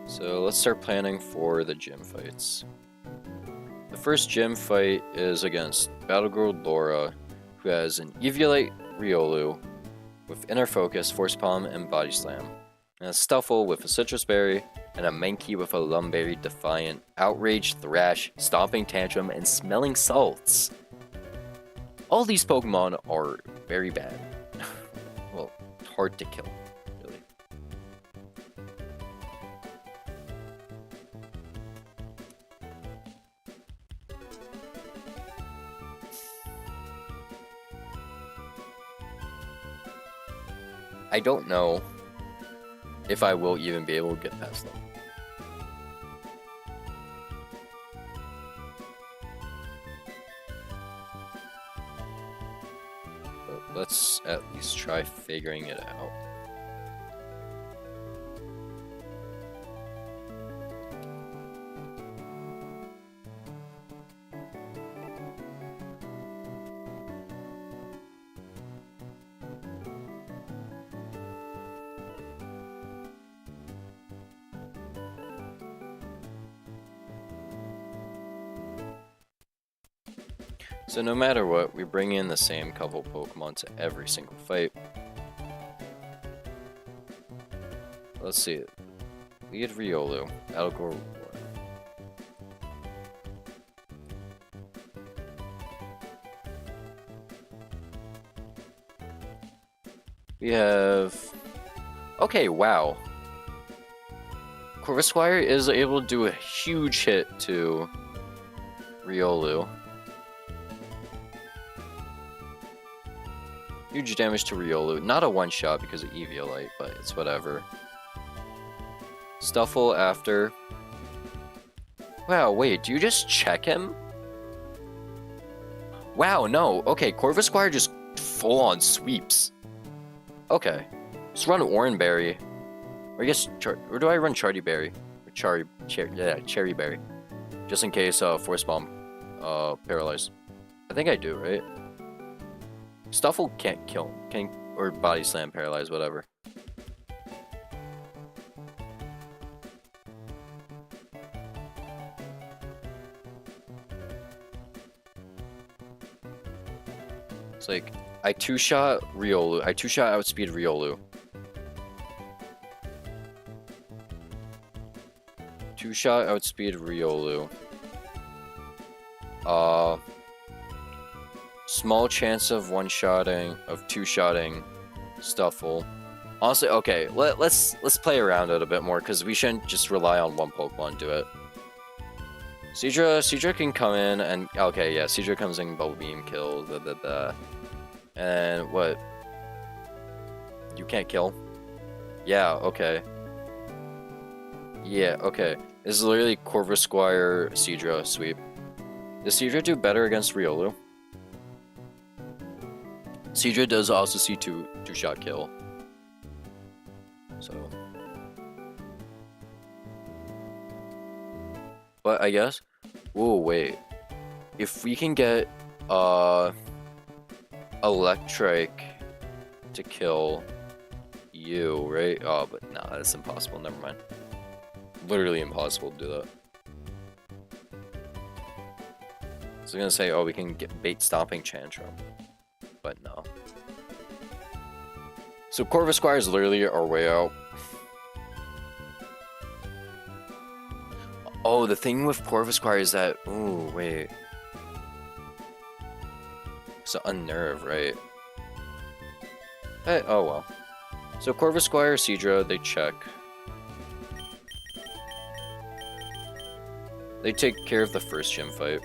So let's start planning for the gym fights. The first gym fight is against Battlegrold Laura, who has an Eviolite Riolu with Inner Focus, Force Palm, and Body Slam, and a Stuffle with a Citrus Berry, and a Mankey with a Lumberry Defiant, Outrage, Thrash, Stomping Tantrum, and Smelling Salts. All these Pokemon are very bad. Well, hard to kill, really. I don't know if I will even be able to get past them. But let's at least try figuring it out. So no matter what, we bring in the same couple Pokemon to every single fight. Let's see. Lead Riolu, Battlegrold Laura. We have... Okay, wow. Corvusquire is able to do a huge hit to Riolu. Huge damage to Riolu. Not a one-shot because of Eviolite, but it's whatever. Stuffle after. Wow, wait, do you just check him? Wow, no. Okay, Corvusquire just full-on sweeps. Okay. Just run Oranberry. Or I guess, or do I run Chardy Berry? Or Cherry Berry. Just in case Force Bomb paralyze. I think I do, right? Stuffle can't kill him. Or Body Slam paralyze, whatever. It's like, I two-shot Riolu. I two-shot outspeed Riolu. Two-shot outspeed Riolu. Small chance of one-shotting, of two-shotting Stuffle. Honestly, okay, let's play around it a bit more, because we shouldn't just rely on one Pokemon to do it. Seadra can come in and... Okay, yeah, Seadra comes in, Bubble Beam, kill, And what? You can't kill? Yeah, okay. Yeah, okay. This is literally Corvusquire, Seadra sweep. Does Seadra do better against Riolu? Seadra does also see two-shot kill. So... But I guess... Whoa, wait. If we can get, Electric to kill you, right? Oh, but nah, that's impossible. Never mind. Literally impossible to do that. I was gonna say, oh, we can get bait stomping Chantrum, but no. So Corvusquire is literally our way out. Oh, the thing with Corvusquire is that... Ooh, wait. It's an Unnerve, right? Oh well. So Corvusquire, Seadra, they check. They take care of the first gym fight.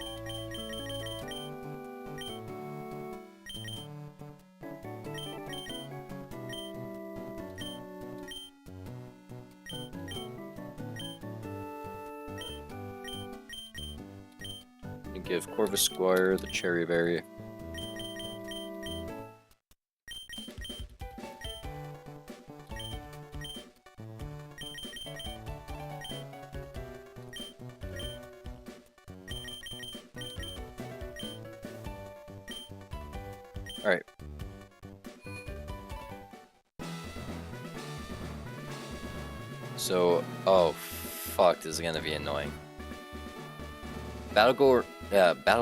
You give Corvusquire the Cherry Berry. Alright. So, oh, fuck, this is gonna be annoying. Battle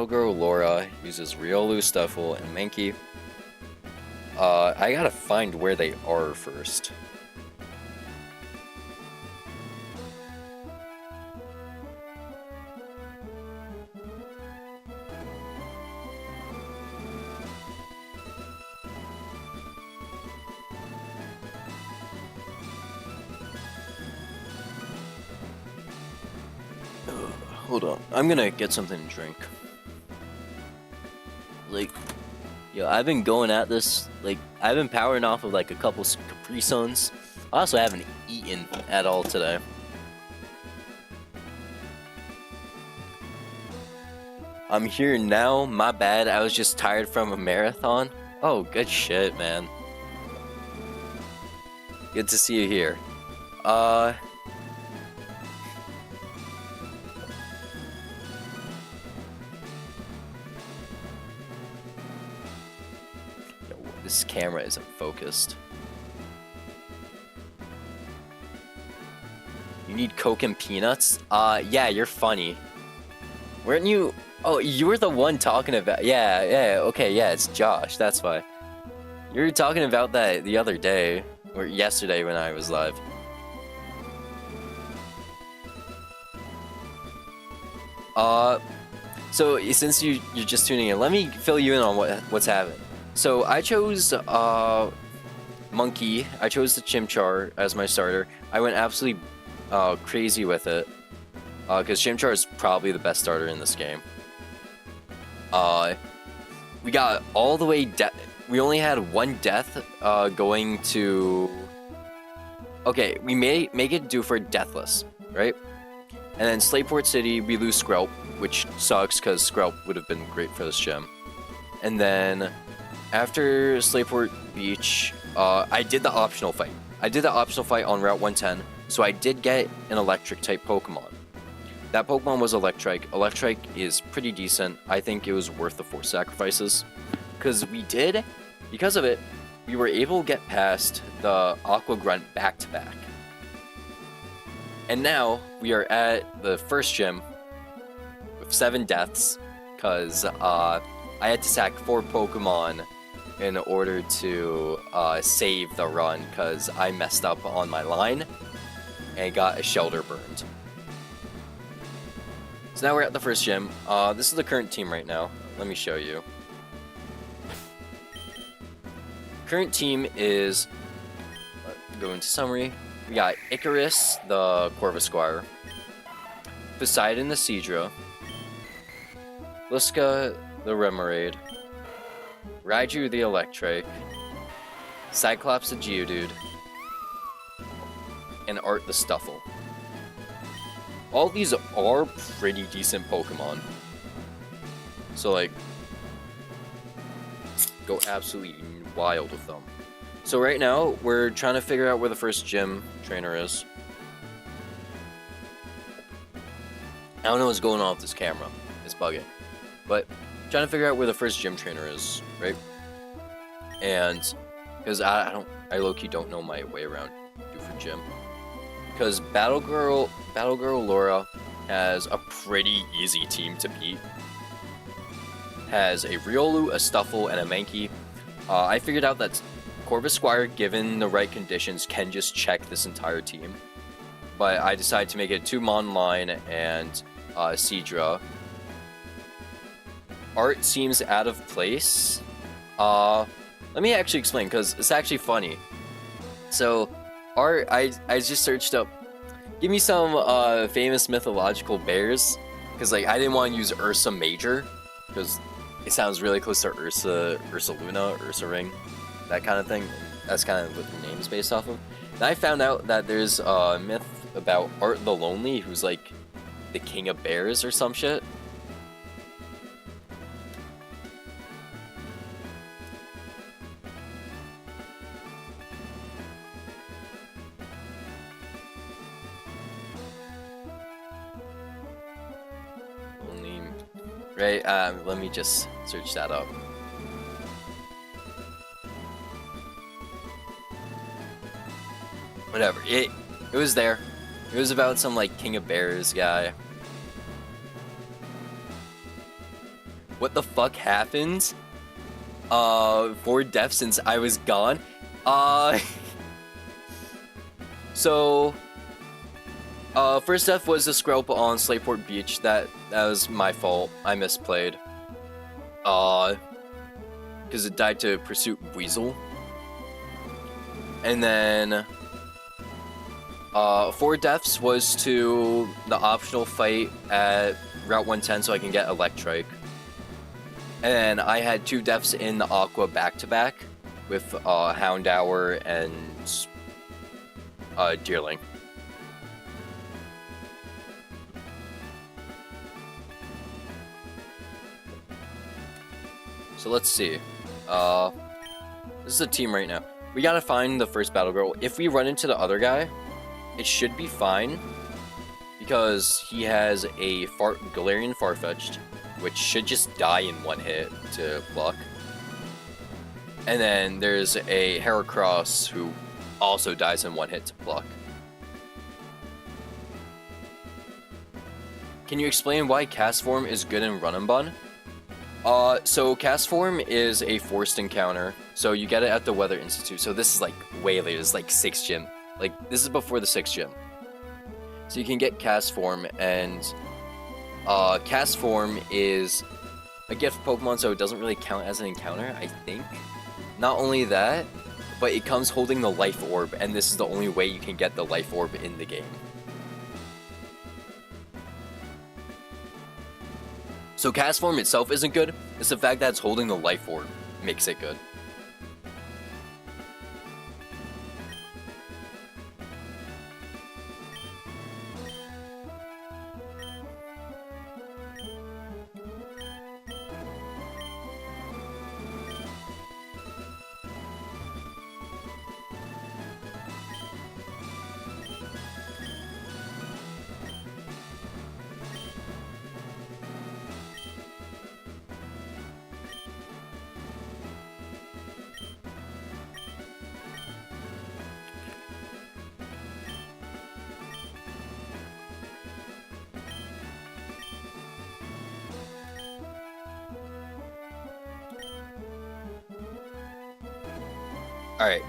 Girl Laura uses Riolu, Stuffle, and Mankey. I gotta find where they are first. Hold on, I'm gonna get something to drink. Like, yo, I've been going at this, like, I've been powering off of like a couple Capri Suns. I also haven't eaten at all today. I'm here now, my bad, I was just tired from a marathon. Oh, good shit, man. Good to see you here. This camera isn't focused. You need Coke and peanuts? Yeah, you're funny. Weren't you? Oh, you were the one talking about. Yeah, okay, yeah, it's Josh, that's why. You were talking about that the other day, or yesterday when I was live. So since you're just tuning in, let me fill you in on what's happening. So I chose Monkey. I chose the Chimchar as my starter. I went absolutely crazy with it. Because Chimchar is probably the best starter in this game. We got all the way we only had one death going to... Okay, we make it do for Deathless, right? And then Slateport City, we lose Skrelp, which sucks because Skrelp would have been great for this gym. And then after Slateport Beach, I did the optional fight. I did the optional fight on Route 110, so I did get an electric type Pokemon. That Pokemon was Electrike. Electrike is pretty decent. I think it was worth the 4 sacrifices. Because of it, we were able to get past the Aqua Grunt back-to-back. And now, we are at the first gym with 7 deaths, because I had to sack 4 Pokemon in order to save the run, because I messed up on my line and got a Shelter burned. So now we're at the first gym. This is the current team right now. Let me show you. Current team is, go into summary, we got Icarus, the Corvisquire, Poseidon, the Seadra, Liska, the Remoraid, Raiju, the Electrike, Cyclops, the Geodude, and Art, the Stuffle. All these are pretty decent Pokemon. So, like, go absolutely wild with them. So right now, we're trying to figure out where the first gym trainer is. I don't know what's going on with this camera. It's bugging. But, trying to figure out where the first gym trainer is, right? And, because I low-key don't know my way around Dewford Gym. Because Battle Girl Laura has a pretty easy team to beat. Has a Riolu, a Stuffle, and a Mankey. I figured out that Corvisquire, given the right conditions, can just check this entire team. But I decided to make it 2 Mon and Seadra. Art seems out of place. Let me actually explain, because it's actually funny. So, Art, I just searched up, give me some famous mythological bears, because like I didn't want to use Ursa Major, because it sounds really close to Ursa Luna, Ursa Ring, that kind of thing. That's kind of what the name is based off of. And I found out that there's a myth about Art the Lonely, who's like the king of bears or some shit. Right, let me just search that up. Whatever, it was there. It was about some, like, King of Bears guy. What the fuck happened? 4 deaths since I was gone? So... first death was a Skrelp on Slateport Beach. That was my fault. I misplayed. Because it died to Pursuit Weasel. And then 4 deaths was to the optional fight at Route 110 so I can get Electrike. And then I had 2 deaths in the Aqua back-to-back with Houndour and Deerling. So let's see. This is a team right now. We gotta find the first Battle Girl. If we run into the other guy, it should be fine. Because he has a Galarian Farfetch'd, which should just die in 1 hit to block. And then there's a Heracross who also dies in 1 hit to block. Can you explain why Cast Form is good in Run and Bun? So Cast Form is a forced encounter, so you get it at the Weather Institute. So this is like way later, it's like 6th gym. Like, this is before the 6th gym. So you can get Cast Form, and Cast Form is a gift Pokemon, so it doesn't really count as an encounter, I think. Not only that, but it comes holding the Life Orb, and this is the only way you can get the Life Orb in the game. So cast form itself isn't good, it's the fact that it's holding the life orb makes it good. Alright.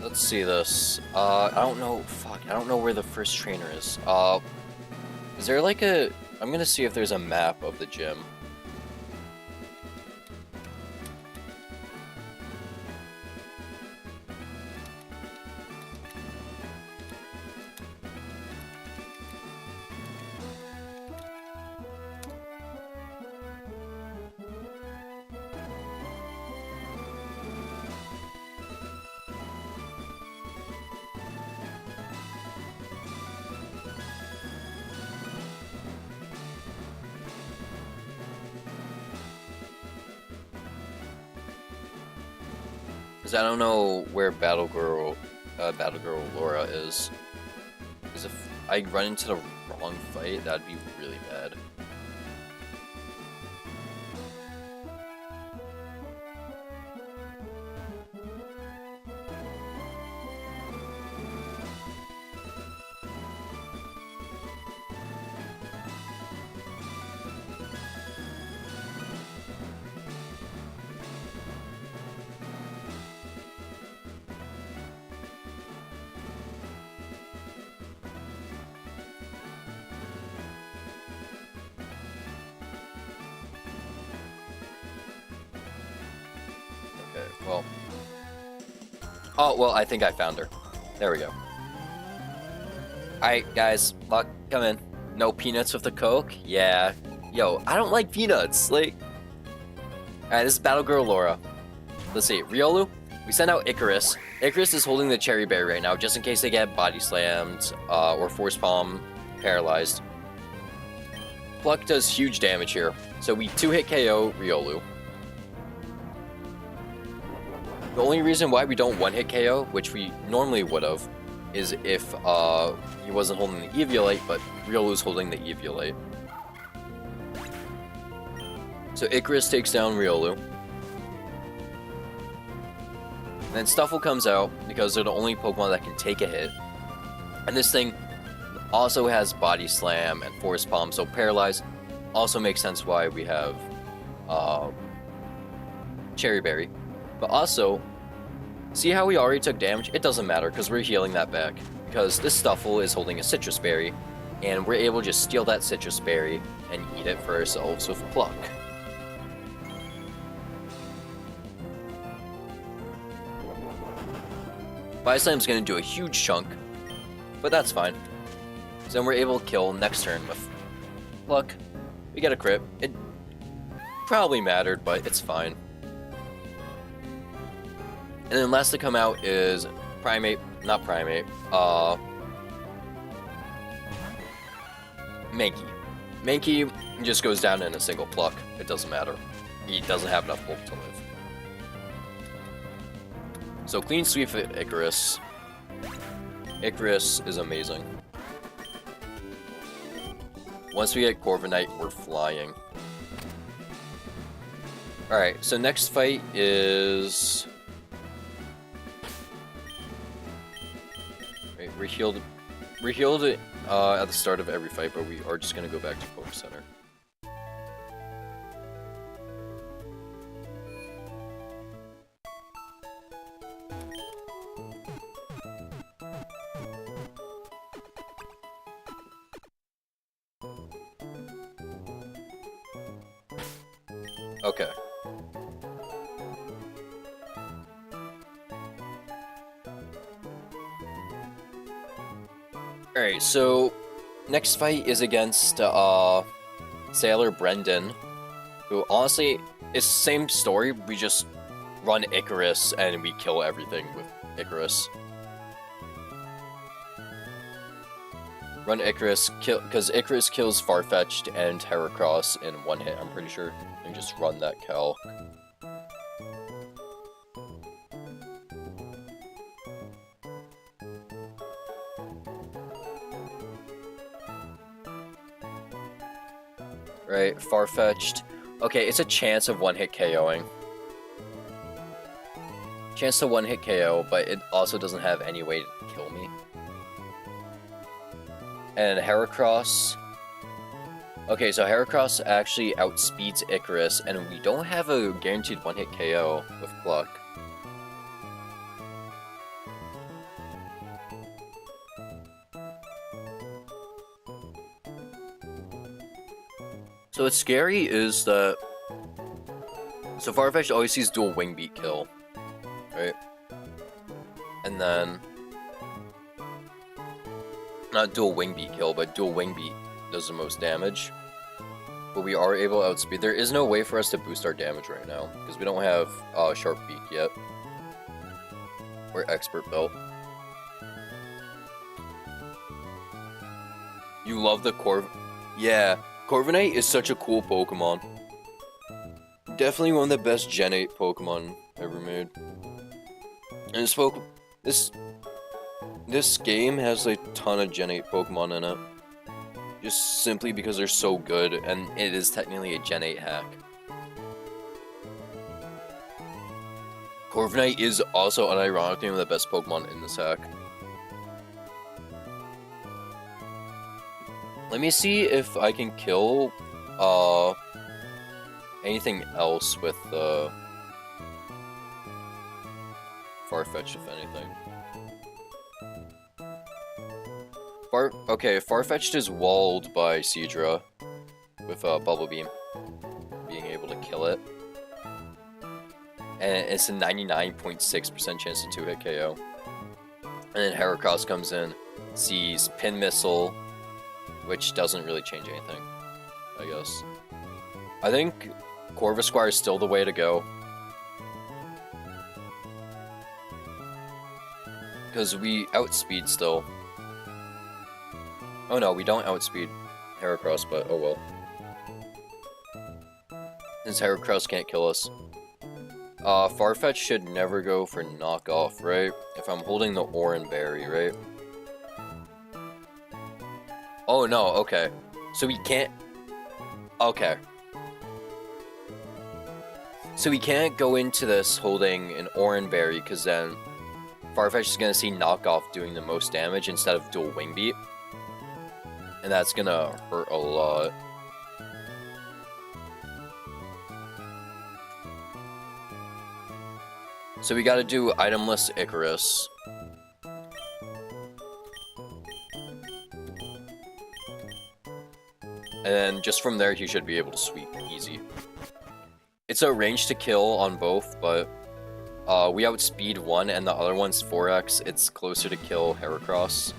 Let's see this. I don't know. Fuck, I don't know where the first trainer is. Is there like a... I'm gonna see if there's a map of the gym. Because I don't know where Battle Girl Laura is. Because if I run into the wrong fight, that'd be really bad. Well. Oh, well, I think I found her. There we go. Alright, guys. Luck, come in. No peanuts with the Coke? Yeah. Yo, I don't like peanuts. Like. Alright, this is Battle Girl Laura. Let's see. Riolu? We sent out Icarus. Icarus is holding the Cherry Berry right now, just in case they get body slammed, or Force Palm paralyzed. Pluck does huge damage here. So we 2-hit KO Riolu. The only reason why we don't 1-hit KO, which we normally would have, is if he wasn't holding the Eviolite, but Riolu's holding the Eviolite. So Icarus takes down Riolu. And then Stuffle comes out, because they're the only Pokemon that can take a hit. And this thing also has Body Slam and Force Palm, so Paralyze also makes sense why we have Cherry Berry. But also, see how we already took damage? It doesn't matter, because we're healing that back. Because this Stuffle is holding a Citrus Berry, and we're able to just steal that Citrus Berry and eat it for ourselves with Pluck. Body Slam's going to do a huge chunk, but that's fine. So then we're able to kill next turn with Pluck. We get a crit. It probably mattered, but it's fine. And then last to come out is Mankey. Mankey just goes down in a single Pluck. It doesn't matter. He doesn't have enough bulk to live. So clean sweep for Icarus. Icarus is amazing. Once we get Corviknight, we're flying. Alright, so next fight is... We're healed at the start of every fight, but we are just gonna go back to Poke Center. Okay. Alright, so next fight is against Sailor Brendan, who honestly is the same story. We just run Icarus and we kill everything with Icarus. Run Icarus, because Icarus kills Farfetch'd and Heracross in one hit, I'm pretty sure. And just run that Cal. Right, Farfetch'd. Okay, it's a chance of one-hit KOing. Chance to one-hit KO, but it also doesn't have any way to kill me. And Heracross. Okay, so Heracross actually outspeeds Icarus, and we don't have a guaranteed one-hit KO with Pluck. So what's scary is that... So Farfetch'd always sees dual wing beat kill, right? And then... Not dual wing beat kill, but dual wing beat does the most damage. But we are able to outspeed. There is no way for us to boost our damage right now, because we don't have Sharp Beak yet. Or Expert Belt. You love the Yeah, Corviknight is such a cool Pokemon. Definitely one of the best Gen 8 Pokemon ever made. And this game has a ton of Gen 8 Pokemon in it. Just simply because they're so good, and it is technically a Gen 8 hack. Corviknight is also unironically one of the best Pokemon in this hack. Let me see if I can kill anything else with Farfetch'd, if anything. Okay, Farfetch'd is walled by Seadra with Bubble Beam, being able to kill it. And it's a 99.6% chance to 2-hit KO. And then Heracross comes in, sees Pin Missile, which doesn't really change anything, I guess. I think Corvisquire is still the way to go. Because we outspeed still. Oh no, we don't outspeed Heracross, but oh well. Since Heracross can't kill us. Farfetch'd should never go for knockoff, right? If I'm holding the Oran Berry, right? Oh no, okay. So we can't... Okay. So we can't go into this holding an Oran Berry, because then Farfetch'd is going to see knockoff doing the most damage instead of dual wing beat. And that's gonna hurt a lot. So we gotta do itemless Icarus. And then just from there, he should be able to sweep easy. It's a range to kill on both, but we outspeed one and the other one's 4x. It's closer to kill Heracross.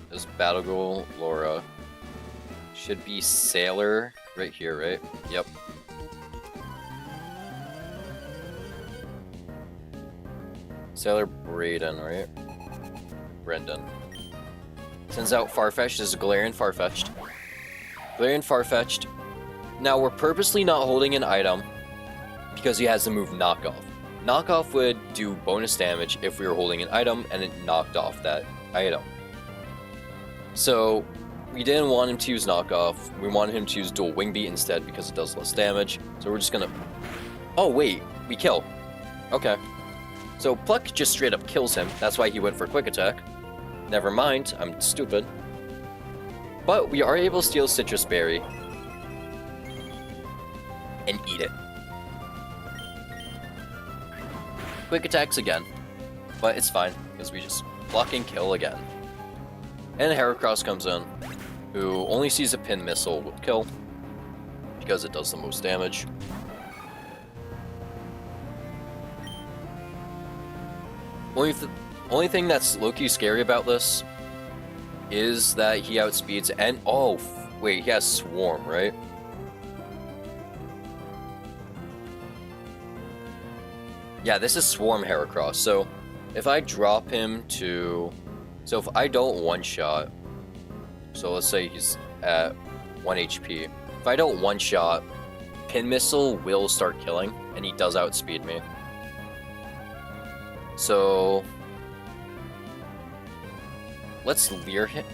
There's Battle Goal, Laura. Should be Sailor right here, right? Yep. Sailor Braden, right? Brendan. Turns out Farfetch'd is Galarian Farfetch'd. Galarian Farfetch'd. Now we're purposely not holding an item because he has the move Knockoff. Knockoff would do bonus damage if we were holding an item and it knocked off that item. So, we didn't want him to use Knockoff. We wanted him to use Dual Wing Beat instead because it does less damage. So we're just gonna... Oh, wait. We kill. Okay. So, Pluck just straight up kills him. That's why he went for Quick Attack. Never mind. I'm stupid. But we are able to steal Citrus Berry. And eat it. Quick Attacks again. But it's fine, because we just block and kill again. And Heracross comes in, who only sees a Pin Missile will kill, because it does the most damage. Only thing that's low-key scary about this is that he outspeeds and oh wait, he has Swarm, right? Yeah, this is Swarm Heracross. So if I drop him to, so if I don't one-shot, so let's say he's at 1 HP. If I don't one-shot, Pin Missile will start killing, and he does outspeed me. So let's Leer him.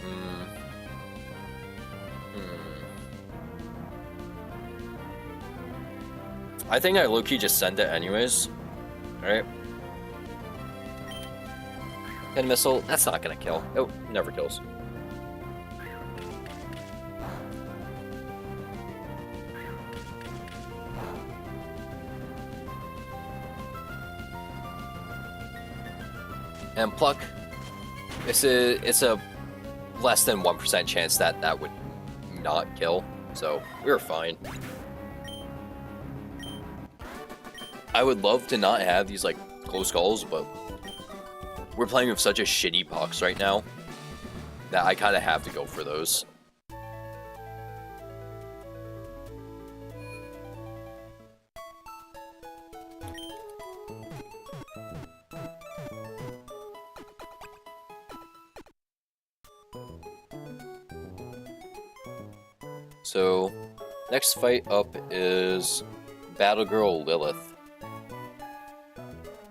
I think I low-key just send it anyways. Alright. Pin Missile, that's not gonna kill. Oh, never kills. And Pluck, it's a less than 1% chance that that would not kill, so we're fine. I would love to not have these like close calls, but we're playing with such a shitty box right now that I kind of have to go for those. So, next fight up is Battle Girl Lilith.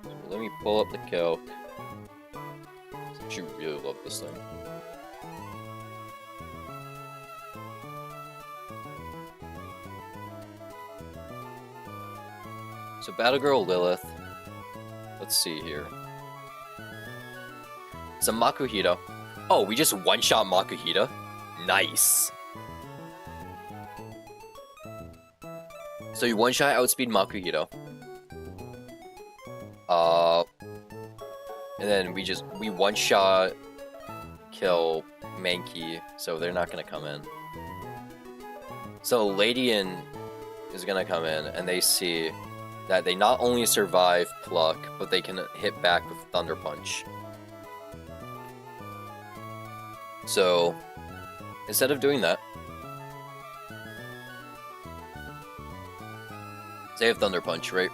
So let me pull up the calc. She really love this thing. So Battle Girl Lilith. Let's see here. It's a Makuhita. Oh, we just one-shot Makuhita? Nice. So you one-shot outspeed Makuhita. And then we one-shot kill Mankey, so they're not gonna come in. So Ladian is gonna come in, and they see that they not only survive Pluck, but they can hit back with Thunder Punch. So, instead of doing that, they have Thunder Punch, right?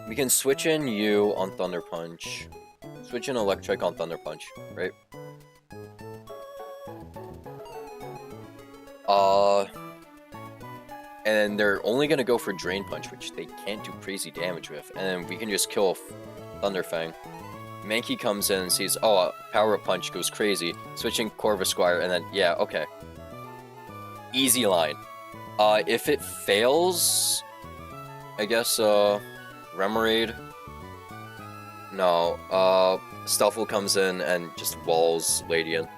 We can switch in you on Thunder Punch. Switch in Electric on Thunder Punch, right? And they're only gonna go for Drain Punch, which they can't do crazy damage with. And then we can just kill Thunder Fang. Mankey comes in and sees, oh, Power Up Punch goes crazy. Switching Corvusquire, and then, yeah, okay. Easy line. If it fails, I guess, Remoraid. No, Stuffle comes in and just walls Ladian.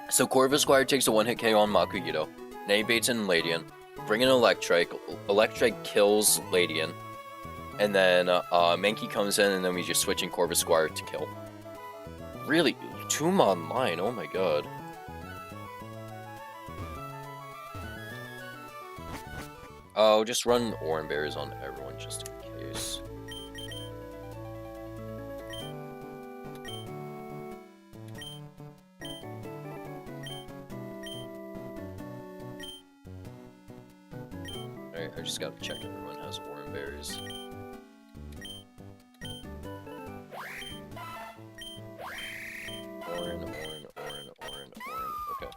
So Corvusquire takes a one-hit KO on Makuhito. Then he baits in Ladian. Bring in Electric. Electric kills Ladian. And then Mankey comes in, and then we just switch in Corvusquire to kill. Really? Tomb online? Oh my god. Oh, just run Oran Berries on everyone just in case. Alright, I just gotta check everyone has Oran Berries. Oran, okay.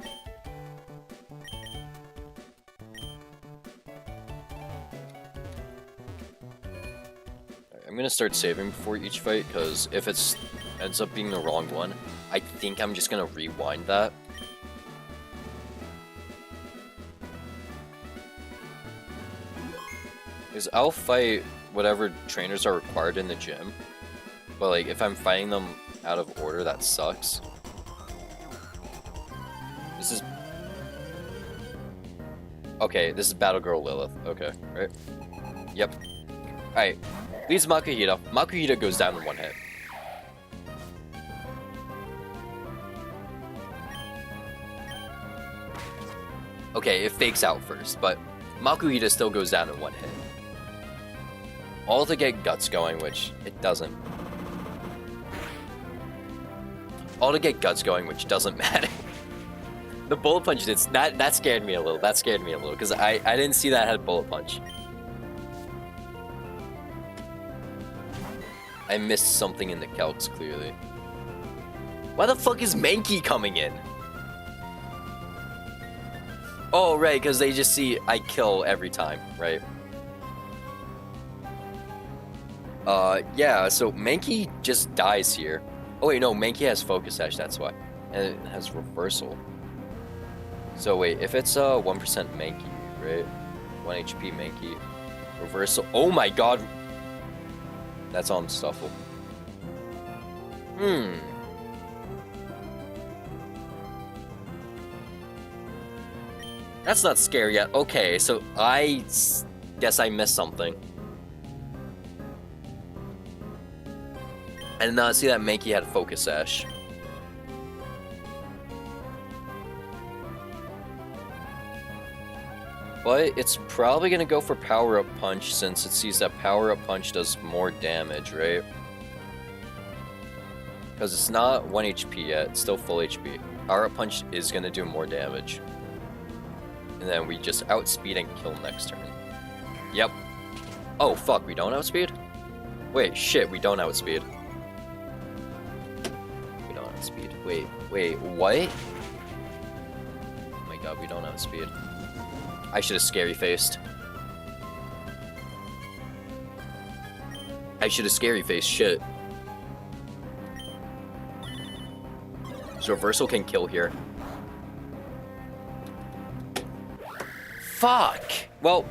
Right, I'm gonna start saving before each fight, because if it ends up being the wrong one, I think I'm just gonna rewind that. Because I'll fight whatever trainers are required in the gym, but like if I'm fighting them out of order, that sucks. This is... Okay, this is Battle Girl Lilith. Okay, right? Yep. Alright. Leads Makuhita. Makuhita goes down in one hit. Okay, it fakes out first, but Makuhita still goes down in one hit. All to get Guts going, which it doesn't. All to get Guts going, which doesn't matter. The Bullet Punch did that scared me a little. That scared me a little because I didn't see that had Bullet Punch. I missed something in the calcs clearly. Why the fuck is Mankey coming in? Oh right, because they just see I kill every time, right? Yeah. So Mankey just dies here. Oh wait, no, Mankey has Focus Sash. That's why, and it has Reversal. So wait, if it's 1% Mankey, right? 1 HP Mankey. Reversal. Oh my god. That's on Stuffle. That's not scary yet. Okay, so I guess I missed something. I did not see that Mankey had Focus Sash. But it's probably gonna go for Power Up Punch since it sees that Power Up Punch does more damage, right? Because it's not 1 HP yet, it's still full HP. Power Up Punch is gonna do more damage. And then we just outspeed and kill next turn. Yep. Oh fuck, we don't outspeed? Wait, shit, we don't outspeed. We don't outspeed. Wait, what? Oh my god, we don't outspeed. I should have scary faced. Shit. So Reversal can kill here. Fuck! Well,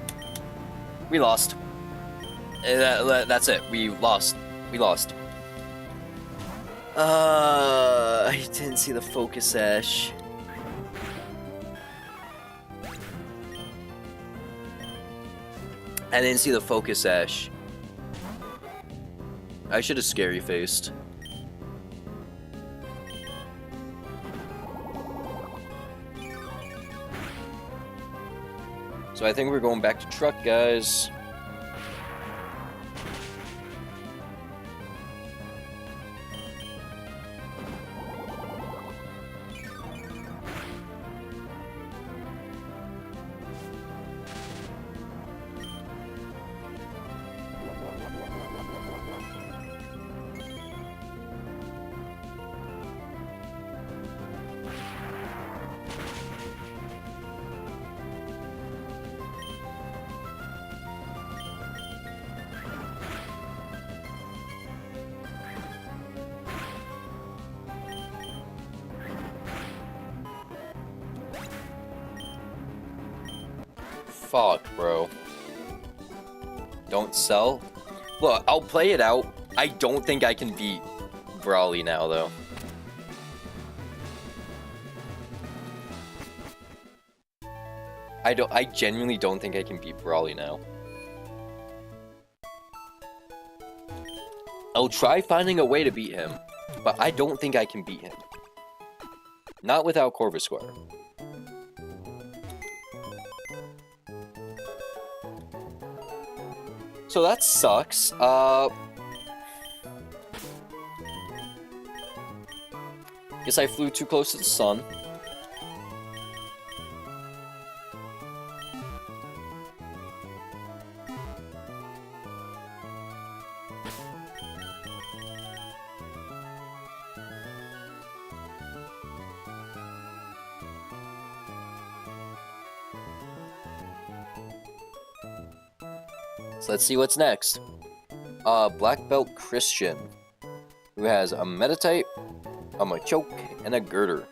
we lost. That's it. We lost. I didn't see the Focus Sash. I didn't see the Focus Sash. I should have scary faced. So I think we're going back to truck, guys. Fuck, bro. Don't sell? Look, I'll play it out. I don't think I can beat Brawly now, though. I genuinely don't think I can beat Brawly now. I'll try finding a way to beat him, but I don't think I can beat him. Not without Corvisquire. So that sucks. Guess I flew too close to the sun. So let's see what's next. Black Belt Christian, who has a Meditite, a Machoke, and a Girder.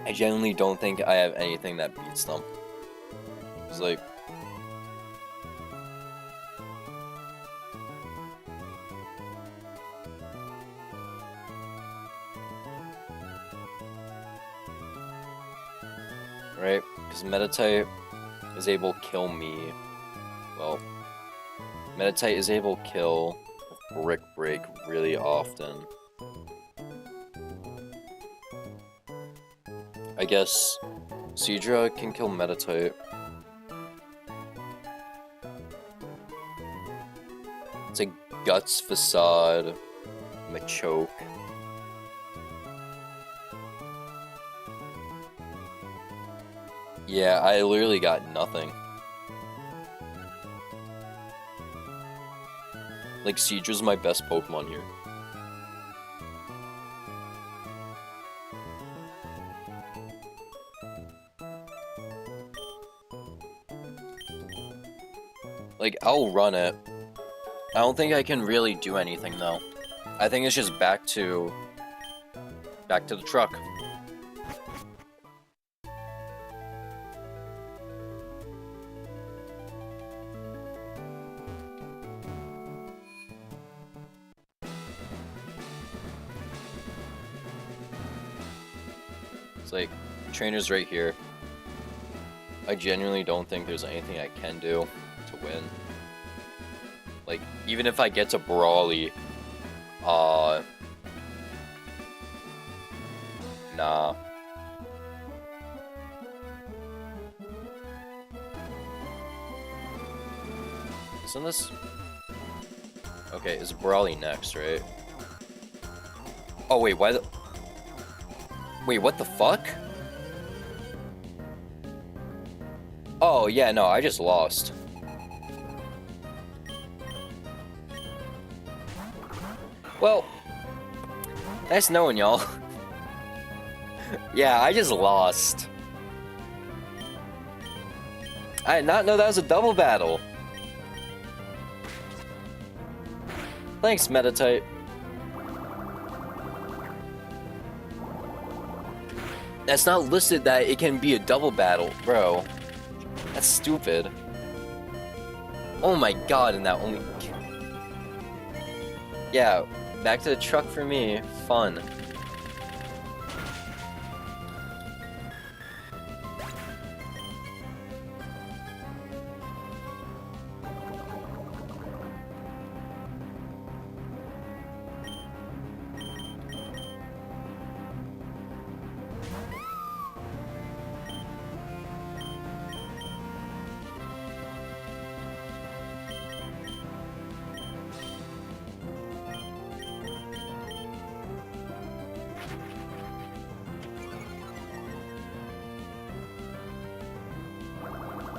I genuinely don't think I have anything that beats them. It's like... right? Because Meditite is able to kill me. Well, Meditite is able to kill Brick Break really often. I guess Seadra can kill Meditite. It's a Guts, Facade, Machoke. Yeah, I literally got nothing. Like, Seadra's my best Pokemon here. Like, I'll run it. I don't think I can really do anything, though. I think it's just back to the truck. It's like, trainer's right here. I genuinely don't think there's anything I can do to win. Like, even if I get to Brawly, nah. Isn't this... Okay, is Brawly next, right? Oh, wait, why the... Wait, what the fuck? Oh, yeah, no, I just lost. Well, nice knowing y'all. Yeah, I just lost. I did not know that was a double battle. Thanks, Meditite. That's not listed that it can be a double battle, bro. That's stupid. Oh my god, and that only... Yeah, back to the truck for me. Fun.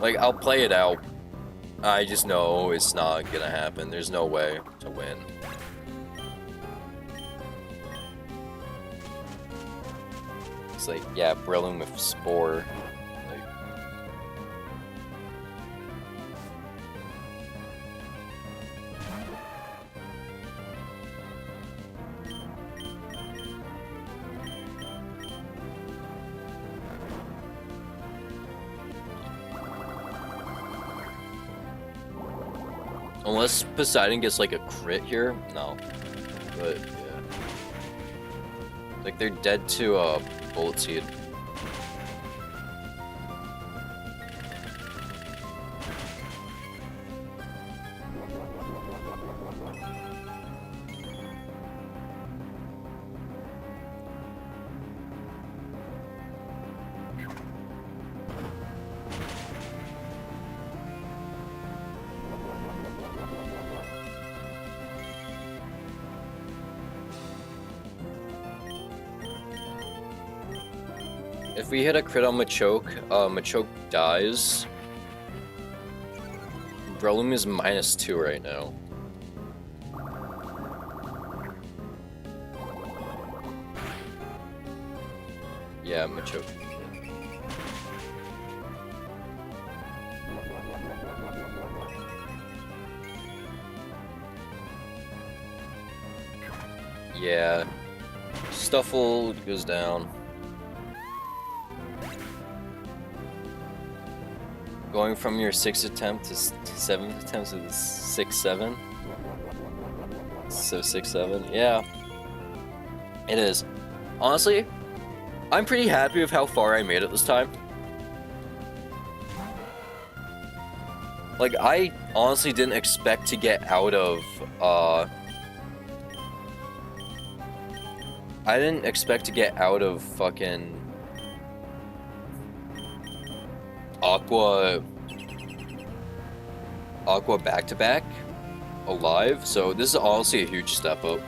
Like, I'll play it out. I just know it's not gonna happen. There's no way to win. It's like, yeah, Breloom with Spore. Like... Unless Poseidon gets like a crit here, no. But yeah, like they're dead to Bullet Seed. If we hit a crit on Machoke, Machoke dies. Breloom is -2 right now. Yeah, Machoke. Yeah. Stuffle goes down. Going from your 6th attempt to 7th attempt to the 6-7. So 6-7, yeah. It is. Honestly, I'm pretty happy with how far I made it this time. Like, I honestly didn't expect to get out of, I didn't expect to get out of fucking Aqua back-to-back alive, so this is honestly a huge step up.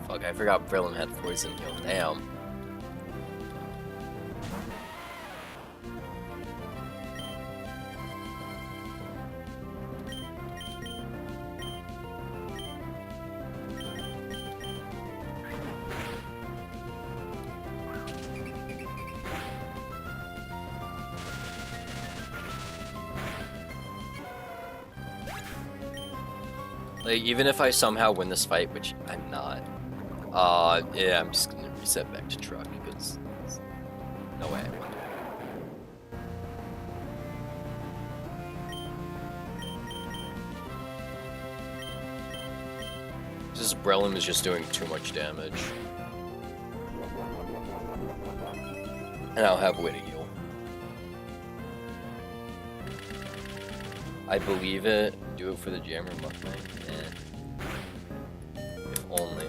Fuck, I forgot Brillum had poison heal. Damn. Like, even if I somehow win this fight, which I'm not, yeah, I'm just gonna reset back to truck, because no way I win. This Brellum is just doing too much damage. And I'll have way to heal. I believe it. Do it for the Jammer Muckman. If only.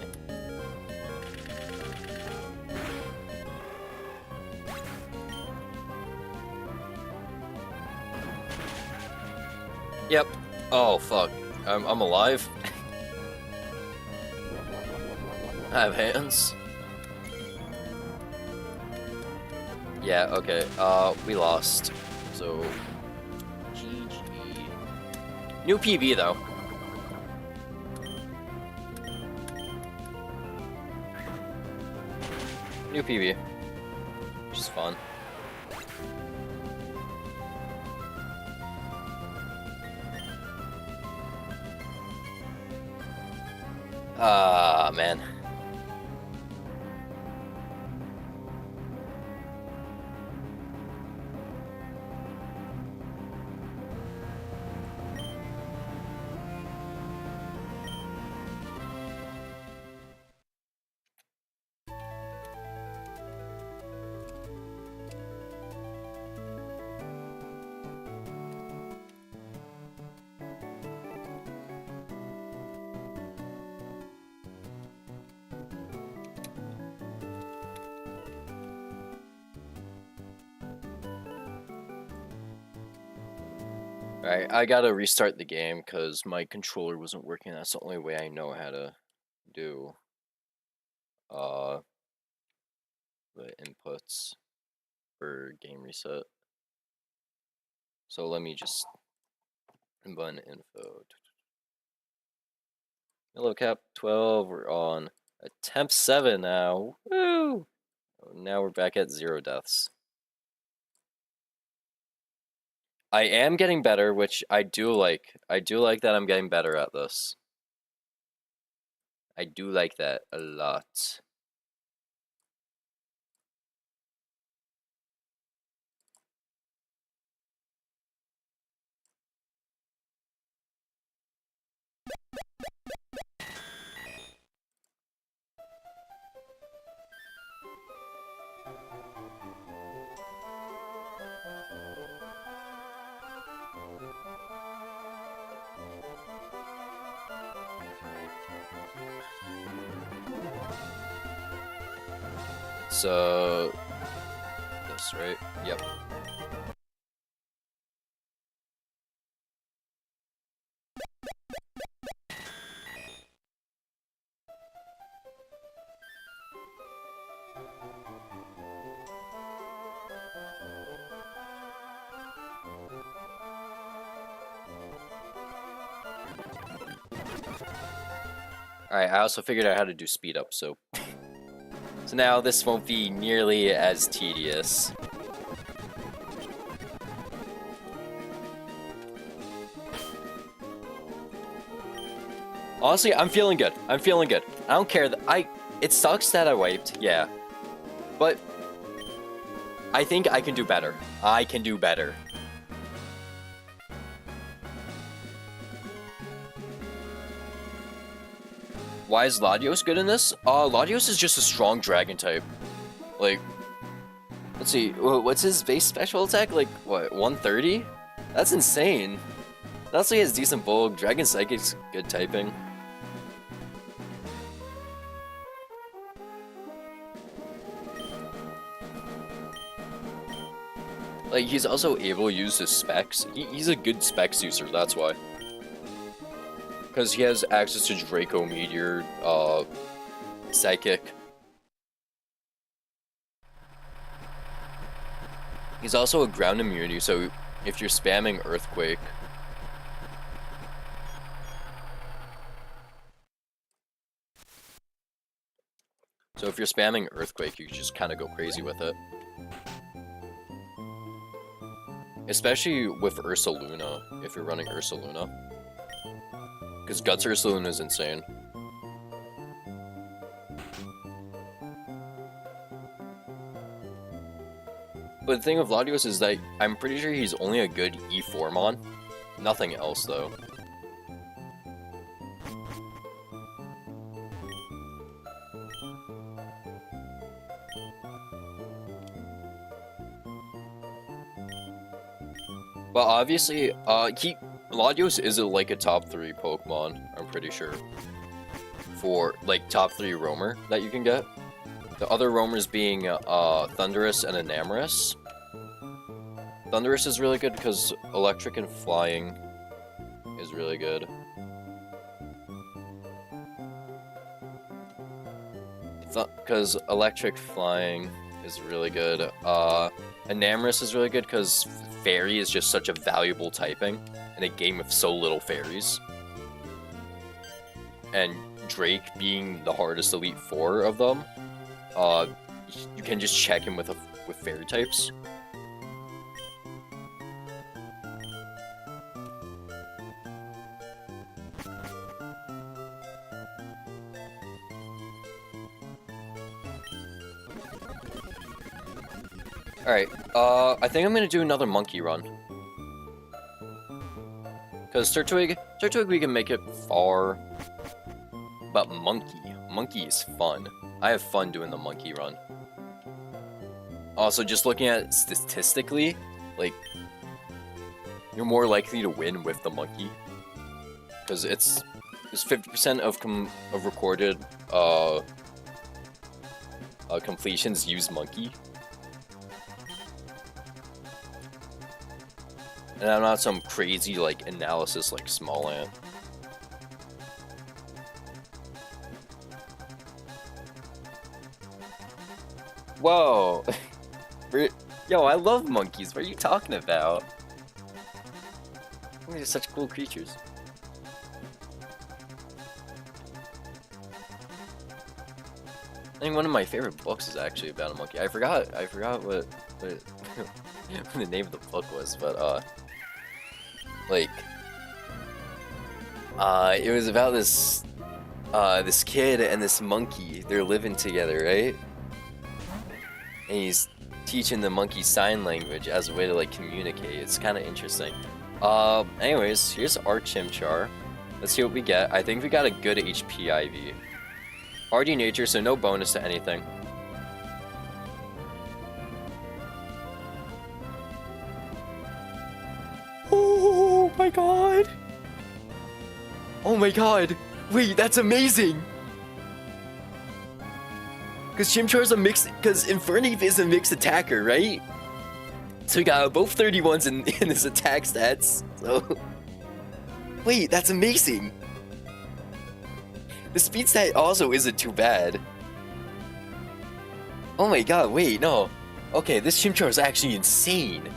Yep. Oh fuck. I'm alive. I have hands. Yeah, okay. We lost. So GG. New PB though. New PB. Which is fun. Ah, man. Alright, I gotta restart the game because my controller wasn't working. That's the only way I know how to do the inputs for game reset. So let me just button info. Hello Cap 12, we're on attempt 7 now. Woo! Now we're back at 0 deaths. I am getting better, which I do like. I do like that I'm getting better at this. I do like that a lot. So this, right? Yep. Alright, I also figured out how to do speed up, so so now this won't be nearly as tedious. Honestly, I'm feeling good. I'm feeling good. I don't care that It sucks that I wiped, yeah. But I think I can do better. I can do better. Why is Latios good in this? Latios is just a strong dragon type. Like, let's see, what's his base special attack? Like, what, 130? That's insane. That's like he has decent bulk. Dragon Psychic's good typing. Like, he's also able to use his specs. He's a good specs user, that's why. Because he has access to Draco Meteor, Psychic. He's also a ground immunity, so if you're spamming Earthquake... So if you're spamming Earthquake, you can just kind of go crazy with it. Especially with Ursaluna, if you're running Ursaluna. Because Guts Ursaluna is insane. But the thing with Latios is that I'm pretty sure he's only a good E4 mon. Nothing else, though. But obviously, Latios is like a top 3 Pokemon, I'm pretty sure. For, like, top 3 roamer that you can get. The other roamers being, Thundurus and Enamorus. Thundurus is really good because electric and flying is really good. Because electric flying is really good. Enamorus is really good because Fairy is just such a valuable typing in a game with so little fairies. And Drake being the hardest Elite Four of them, you can just check him with fairy types. Alright, I think I'm gonna do another monkey run. Because Turtwig we can make it far. But monkey is fun. I have fun doing the monkey run. Also, just looking at it statistically, like, you're more likely to win with the monkey. Because it's 50% of recorded completions use monkey. And I'm not some crazy, like, analysis like Small Ant. Whoa! Yo, I love monkeys. What are you talking about? They're such cool creatures. I think one of my favorite books is actually about a monkey. I forgot what the name of the book was, but like, it was about this this kid and this monkey. They're living together, right? And he's teaching the monkey sign language as a way to, like, communicate. It's kind of interesting. Anyways, here's our Chimchar. Let's see what we get. I think we got a good HP IV. Hardy nature, so no bonus to anything. Oh my god! Oh my god! Wait, that's amazing! Because Chimchar's a mixed... Because Infernape is a mixed attacker, right? So we got both 31s in his attack stats. So... Wait, that's amazing! The speed stat also isn't too bad. Oh my god, wait, no. Okay, this Chimchar is actually insane.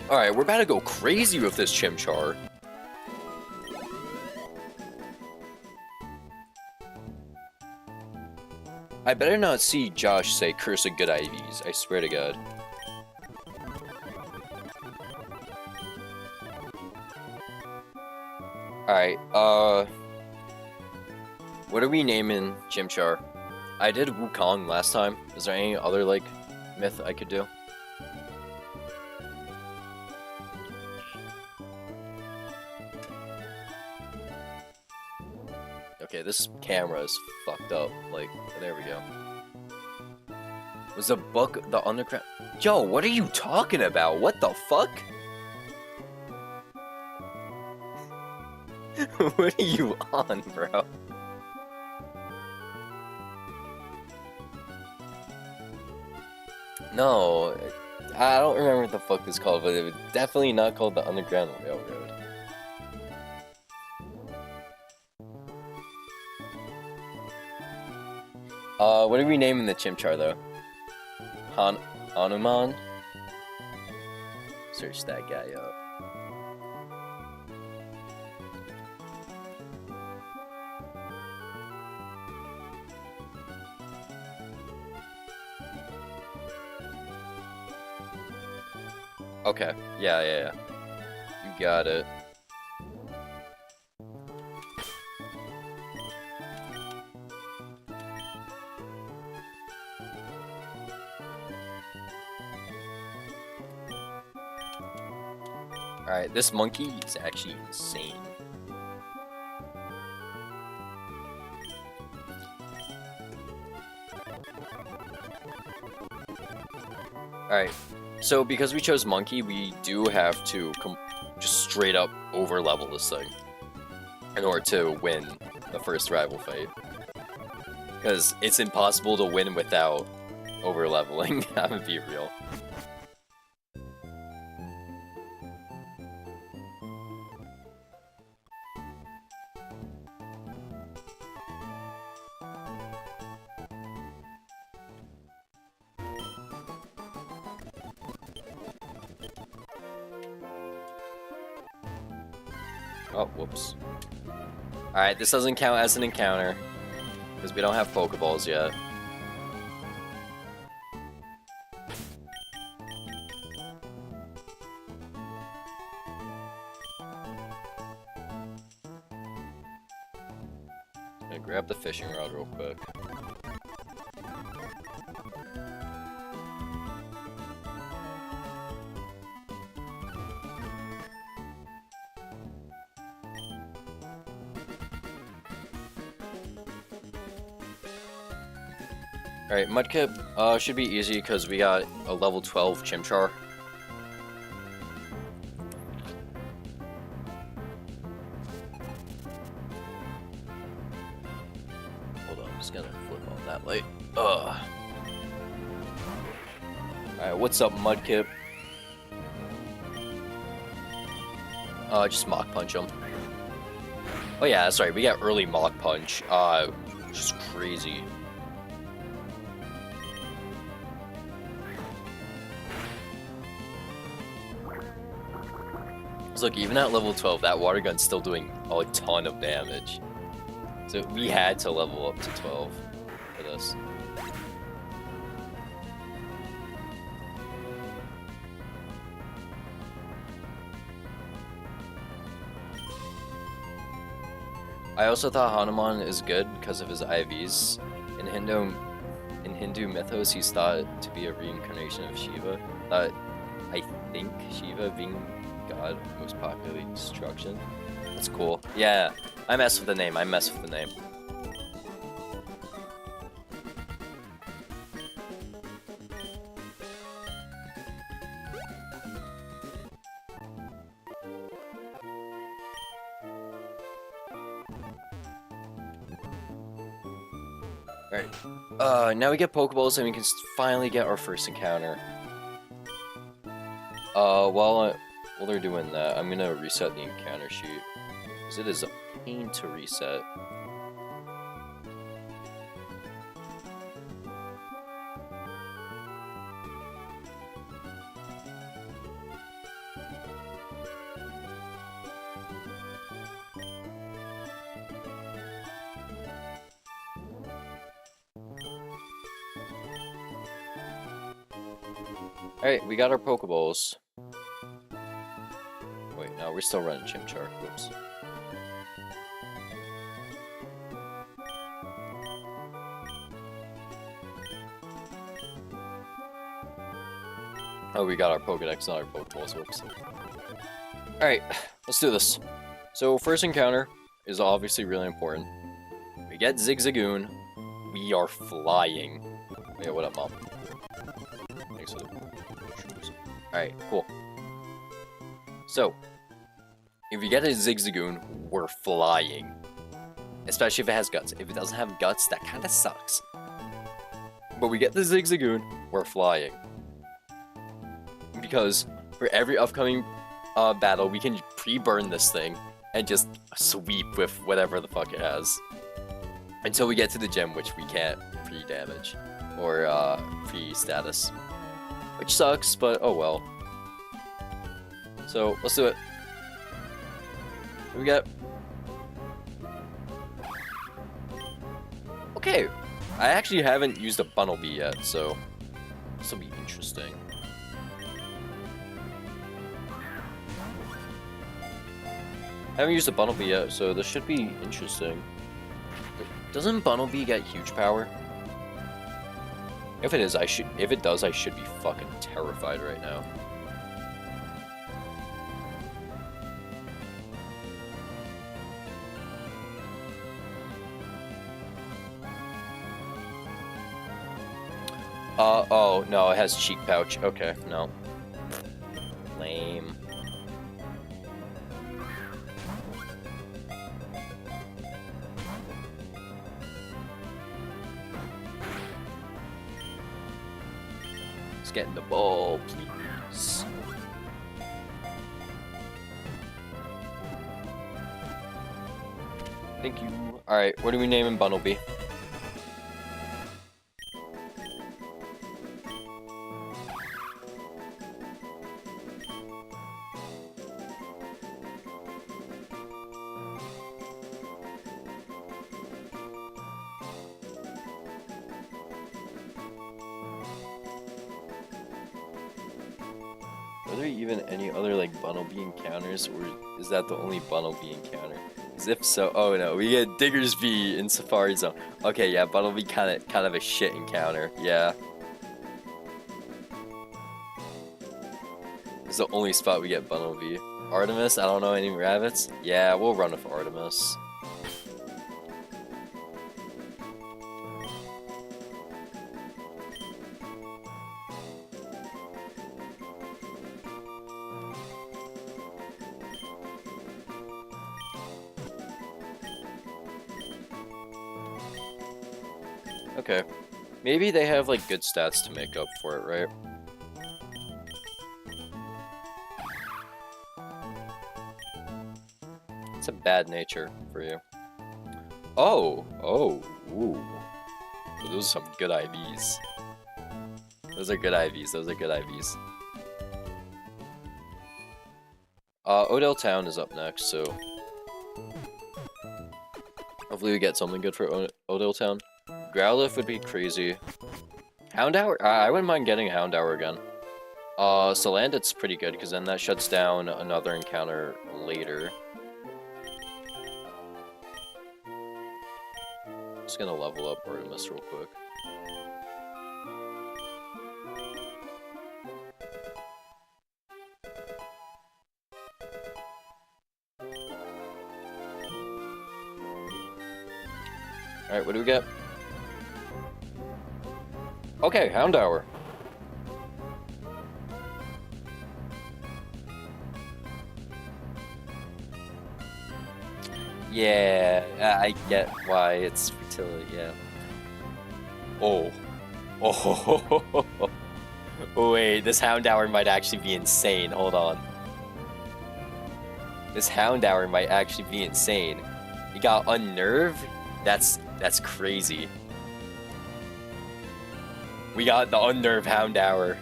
Alright, we're about to go crazy with this Chimchar. I better not see Josh say curse of good IVs. I swear to God. Alright, what are we naming Chimchar? I did Wukong last time. Is there any other, like, myth I could do? Okay, this camera is fucked up. Like, there we go. Was the book the underground? Yo, what are you talking about? What the fuck? What are you on, bro? No, I don't remember what the fuck it's called, but it was definitely not called the Underground Railroad. What are we naming the Chimchar though? Hanuman? Search that guy up. Okay, yeah. You got it. Alright, this monkey is actually insane. Alright, so because we chose monkey, we do have to just straight up over level this thing in order to win the first rival fight. Because it's impossible to win without over leveling, I'm gonna be real. Oh, whoops. Alright, this doesn't count as an encounter, because we don't have Pokeballs yet. I'm gonna grab the fishing rod real quick. Alright, Mudkip should be easy because we got a level 12 Chimchar. Hold on, I'm just gonna flip on that light. Alright, what's up, Mudkip? Just Mach Punch him. Oh yeah, that's right, we got early Mach Punch. Just crazy. Look, even at level 12, that water gun's still doing a ton of damage. So we had to level up to 12 for this. I also thought Hanuman is good because of his IVs. In Hindu mythos, he's thought to be a reincarnation of Shiva. I think Shiva being God, most popular destruction. That's cool. Yeah, I mess with the name. Alright. Now we get Pokeballs and we can finally get our first encounter. While they're doing that, I'm gonna reset the encounter sheet, because it is a pain to reset. Alright, we got our Pokeballs. Wait, no, we're still running Chimchar. Whoops. Oh, we got our Pokedex, not our Pokeballs. Whoops. Alright, let's do this. So, first encounter is obviously really important. We get Zigzagoon. We are flying. Yeah, what up, Mom? Thanks for the shoes. Alright, cool. So, if we get a Zigzagoon, we're flying. Especially if it has guts. If it doesn't have guts, that kind of sucks. But we get the Zigzagoon, we're flying. Because for every upcoming battle, we can pre-burn this thing and just sweep with whatever the fuck it has. Until we get to the gem, which we can't pre-damage. Or pre-status. Which sucks, but oh well. So, let's do it. What do we got? Okay, I actually haven't used a Bunnelby yet, so this will be interesting. I haven't used a Bunnelby yet, so this should be interesting. Doesn't Bunnelby get huge power? If it is, if it does, I should be fucking terrified right now. Oh, no, it has cheek pouch. Okay, no. Lame. Let's get in the ball, please. Thank you. Alright, what are we naming Bunnelby? Are there even any other like Bunnelby encounters, or is that the only Bunnelby encounter? Because if so, oh no, we get Diggersby in Safari Zone. Okay, yeah, Bunnelby kind of a shit encounter. Yeah, it's the only spot we get Bunnelby. Artemis, I don't know any rabbits. Yeah, we'll run with Artemis. Okay, maybe they have like good stats to make up for it, right? It's a bad nature for you. Oh, ooh. Those are some good IVs. Those are good IVs, those are good IVs. Odell Town is up next, so hopefully we get something good for Odell Town. Growlithe would be crazy. Houndour? I wouldn't mind getting a Houndour again. Salandit's pretty good, because then that shuts down another encounter later. Just gonna level up Artemis real quick. Alright, what do we get? Okay, Houndour. Yeah, I get why it's fertility, yeah. Oh. Oh, wait, this Houndour might actually be insane. Hold on. This Houndour might actually be insane. You got Unnerve? That's crazy. We got the Unnerve Houndour.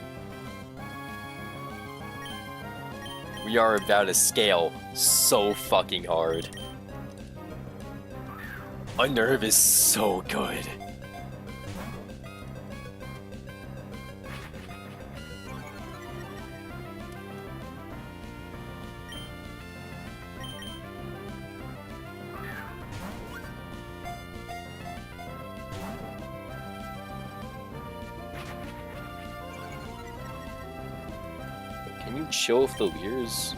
We are about to scale so fucking hard. Unnerve is so good. Can you chill with the Leers?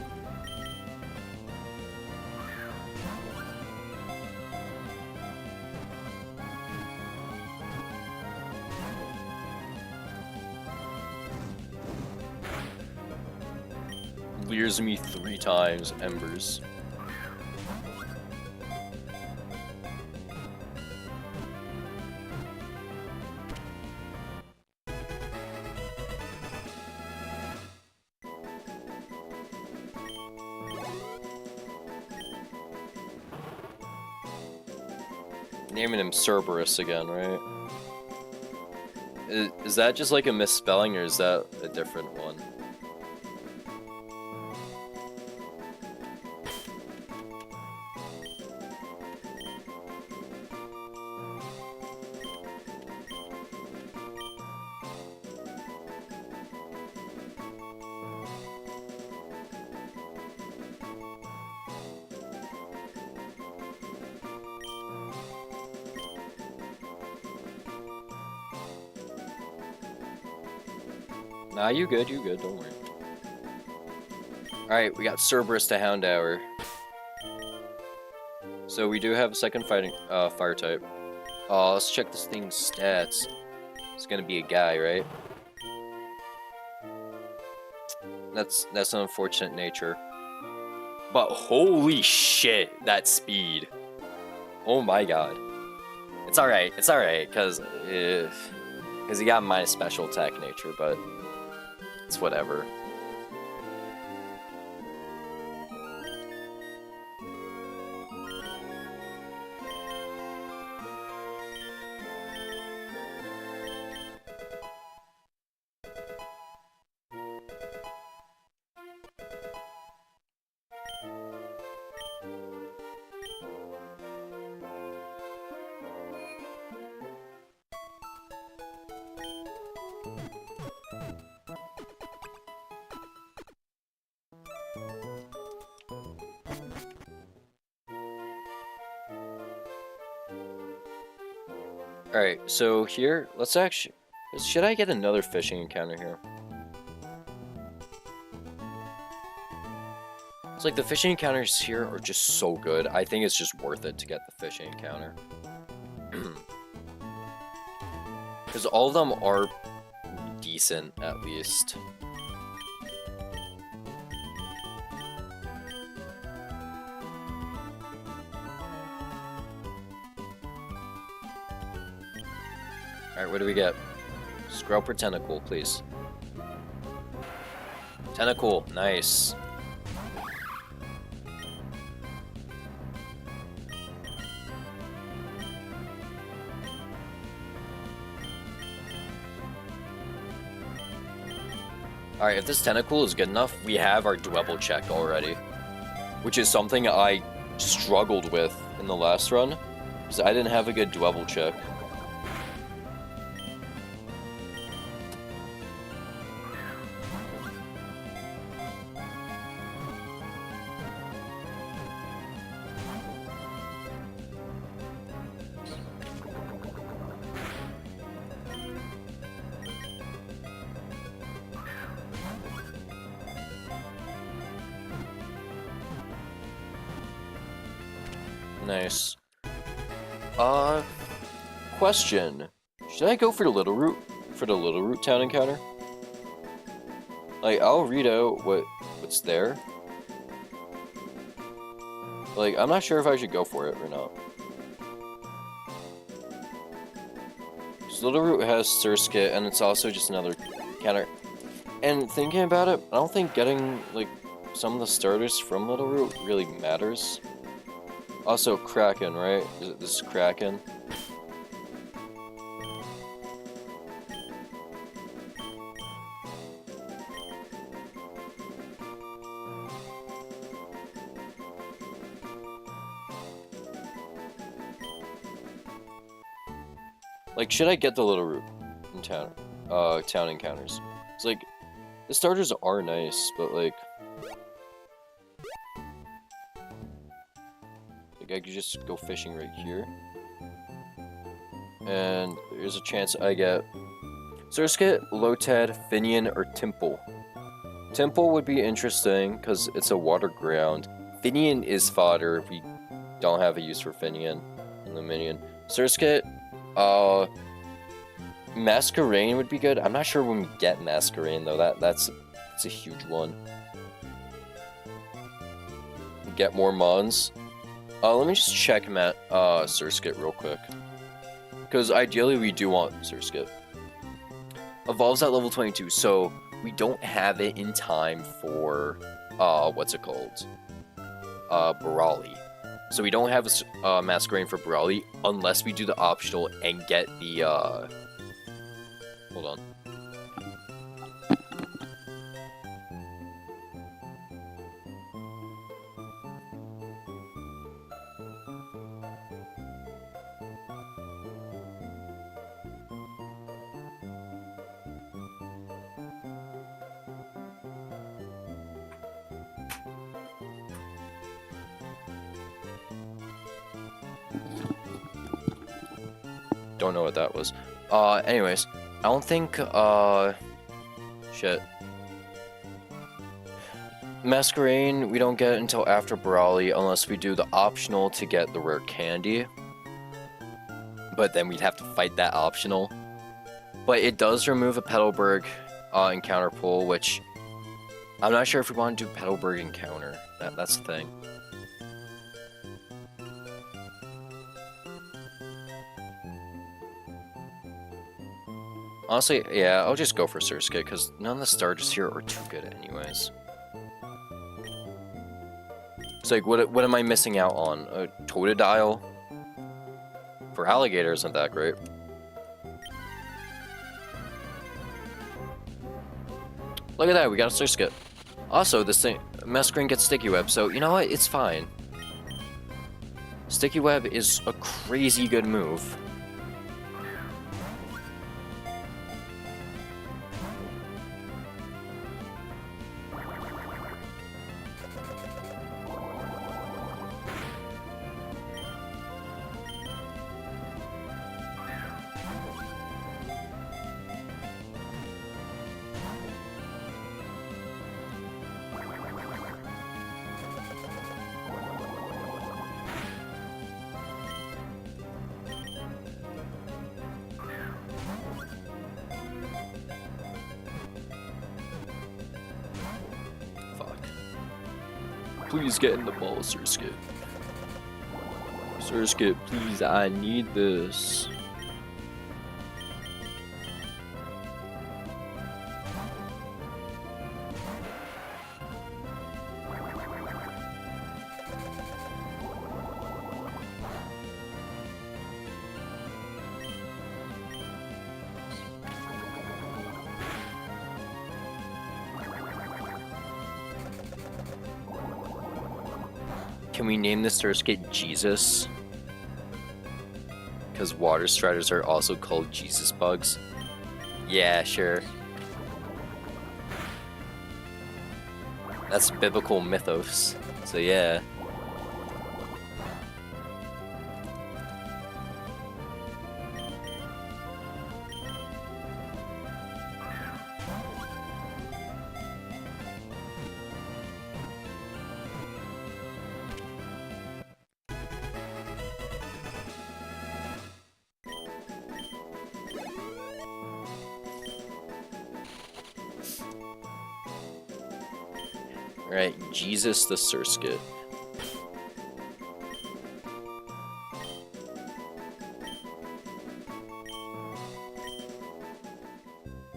Leers me 3 times, Embers. Naming him Cerberus again, right? Is that just like a misspelling, or is that a different one? Nah, you good, don't worry. Alright, we got Cerberus to Houndour. So we do have a second fighting fire type. Oh, let's check this thing's stats. It's gonna be a guy, right? That's an unfortunate nature. But holy shit, that speed. Oh my god. It's alright, cause he got my special attack nature, but it's whatever. Alright, so here, let's actually... Should I get another fishing encounter here? It's like the fishing encounters here are just so good. I think it's just worth it to get the fishing encounter. Because all of them are decent, at least. Alright, what do we get? Scrub or Tentacle, please. Tentacle, nice. Alright, if this Tentacle is good enough, we have our Dwebble checked already. Which is something I struggled with in the last run, because I didn't have a good Dwebble check. Nice. Question. Should I go for the Little Root? For the Little Root town encounter? Like, I'll read out what's there. Like, I'm not sure if I should go for it or not. Because Little Root has Surskit, and it's also just another counter. And thinking about it, I don't think getting, like, some of the starters from Little Root really matters. Also, Kraken, right? This is Kraken. Like, should I get the Little Root in town encounters? It's like, the starters are nice, but like I could just go fishing right here. And there's a chance I get Surskit, Lotad, Finian, or Timple. Temple would be interesting because it's a water ground. Finian is fodder if we don't have a use for Finian in the minion. Surskit, Masquerain would be good. I'm not sure when we get Masquerain though. That's a huge one. Get more mons. Let me just check Surskit real quick. Because ideally we do want Surskit. Evolves at level 22, so we don't have it in time for, what's it called? Brawly. So we don't have a Masquerain for Brawly unless we do the optional and get the, hold on. Don't know what that was. Anyways, I don't think, shit. Masquerain, we don't get it until after Brawly unless we do the optional to get the rare candy. But then we'd have to fight that optional. But it does remove a Petalburg encounter pool, which I'm not sure if we want to do Petalburg encounter. That's the thing. Honestly, yeah, I'll just go for Surskit, because none of the starters here are too good anyways. It's like, what am I missing out on? A Totodile? For Alligator isn't that great. Look at that, we got a Surskit. Also, this thing, Masquerain gets Sticky Web, so you know what? It's fine. Sticky Web is a crazy good move. Please get in the ball, Surskit. Surskit, please, I need this. Can we name this Surskit Jesus? Because water striders are also called Jesus bugs. Yeah, sure. That's biblical mythos. So yeah. Alright, Jesus the Surskit.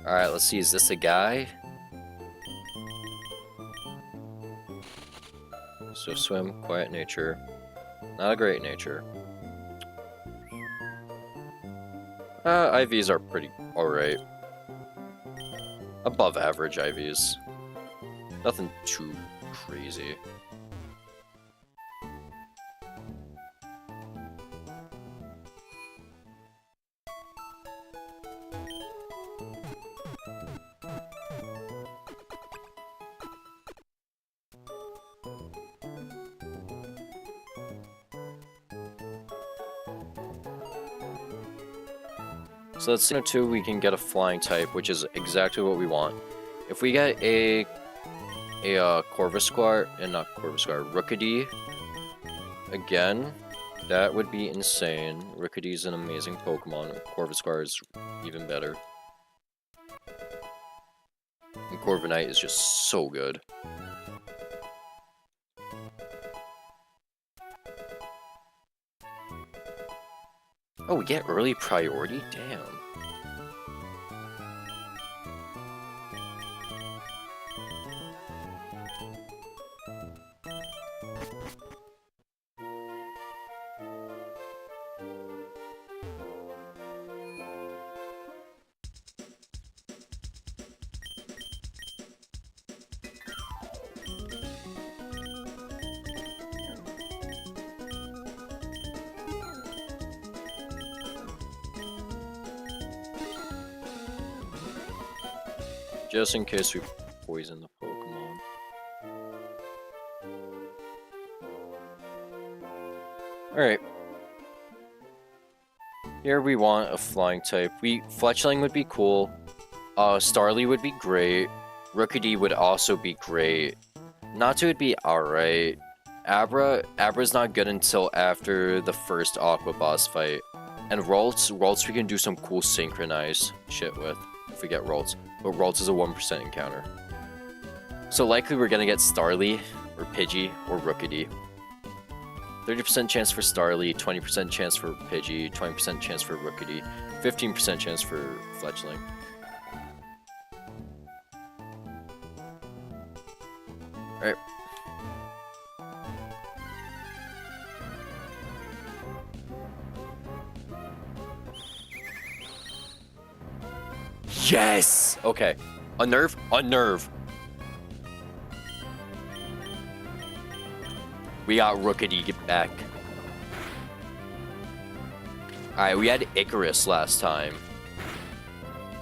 Alright, let's see, is this a guy? Swift swim, quiet nature. Not a great nature. IVs are pretty alright. Above average IVs. Nothing too crazy. So let's see, 2, we can get a flying type, which is exactly what we want. If we get a a Corvisquire, and not Corvisquire, Rookidee. Again, that would be insane. Rookidee is an amazing Pokemon. Corvisquire is even better. And Corviknight is just so good. Oh, we get early priority? Damn. Just in case we poison the Pokemon. Alright. Here we want a flying type. Fletchling would be cool. Starly would be great. Rookidee would also be great. Natu would be alright. Abra's not good until after the first Aqua boss fight. And Ralts we can do some cool synchronized shit with. If we get Ralts. But Ralts is a 1% encounter. So likely we're gonna get Starly, or Pidgey, or Rookidee. 30% chance for Starly, 20% chance for Pidgey, 20% chance for Rookidee, 15% chance for Fletchling. Alright. Yes! Okay. Unnerve. We got Rookidee, get back. Alright, we had Icarus last time.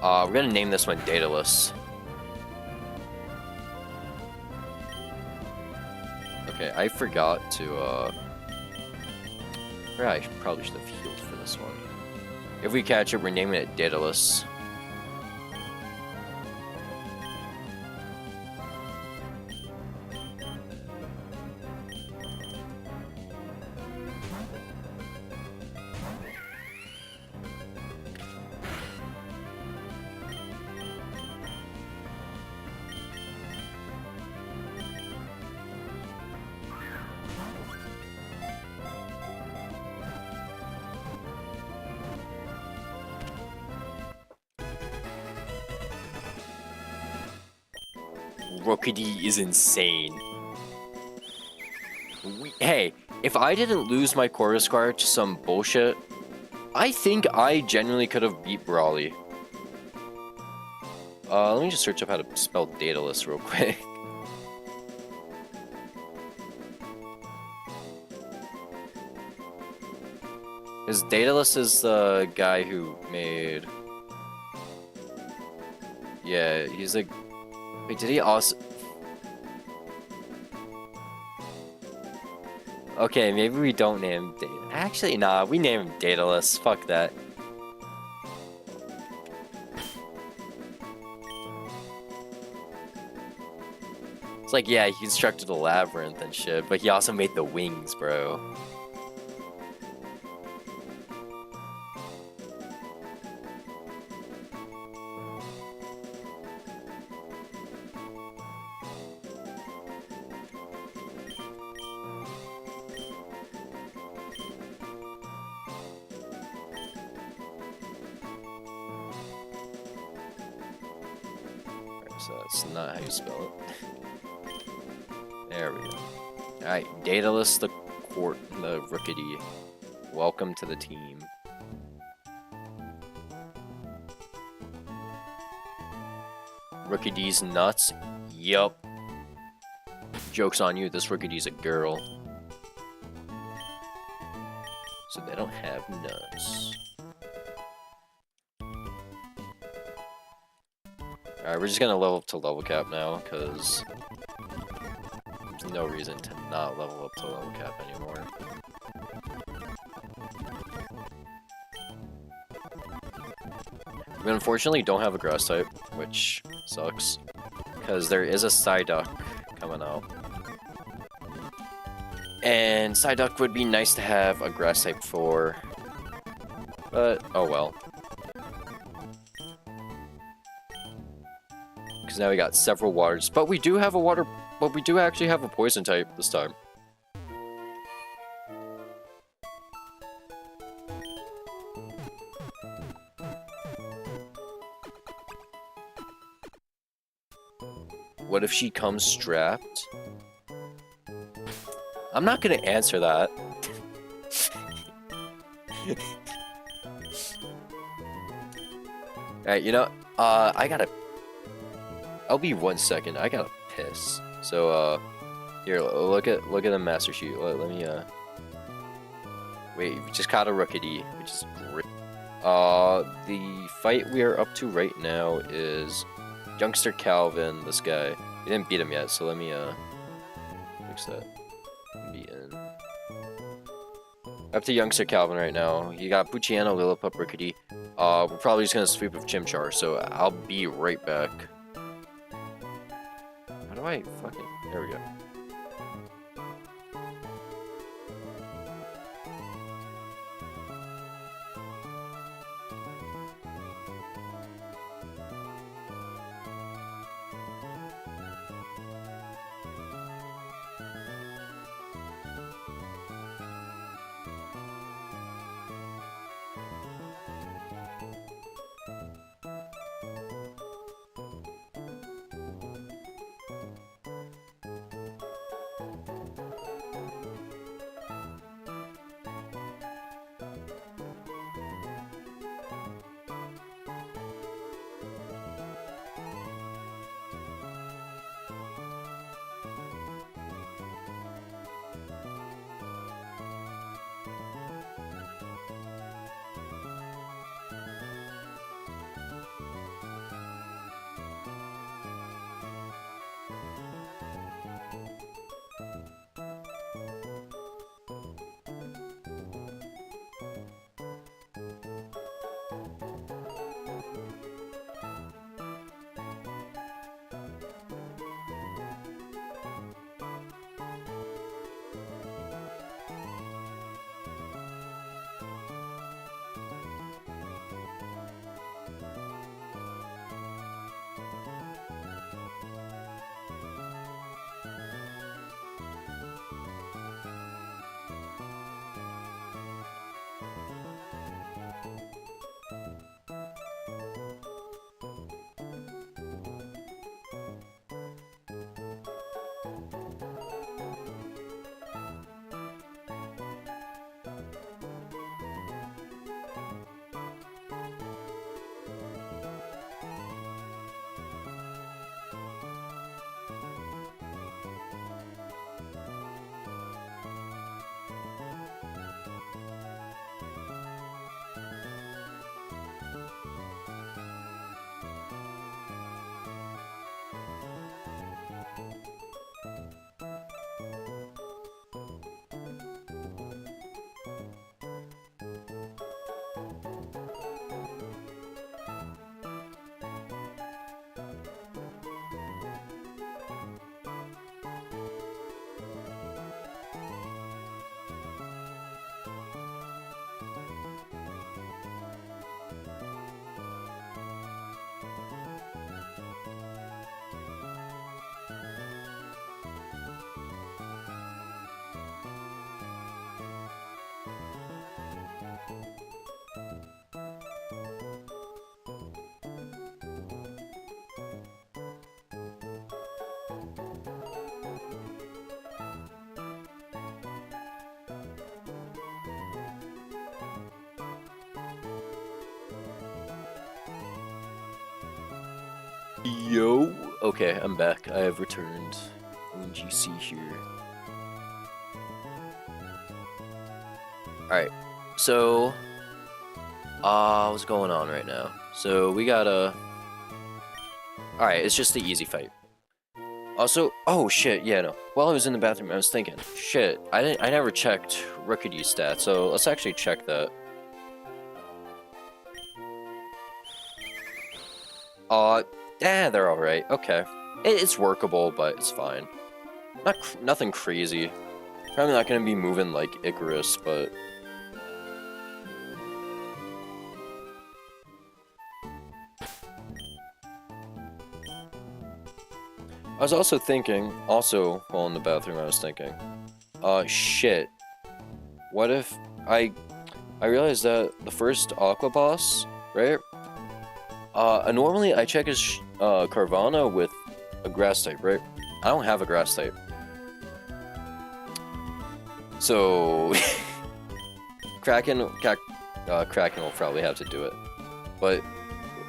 We're gonna name this one Daedalus. Okay, I forgot to, I probably should have healed for this one. If we catch it, we're naming it Daedalus. Rookidee is insane. Hey, if I didn't lose my Corvisquire to some bullshit, I think I genuinely could have beat Brawly. Let me just search up how to spell Daedalus real quick. Because Daedalus is the guy who made... Yeah, he's like... Wait, did he also... Okay, maybe we don't name him Actually, nah, we name him Daedalus. Fuck that. It's like, yeah, he constructed a labyrinth and shit, but he also made the wings, bro. So that's not how you spell it. There we go. Alright, Daedalus the Rookidee. Welcome to the team. Rookidee's nuts? Yup. Joke's on you, this Rookidee's a girl. So they don't have nuts. Alright, we're just gonna level up to level cap now, because there's no reason to not level up to level cap anymore. We unfortunately don't have a grass type, which sucks, because there is a Psyduck coming out. And Psyduck would be nice to have a grass type for, but oh well. Because now we got several waters, but we do have a water, but we do actually have a poison type this time. What if she comes strapped? I'm not gonna answer that. Alright, you know, I'll be 1 second. I gotta piss. So, here, look at the master sheet. Let me, wait, we just caught a Rookity, which is great. The fight we are up to right now is Youngster Calvin, this guy. We didn't beat him yet, so let me, fix that. Beaten. Up to Youngster Calvin right now. You got Bucciano, Lillipup, Rookity. We're probably just gonna sweep with Chimchar, so I'll be right back. How do I fucking... There we go. Yo! Okay, I'm back. I have returned. OwenGC here. Alright, so... what's going on right now? So, we gotta... Alright, it's just the easy fight. Also, oh shit, yeah, no. While I was in the bathroom, I was thinking, shit, I never checked Rookity's stats, so let's actually check that. They're alright, okay. It's workable, but it's fine. Nothing crazy. Probably not gonna be moving like Icarus, but I was also thinking, while in the bathroom, I was thinking, shit. What if I realized that the first Aqua boss, right? Normally I check his Carvana with a grass type, right? I don't have a grass type. So Kraken will probably have to do it. But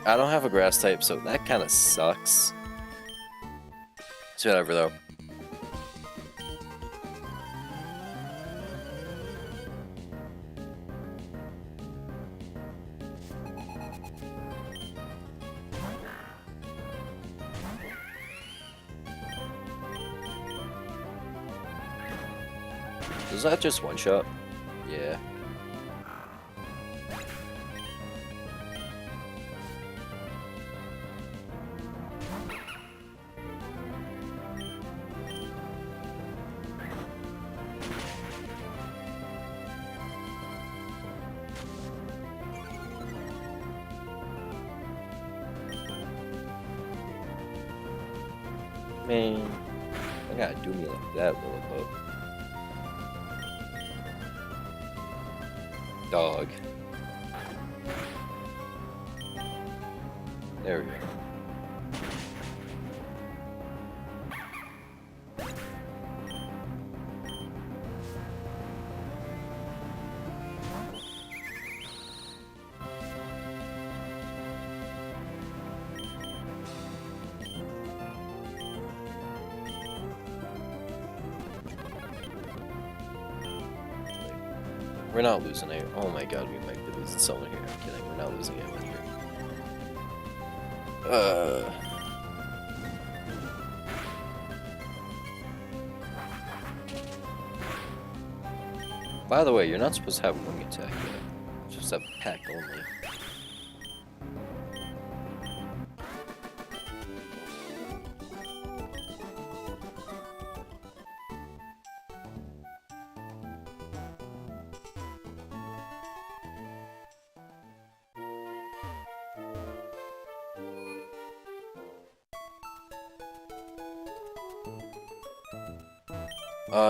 I don't have a grass type, so that kind of sucks. It's whatever though. Is that just one shot? Yeah. Man, I gotta do me like that, Lilliput. Dog. There we go. We're not losing it. Oh my god, we might be losing someone here. I'm kidding, we're not losing anyone here. By the way, you're not supposed to have wing attack yet. It's just a pack only.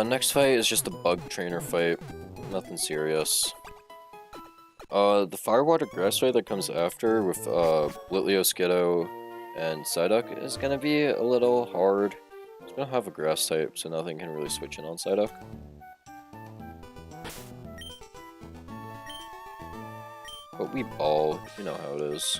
Next fight is just a bug trainer fight. Nothing serious. The Firewater Grass fight that comes after with, Litleo, Skiddo, and Psyduck is gonna be a little hard. It's gonna have a grass type, so nothing can really switch in on Psyduck. But we ball, you know how it is.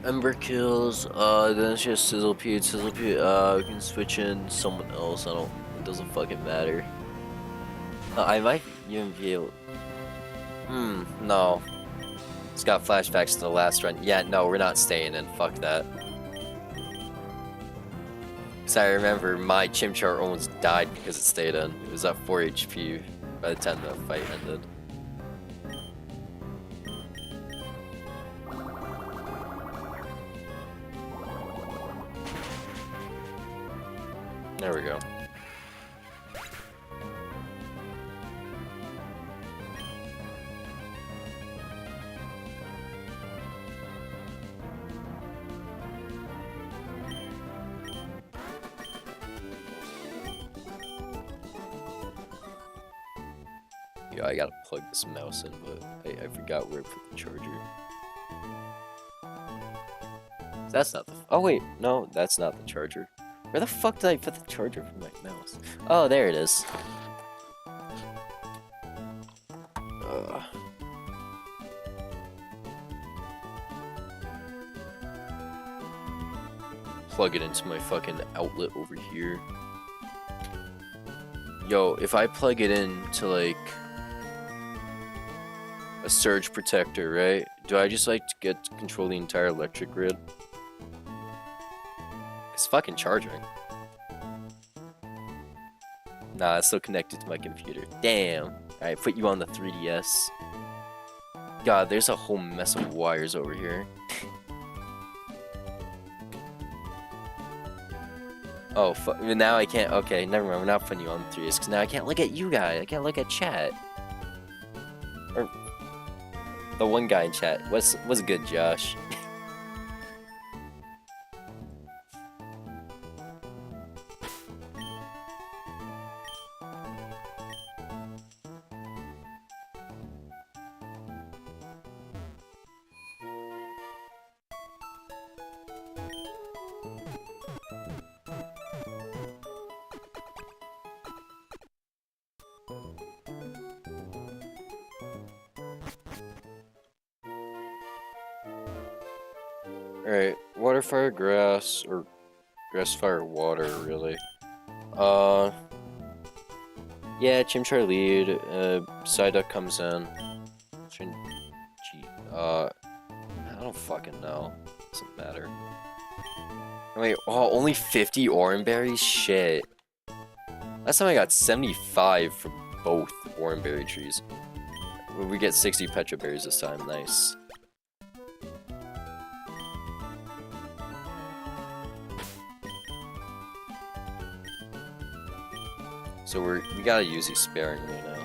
Ember kills, then it's just Sizzlepede. Sizzlepede, we can switch in someone else. It doesn't fucking matter. I might even be able. No. It's got flashbacks to the last run. Yeah, no, we're not staying in. Fuck that. Cause I remember my Chimchar almost died because it stayed in. It was at 4 HP by the time the fight ended. There we go. Yeah, I gotta plug this mouse in, but I forgot where to put the charger. That's not the. Oh wait, no, that's not the charger. Where the fuck did I put the charger for my mouse? Oh, there it is. Plug it into my fucking outlet over here. Yo, if I plug it into like a surge protector, right? Do I just like to get to control the entire electric grid? It's fucking charging. Nah, it's still connected to my computer. Damn. Alright, put you on the 3DS. God, there's a whole mess of wires over here. Oh, fuck. Now I can't. Okay, never mind. We're not putting you on the 3DS because now I can't look at you guys. I can't look at chat. Or the one guy in chat. What's good, Josh? Alright, water, fire, grass, or grass, fire, water, really. Yeah, Chimchar lead, Psyduck comes in. I don't fucking know. Doesn't matter. Wait, oh, only 50 Oranberries? Shit. Last time I got 75 from both Oranberry trees. We get 60 Petra Berries this time, nice. So we gotta use these sparingly now.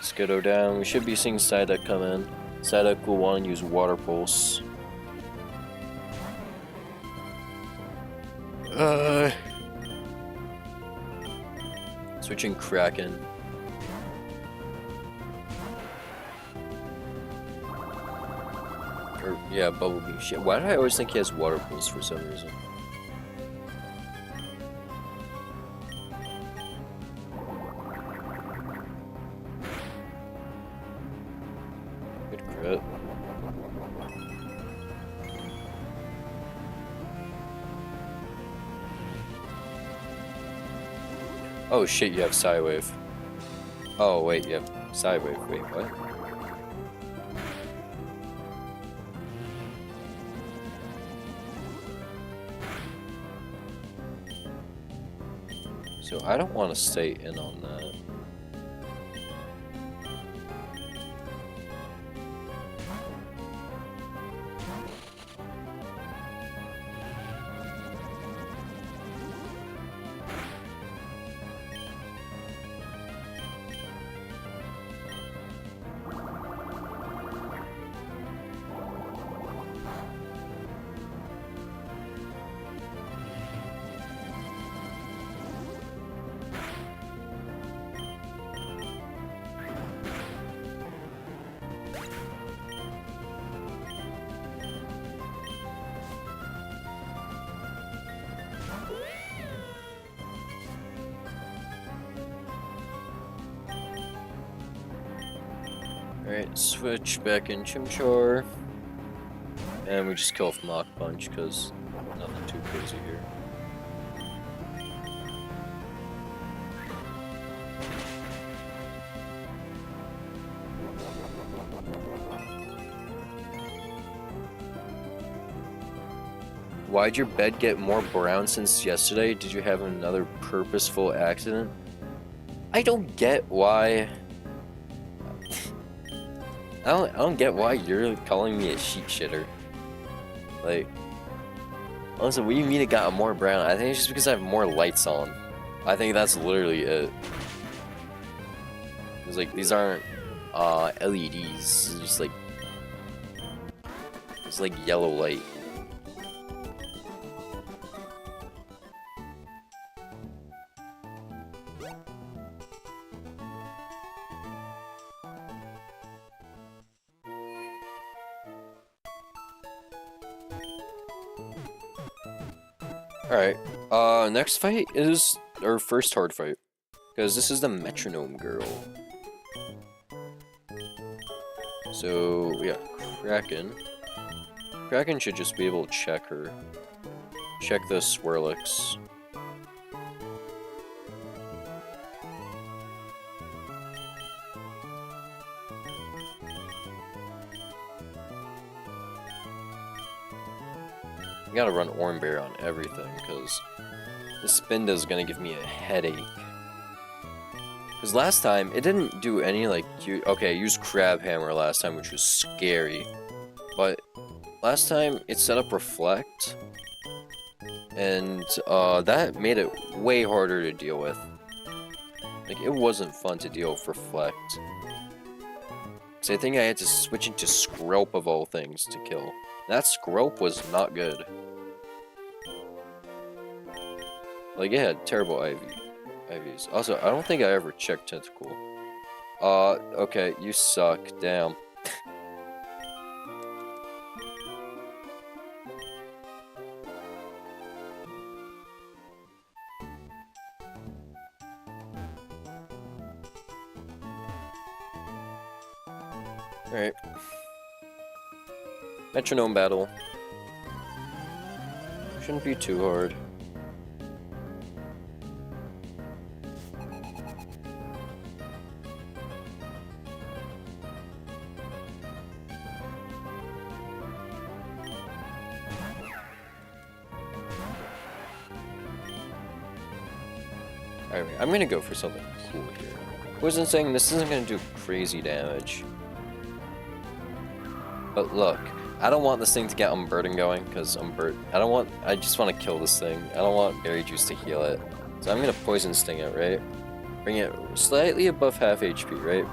Skiddo down. We should be seeing Psyduck come in. Psyduck will want to use Water Pulse. Switching Kraken. Or, yeah, Bubblebee. Shit, why do I always think he has Water Pulse for some reason? Good crit. Oh shit, you have Psywave. Oh wait, you have Psywave. Wait, what? So I don't want to stay in on that. Alright, switch back in Chimchar. And we just kill off Mach Punch because nothing too crazy here. Why'd your bed get more brown since yesterday? Did you have another purposeful accident? I don't get why. I don't get why you're calling me a sheet shitter. Like, also, what do you mean it got more brown? I think it's just because I have more lights on. I think that's literally it. It's like, these aren't LEDs. It's like yellow light. Alright, next fight is our first hard fight. Because this is the metronome girl. So, yeah, Kraken. Kraken should just be able to check her. Check the Swirlix. I gotta run Ornberry on everything, because this Spinda is gonna give me a headache. Because last time, it didn't do any, like, okay, I used Crab Hammer last time, which was scary. But last time, it set up Reflect, and that made it way harder to deal with. Like, it wasn't fun to deal with Reflect. Because I think I had to switch into Skrelp of all things to kill. That Skrelp was not good. Like, it had terrible IVs. Also, I don't think I ever checked Tentacle. Okay, you suck. Damn. Alright. Metronome battle. Shouldn't be too hard. Alright, I'm gonna go for something cool here. Wasn't saying this isn't gonna do crazy damage. But look, I don't want this thing to get Unburden going, because I just want to kill this thing. I don't want Berry Juice to heal it. So I'm gonna Poison Sting it, right? Bring it slightly above half HP, right?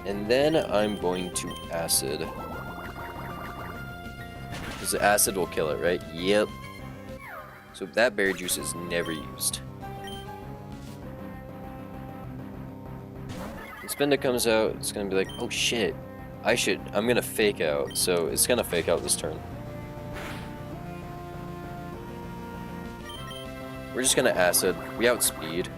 And then I'm going to Acid. Because the Acid will kill it, right? Yep. So that Berry Juice is never used. When Spinda comes out, it's gonna be like, oh shit, I'm gonna Fake Out. So it's gonna Fake Out this turn. We're just gonna Acid. We outspeed.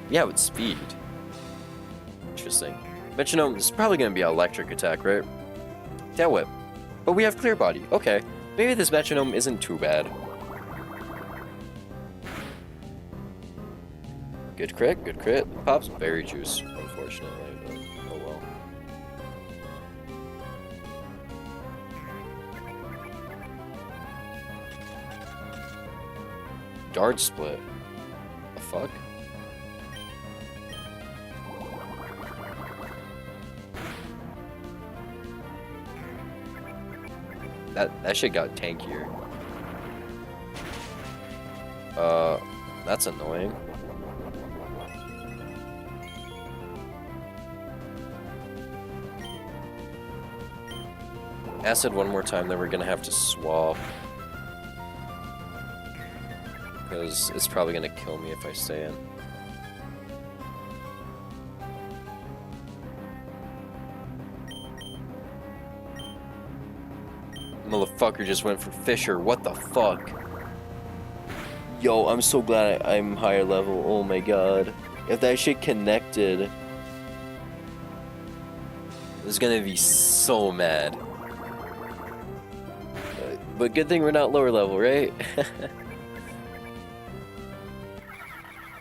Interesting. Metronome is probably gonna be an electric attack, right? Tail Whip. But we have Clear Body. Okay. Maybe this Metronome isn't too bad. Good crit, good crit. Pops Berry Juice, unfortunately, but oh well. Dart Split. The fuck? That shit got tankier. That's annoying. Acid one more time, then we're gonna have to swap. Because it's probably gonna kill me if I stay in. Motherfucker just went for Fisher, what the fuck? Yo, I'm so glad I'm higher level, oh my god. If that shit connected, I was gonna be so mad. But good thing we're not lower level, right?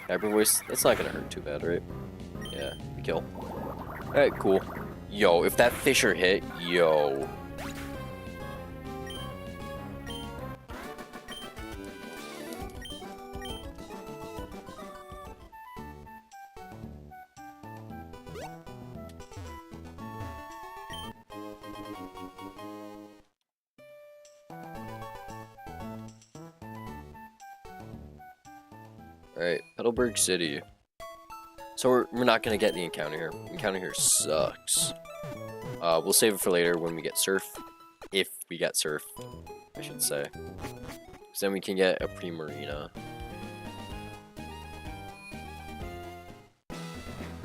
Hyper Voice, that's not gonna hurt too bad, right? Yeah, kill. Alright, cool. Yo, if that Fisher hit, yo. Alright, Petalburg City. So we're not gonna get the encounter here. Encounter here sucks. We'll save it for later when we get surf. If we get surf, I should say. Because then we can get a pre-marina.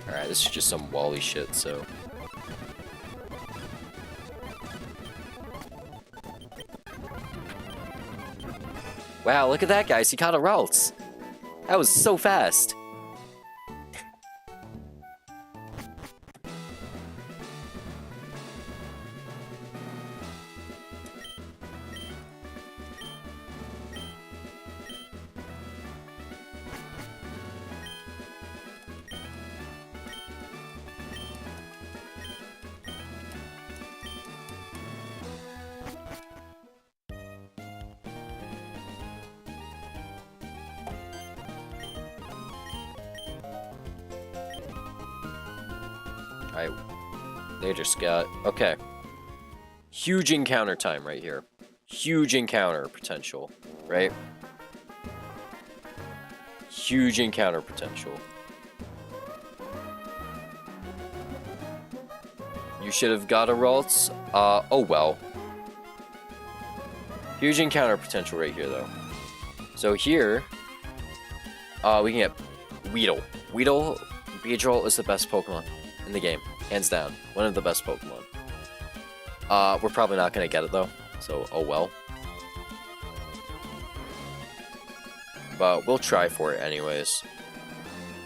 Alright, this is just some Wally shit, so... Wow, look at that, guys. He caught a Ralts. That was so fast. Alright, they just got... Okay. Huge encounter time right here. Huge encounter potential, right? Huge encounter potential. You should have got a Ralts. Oh well. Huge encounter potential right here, though. So here, we can get Weedle. Weedle, Beedrill is the best Pokemon in the game, hands down. One of the best Pokemon. We're probably not gonna get it though, so oh well. But we'll try for it anyways.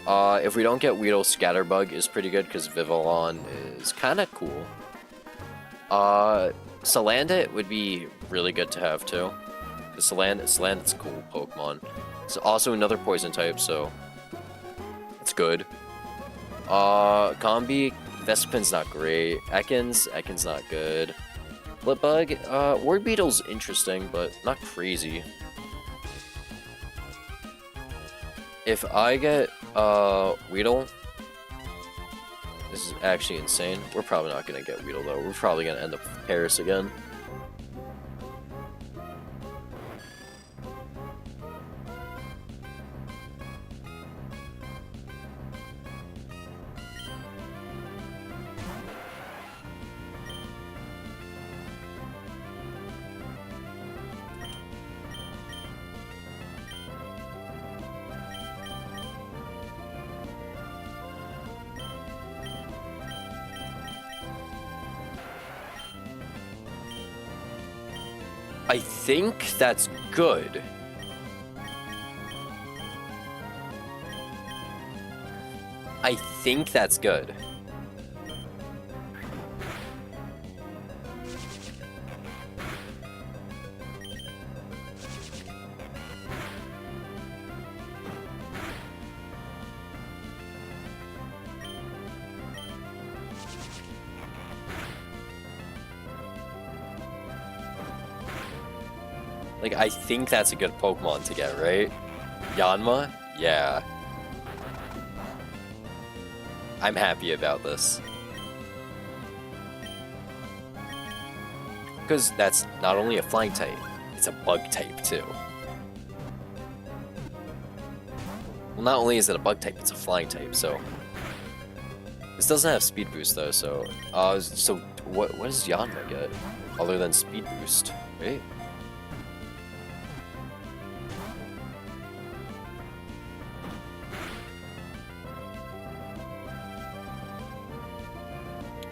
If we don't get Weedle, Scatterbug is pretty good because Vivillon is kind of cool. Salandit would be really good to have too. Because Salandit's a cool Pokemon. It's also another poison type, so it's good. Combi, Vespin's not great. Ekans not good. Blipbug, Ward Beetle's interesting, but not crazy. If I get, Weedle, this is actually insane. We're probably not gonna get Weedle though. We're probably gonna end up with Paris again. I think that's good. I think that's good. Like, I think that's a good Pokemon to get, right? Yanma? Yeah. I'm happy about this. Because that's not only a flying type, it's a bug type too. Well, not only is it a bug type, it's a flying type, so... This doesn't have speed boost though, so... so what does Yanma get? Other than speed boost, right?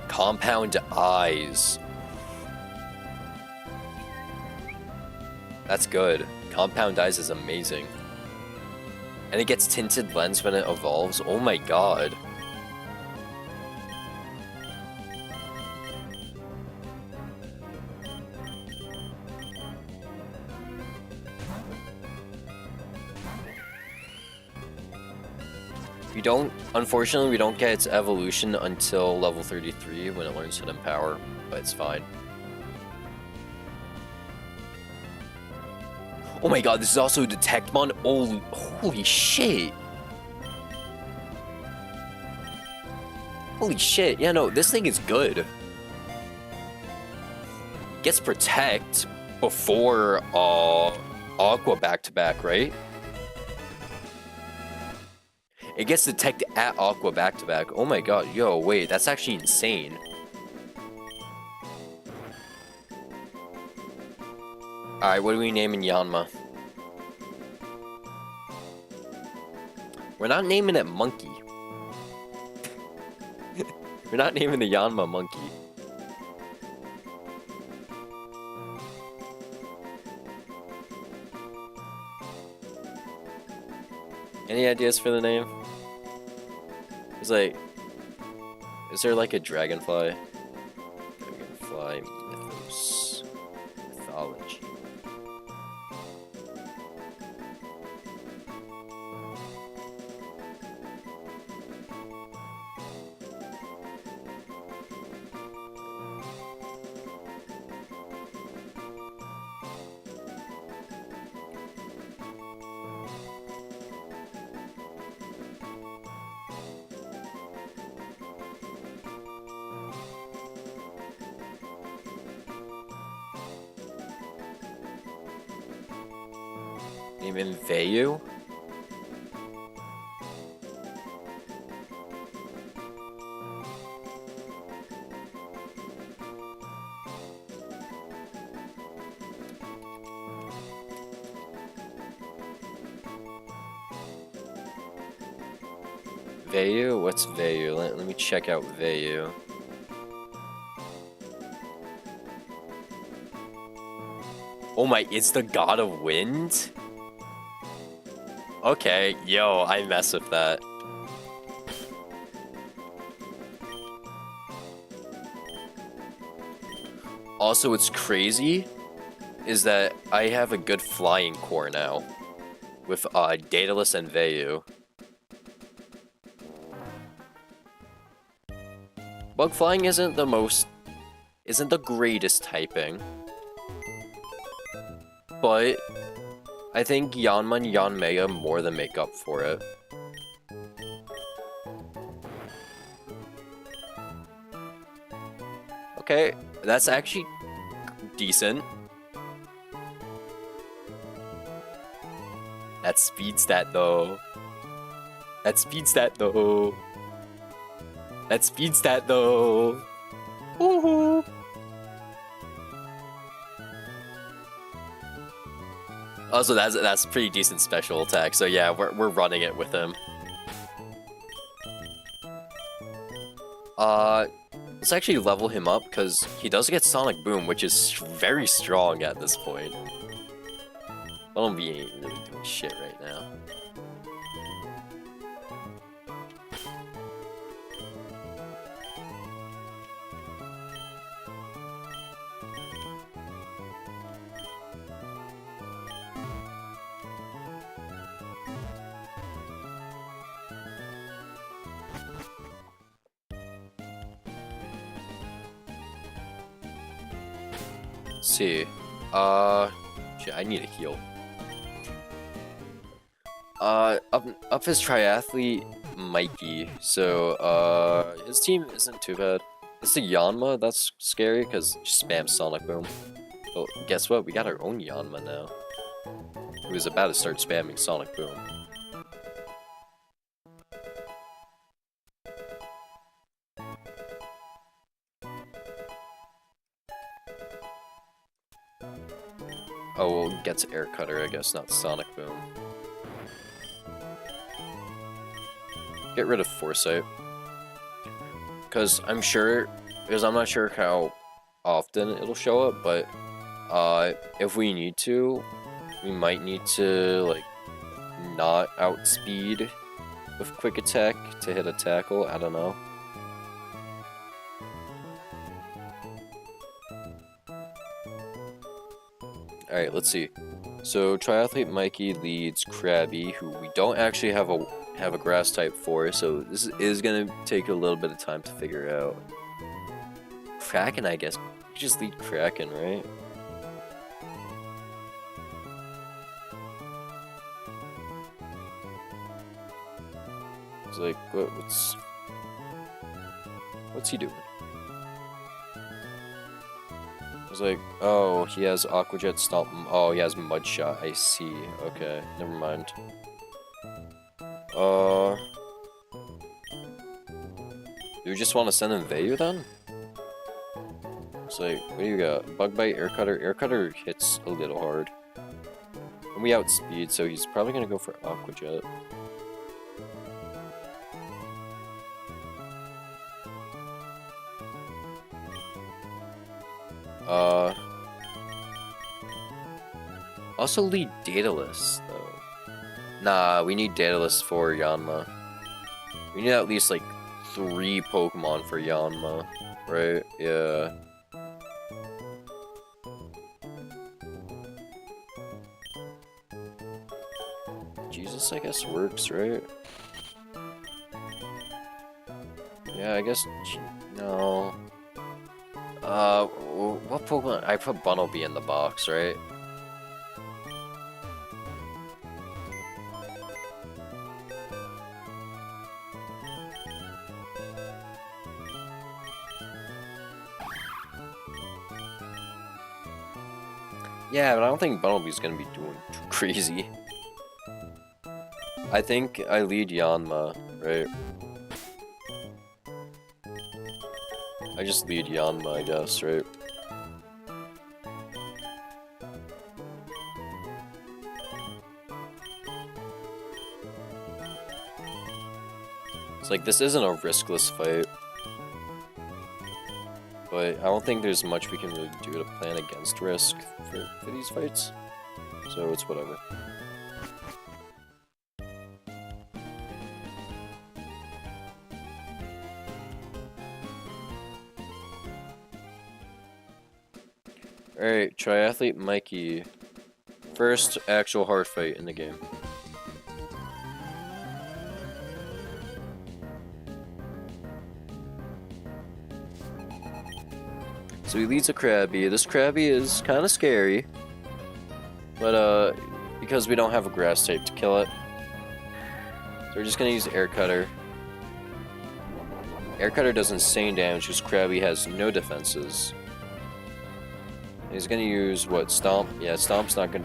Compound Eyes. That's good. Compound Eyes is amazing. And it gets Tinted Lens when it evolves. Oh my god. Unfortunately, we don't get its evolution until level 33 when it learns Hidden Power, but it's fine. Oh my god, this is also a Detectmon? Oh, holy shit! Holy shit, yeah, no, this thing is good. Gets Protect before, Aqua back-to-back, right? It gets detected at Aqua back-to-back. Oh my god, yo, wait, that's actually insane. Alright, what are we naming Yanma? We're not naming it Monkey. We're not naming the Yanma Monkey. Any ideas for the name? It's like... Is there like a dragonfly? Dragonfly mythos. Mythology. Name him Vayu? Vayu? What's Vayu? Let me check out Vayu. Oh my, it's the god of wind? Okay, yo, I mess with that. Also, what's crazy is that I have a good flying core now with Daedalus and Vayu. Bug flying isn't the greatest typing, but I think Yanma and Yanmega more than make up for it. Okay, that's actually decent. That speed stat though. That speed stat though. That speed stat though. Woohoo! Also, that's a pretty decent special attack. So yeah, we're running it with him. Let's actually level him up because he does get Sonic Boom, which is very strong at this point. I don't be really doing shit right now. Let's see. Shit, I need a heal. Up his triathlete, Mikey. So, his team isn't too bad. It's the Yanma that's scary because just spam Sonic Boom. Well, guess what? We got our own Yanma now. Who is about to start spamming Sonic Boom. Oh, well, gets Air Cutter, I guess, not Sonic Boom. Get rid of Foresight. Because I'm not sure how often it'll show up, but if we need to, we might need to, like, not outspeed with Quick Attack to hit a tackle, I don't know. Alright, let's see. So, Triathlete Mikey leads Krabby, who we don't actually have a grass type for, so this is gonna take a little bit of time to figure out. Kraken, I guess. You just lead Kraken, right? It's like, what's he doing? It's like, oh, he has Aqua Jet Stomp. Oh, he has Mud Shot. I see. Okay, never mind. Do we just want to send in Vayu then? It's like, what do you got? Bug Bite, Air Cutter. Air Cutter hits a little hard. And we outspeed, so he's probably gonna go for Aqua Jet. Also lead Daedalus, though. Nah, we need Daedalus for Yanma. We need at least, like, 3 Pokemon for Yanma, right? Yeah. Jesus, I guess, works, right? Yeah, I guess... No. What Pokemon? I put Bunnelby in the box, right? Yeah, but I don't think Bunnelby's gonna be doing too crazy. I think I lead Yanma, right? I just lead Yanma, I guess, right? It's like, this isn't a riskless fight. But I don't think there's much we can really do to plan against risk for these fights. So it's whatever. Alright, Triathlete Mikey. First actual hard fight in the game. So he leads a Krabby. This Krabby is kind of scary. But, because we don't have a grass type to kill it. So we're just gonna use Air Cutter. Air Cutter does insane damage because Krabby has no defenses. He's gonna use, what, Stomp? Yeah, Stomp's not gonna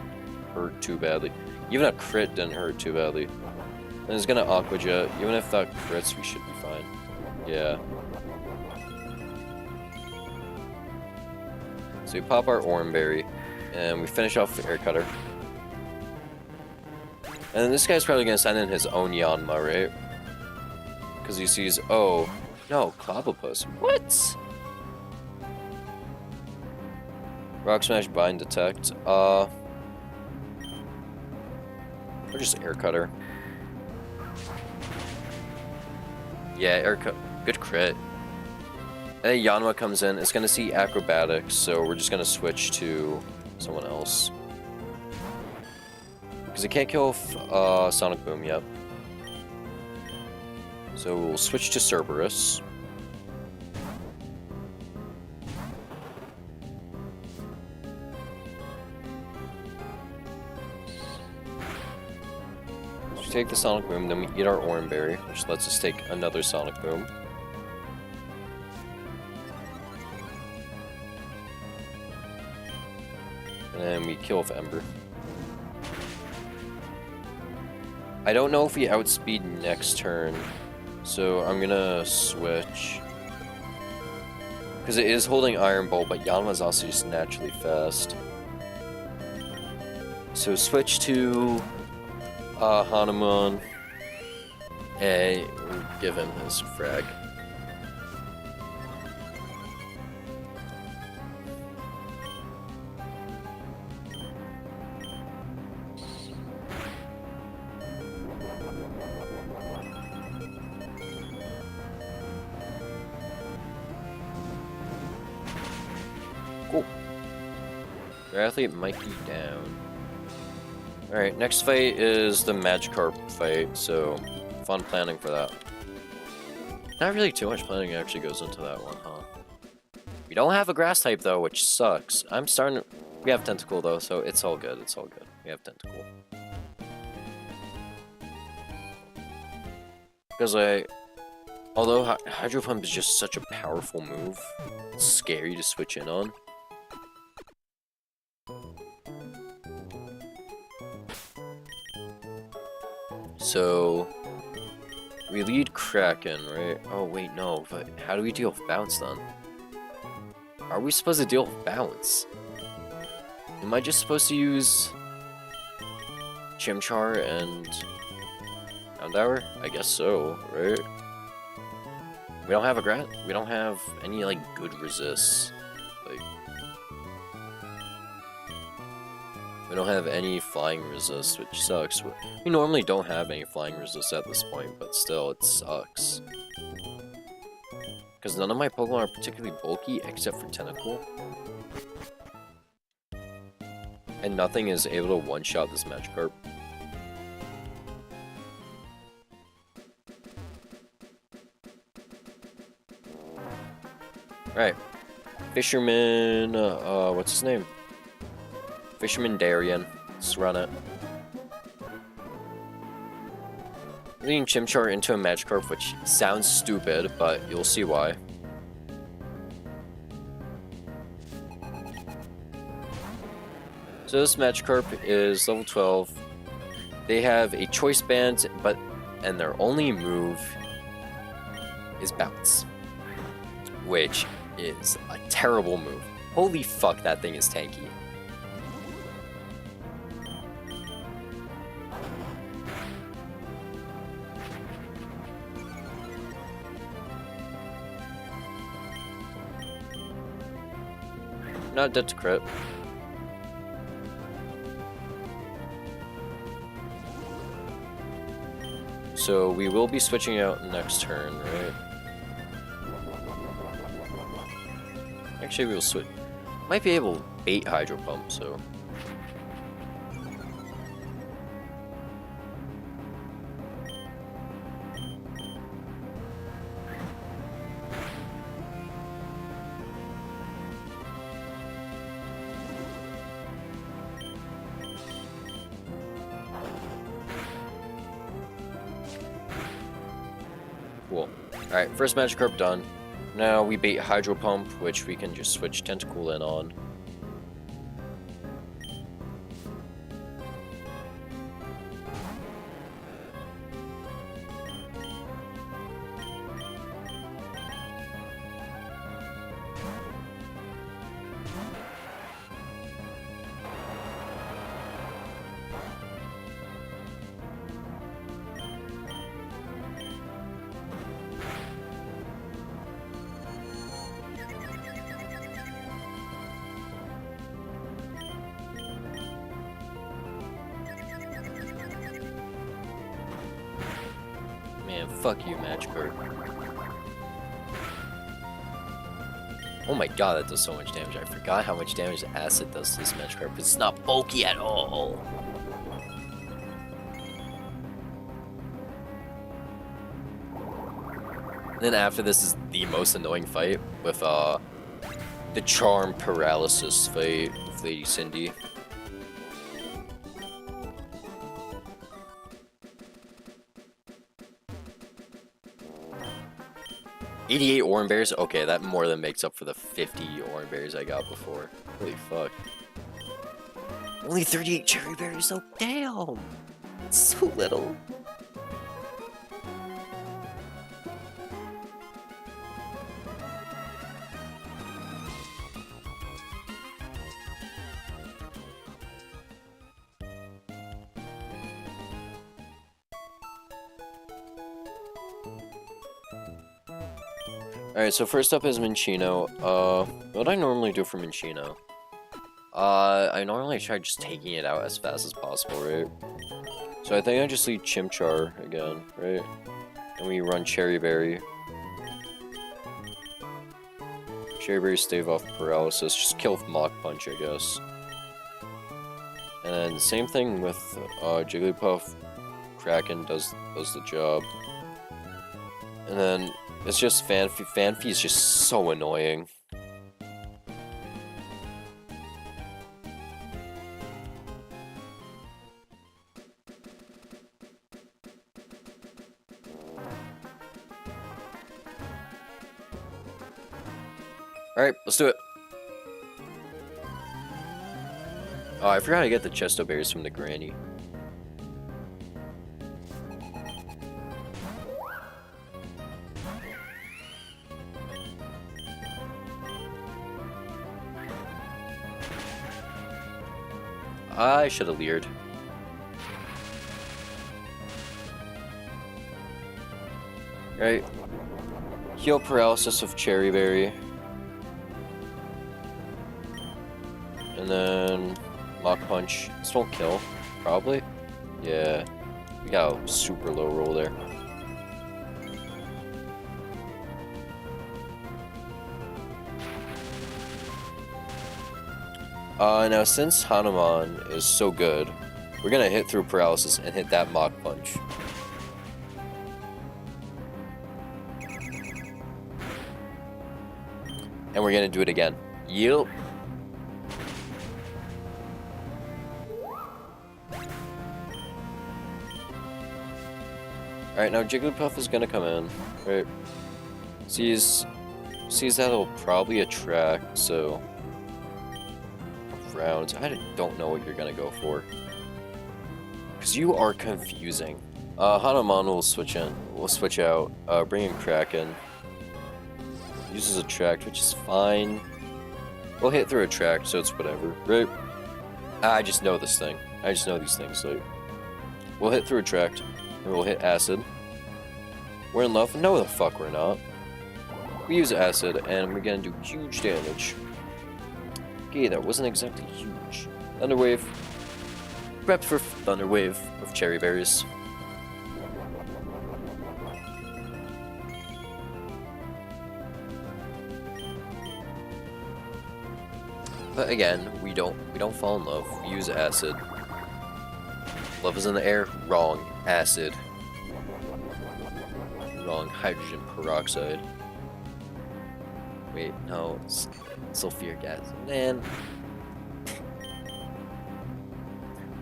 hurt too badly. Even a crit didn't hurt too badly. And he's gonna Aqua Jet. Even if that crits, we should be fine. Yeah. So we pop our Oranberry, and we finish off with Air Cutter. And then this guy's probably gonna send in his own Yanma, right? Because he sees, oh, no, Clobbopus. What? Rock Smash, Bind, Detect. Or just Air Cutter. Yeah, Air Cut. Good crit. And then Yanma comes in. It's gonna see Acrobatics, so we're just gonna switch to someone else. Because it can't kill Sonic Boom yet. So we'll switch to Cerberus. So we take the Sonic Boom, then we eat our Oranberry, which lets us take another Sonic Boom. And then we kill with Ember. I don't know if we outspeed next turn, so I'm gonna switch. Because it is holding Iron Bolt, but Yanma's also just naturally fast. So switch to Hanuman, and give him his frag. Cool. Athlete Mikey down. Alright, next fight is the Magikarp fight, so fun planning for that. Not really too much planning actually goes into that one, huh? We don't have a grass type though, which sucks. I'm starting to... We have Tentacle though, so it's all good, it's all good. We have Tentacle. Because although Hydro Pump is just such a powerful move, it's scary to switch in on. So We lead Kraken, right? Oh, wait, no. But how do we deal with Bounce, then? Are we supposed to deal with Bounce? Am I just supposed to use Chimchar and Houndour? I guess so, right? We don't have we don't have any, like, good resists. Like, we don't have any flying resist, which sucks. We normally don't have any flying resist at this point, but still, it sucks. Because none of my Pokemon are particularly bulky, except for Tentacool. And nothing is able to one-shot this Magikarp. Right. Fisherman, what's his name? Fisherman Darien. Let's run it. Leading Chimchar into a Magikarp, which sounds stupid, but you'll see why. So this Magikarp is level 12. They have a Choice Band, and their only move is Bounce, which is a terrible move. Holy fuck, that thing is tanky. Not dead to crit. So we will be switching out next turn, right? Actually, we'll switch. Might be able to bait Hydro Pump, so. Cool. Alright, first Magikarp done. Now we bait Hydro Pump, which we can just switch Tentacool in on. Man, fuck you, Magikarp. Oh my god, that does so much damage. I forgot how much damage Acid does to this Magikarp. It's not bulky at all. And then after this is the most annoying fight with the Charm Paralysis fight with Lady Cindy. $88 Oran Berries? Okay, that more than makes up for the 50 Oran Berries I got before. Holy fuck. Only 38 Cherry Berries, oh damn! It's so little. Alright, so first up is Minccino. What do I normally do for Minccino? I normally try just taking it out as fast as possible, right? So I think I just lead Chimchar again, right? And we run Cherry Berry. Cherry Berry stave off Paralysis, just kill with Mach Punch, I guess. And then same thing with Jigglypuff. Kraken does the job. And then it's just Fanfi. Fanfi is just so annoying. Alright, let's do it. Oh, I forgot to get the Chesto Berries from the granny. I should have leered. Right. Heal paralysis with Cherry Berry. And then Mach Punch. This won't kill, probably. Yeah. We got a super low roll there. Now since Hanuman is so good, we're gonna hit through paralysis and hit that Mach Punch. And we're gonna do it again. Yep. Alright, now Jigglypuff is gonna come in, right? Sees that it'll probably attract, so... rounds. I don't know what you're gonna go for. Because you are confusing. Hanuman will switch in. We'll switch out. Bring in Kraken. Uses Attract, which is fine. We'll hit through Attract, so it's whatever, right? I just know this thing. I just know these things, like... We'll hit through Attract, and we'll hit Acid. We're in love? No, the fuck we're not. We use Acid, and we're gonna do huge damage. Okay, that wasn't exactly huge. Thunder Wave. Prep for Thunder Wave with Cherry Berries. But again, we don't fall in love. We use Acid. Love is in the air. Wrong. Acid. Wrong. Hydrogen peroxide. Wait, no. It's sulfuric acid. Man.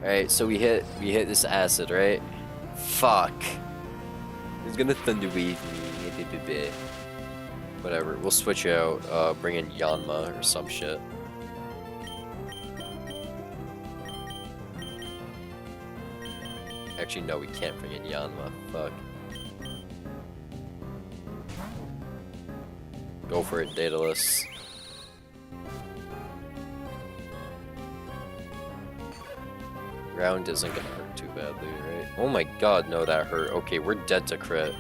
Alright, so we hit this acid, right? Fuck. He's gonna Thunder Wave me. Whatever. We'll switch out. Bring in Yanma or some shit. Actually, no, we can't bring in Yanma. Fuck. Go for it, Daedalus. Round isn't gonna hurt too badly, right? Oh my god, no, that hurt. Okay, we're dead to crit.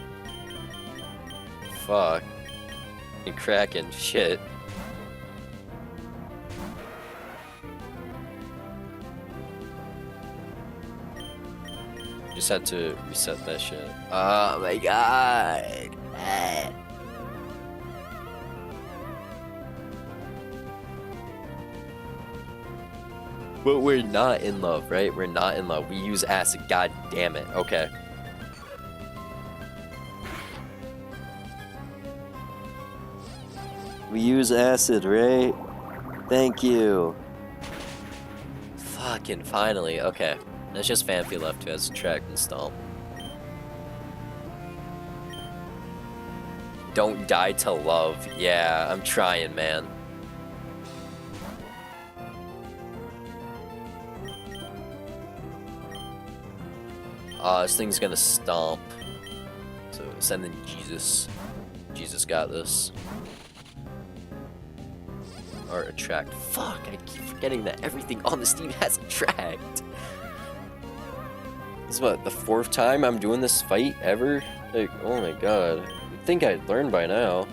Fuck. And Kraken, shit. Just had to reset that shit. Oh my god. But we're not in love, right? We're not in love. We use acid. God damn it. Okay. We use acid, right? Thank you. Fucking finally. Okay. That's just Phanpy left who has Attract and Stomp. Don't die to love. Yeah, I'm trying, man. This thing's gonna Stomp. So send in Jesus. Jesus got this. Or Attract. Fuck, I keep forgetting that everything on this team has Attract. This is what, the 4th time I'm doing this fight ever? Like, oh my god. You'd think I'd learn by now.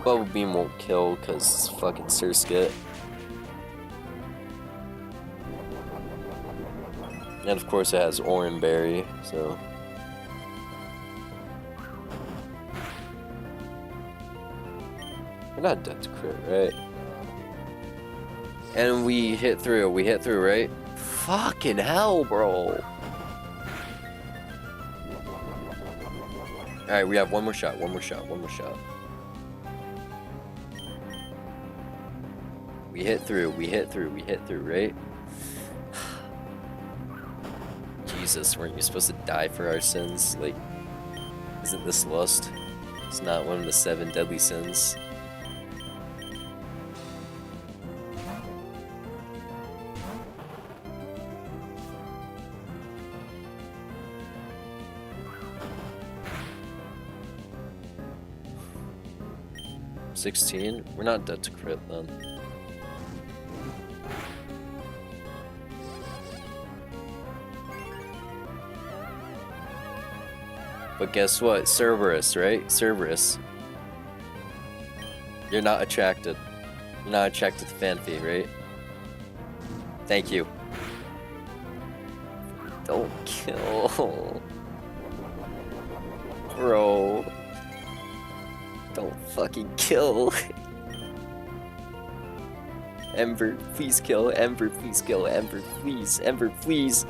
Bubble Beam won't kill because it's fucking Surskit. And of course it has Oran Berry, so... We're not dead to crit, right? And we hit through, right? Fucking hell, bro! Alright, we have one more shot. We hit through, right? Jesus, weren't you supposed to die for our sins? Like, isn't this lust? It's not one of the 7 deadly sins. $16? We're not dead to crit then. But guess what? Cerberus, right? Cerberus. You're not attracted. You're not attracted to Phanpy, right? Thank you. Don't kill. Bro. Don't fucking kill. Ember, please kill. Ember, please kill. Ember, please. Ember, please.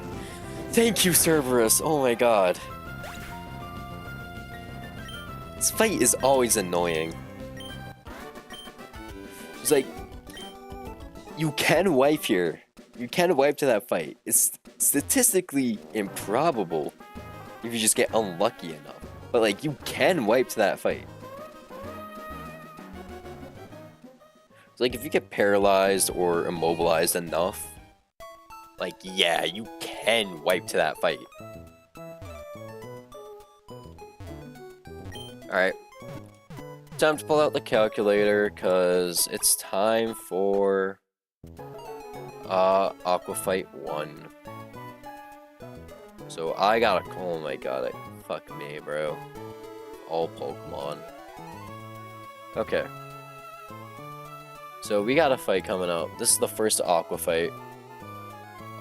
Thank you, Cerberus. Oh my god. This fight is always annoying. It's like, you can wipe here. You can wipe to that fight. It's statistically improbable if you just get unlucky enough. But like, you can wipe to that fight. It's like, if you get paralyzed or immobilized enough, like, yeah, you can wipe to that fight. Alright. Time to pull out the calculator, because it's time for Aqua Fight 1. So I gotta, oh my god, fuck me, bro. All Pokemon. Okay. So we got a fight coming up. This is the first Aqua fight.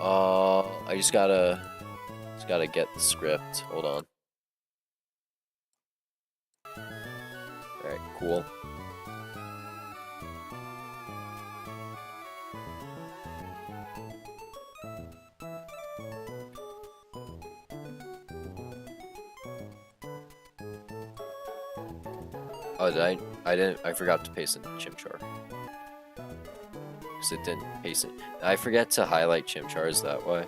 I just gotta get the script. Hold on. Alright, cool. Oh, I forgot to paste in Chimchar. Because it didn't paste it. I forget to highlight Chimchars that way.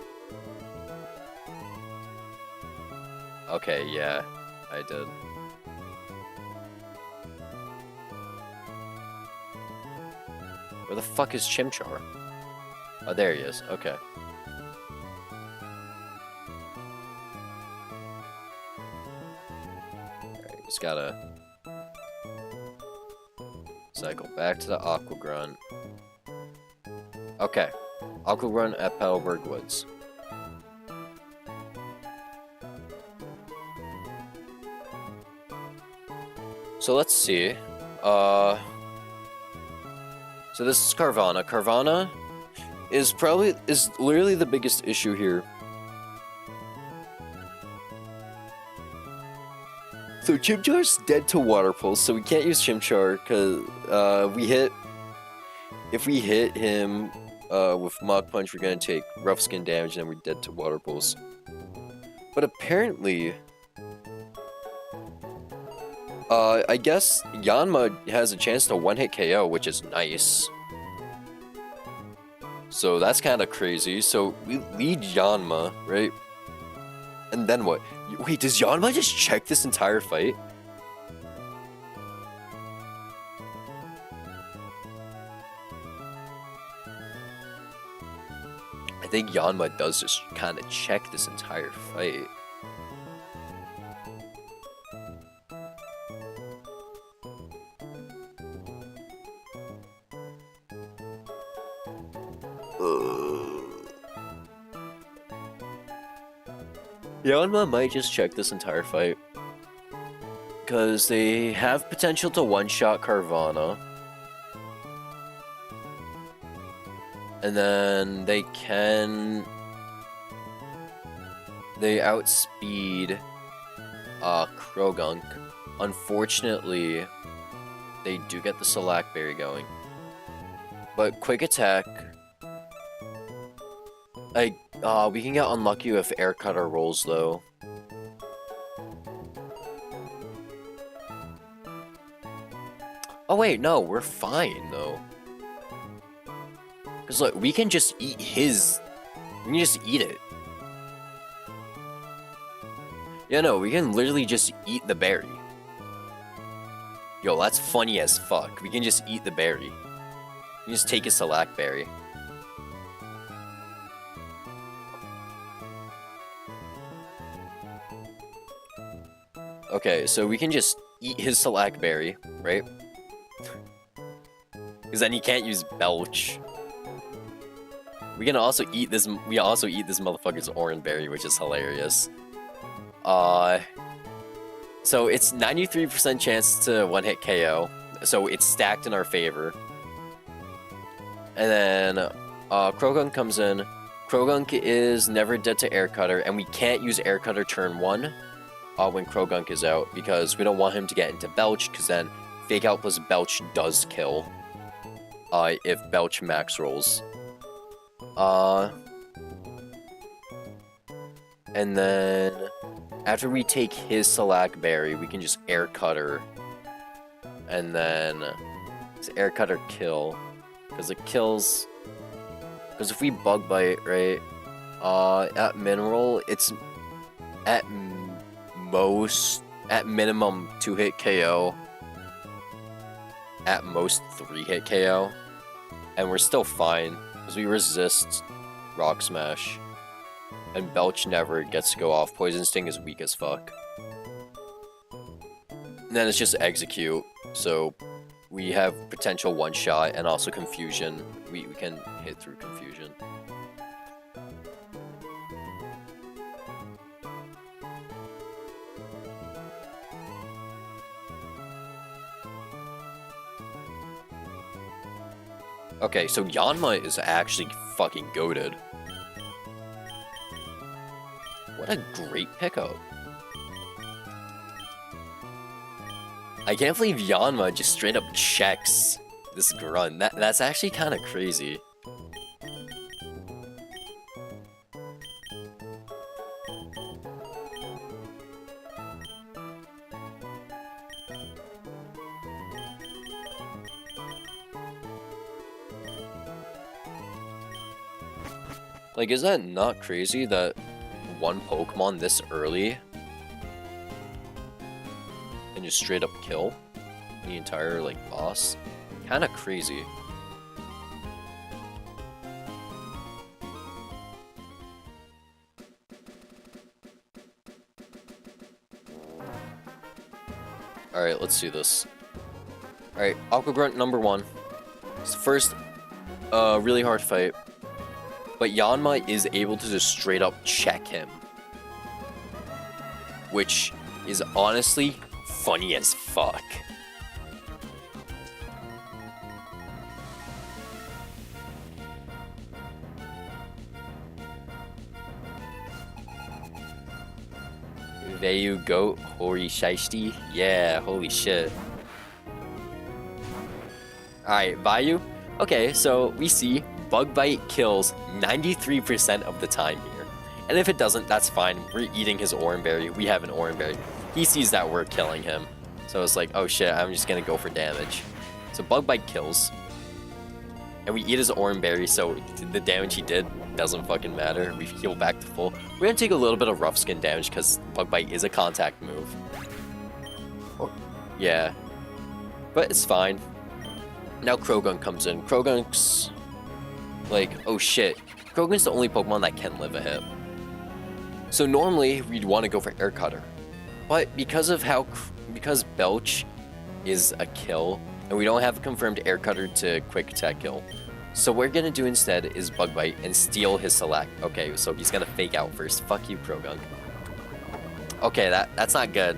Okay, yeah, I did. Where the fuck is Chimchar? Oh, there he is. Okay. Alright, just gotta cycle back to the Aqua Grunt. Okay. Aqua Grunt at Petalburg Woods. So let's see. So this is Carvana. Carvana is literally the biggest issue here. So Chimchar's dead to Water Pulse, so we can't use Chimchar because if we hit him with Mach Punch, we're gonna take Rough Skin damage and we're dead to Water Pulse. But apparently, I guess Yanma has a chance to one-hit KO, which is nice. So that's kind of crazy. So we lead Yanma, right? And then what? Wait, does Yanma just check this entire fight? I think Yanma does just kind of check this entire fight. Yanma might just check this entire fight. Because they have potential to one-shot Carvana. And then they outspeed Krogunk. Unfortunately, they do get the Shellac Berry going. But Quick Attack, we can get unlucky with Air Cutter rolls though. Oh wait, no, we're fine though. Cause look, we can just eat his. We can just eat it. Yeah, no, we can literally just eat the berry. Yo, that's funny as fuck. We can just eat the berry. We can just take a Shellac Berry. Okay, so we can just eat his Shellac Berry, right? Because then he can't use Belch. We can also eat this. We also eat this motherfucker's Oran Berry, which is hilarious. So it's 93% chance to one-hit KO. So it's stacked in our favor. And then Krogunk comes in. Krogunk is never dead to Air Cutter, and we can't use Air Cutter turn 1 when Krogunk is out, because we don't want him to get into Belch, because then Fake Out plus Belch does kill if Belch max rolls. And then after we take his Salac Berry, we can just Air Cutter, and then Air Cutter kill, because it kills. Because if we Bug Bite, right, at Mineral, it's at minimum 2-hit KO, at most 3-hit KO, and we're still fine, because we resist Rock Smash, and Belch never gets to go off. Poison Sting is weak as fuck. And then it's just Execute, so we have potential one-shot, and also Confusion. We can hit through Confusion. Okay, so Yanma is actually fucking goated. What a great pickup. I can't believe Yanma just straight up checks this Grunt. That's actually kind of crazy. Like, is that not crazy that one Pokemon this early and just straight up kill the entire, like, boss? Kinda crazy. Alright, let's do this. Alright, Aqua Grunt number 1. It's the first really hard fight. But Yanma is able to just straight up check him. Which is honestly funny as fuck. There you go, Hori Shiesty. Yeah, holy shit. Alright, Vayu. Okay, so we see Bug Bite kills 93% of the time here. And if it doesn't, that's fine. We're eating his Oran Berry. We have an Oran Berry. He sees that we're killing him. So it's like, oh shit, I'm just gonna go for damage. So Bug Bite kills. And we eat his Oran Berry, so the damage he did doesn't fucking matter. We heal back to full. We're gonna take a little bit of Rough Skin damage because Bug Bite is a contact move. Oh, yeah. But it's fine. Now Krogunk comes in. Krogunk's like, oh shit. Krogunk's the only Pokemon that can live a hit. So normally we'd want to go for Air Cutter. But because Belch is a kill, and we don't have a confirmed Air Cutter to quick attack kill. So what we're gonna do instead is Bug Bite and steal his Select. Okay, so he's gonna Fake Out first. Fuck you, Krogunk. Okay, that's not good.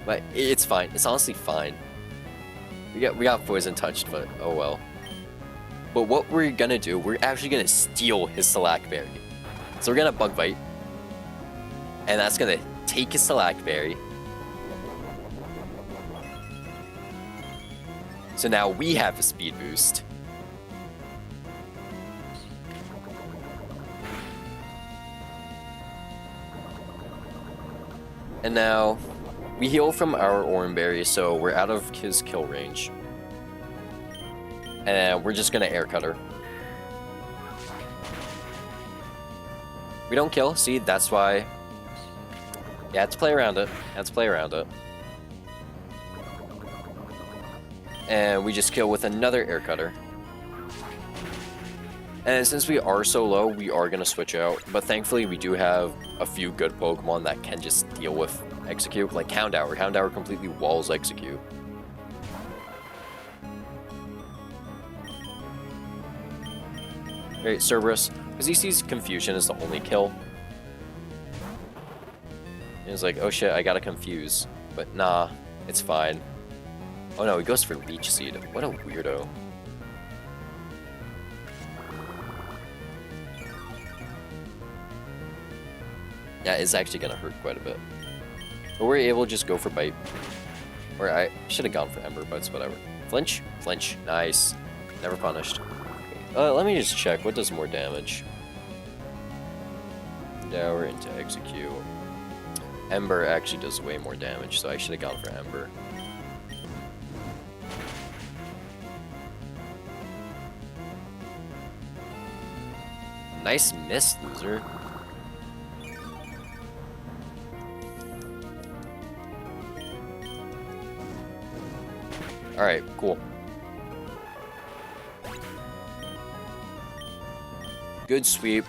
But it's fine. It's honestly fine. We got Poison Touched, but oh well. But what we're gonna do, we're actually gonna steal his Salac Berry. So we're gonna Bug Bite. And that's gonna take his Salac Berry. So now we have a speed boost. And now we heal from our Oran Berry, so we're out of his kill range. And we're just gonna Air Cutter. We don't kill, see, that's why. Yeah, let's play around it. Let's play around it. And we just kill with another Air Cutter. And since we are so low, we are going to switch out. But thankfully, we do have a few good Pokemon that can just deal with Execute. Like Houndour. Houndour completely walls Execute. Alright, Cerberus. Because he sees Confusion as the only kill. And he's like, oh shit, I gotta confuse. But nah, it's fine. Oh no, he goes for Leech Seed. What a weirdo. Yeah, it's actually gonna hurt quite a bit. But we're able to just go for Bite. Or I should have gone for Ember, but it's whatever. Flinch? Flinch. Nice. Never punished. Let me just check. What does more damage? Yeah, we're into Execute. Ember actually does way more damage, so I should have gone for Ember. Nice miss, loser. Alright, cool. Good sweep.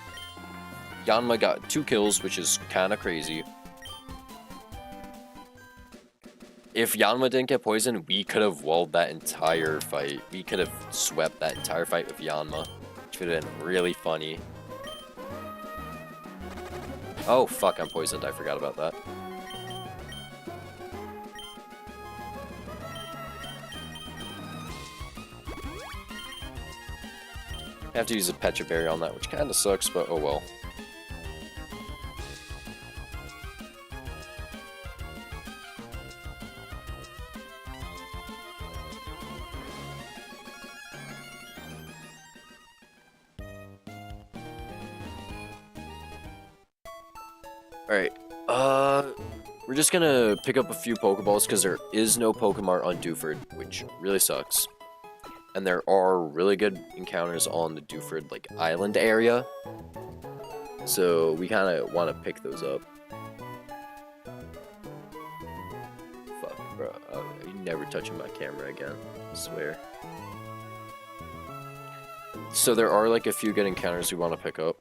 Yanma got 2 kills, which is kind of crazy. If Yanma didn't get poisoned, we could have walled that entire fight. We could have swept that entire fight with Yanma, which would have been really funny. Oh, fuck, I'm poisoned. I forgot about that. I have to use a Pecha Berry on that, which kind of sucks, but oh well. Alright, we're just gonna pick up a few Pokeballs because there is no Pokemon on Dewford, which really sucks. And there are really good encounters on the Dewford, like, island area. So we kind of want to pick those up. Fuck, bro. You're never touching my camera again, I swear. So there are, like, a few good encounters we want to pick up.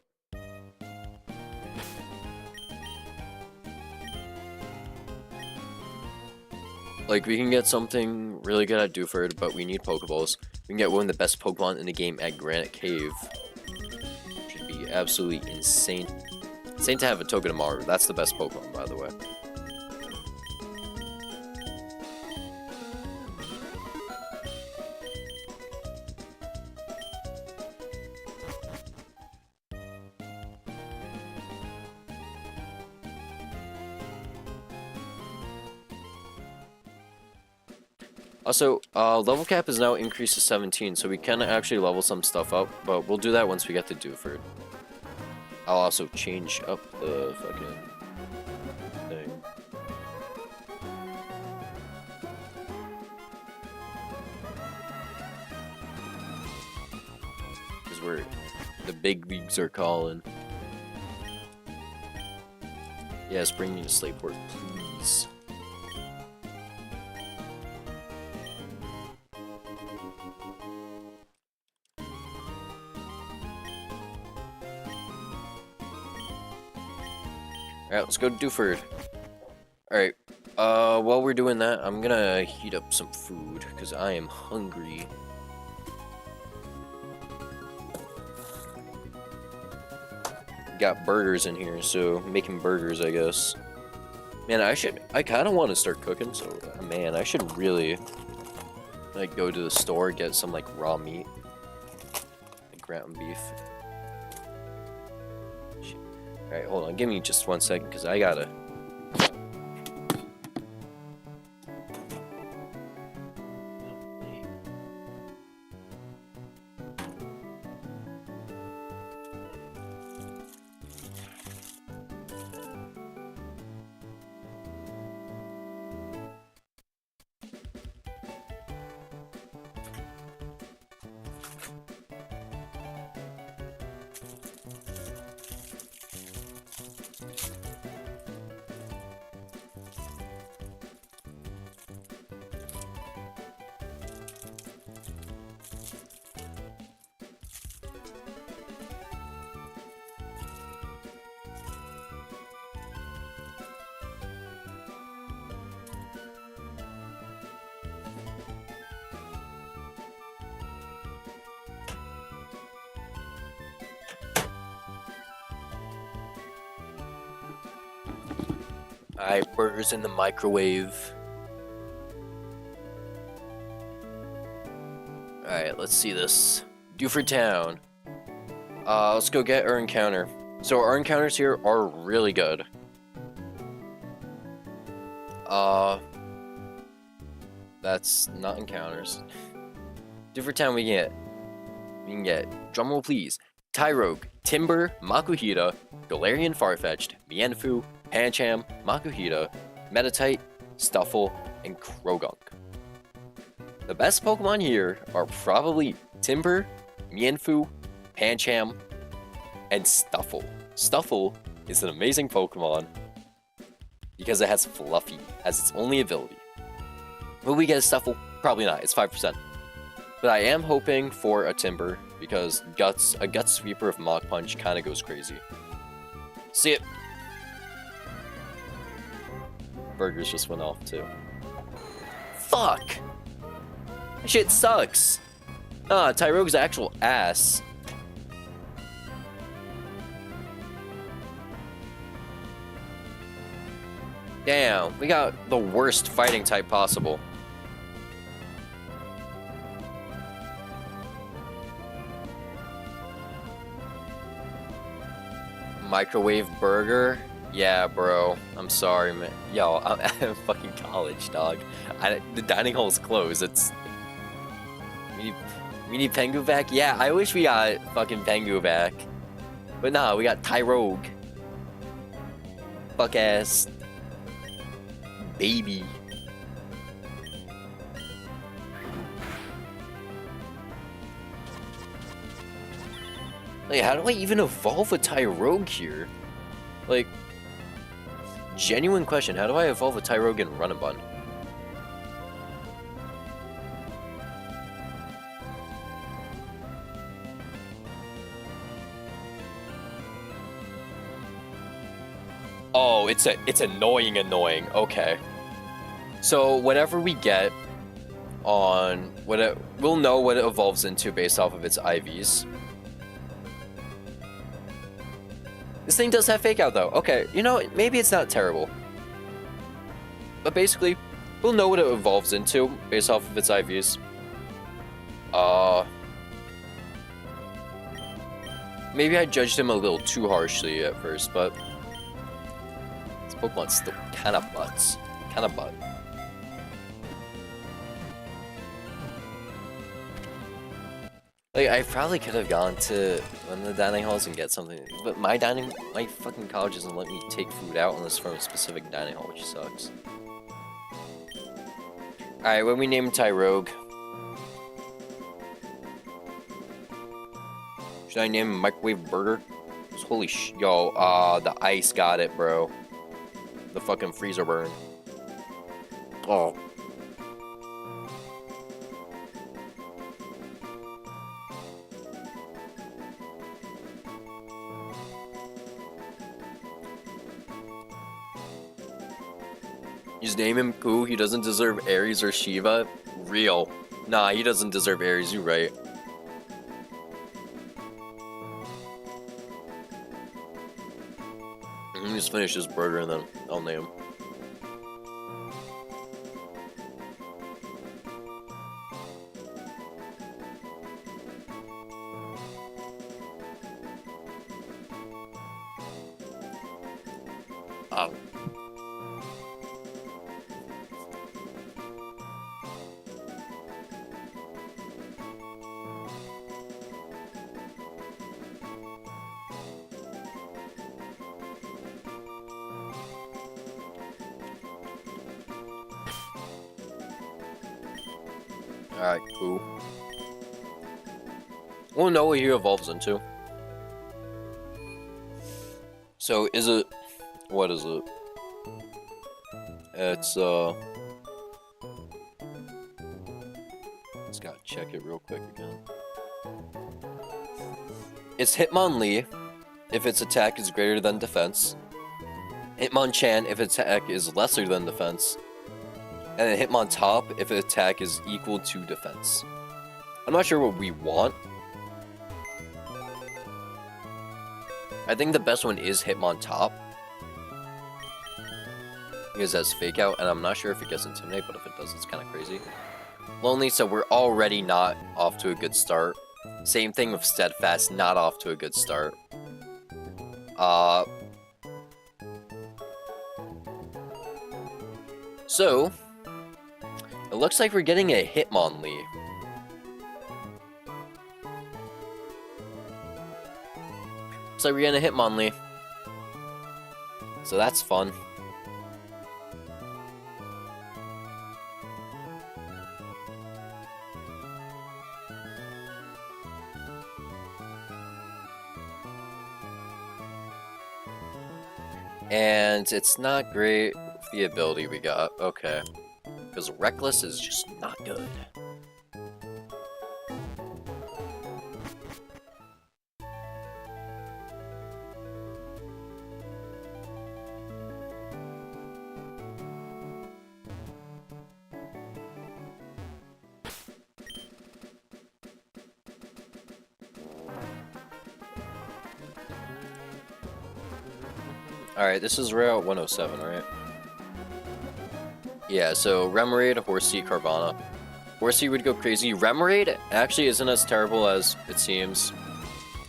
Like, we can get something really good at Dewford, but we need Pokeballs. We can get one of the best Pokemon in the game at Granite Cave. Should be absolutely insane. Insane to have a Togedemaru. That's the best Pokemon, by the way. Also, level cap is now increased to 17, so we can actually level some stuff up, but we'll do that once we get to Dewford. I'll also change up the fucking thing. Because the big leagues are calling. Yes, bring me to Slateport, please. Alright, let's go to Dewford. Alright, while we're doing that, I'm gonna heat up some food, because I am hungry. Got burgers in here, so making burgers, I guess. Man, I kind of want to start cooking, so, man, I should really, like, go to the store, get some, like, raw meat. Like, ground beef. Alright, hold on. Give me just 1 second, because I gotta... Alright, burgers in the microwave. Alright, let's see this. Duford Town. Let's go get our encounter. So our encounters here are really good. That's not encounters. Duford Town we can get, drumroll please, Tyrogue, Timber, Makuhita, Galarian Farfetch'd, Mienfoo, Pancham, Makuhita, Meditite, Stuffle, and Krogunk. The best Pokemon here are probably Timber, Mienfoo, Pancham, and Stuffle. Stuffle is an amazing Pokemon because it has Fluffy as its only ability. Will we get a Stuffle? Probably not, it's 5%. But I am hoping for a Timber because a Gut Sweeper of Mach Punch kind of goes crazy. See it. Burgers just went off too. Fuck! That shit sucks! Ah, Tyrogue's actual ass. Damn, we got the worst fighting type possible. Microwave burger? Yeah, bro. I'm sorry, man. Yo, I'm at fucking college, dog. The dining hall's closed. It's... We need Pengu back? Yeah, I wish we got fucking Pengu back. But nah, we got Tyrogue. Fuck ass. Baby. Like, how do I even evolve a Tyrogue here? Like, genuine question, how do I evolve a Tyrogue in Run and Bun? Oh, it's annoying. Okay. So whatever we get on we'll know what it evolves into based off of its IVs. This thing does have Fake Out though. Okay, you know, maybe it's not terrible. But basically, we'll know what it evolves into based off of its IVs. Maybe I judged him a little too harshly at first, but this Pokemon's still kind of butts. Kind of butt. Like, I probably could have gone to one of the dining halls and get something, but my fucking college doesn't let me take food out unless from a specific dining hall, which sucks. Alright, when we name Tyrogue, should I name him Microwave Burger? Holy yo, the ice got it, bro. The fucking freezer burn. Oh. Just name him Pooh. He doesn't deserve Aries or Shiva. Real. Nah, he doesn't deserve Aries. You're right. Let me just finish this burger and then I'll name him. Alright, cool. We'll know what he evolves into. So, is it... What is it? It's, Just gotta check it real quick again. It's Hitmonlee, if its attack is greater than defense. Hitmonchan, if its attack is lesser than defense. And then Hitmontop, if its attack is equal to defense. I'm not sure what we want. I think the best one is Hitmontop. Because that's fake out, and I'm not sure if it gets intimidate, but if it does, it's kind of crazy. Lonely, so we're already not off to a good start. Same thing with steadfast, not off to a good start. So it looks like we're getting a Hitmonlee. Looks like we're getting a Hitmonlee. So that's fun. And it's not great with the ability we got. Okay. Because Reckless is just not good. Alright, this is Route 107, right? Yeah, so Remoraid, Horsey, Carvana. Horsey would go crazy. Remoraid actually isn't as terrible as it seems.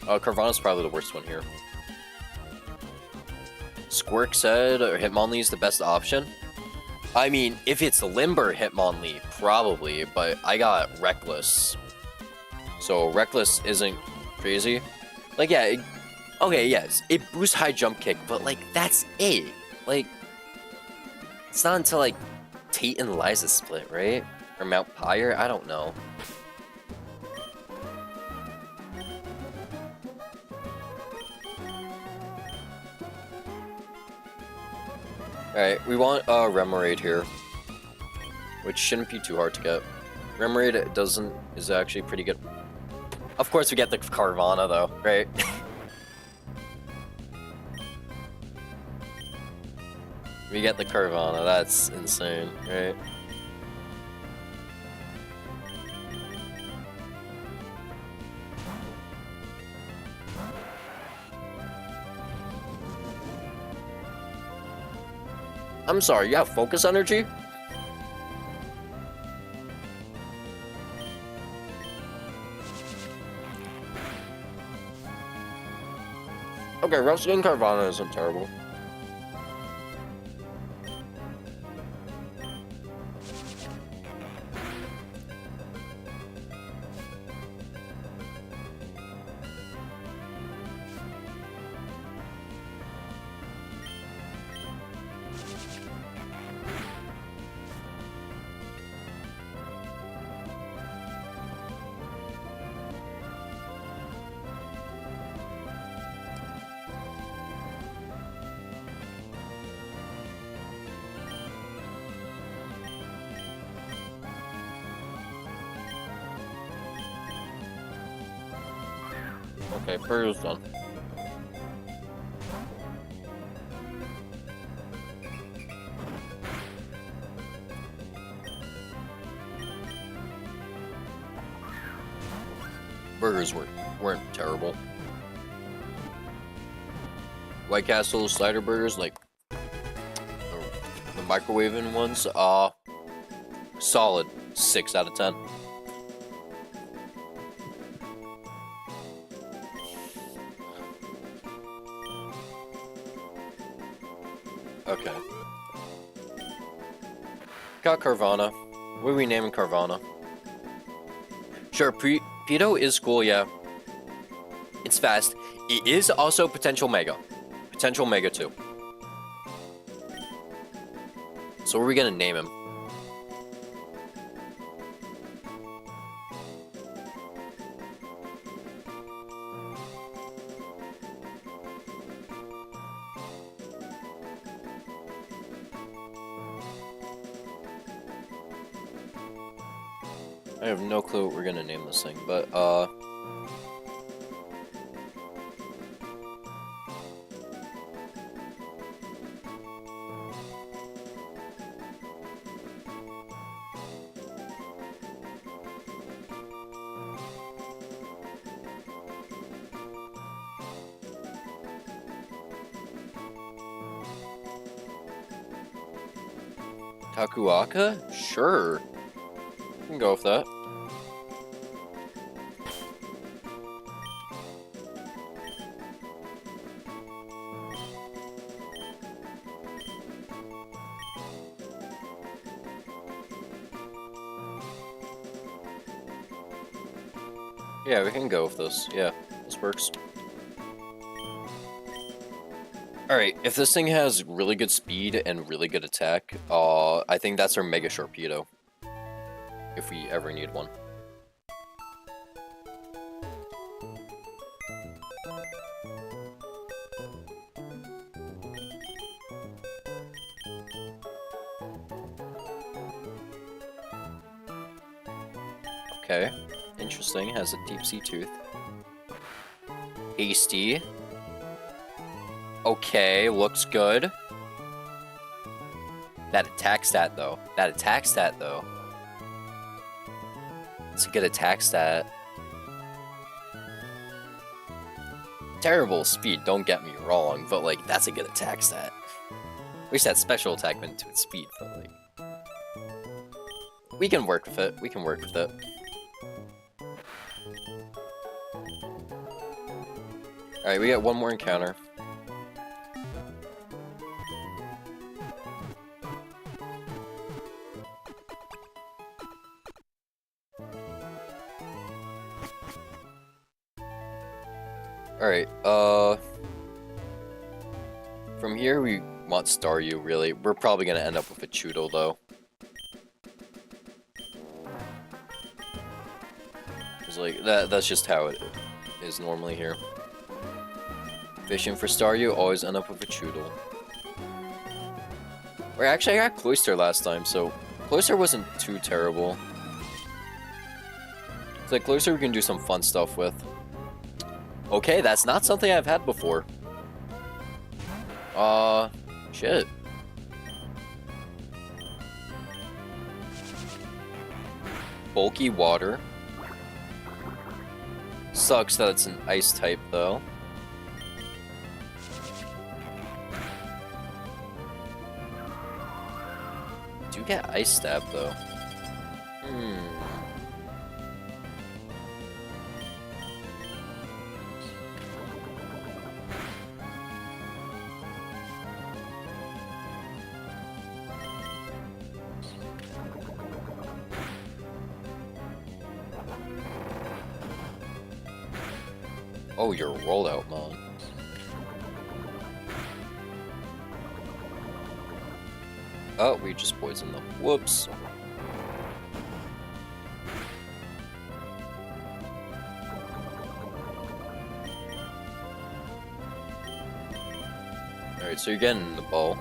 Carvana's probably the worst one here. Squirk said Hitmonlee is the best option. I mean, if it's Limber Hitmonlee, probably, but I got Reckless. So Reckless isn't crazy. Like, yeah, okay, yes, it boosts high jump kick, but, like, that's it. Like, it's not until, like, Tate and Liza split, right? Or Mount Pyre? I don't know. Alright, we want Remoraid here, which shouldn't be too hard to get. Remoraid is actually pretty good. Of course we get the Carvana though, right? We get the Carvana, that's insane, right? I'm sorry, you have focus energy? Okay, Ruskin Carvana isn't terrible. Okay, Burrow's done. Burgers weren't terrible. White Castle slider burgers, like the microwaving ones, solid 6 out of 10. Okay. Got Carvana. What are we naming Carvana? Sure, Pedo is cool, yeah. It's fast. It is also potential Mega. Potential Mega 2. So what are we gonna name him? I have no clue what we're gonna name this thing, but Takuaka? Sure. We can go with that. Yeah, we can go with this. Yeah, this works. Alright, if this thing has really good speed and really good attack, I think that's our Mega Sharpedo. If we ever need one. Okay, interesting, has a deep sea tooth. Hasty. Okay, looks good. That attack stat though. It's a good attack stat. Terrible speed, don't get me wrong, but like, that's a good attack stat. Wish that special attack went to its speed, but like... We can work with it, Alright, we got one more encounter. Alright, from here we want Staryu, really. We're probably gonna end up with a Chudo, though. Cause like, that's just how it is normally here. Fishing for Staryu, always end up with a Chudo. Or actually, I got Cloyster last time, so Cloyster wasn't too terrible. It's like Cloyster we can do some fun stuff with. Okay, that's not something I've had before. Shit. Bulky water. Sucks that it's an ice type, though. Do get ice stab, though. Oh, you're rolled out, man. Oh, we just poisoned them. Whoops. Alright, so you're getting the ball.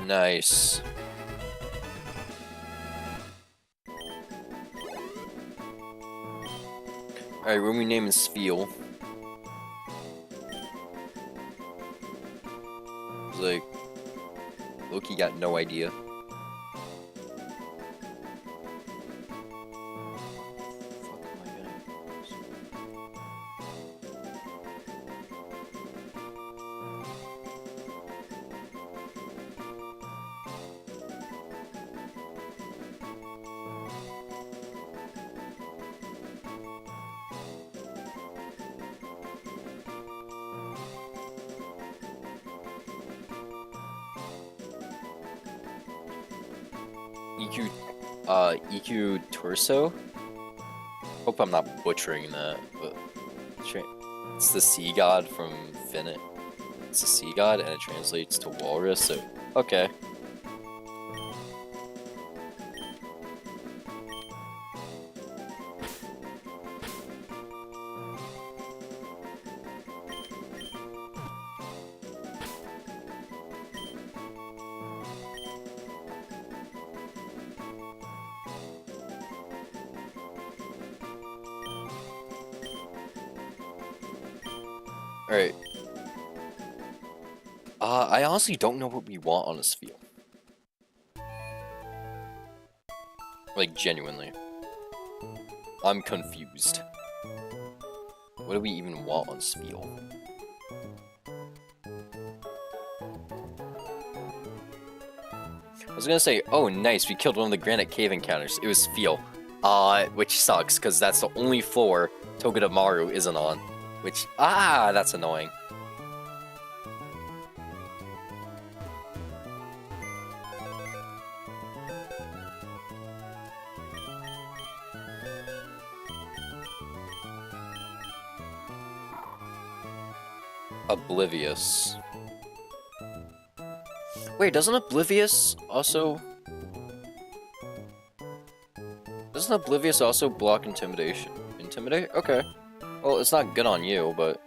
Nice. Alright, when we name is Spheal. It's like, Loki got no idea. EQ Torso? Hope I'm not butchering that, but it's the sea god from Finnet. It's a sea god and it translates to walrus, so okay. Alright. I honestly don't know what we want on this field. Like, genuinely. I'm confused. What do we even want on Spiel? I was gonna say, oh nice, we killed one of the granite cave encounters. It was Spiel. Which sucks, because that's the only floor Togedemaru isn't on. Which, that's annoying. Oblivious. Wait, doesn't Oblivious also block intimidation? Intimidate? Okay. Well, it's not good on you, but...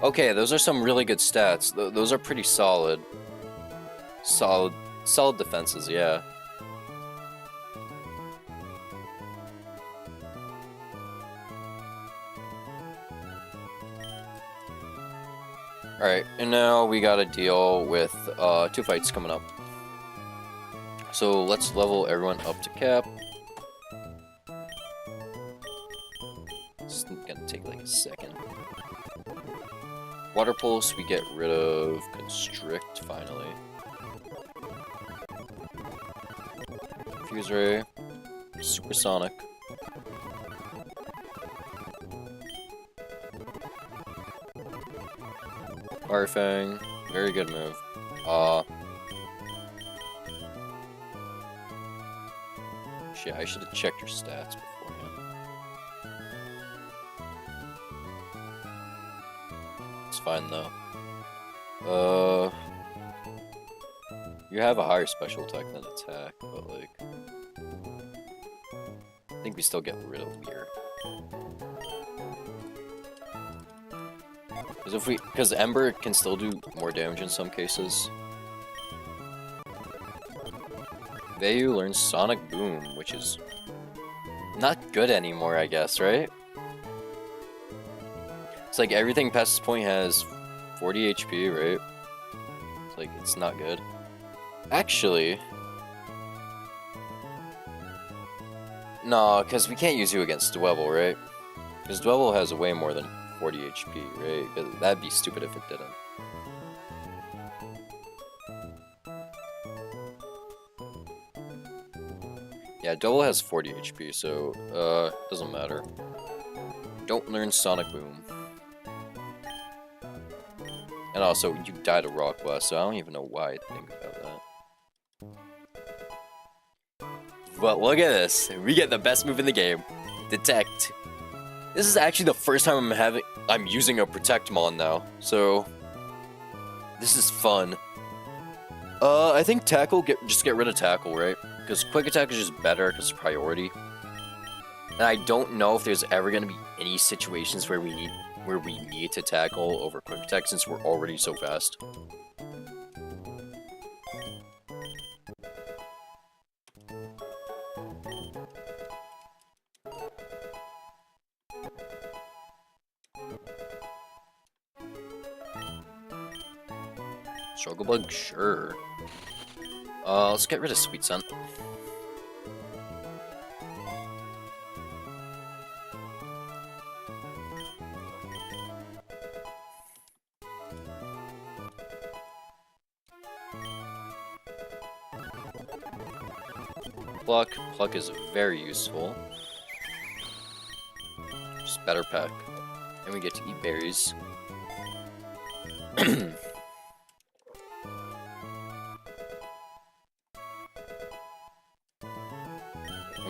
Okay, those are some really good stats. Those are pretty solid. Solid defenses, yeah. Alright, and now we gotta deal with 2 fights coming up. So let's level everyone up to cap. It's gonna take like a second. Water Pulse, we get rid of Constrict finally. Fuse Ray, Supersonic. Firefang, very good move. Shit, I should have checked your stats beforehand. It's fine though. You have a higher special attack than attack, but like... I think we still get rid of Weir. Because Ember can still do more damage in some cases. Vayu learns Sonic Boom, which is not good anymore, I guess, right? It's like everything past this point has 40 HP, right? It's like, it's not good. Actually... No, because we can't use you against Dwebble, right? Because Dwebble has way more than 40 HP, right? That'd be stupid if it didn't. Yeah, Dwebble has 40 HP, so, doesn't matter. Don't learn Sonic Boom. And also, you died to Rock Blast, so I don't even know why I think about that. But look at this. We get the best move in the game. Detect. This is actually the first time I'm using a Protect Mon now, so this is fun. I think Tackle, just get rid of Tackle, right? Because Quick Attack is just better because it's priority. And I don't know if there's ever gonna be any situations where we need to Tackle over Quick Attack since we're already so fast. Struggle Bug, sure. Let's get rid of Sweet Scent. Pluck is very useful. Just better peck. And we get to eat berries. And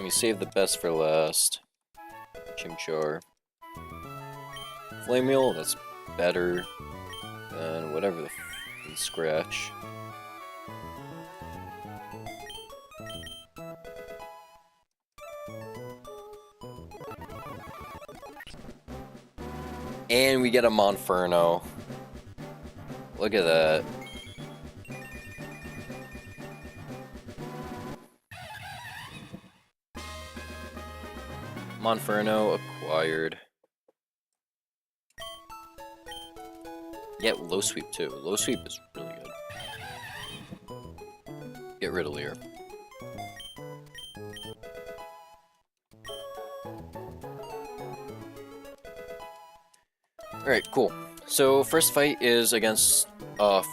we save the best for last. Chimchar. Flame Wheel, that's better than whatever the Scratch. And we get a Monferno. Look at that. Monferno acquired. Yeah, Low Sweep too. Low Sweep is really good. Get rid of Leer. Alright, cool. So, first fight is against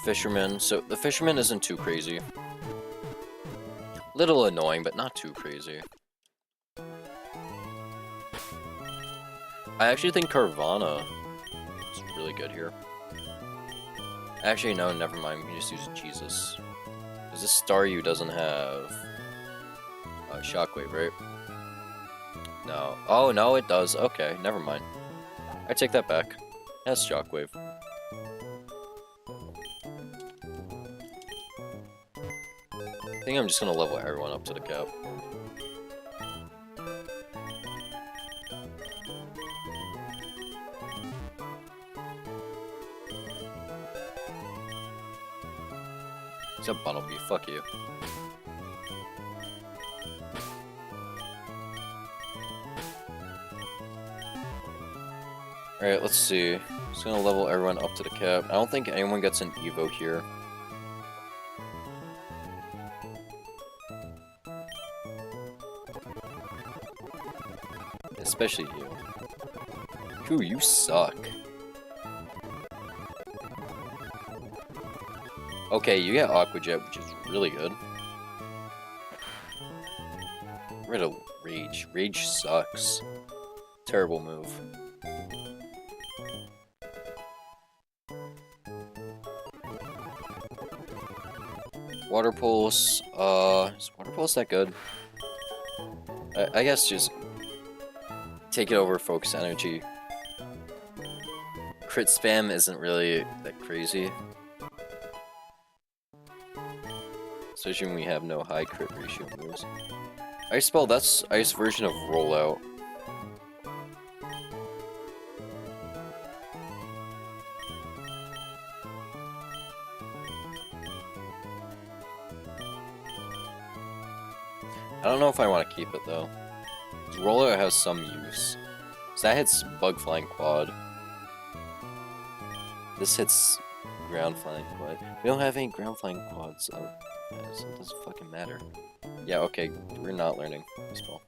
Fisherman. So, the Fisherman isn't too crazy. Little annoying, but not too crazy. I actually think Carvana is really good here. Actually, no, never mind. We can just use Jesus. Because this Staryu doesn't have Shockwave, right? No. Oh, no, it does. Okay, never mind. I take that back. That's Shockwave. I think I'm just gonna level everyone up to the cap. Except Bunnelby, fuck you. Alright, let's see. Just gonna level everyone up to the cap. I don't think anyone gets an Evo here. Especially you. Whew, you suck. Okay, you get Aqua Jet, which is really good. Get rid of Rage. Rage sucks. Terrible move. Water Pulse, is Water Pulse that good? I guess just take it over Focus Energy. Crit spam isn't really that crazy. Especially when we have no high crit ratio moves. Ice Spell, that's Ice version of Rollout. I don't know if I want to keep it though. Rollout has some use. So that hits Bug Flying Quad. This hits Ground Flying Quad. We don't have any Ground Flying Quads out, so it doesn't fucking matter. Yeah, okay, we're not learning baseball.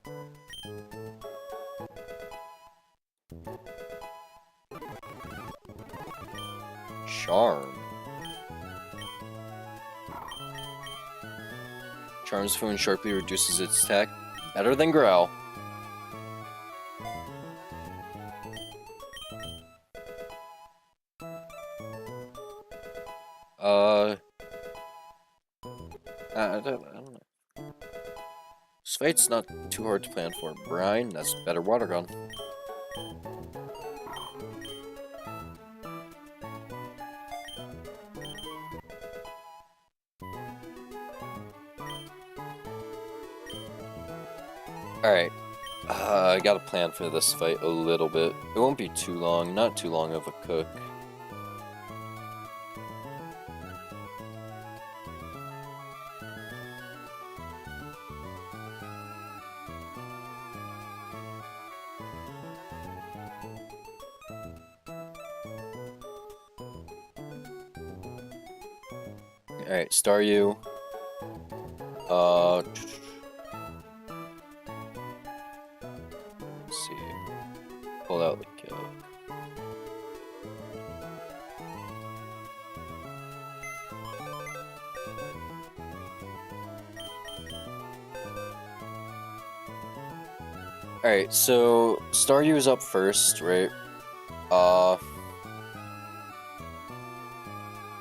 Charm. Charm's Foon sharply reduces its attack. Better than Growl. I don't know. This fight's not too hard to plan for. Brine, that's better water gun. Alright. I got a plan for this fight a little bit. It won't be too long, not too long of a cook. Alright, Staryu. Let's see. Pull out the kill. Alright, so Staryu is up first, right?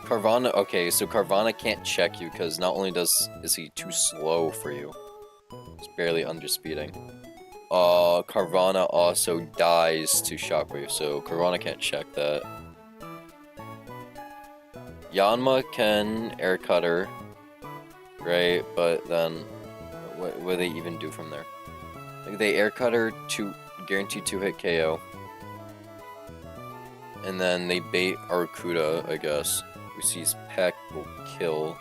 Carvana, okay, so Carvana can't check you because not only is he too slow for you, he's barely underspeeding. Carvana also dies to Shockwave, so Carvana can't check that. Yanma can Air Cutter, right? But then, what do they even do from there? Like they Air Cutter to guarantee 2-hit KO. And then they bait Arcuda, I guess. Who sees Peck will kill.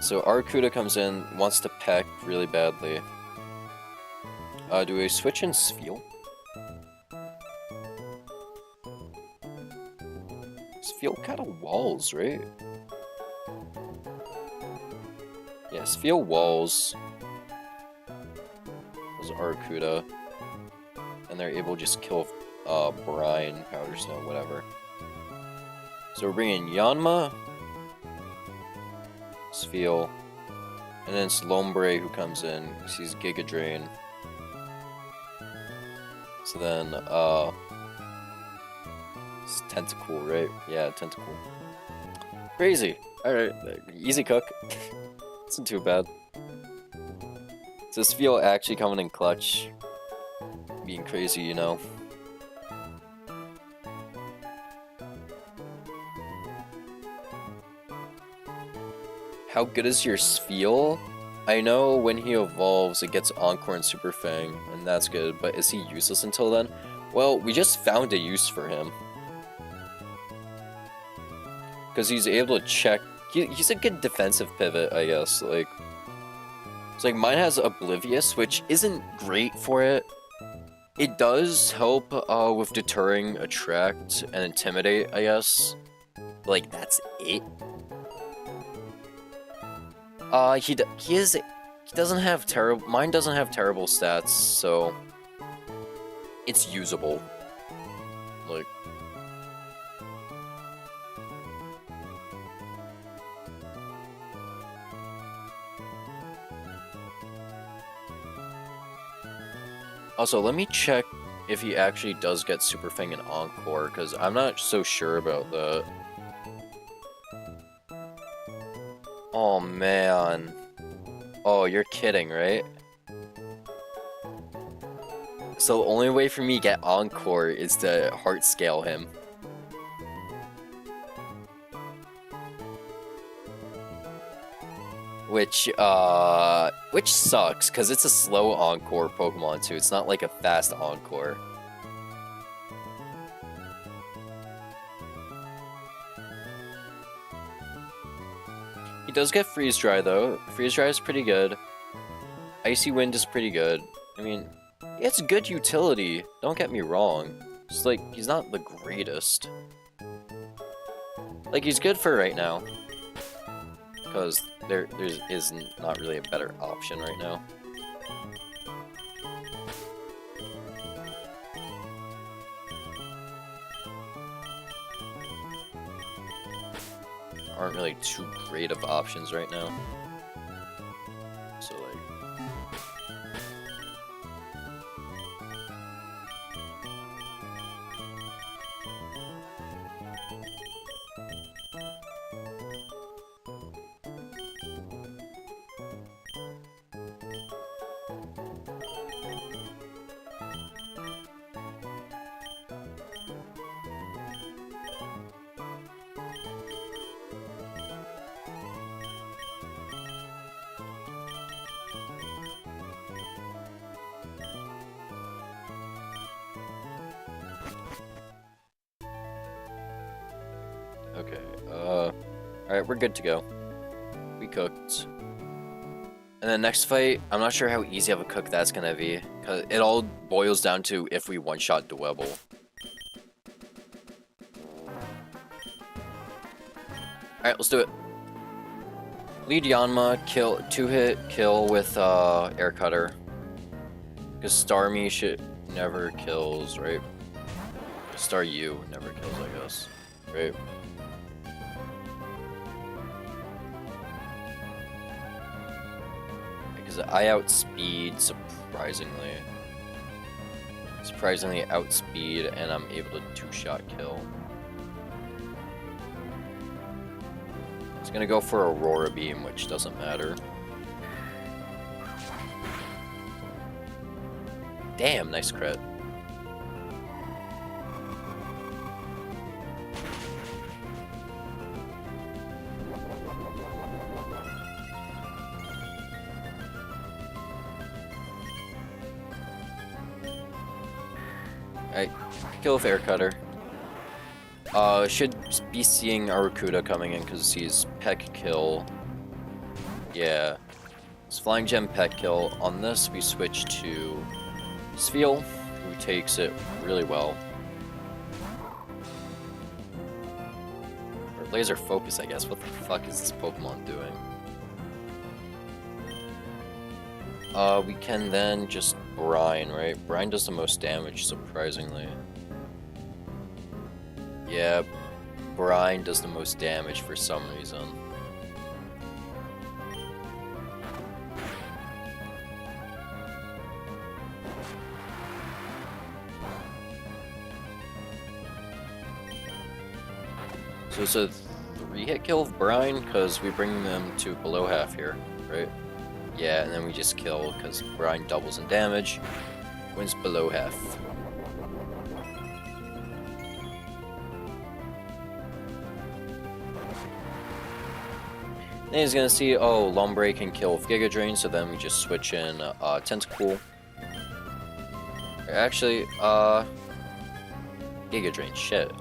So Arcuda comes in, wants to Peck really badly. Do we switch in Spheal? Spheal kind of walls, right? Yeah, Spheal walls. Was Arcuda. And they're able to just kill brine, powder snow, whatever. So we're bringing Yanma, Spheal, and then it's Lombre who comes in. He's Giga Drain. So then, it's Tentacle, right? Yeah, Tentacle. Crazy. Alright, easy cook. Isn't too bad. So Spheal actually coming in clutch. Being crazy, you know. How good is your Spheal? I know when he evolves, it gets Encore and Super Fang, and that's good, but is he useless until then? Well, we just found a use for him. Because he's able to check. He's a good defensive pivot, I guess. Like, it's like mine has Oblivious, which isn't great for it. It does help with deterring, attract, and intimidate, I guess. Like, that's it. He doesn't have terrible. Mine doesn't have terrible stats, so it's usable. Like. Also, let me check if he actually does get Super Fang and Encore, because I'm not so sure about that. Oh, man. Oh, you're kidding, right? So the only way for me to get Encore is to heart scale him. Which sucks, because it's a slow Encore Pokemon too. It's not like a fast Encore. He does get Freeze Dry though. Freeze Dry is pretty good. Icy Wind is pretty good. I mean, it's good utility. Don't get me wrong. It's like, he's not the greatest. Like, he's good for right now. Because there is not really a better option right now. Aren't really too great of options right now. So like. Okay, alright, we're good to go. We cooked. And then next fight, I'm not sure how easy of a cook that's gonna be, because it all boils down to if we one-shot Dwebble. Alright, let's do it. Lead Yanma, kill, 2-hit kill with Air Cutter. Because Starmie shit never kills, right? Staryu never kills, I guess. Right? Because I outspeed surprisingly. Surprisingly outspeed, and I'm able to 2-shot kill. It's gonna go for Aurora Beam, which doesn't matter. Damn, nice crit. Alright, kill with Air Cutter. Should be seeing Arcuda coming in because he's Peck Kill. Yeah. It's Flying Gem Peck Kill. On this, we switch to Spheal, who takes it really well. Or Laser Focus, I guess. What the fuck is this Pokemon doing? We can then just Brine, right? Brine does the most damage, surprisingly. Yeah, Brine does the most damage for some reason. So it's a 3-hit kill of Brine, because we bring them to below half here, right? Yeah, and then we just kill, because Brine doubles in damage, wins below half. Then he's gonna see, oh, Lombre can kill with Giga Drain, so then we just switch in Tentacool. Actually, Giga Drain, shit.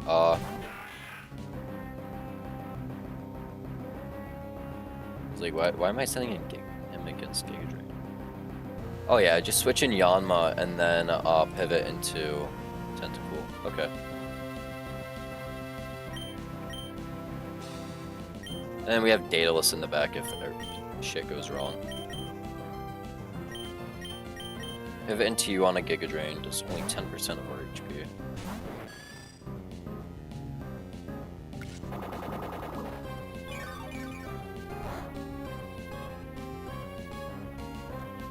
Like, why am I sending in him against Giga Drain? Oh yeah, just switch in Yanma and then pivot into Tentacool. Okay. And then we have Daedalus in the back if shit goes wrong. Pivot into you on a Giga Drain does only 10% of our HP.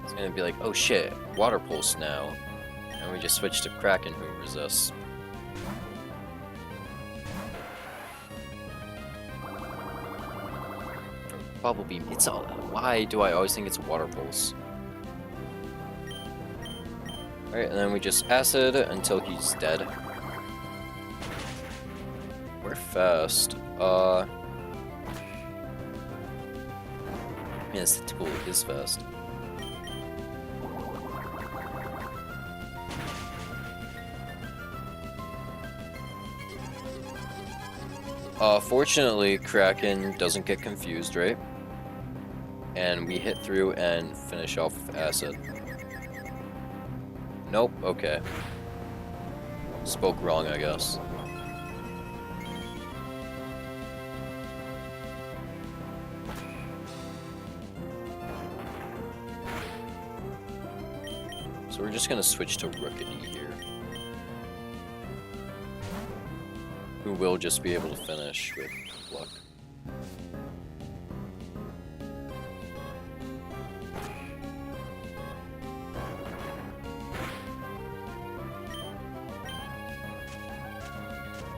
It's gonna be like, oh shit, Water Pulse now. And we just switch to Kraken who resists. Bubble Beam, it's all. Why do I always think it's Water Pulse? Alright, and then we just Acid until he's dead. We're fast. Yes, the tool is fast. Fortunately, Kraken doesn't get confused, right? And we hit through and finish off with Acid. Nope, okay. Spoke wrong, I guess. So we're just gonna switch to Rookity here. Who will just be able to finish with luck.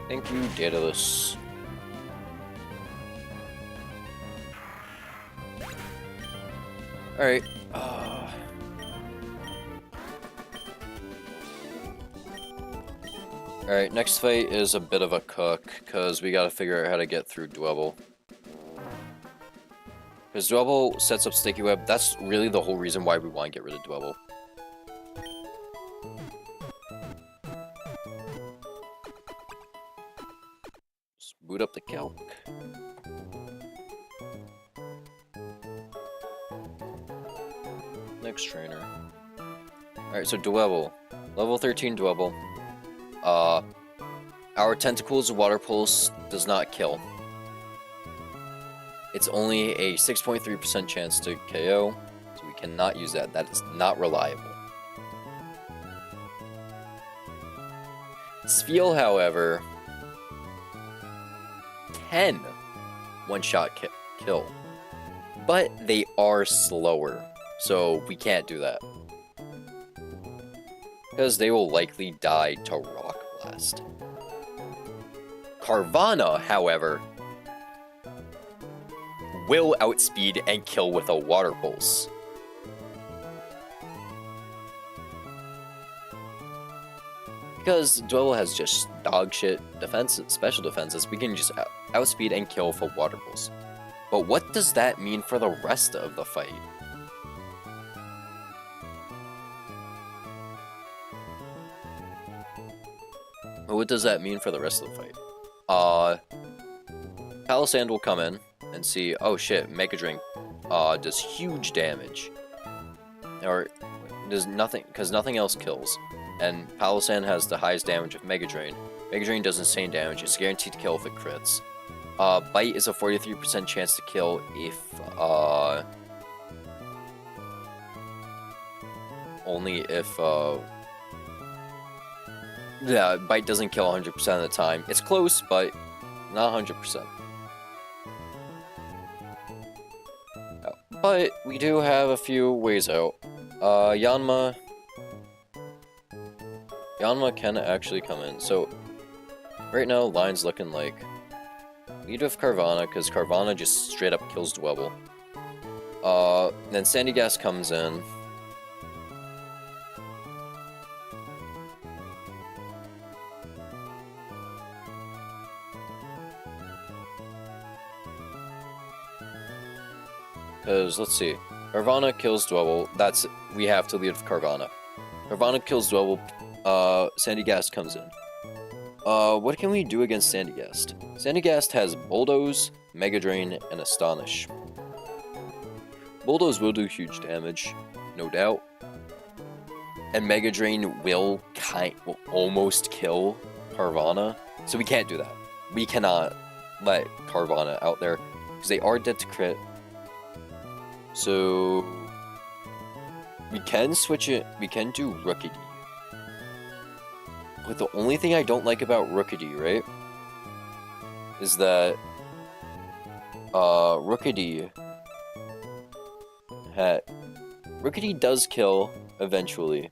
Thank you, Daedalus. Alright. Alright, next fight is a bit of a cook, because we gotta figure out how to get through Dwebble. Because Dwebble sets up Sticky Web, that's really the whole reason why we want to get rid of Dwebble. Just boot up the calc. Next trainer. Alright, so Dwebble. Level 13 Dwebble. Our Tentacles Water Pulse does not kill. It's only a 6.3% chance to KO, so we cannot use that. That is not reliable. Spheal, however, 10 one-shot kill. But they are slower, so we can't do that. Because they will likely die to Rock Blast. Carvanha, however, will outspeed and kill with a Water Pulse. Because Dwebble has just dog shit defense, special defenses, we can just outspeed and kill with a Water Pulse. But what does that mean for the rest of the fight? What does that mean for the rest of the fight? Palisand will come in and see, oh shit, Mega Drain does huge damage. Or does nothing, because nothing else kills. And Palisand has the highest damage of Mega Drain. Mega Drain does insane damage, it's guaranteed to kill if it crits. Bite is a 43% chance to kill if, Yeah, bite doesn't kill 100% of the time. It's close, but not 100%. But we do have a few ways out. Yanma can actually come in. So right now, line's looking like lead with Carvana, because Carvana just straight up kills Dwebble. Then Sandy Gas comes in. Because, let's see. Carvana kills Dwebble. We have to lead with Carvana. Carvana kills Dwebble. Sandy Gas comes in. What can we do against Sandy Gas? Sandy Gas has Bulldoze, Mega Drain, and Astonish. Bulldoze will do huge damage, no doubt. And Mega Drain will almost kill Carvana. So we can't do that. We cannot let Carvana out there, because they are dead to crit. So we can switch it. We can do Rookidee. But the only thing I don't like about Rookidee, right, is that Rookidee does kill eventually.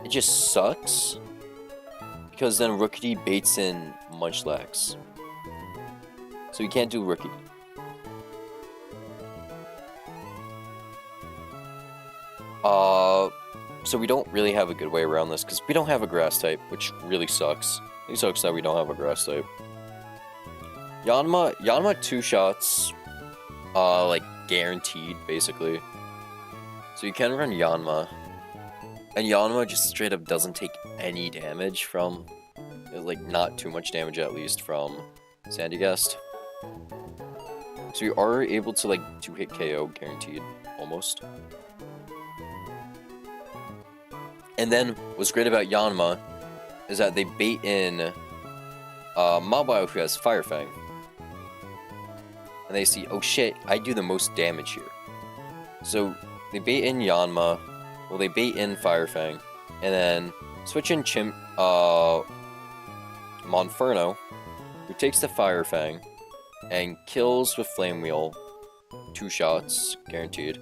It just sucks because then Rookidee baits in Munchlax. So you can't do Rookidee. So we don't really have a good way around this, because we don't have a grass type, which really sucks. It sucks that we don't have a grass type. Yanma 2 shots, like, guaranteed, basically. So you can run Yanma. And Yanma just straight up doesn't take any damage from, like, not too much damage at least from Sandygast. So you are able to, like, 2-hit KO guaranteed, almost. And then, what's great about Yanma is that they bait in Mabile, who has Fire Fang. And they see, oh shit, I do the most damage here. So, they bait in Yanma, well, they bait in Fire Fang, and then switch in Monferno, who takes the Fire Fang, and kills with Flame Wheel, 2 shots, guaranteed.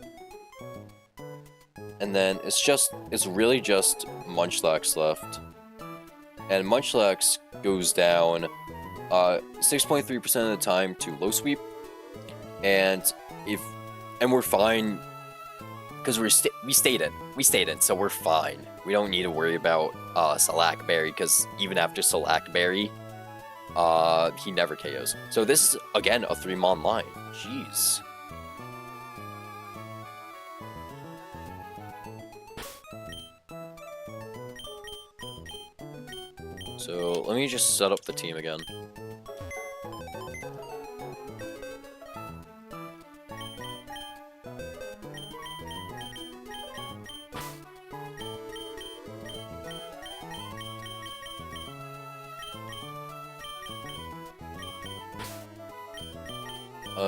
And then it's really just Munchlax left. And Munchlax goes down 6.3% of the time to low sweep. And we're fine because we stayed in, so we're fine. We don't need to worry about Salac Berry, because even after Salac Berry, he never KOs. So this is again a 3-mon line. Jeez. So let me just set up the team again.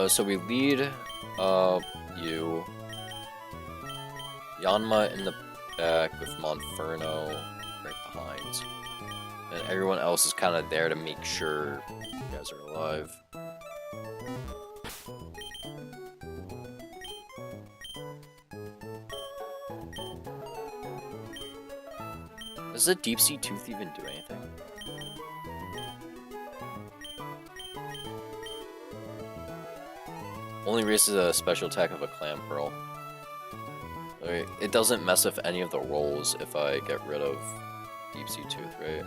So we lead you, Yanma in the back with Monferno right behind. And everyone else is kind of there to make sure you guys are alive. Does the Deep Sea Tooth even do anything? Only raises a special attack of a Clam Pearl. Okay, it doesn't mess with any of the rolls if I get rid of Deep Sea Tooth, right?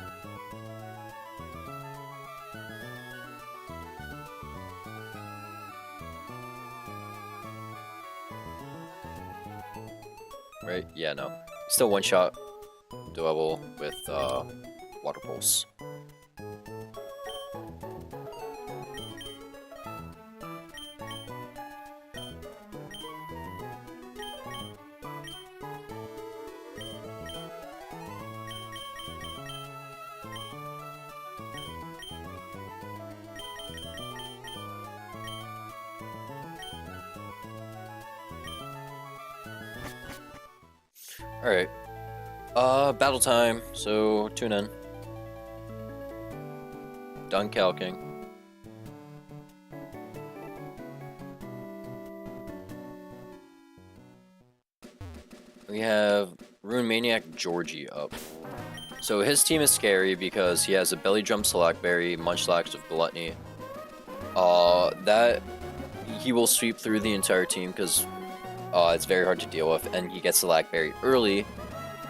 Right? Yeah, no. Still one-shot Dwebble with Water Pulse. Alright. Battle time, so tune in. Done calking. We have Rune Maniac Georgie up. So his team is scary because he has a Belly Drum Select-Berry, Munchlax with Gluttony. That he will sweep through the entire team because it's very hard to deal with, and he gets Select-Berry early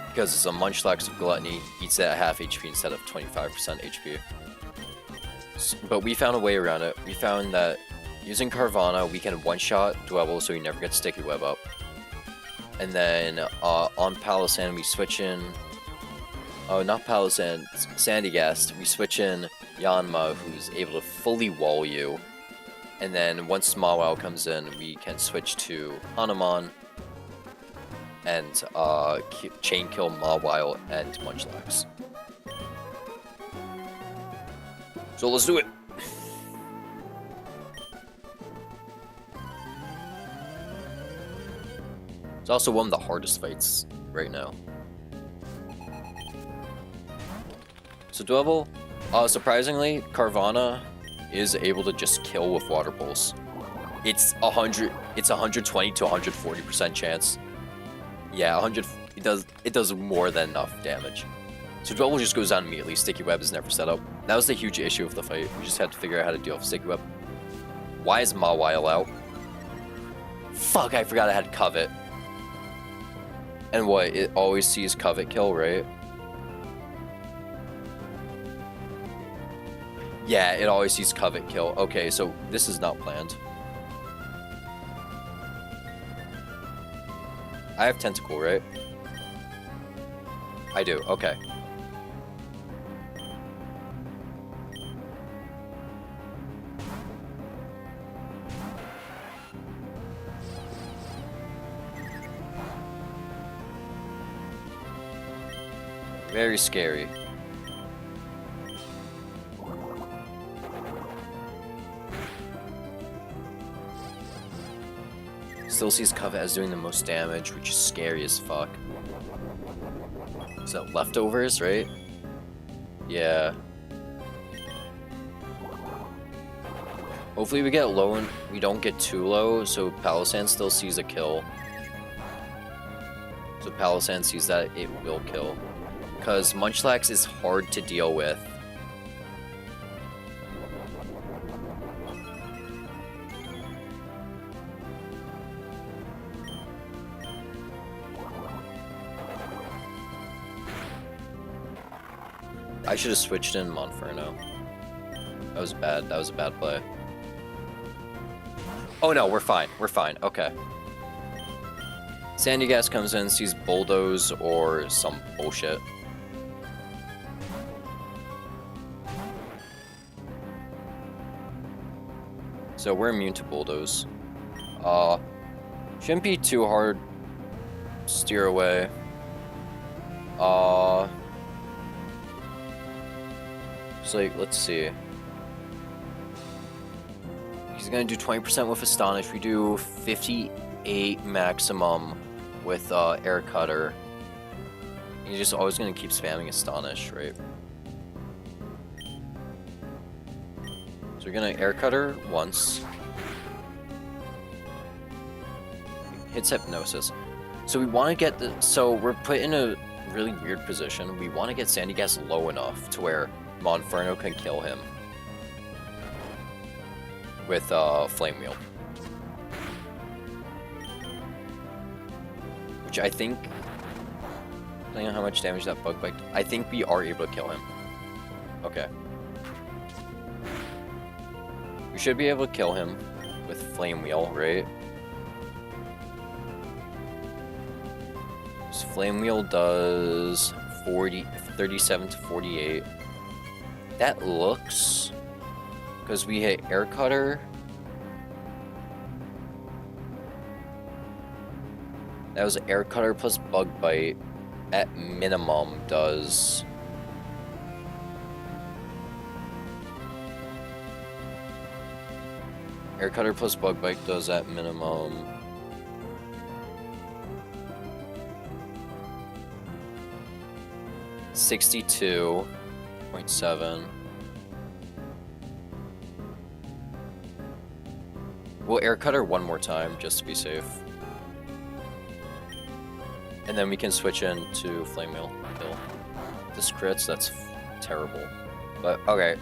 because it's a Munchlax with Gluttony, eats it at half HP instead of 25% HP. But we found a way around it. We found that using Carvanha, we can one-shot Dwebble so he never gets Sticky Web up. And then on Palossand, we switch in... Oh, not Palossand, Sandygast. We switch in Yanma, who's able to fully wall you. And then once Mawile comes in, we can switch to Hanamon and chain kill Mawile and Munchlax. So let's do it! It's also one of the hardest fights right now. So Dwebble, surprisingly, Carvanha is able to just kill with Water Pulse. It's 120 to 140% chance. Yeah, 100. It does more than enough damage. So Dwebble just goes down immediately. Sticky Web is never set up. That was the huge issue of the fight. We just had to figure out how to deal with Sticky Web. Why is Mawile out? Fuck! I forgot I had Covet. And what? It always sees Covet kill, right? Yeah, it always sees Covet kill. Okay, so this is not planned. I have Tentacle, right? I do, okay. Very scary. Still sees Covet as doing the most damage, which is scary as fuck. Is that leftovers, right? Yeah. Hopefully we get low and we don't get too low, so Palossand still sees a kill. So Palossand sees that it will kill. Because Munchlax is hard to deal with. I should have switched in Monferno. That was bad. That was a bad play. Oh no, we're fine. We're fine. Okay. Sandygast comes in, sees Bulldoze or some bullshit. So we're immune to Bulldoze. Shouldn't be too hard. Steer away. So like, let's see. He's gonna do 20% with Astonish. We do 58 maximum with Air Cutter. He's just always gonna keep spamming Astonish, right? So we're gonna Air Cutter once. Hits Hypnosis. So we want to get the. So we're put in a really weird position. We want to get Sandygast low enough to where Monferno can kill him with Flame Wheel, which I think, depending on how much damage that Bug Bite, I think we are able to kill him. Okay, we should be able to kill him with Flame Wheel, right? So Flame Wheel does 37 to 48. That looks, because we hit Air Cutter. That was Air Cutter plus Bug Bite. At minimum does. Air Cutter plus Bug Bite does at minimum 62.7. We'll air cut her one more time just to be safe. And then we can switch into Flame Wheel. This crits, that's terrible. But, okay.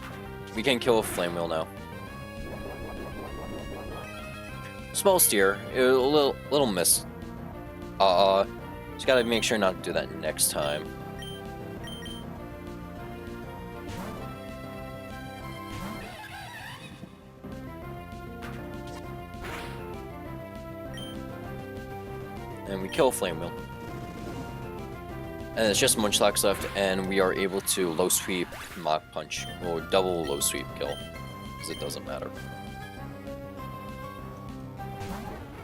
We can kill a Flame Wheel now. Small steer. A little miss. Just gotta make sure not to do that next time. And we kill Flame Wheel. And it's just Munchlax left, and we are able to low sweep Mach Punch, or double low sweep kill, because it doesn't matter.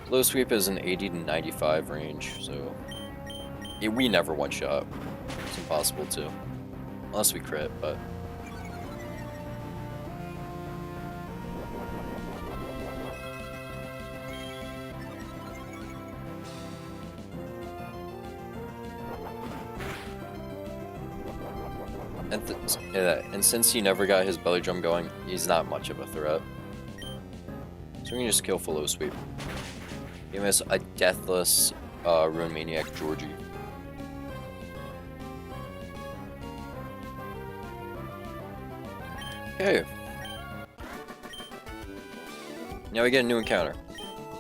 Low sweep is an 80 to 95 range, so we never one shot. It's impossible to, unless we crit, but. And since he never got his belly drum going, he's not much of a threat. So we can just kill for low sweep. Give us a deathless Ruin Maniac Georgie. Okay. Now we get a new encounter.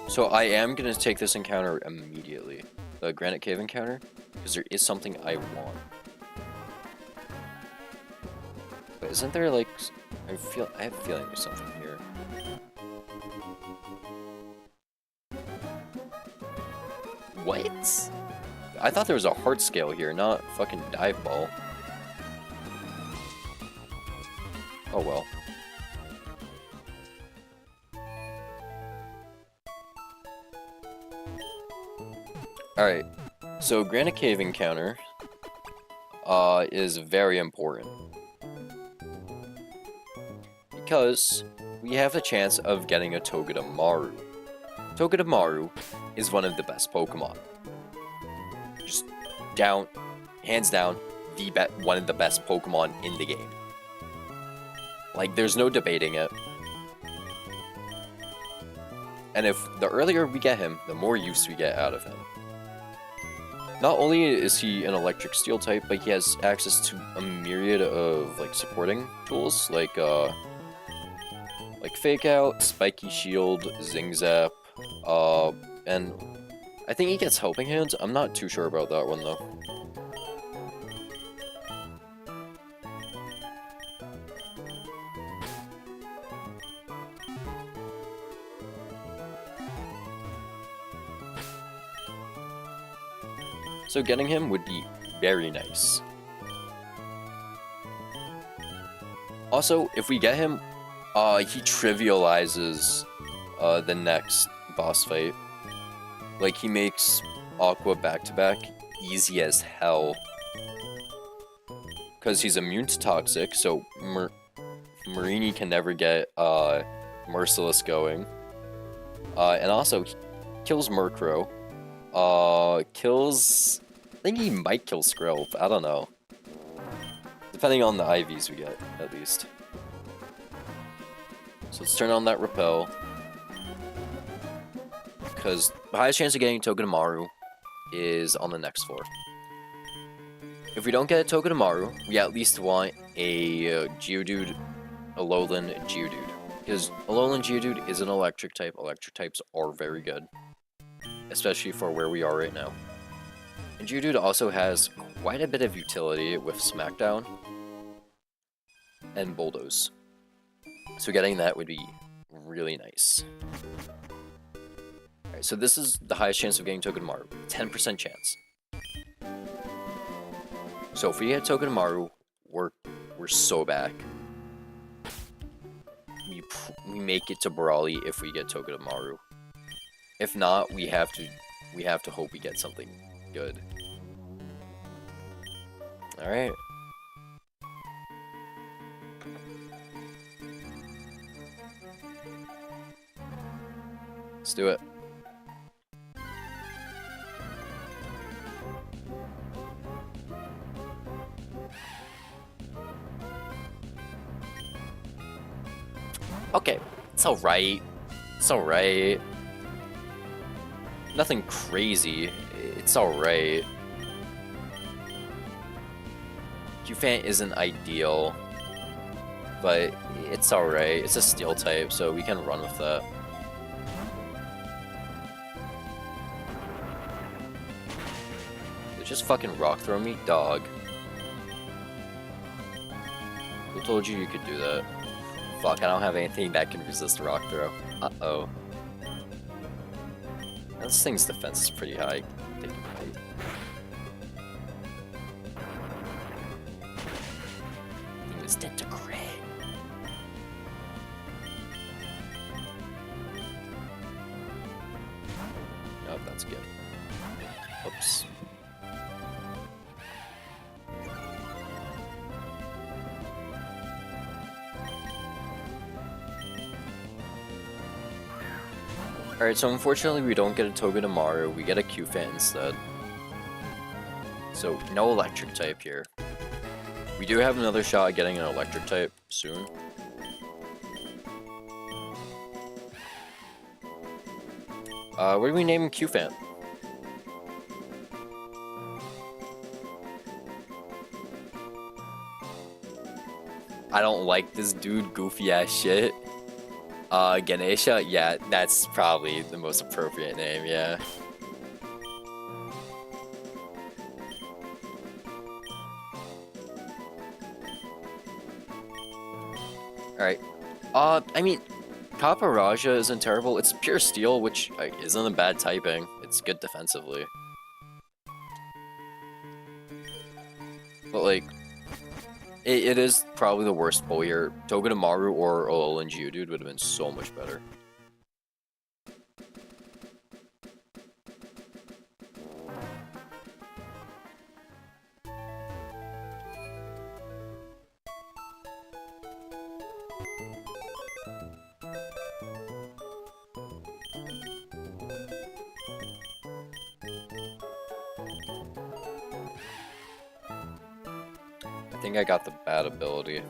So I am going to take this encounter immediately. The Granite Cave encounter. Because there is something I want. But isn't there like... I have a feeling there's something here. What? I thought there was a heart scale here, not fucking dive ball. Oh well. Alright, so Granite Cave encounter is very important. Because we have a chance of getting a Togedemaru. Togedemaru is one of the best Pokemon. Just hands down, one of the best Pokemon in the game. Like, there's no debating it. And if the earlier we get him, the more use we get out of him. Not only is he an electric steel type, but he has access to a myriad of like supporting tools, like Fake Out, Spiky Shield, Zing Zap, and I think he gets Helping Hands. I'm not too sure about that one though. So getting him would be very nice. Also, if we get him, he trivializes the next boss fight. Like, he makes Aqua back-to-back easy as hell. Because he's immune to Toxic, so Marini can never get Merciless going. And also, he kills Murkrow. Kills... I think he might kill Skrill, I don't know. Depending on the IVs we get, at least. So let's turn on that Repel. Because the highest chance of getting Togedemaru is on the next floor. If we don't get a Togedemaru, we at least want a Geodude, Alolan Geodude. Because Alolan Geodude is an electric type. Electric types are very good. Especially for where we are right now. And Geodude also has quite a bit of utility with Smackdown and Bulldoze. So getting that would be really nice. Alright, so this is the highest chance of getting Togedemaru. 10% chance. So if we get Togedemaru, we're so back. We make it to Brawly if we get Togedemaru. If not, we have to hope we get something good. Alright. Let's do it. Okay, it's alright. It's alright. Nothing crazy. It's alright. Q-Fan isn't ideal, but it's alright. It's a steel type, so we can run with that. Just fucking rock throw me, dog. Who told you you could do that? Fuck, I don't have anything that can resist a rock throw. Uh-oh. This thing's defense is pretty high. Take a bite. He was dead to crit. Oh, that's good. Oops. Alright, so unfortunately we don't get a Togedemaru, we get a Q-Fan instead. So, no electric type here. We do have another shot at getting an electric type soon. What do we name Q-Fan? I don't like this dude, goofy ass shit. Ganesha? Yeah, that's probably the most appropriate name, yeah. Alright. I mean, Kaparaja isn't terrible. It's pure steel, which isn't a bad typing. It's good defensively. But, like, it is probably the worst pull here. Togedemaru or Alolan Geodude would have been so much better. I think I got the bad ability.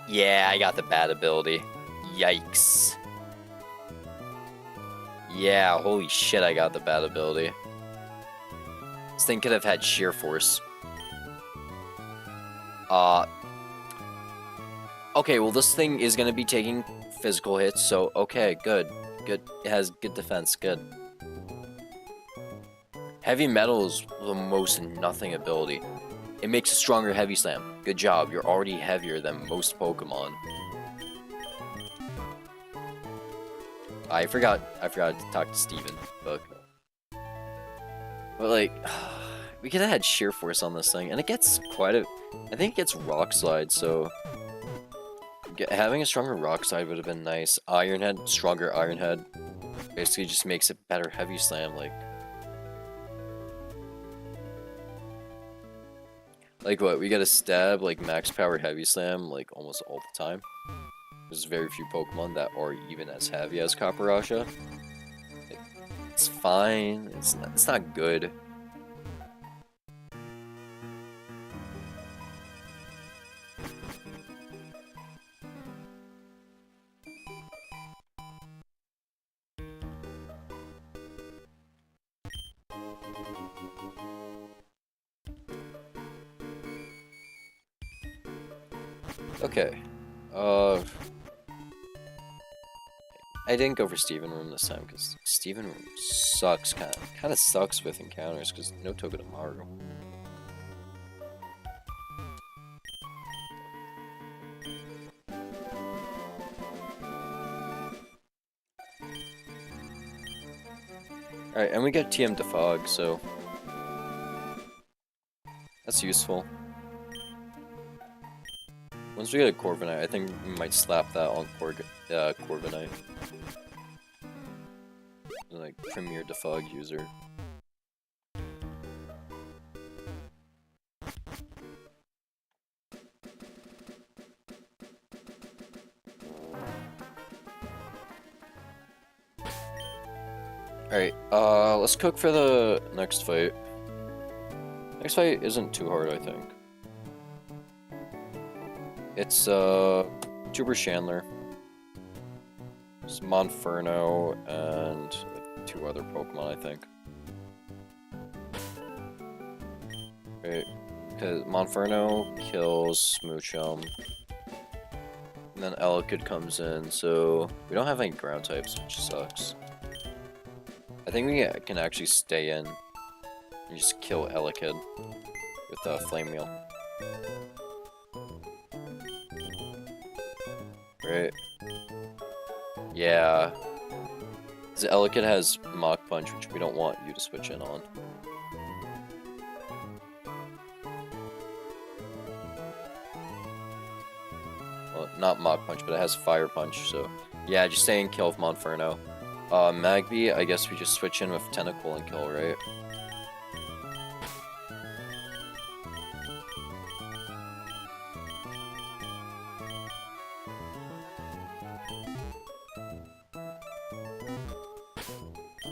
Yeah, I got the bad ability. Yikes. Yeah, holy shit, I got the bad ability. This thing could have had sheer force. Okay, well this thing is gonna be taking physical hits, so okay, good. Good. It has good defense, good. Heavy Metal is the most nothing ability. It makes a stronger Heavy Slam. Good job, you're already heavier than most Pokemon. I forgot to talk to Steven, but like, we could have had Sheer Force on this thing, and it gets quite a, I think it gets Rock Slide, so having a stronger Rock Slide would have been nice. Iron Head, stronger Iron Head, basically just makes it better Heavy Slam, like what, we get a stab, like max power Heavy Slam, like almost all the time. There's very few Pokemon that are even as heavy as Kaparaja. It's fine, it's not good. Okay, I didn't go for Steven Room this time because Steven Room sucks, kind of sucks with encounters because no Togedemaru. Alright, and we got TM Defog, so that's useful. Once we get a Corviknight, I think we might slap that on Corviknight. Like, premier Defog user. Alright, let's cook for the next fight. Next fight isn't too hard, I think. It's Tuber Chandler, it's Monferno, and like, 2 other Pokemon, I think. Right, because Monferno kills Smoochum, and then Elekid comes in, so we don't have any ground types, which sucks. I think we can actually stay in and just kill Elekid with Flame Wheel. Right? Yeah. Because Elekid has Mach Punch, which we don't want you to switch in on. Well, not Mach Punch, but it has Fire Punch, so... Yeah, just stay and kill with Monferno. Magby, I guess we just switch in with Tentacle and kill, right?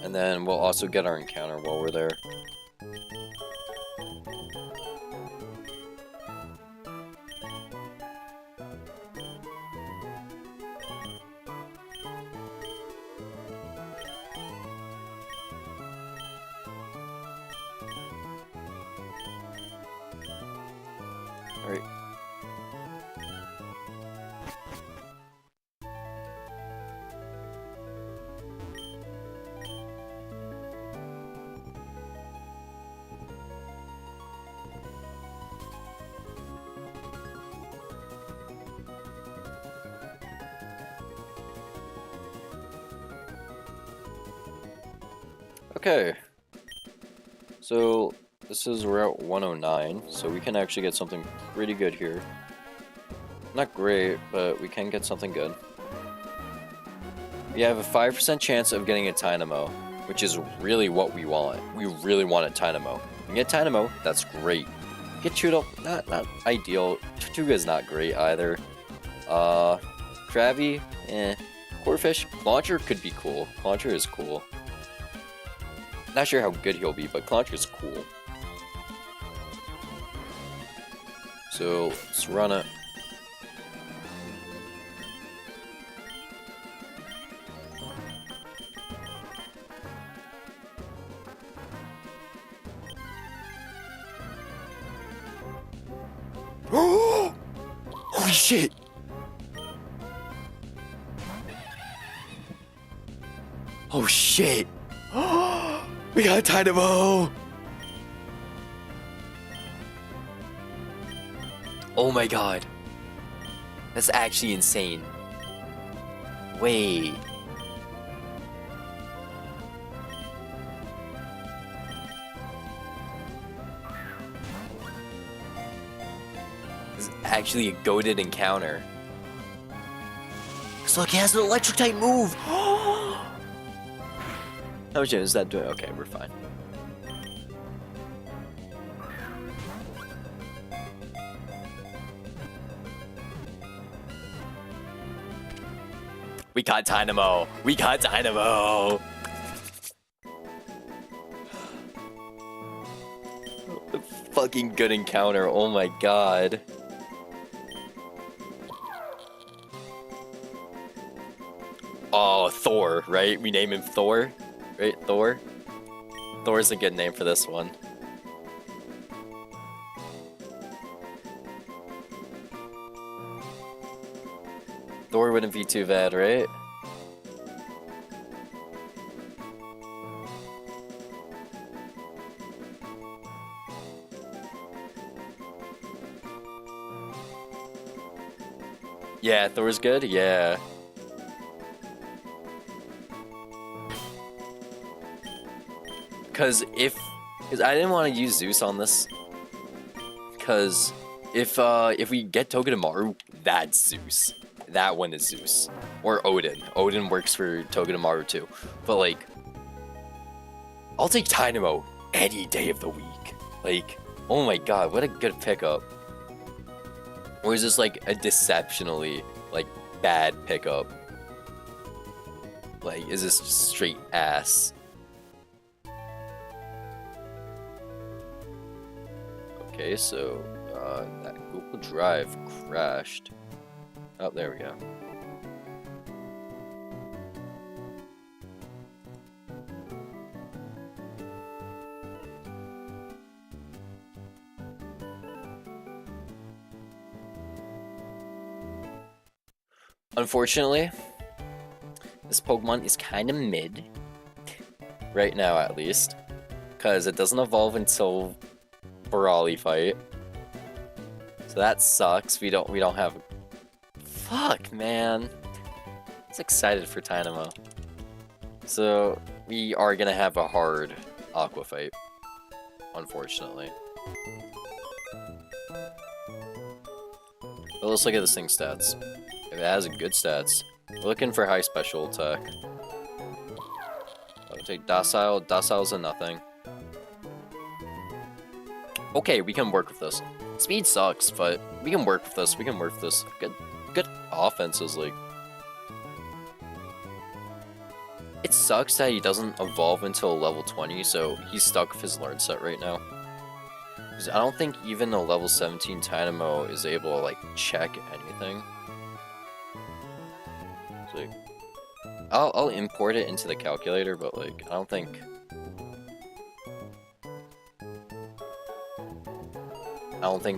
And then we'll also get our encounter while we're there. Alright. Okay, so this is Route 109, so we can actually get something pretty good here. Not great, but we can get something good. We have a 5% chance of getting a Tynamo, which is really what we want. We really want a Tynamo. We get Tynamo, that's great. Get Chudo, not ideal. Tortuga is not great either. Krabby, Corphish, Launcher could be cool. Launcher is cool. Not sure how good he'll be, but Clauncher's cool. So, let's run it. Holy shit! Oh shit! We got a Tynamo! Oh my god. That's actually insane. Wait. This is actually a goated encounter. Cause look, he has an electric type move! How much is that doing? Okay, we're fine. We got Tynamo! We got Tynamo! A fucking good encounter, oh my god. Oh, Thor, right? We name him Thor? Right, Thor? Thor's a good name for this one. Thor wouldn't be too bad, right? Yeah, Thor's good? Yeah. Because I didn't want to use Zeus on this. Because if we get Togedemaru, that's Zeus. That one is Zeus. Or Odin. Odin works for Togedemaru too. But like, I'll take Tynamo any day of the week. Like, oh my god, what a good pickup. Or is this like a deceptionally like bad pickup? Like, is this straight ass? Okay, so that Google Drive crashed. Oh, there we go. Unfortunately, this Pokemon is kind of mid. Right now, at least. Because it doesn't evolve until Brawly fight. So that sucks. We don't have... Fuck, man. I was excited for Tynamo. So, we are gonna have a hard Aqua fight. Unfortunately. But let's look at this thing's stats. If it has good stats, we're looking for high special attack. I'll take Docile. Docile's a nothing. Okay, we can work with this. Speed sucks, but we can work with this. We can work with this. Good offenses, like. It sucks that he doesn't evolve until level 20, so he's stuck with his learn set right now. Because I don't think even a level 17 Dynamo is able to, like, check anything. So, like, I'll import it into the calculator, but, like, I don't think...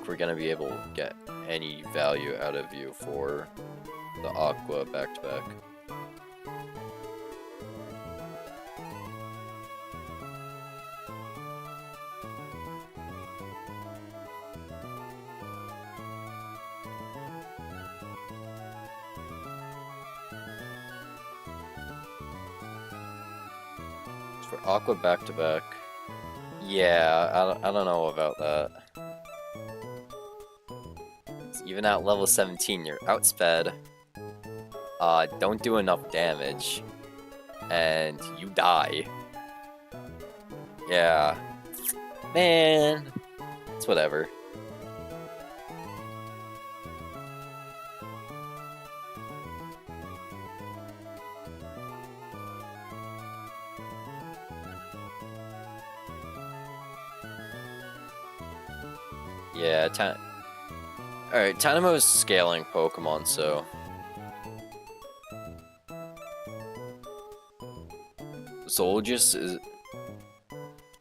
we're gonna be able to get any value out of you for the Aqua back-to-back. For Aqua back-to-back, yeah, I don't know about that. Even at level 17, you're outsped, don't do enough damage, and you die. Yeah. Man, it's whatever. Yeah, alright, Tynamo is scaling Pokemon, so... Zolgis is...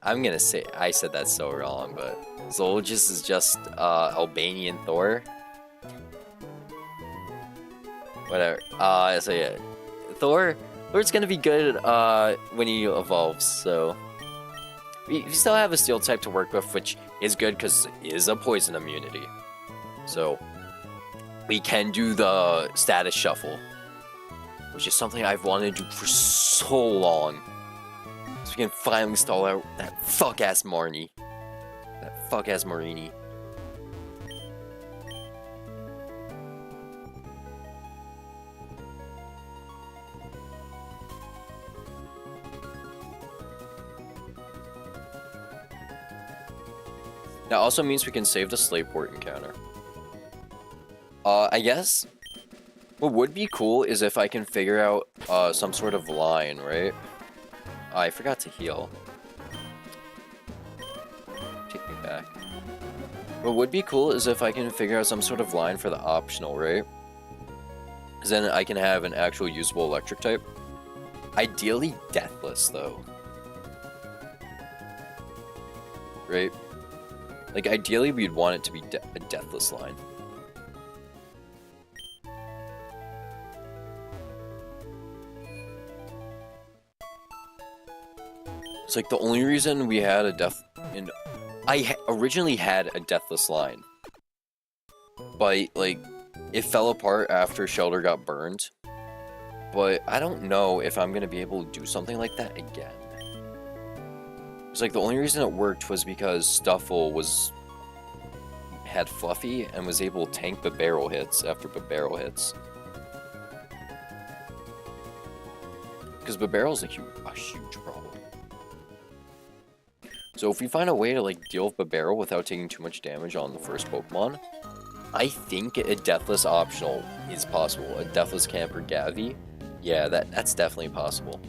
I'm gonna say... I said that so wrong, but... Zolgis is just, Albanian Thor. Whatever. So yeah. Thor's gonna be good, when he evolves, so... We still have a Steel type to work with, which is good because it is a poison immunity. So, we can do the status shuffle, which is something I've wanted to do for so long. So we can finally stall out that fuck-ass Marnie. That fuck-ass Marini. That also means we can save the Slayport encounter. I guess what would be cool is if I can figure out some sort of line, right? I forgot to heal. Take me back. What would be cool is if I can figure out some sort of line for the optional, right? Because then I can have an actual usable electric type. Ideally deathless, though. Right? Like, ideally we'd want it to be a deathless line. It's like the only reason we had a I originally had a deathless line, but like it fell apart after Shelter got burned. But I don't know if I'm gonna be able to do something like that again. It's like the only reason it worked was because Stuffle had Fluffy and was able to tank the barrel hits after the barrel hits. Because the barrel's a huge problem. So if we find a way to like deal with the barrel without taking too much damage on the first Pokemon, I think a deathless optional is possible. A deathless Camper Gavi, yeah, that's definitely possible.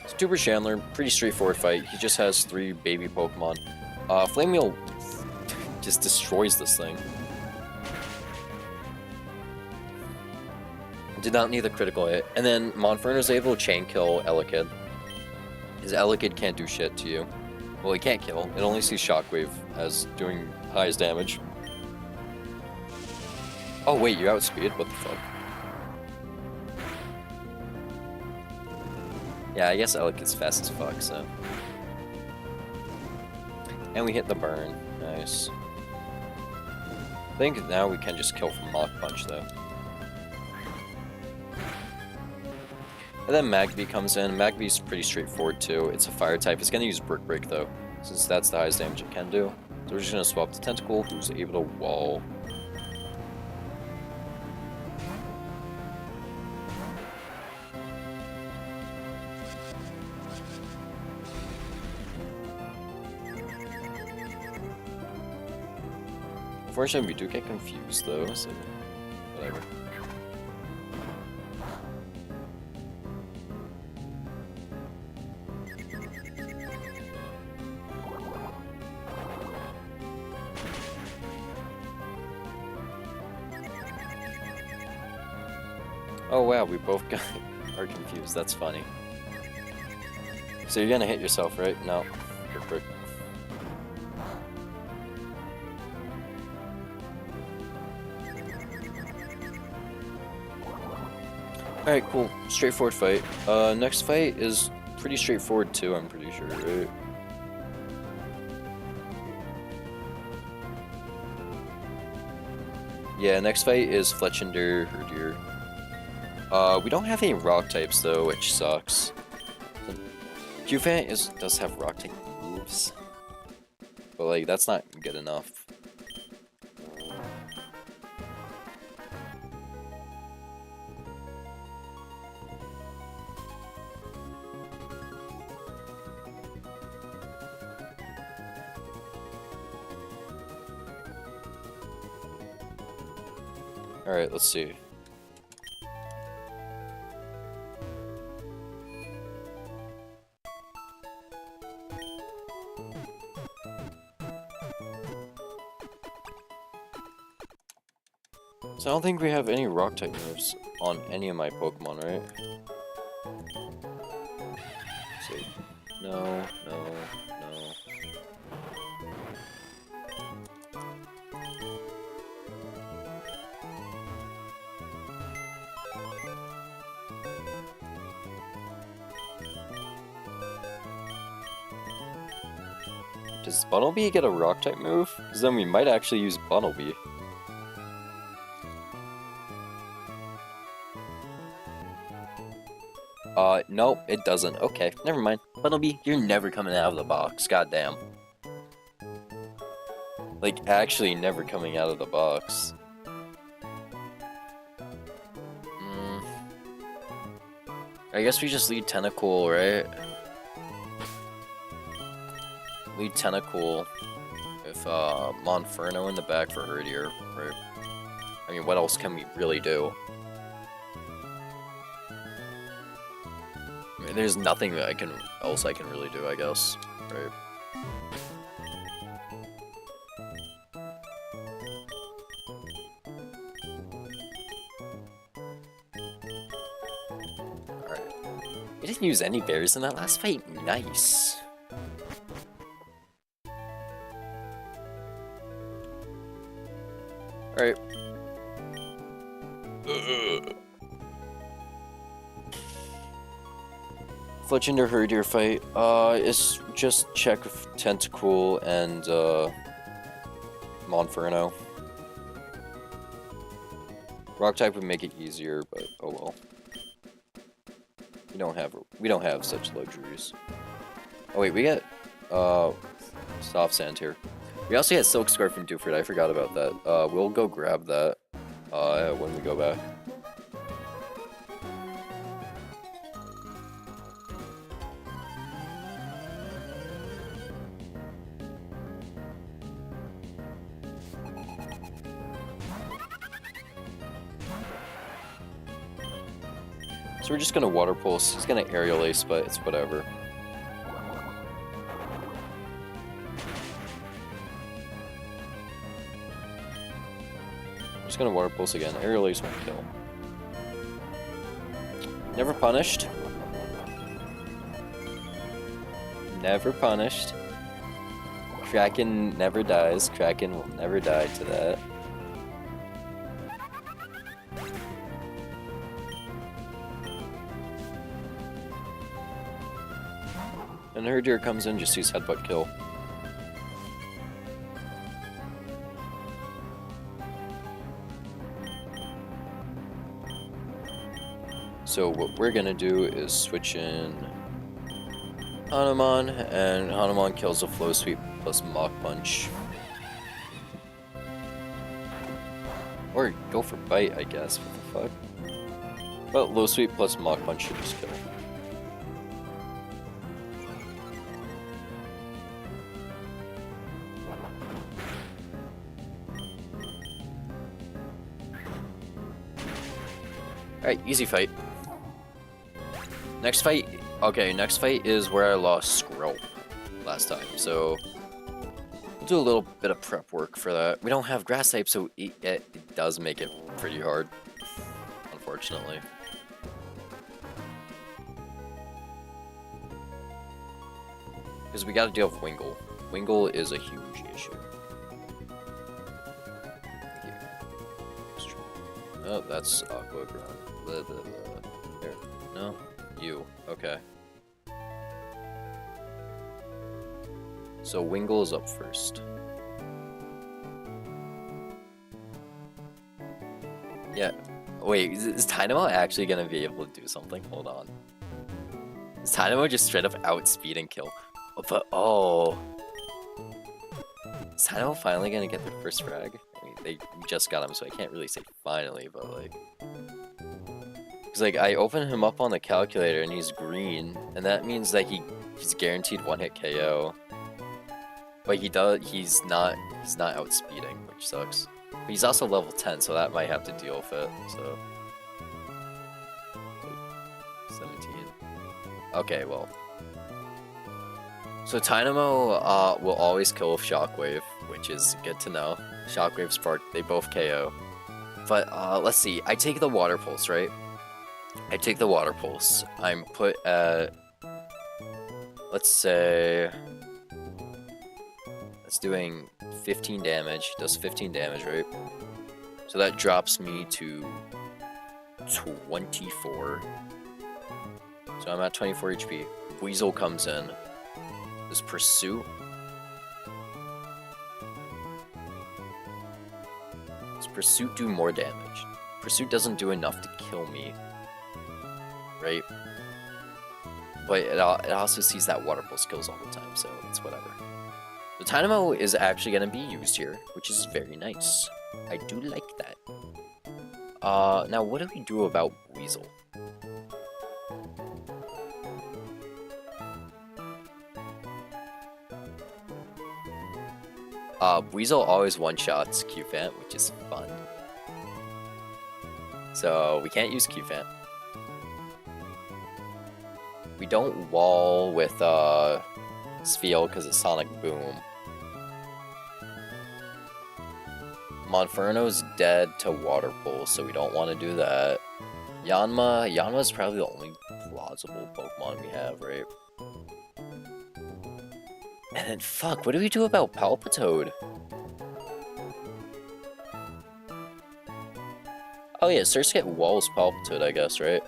So Stormtrooper Chandler, pretty straightforward fight. He just has 3 baby Pokemon. Flamewheel just destroys this thing. Did not need the critical hit. And then Monferno's able to chain kill Elekid. His Elekid can't do shit to you. Well, he can't kill. It only sees Shockwave as doing highest damage. Oh wait, you outspeed? What the fuck? Yeah, I guess Elekid's fast as fuck, so. And we hit the burn. Nice. I think now we can just kill from Mach Punch, though. And then Magby comes in. Magby's pretty straightforward, too. It's a fire type. It's gonna use Brick Break, though, since that's the highest damage it can do. So we're just gonna swap the Tentacle, who's able to wall. Unfortunately, we do get confused, though, so whatever. Oh wow, we both are confused. That's funny. So you're gonna hit yourself, right? No. Good. Alright, cool. Straightforward fight. Next fight is pretty straightforward too, I'm pretty sure, right? Yeah, next fight is Fletchinder Herdier. We don't have any rock types though, which sucks. Cufant does have rock type moves. But like, that's not good enough. Alright, let's see. So I don't think we have any rock type moves on any of my Pokemon, right? So, no. Does Bunnelby get a rock type move? Because then we might actually use Bunnelby. Nope, it doesn't. Okay, never mind. Bunnelby, you're never coming out of the box. Goddamn. Like, actually never coming out of the box. I guess we just lead Tentacle, right? Lead Tentacle with Monferno in the back for Herdier, right? I mean, what else can we really do? I mean, there's nothing that else I can really do, I guess, right? Alright. We didn't use any berries in that last fight. Nice. Alright. Fletchinder Herdier fight. It's just check Tentacle and Monferno. Rock type would make it easier, but oh well. We don't have such luxuries. Oh wait, we get Soft Sand here. We also had Silk Scarf from Dewford. I forgot about that. We'll go grab that when we go back. So we're just gonna Water Pulse. He's gonna Aerial Ace, but it's whatever. Just gonna Water Pulse again. Aerial Ace won't kill. Never punished. Never punished. Kraken never dies. Kraken will never die to that. And Herdier comes in, just use Headbutt kill. So what we're gonna do is switch in Hanuman, and Hanuman kills a Flow Sweep plus Mach Punch. Or go for Bite, I guess. What the fuck? But Low Sweep plus Mach Punch should just kill. Alright, easy fight. Next fight, okay, next fight is where I lost Scroll last time, so we'll do a little bit of prep work for that. We don't have Grass type, so it does make it pretty hard, unfortunately. Because we gotta deal with Wingull. Wingull is a huge issue. Oh, that's Aqua Ground. There. No? You. Okay. So Wingull is up first. Yeah. Wait, is Dynamo actually gonna be able to do something? Hold on. Is Dynamo just straight up outspeed and kill? But, oh. Is Dynamo finally gonna get their first frag? I mean, they just got him, so I can't really say finally, but like... Because, like, I open him up on the calculator and he's green, and that means that he's guaranteed one-hit KO. But he's not outspeeding, which sucks. But he's also level 10, so that might have to deal with it, so... 17. Okay, well... So Dynamo will always kill with Shockwave, which is good to know. Shockwave, Spark, they both KO. But, let's see, I take the Water Pulse, right? I take the Water Pulse. I'm put at... Let's say... That's doing 15 damage. Does 15 damage, right? So that drops me to 24. So I'm at 24 HP. Weasel comes in. Does Pursuit? Does Pursuit do more damage? Pursuit doesn't do enough to kill me. Right? But it also sees that Water Pulse kills all the time, so it's whatever. The Dynamo is actually going to be used here, which is very nice. I do like that. Now what do we do about Weasel? Weasel always one-shots Q-Fant, which is fun. So we can't use Q-Fant. We don't wall with Spheal because of Sonic Boom. Monferno's dead to Water Pulse, so we don't want to do that. Yanma's probably the only plausible Pokemon we have, right? And then fuck, what do we do about Palpitoad? Oh yeah, Surskit walls Palpitoad, I guess, right?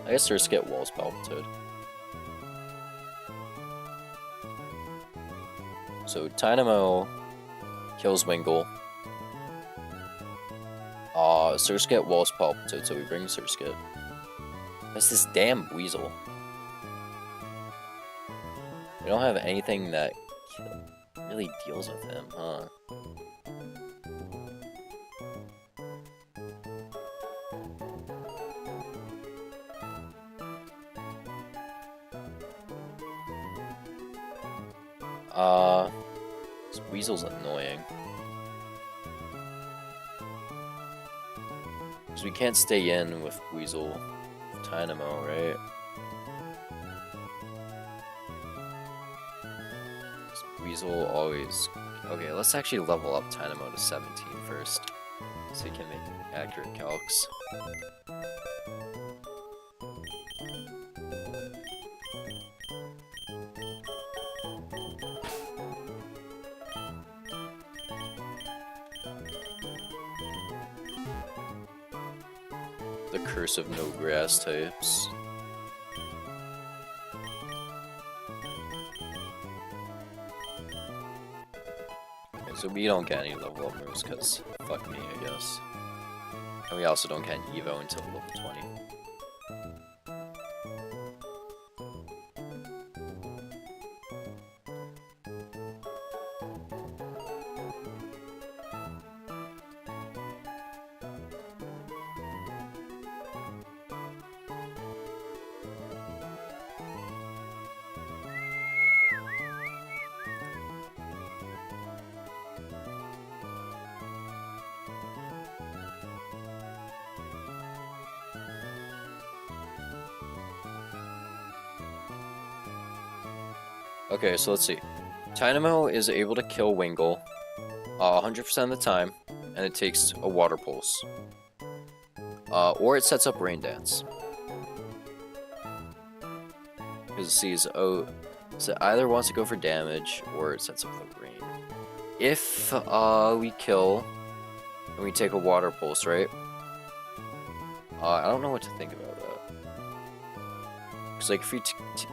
I guess Surskit walls Palpitoad. So Dynamo kills Wingull. Surskit walls Palpitoad, so we bring Surskit. That's this damn Weasel. We don't have anything that really deals with him, huh? This Weasel's annoying. Because we can't stay in with Weasel. Dynamo, right? Weasel always... Okay, let's actually level up Dynamo to 17 first, so he can make accurate calcs. The curse of no grass types. Okay, so we don't get any level up moves because fuck me, I guess. And we also don't get an Evo until level 20. Okay, so let's see. Dynamo is able to kill Wingull 100% of the time, and it takes a Water Pulse. Or it sets up Rain Dance. Because it sees, oh, so it either wants to go for damage, or it sets up the rain. If we kill, and we take a Water Pulse, right? I don't know what to think about that. Because like, if we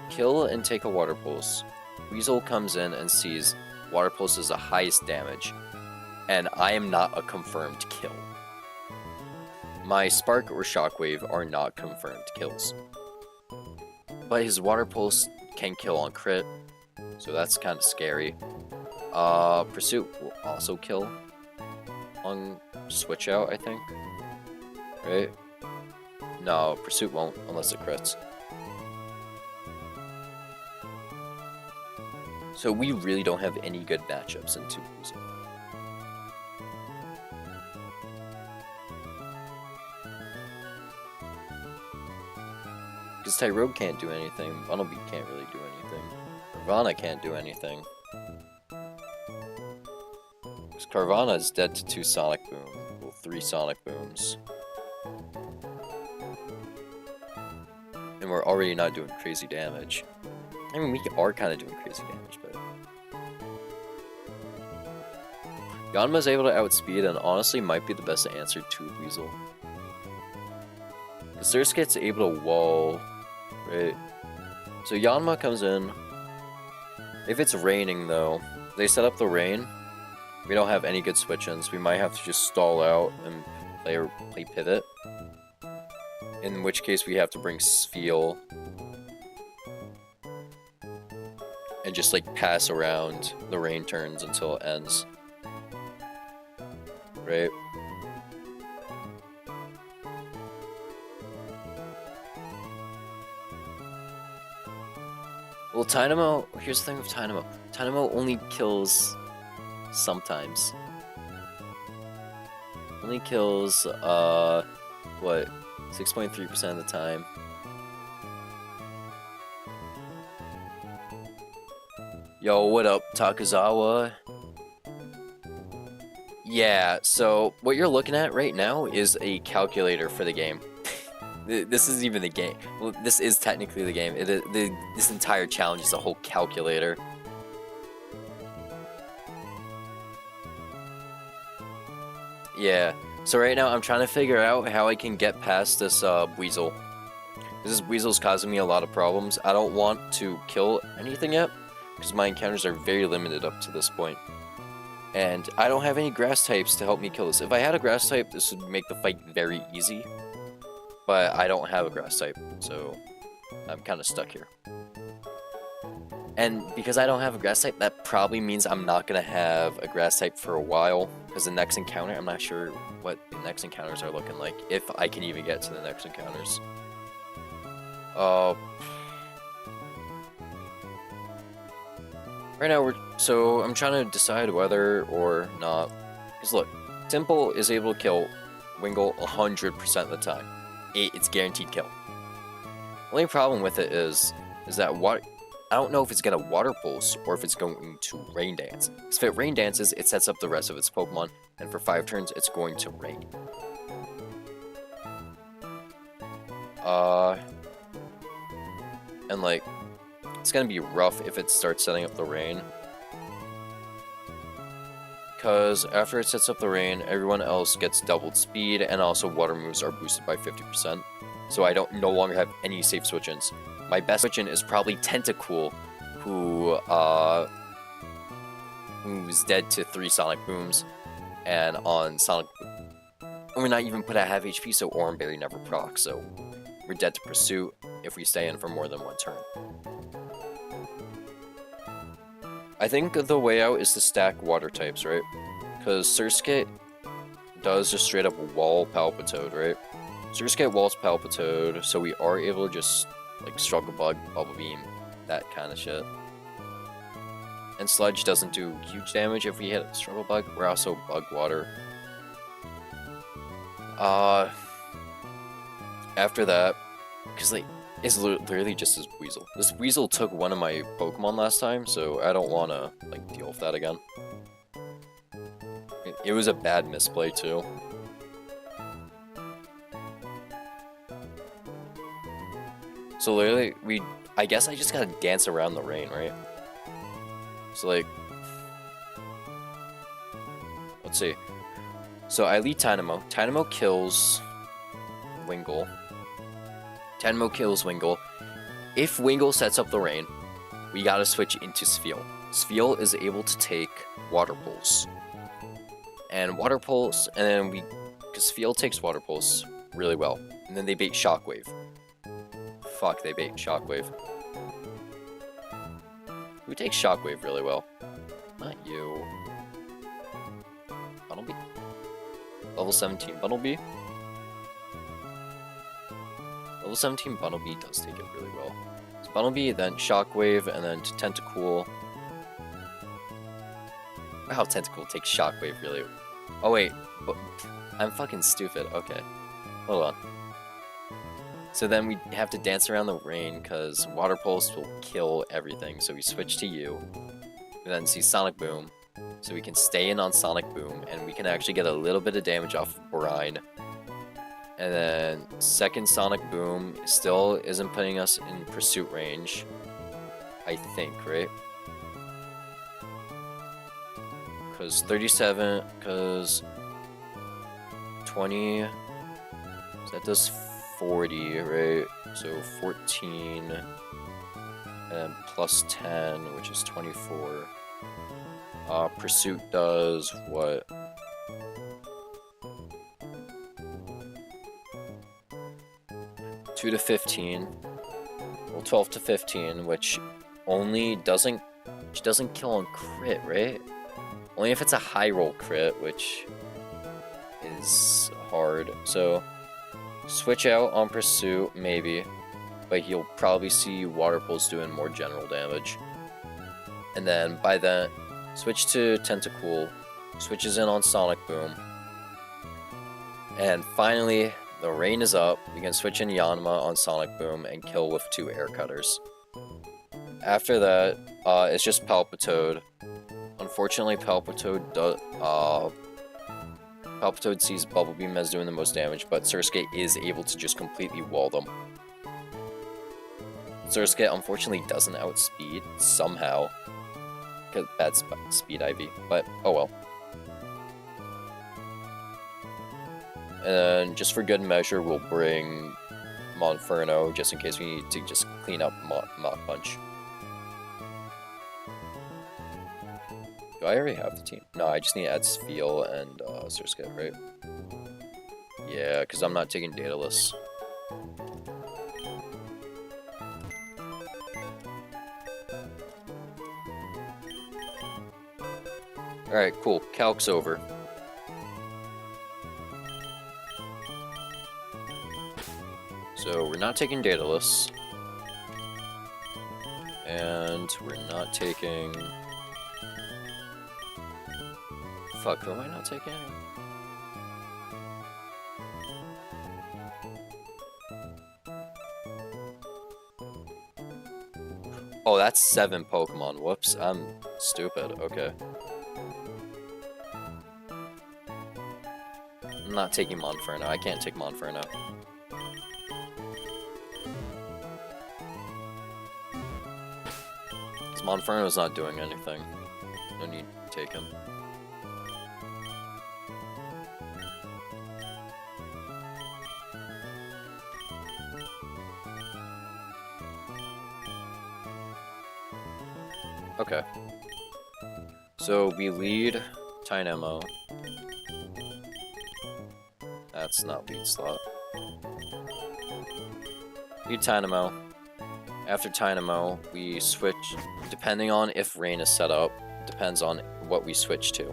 kill and take a Water Pulse, Weasel comes in and sees Water Pulse is the highest damage, and I am not a confirmed kill. My Spark or Shockwave are not confirmed kills. But his Water Pulse can kill on crit, so that's kind of scary. Pursuit will also kill on Switch Out, I think. Right? No, Pursuit won't unless it crits. So we really don't have any good matchups into Weasel. Because Tyrogue can't do anything, Bunnelby can't really do anything, Carvanha can't do anything. Because Carvanha is dead to 2 Sonic Boom, well 3 Sonic Booms. And we're already not doing crazy damage. I mean, we are kind of doing crazy damage, but... Yanma's able to outspeed and honestly might be the best answer to Weasel. Because Surskit's able to wall, right? So Yanma comes in. If it's raining though, they set up the rain. We don't have any good switch-ins. We might have to just stall out and play pivot. In which case we have to bring Sfeel. And just like pass around the rain turns until it ends. Right? Well, Dynamo, here's the thing with Dynamo. Dynamo only kills sometimes. Only kills, what, 6.3% of the time. Yo, what up, Takazawa? Yeah, so what you're looking at right now is a calculator for the game. This isn't even the game. Well, this is technically the game. This entire challenge is a whole calculator. Yeah, so right now I'm trying to figure out how I can get past this Weasel. This Weasel's causing me a lot of problems. I don't want to kill anything yet, because my encounters are very limited up to this point. And I don't have any grass types to help me kill this. If I had a grass type, this would make the fight very easy. But I don't have a grass type, so I'm kind of stuck here. And because I don't have a grass type, that probably means I'm not going to have a grass type for a while. Because the next encounter, I'm not sure what the next encounters are looking like. If I can even get to the next encounters. Right now, I'm trying to decide whether or not. Because look, Temple is able to kill Wingull 100% of the time. It's guaranteed kill. Only problem with it is that I don't know if it's gonna water pulse or if it's going to rain dance. Because if it rain dances, it sets up the rest of its Pokemon, and for 5 turns, it's going to rain. And like, it's gonna be rough if it starts setting up the rain. Because after it sets up the rain, everyone else gets doubled speed, and also water moves are boosted by 50%. So I no longer have any safe switch-ins. My best switch-in is probably Tentacool, who's dead to 3 Sonic Booms, and on Sonic Boom, we're not even put at half HP, so Oran Berry never procs, so we're dead to Pursuit if we stay in for more than 1 turn. I think the way out is to stack water types, right? Because Surskit does just straight up wall Palpitoad, right? Surskit walls Palpitoad, so we are able to just, like, Struggle Bug, Bubble Beam, that kind of shit. And Sludge doesn't do huge damage if we hit Struggle Bug. We're also Bug Water. After that, because, like, it's literally just this Weasel. This Weasel took one of my Pokemon last time, so I don't want to, like, deal with that again. It was a bad misplay, too. So literally, I guess I just gotta dance around the rain, right? So like, let's see. So I lead Tynamo. Tynamo kills Wingull. Tynamo kills Wingull. If Wingull sets up the rain, we gotta switch into Spheal. Spheal is able to take Water Pulse. And Water Pulse, and then because Spheal takes Water Pulse really well. And then they bait Shockwave. Fuck, they bait Shockwave. Who takes Shockwave really well? Not you. Bunnelby? Level 17 Bunnelby? Level 17 Bunnelby does take it really well. So Bunnelby, then Shockwave, and then Tentacool. Wow, Tentacool takes Shockwave really. Oh wait, I'm fucking stupid. Okay, hold on. So then we have to dance around the rain because Water Pulse will kill everything. So we switch to you, and then see Sonic Boom, so we can stay in on Sonic Boom, and we can actually get a little bit of damage off of Brine. And then second Sonic Boom still isn't putting us in pursuit range, I think, right? Because 37, because 20, so that does 40, right? So 14, and plus 10, which is 24. Pursuit does what? Two to 15. Well, 12 to 15, which only doesn't kill on crit, right? Only if it's a high roll crit, which is hard. So switch out on Pursuit, maybe, but you'll probably see Water Pulse doing more general damage. And then by then, switch to Tentacool, switches in on Sonic Boom. And finally, the rain is up. We can switch in Yanma on Sonic Boom and kill with 2 Air Cutters. After that, it's just Palpitoad. Unfortunately, Palpitoad sees Bubble Beam as doing the most damage, but Surskit is able to just completely wall them. Surskit unfortunately doesn't outspeed somehow, because that's speed IV, but oh well. And just for good measure, we'll bring Monferno just in case we need to just clean up Mach Punch. Do I already have the team? No, I just need to add Spheal and Surskit, right? Yeah, because I'm not taking Daedalus. Alright, cool. Calc's over. So we're not taking Daedalus. And we're not taking... Fuck, who am I not taking? Oh, that's 7 Pokemon. Whoops, I'm stupid. Okay. I'm not taking Monferno. I can't take Monferno. Because Monferno's not doing anything. No need to take him. Okay. So we lead Tynamo. That's not lead slot. Lead Tynamo. After Tynamo, we switch, depending on if rain is set up, depends on what we switch to.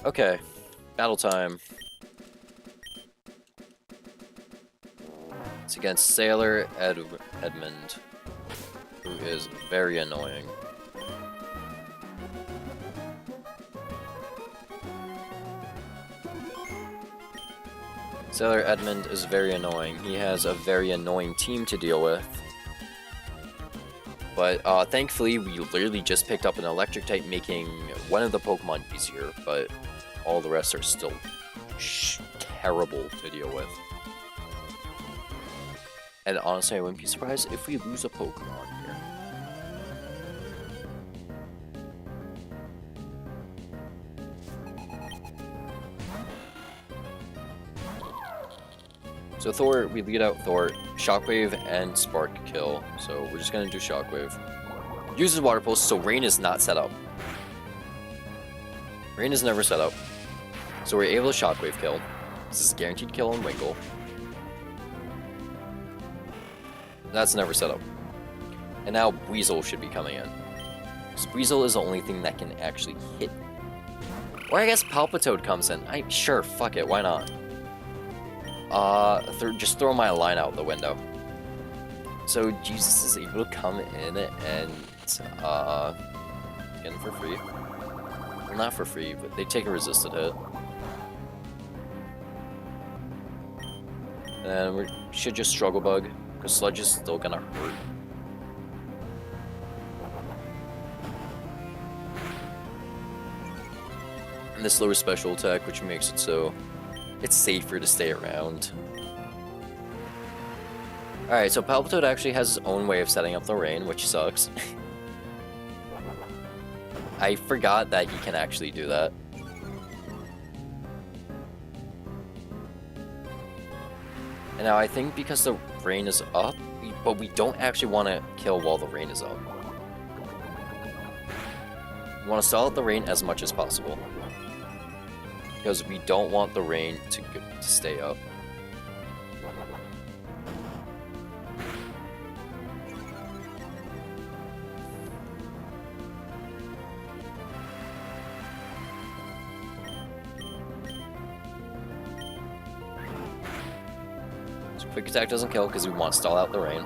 Okay, battle time. It's against Sailor Edmund, who is very annoying. Sailor Edmund is very annoying. He has a very annoying team to deal with. But thankfully, we literally just picked up an electric type, making one of the Pokemon easier, but all the rest are still terrible to deal with. And honestly, I wouldn't be surprised if we lose a Pokemon here. So Thor, we lead out Thor, Shockwave and Spark kill. So we're just gonna do Shockwave. Uses Water Pulse, so Rain is not set up. Rain is never set up. So we're able to Shockwave kill. This is guaranteed kill on Winkle. That's never set up. And now Weasel should be coming in. Because Weasel is the only thing that can actually hit. Or I guess Palpitoad comes in. Sure, fuck it, why not? Just throw my line out the window. So Jesus is able to come in and get him for free. Well, not for free, but they take a resisted hit. And we should just Struggle Bug, because Sludge is still gonna hurt. And this lower special attack, which makes it so it's safer to stay around. Alright, so Palpitoad actually has his own way of setting up the rain, which sucks. I forgot that he can actually do that. And now I think because the rain is up, but we don't actually want to kill while the rain is up. We want to stall out the rain as much as possible. Because we don't want the rain to stay up. So Quick Attack doesn't kill because we want to stall out the rain.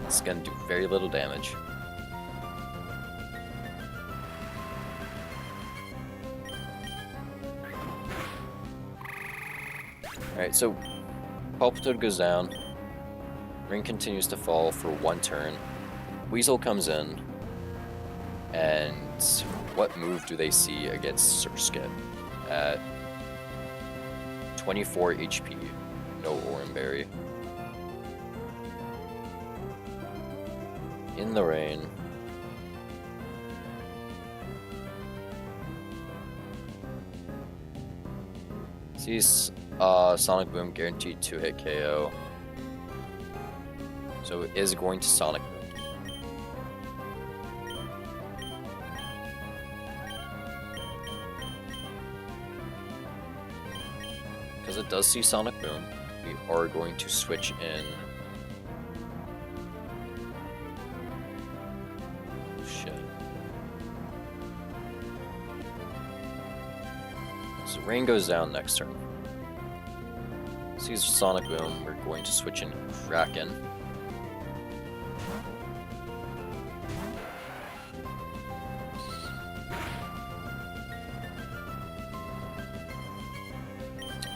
It's going to do very little damage. Alright, so Palpitoad goes down. Rain continues to fall for one turn. Weasel comes in. And what move do they see against Surskit? At 24 HP. No Oranberry. In the rain. Sees Sonic Boom guaranteed 2-hit KO. So it is going to Sonic Boom. Because it does see Sonic Boom, we are going to switch in. Oh, shit. So Rain goes down next turn. Sees Sonic Boom, we're going to switch in Kraken.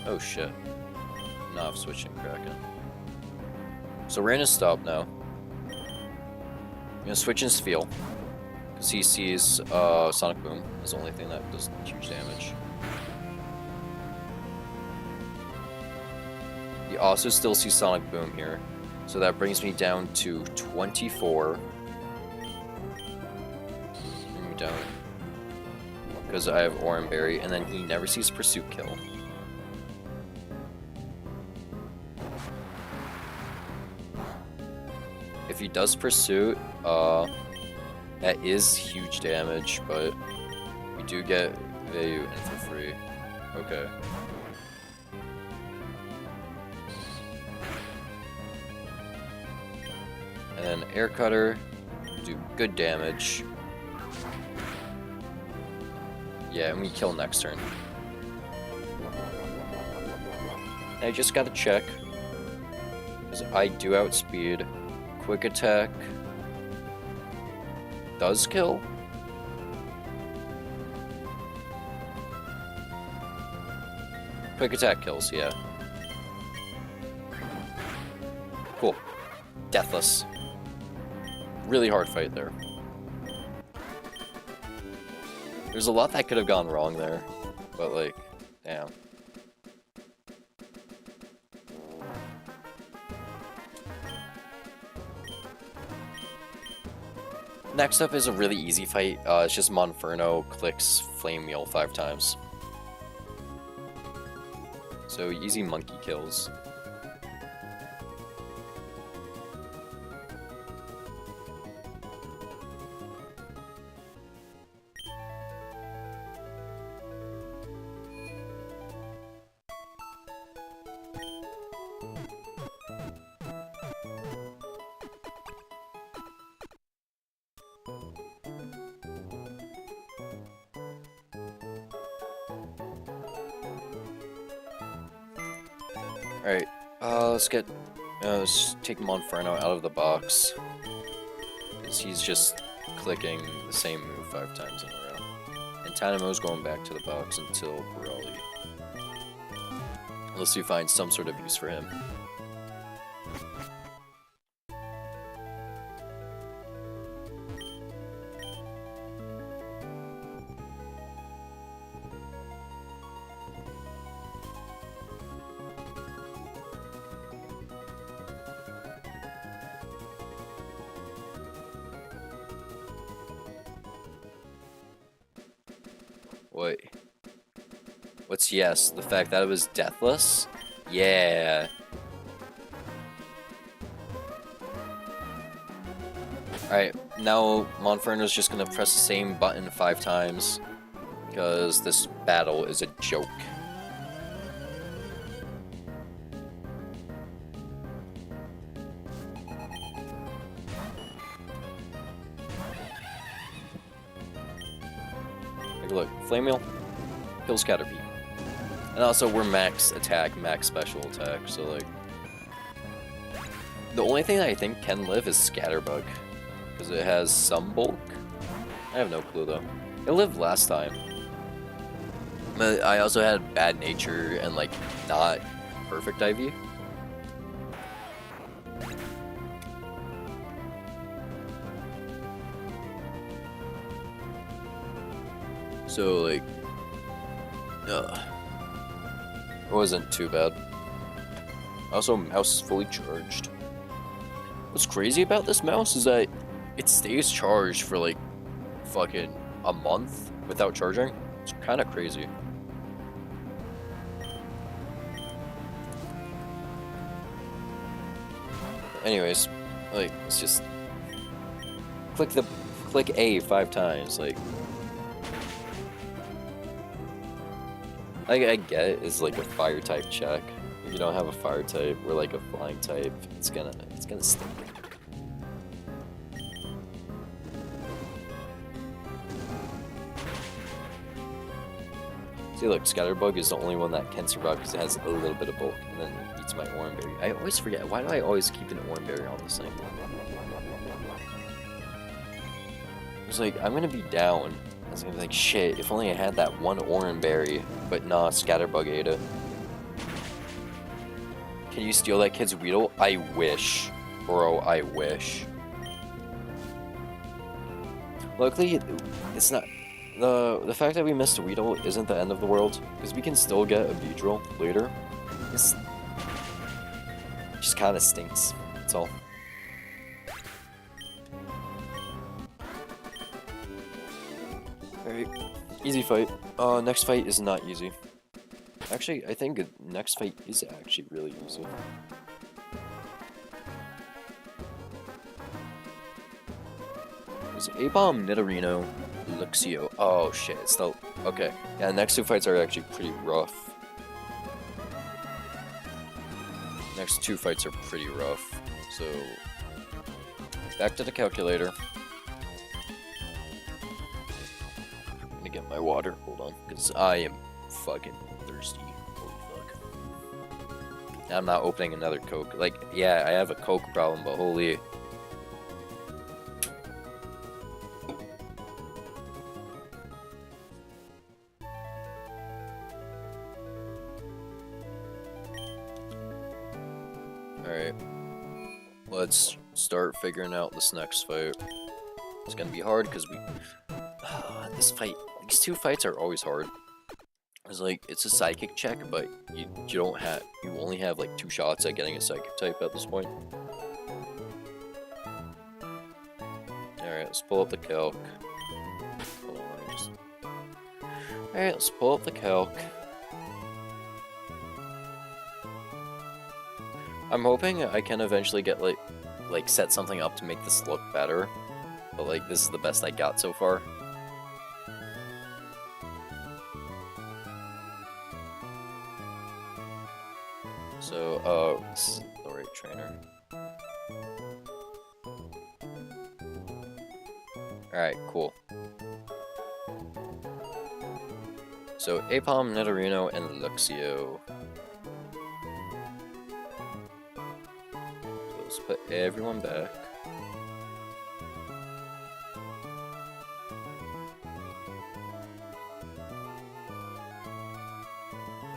Oh shit. No, I've switched in Kraken. So we're in a stop now. I'm gonna switch in Spheal. Because he sees Sonic Boom is the only thing that does huge damage. He also still sees Sonic Boom here. So that brings me down to 24. Bring me down. Because I have Oran Berry, and then he never sees Pursuit Kill. If he does Pursuit, that is huge damage, but we do get value in for free. Okay. And then Air Cutter, do good damage. Yeah, and we kill next turn. And I just gotta check, because I do outspeed. Quick Attack does kill. Quick Attack kills, yeah. Cool. Deathless. Really hard fight there. There's a lot that could have gone wrong there, but like, damn. Next up is a really easy fight. It's just Monferno clicks Flame Meal 5 times. So easy monkey kills. Alright, let's take Monferno out of the box. Because he's just clicking the same move 5 times in a row. And Tanamo's going back to the box until Brawly. Unless we find some sort of use for him. Wait. What's yes? The fact that it was deathless? Yeah. Alright, now Monferno's just gonna press the same button 5 times. Because this battle is a joke. Take a look. Flame Meal kills Caterpie. And also we're max attack, max special attack, so like... The only thing that I think can live is Scatterbug. Because it has some bulk? I have no clue though. It lived last time. But I also had Bad Nature and like not perfect IV. So like, it wasn't too bad. Also, mouse is fully charged. What's crazy about this mouse is that it stays charged for like fucking a month without charging. It's kind of crazy. Anyways, like, it's just click A 5 times, like. I get it, it's like a fire type check. If you don't have a fire type or like a flying type, it's gonna stink. See, look, Scatterbug is the only one that can survive because it has a little bit of bulk, and then it eats my Oranberry. I always forget. Why do I always keep an Oranberry on this thing? It's like, I'm gonna be down. I was gonna be like, shit, if only I had that one Oranberry. But nah, Scatterbug ate it. Can you steal that kid's Weedle? I wish. Bro, I wish. Luckily, it's not... The fact that we missed a Weedle isn't the end of the world, because we can still get a Beedrill later. It just kind of stinks, that's all. Alright, easy fight. Next fight is not easy. Actually, I think next fight is actually really easy. It's A-Bomb, Nidorino, Luxio. Oh shit, it's still... Okay. Yeah, the next two fights are actually pretty rough. Next two fights are pretty rough. So... back to the calculator. I'm gonna get my water. Hold on. Because I am fucking thirsty. Holy fuck. I'm not opening another Coke. Like, yeah, I have a Coke problem, but holy... Alright, let's start figuring out this next fight. It's gonna be hard because these two fights are always hard. It's like, it's a psychic check, but you only have like 2 shots at getting a psychic type at this point. Alright, let's pull up the calc. Hold on, let me just... Alright, let's pull up the calc. I'm hoping I can eventually get like set something up to make this look better, but like this is the best I got so far. So, this is the right trainer. Alright, cool. So, A-Bomb, Nidorino, and Luxio. Let's put everyone back.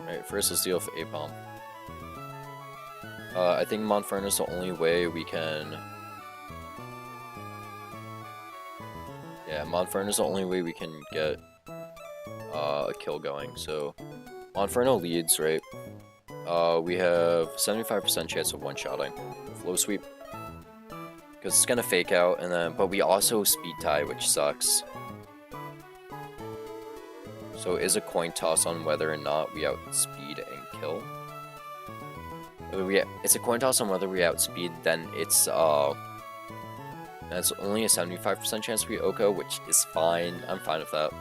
Alright, first let's deal with A-Bomb. I think Monferno is the only way we can... Yeah, Monferno is the only way we can get a kill going. So, Monferno leads, right? We have 75% chance of one-shotting. Flow sweep. Because it's gonna fake out, and then, but we also speed tie, which sucks. So is a coin toss on whether or not we outspeed and kill. It's a coin toss on whether we outspeed, then it's only a 75% chance we Oko, which is fine. I'm fine with that.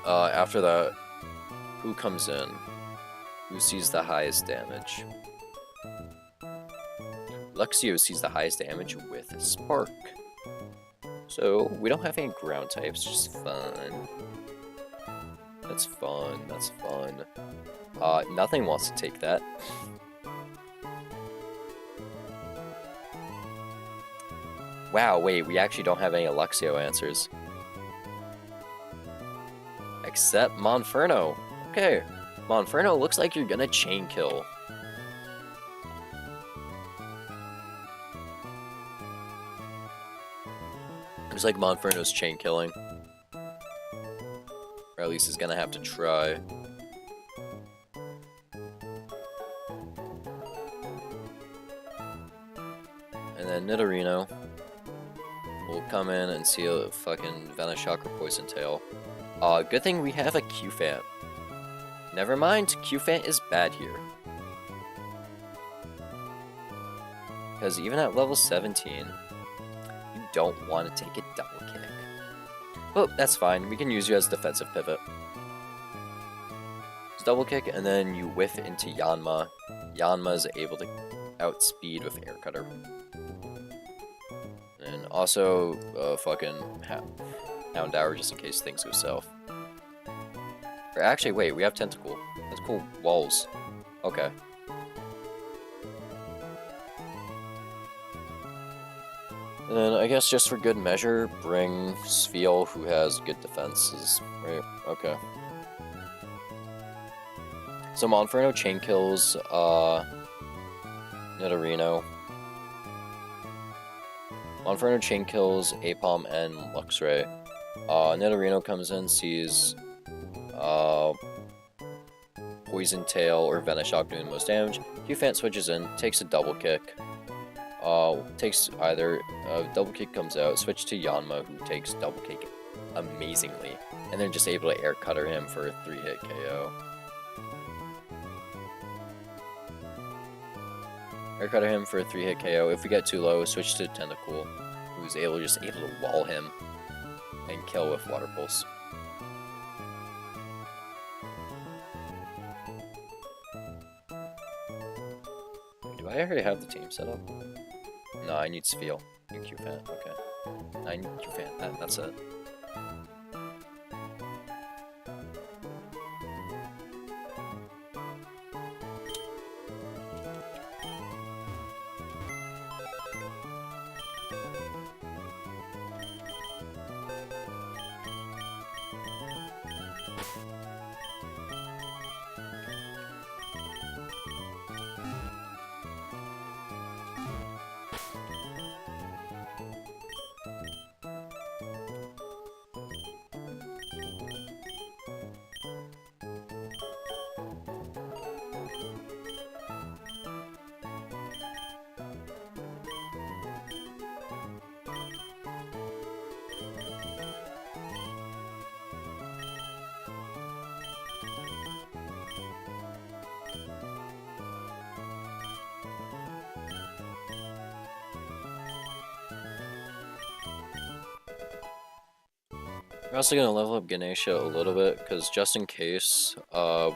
After that, who comes in? Who sees the highest damage? Luxio sees the highest damage with Spark. So, we don't have any ground types, which is fun. That's fun, that's fun. Nothing wants to take that. Wow, wait, we actually don't have any Luxio answers. Except Monferno. Okay, Monferno, looks like you're gonna chain kill. Looks like Monferno's chain killing. Or at least he's gonna have to try. And then Nidorino will come in and see a fucking Venoshock or Poison Tail. Good thing we have a Q-Fan. Never mind, Q-Fan is bad here. Because even at level 17, you don't want to take a double kick. Oh, that's fine. We can use you as defensive pivot. It's double kick, and then you whiff into Yanma. Yanma is able to outspeed with Air Cutter. And also, fucking Houndour just in case things go south. Or actually, wait, we have Tentacle. Tentacle walls. Okay. And then I guess just for good measure, bring Sviel, who has good defenses. Right, okay. So Monferno chain kills Nidorino. Monferno chain kills Apom and Luxray. Nidorino comes in, sees Poison Tail or Venoshock doing the most damage. Q-Fant switches in, takes a double kick. Takes either double kick comes out, switch to Yanma, who takes double kick amazingly, and then just able to air cutter him for a 3-hit KO. Air cutter him for a 3-hit KO. If we get too low, switch to Tentacool, who's able to wall him and kill with Water Pulse. Do I already have the team set up? No, I need Sviel. I need Q-Fan, okay. I need Q-Fan, that's it. We're also going to level up Ganesha a little bit, because just in case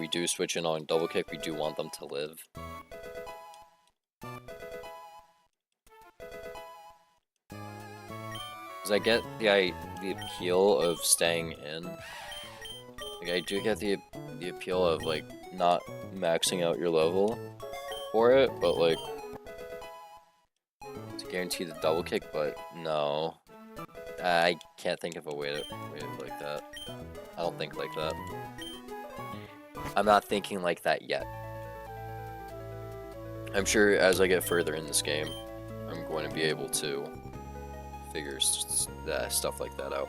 we do switch in on double kick, we do want them to live. Because I get the appeal of staying in. Like, I do get the appeal of, like, not maxing out your level for it, but, like, to guarantee the double kick, but no. I can't think of a way to like that. I don't think like that. I'm not thinking like that yet. I'm sure as I get further in this game, I'm going to be able to figure stuff like that out.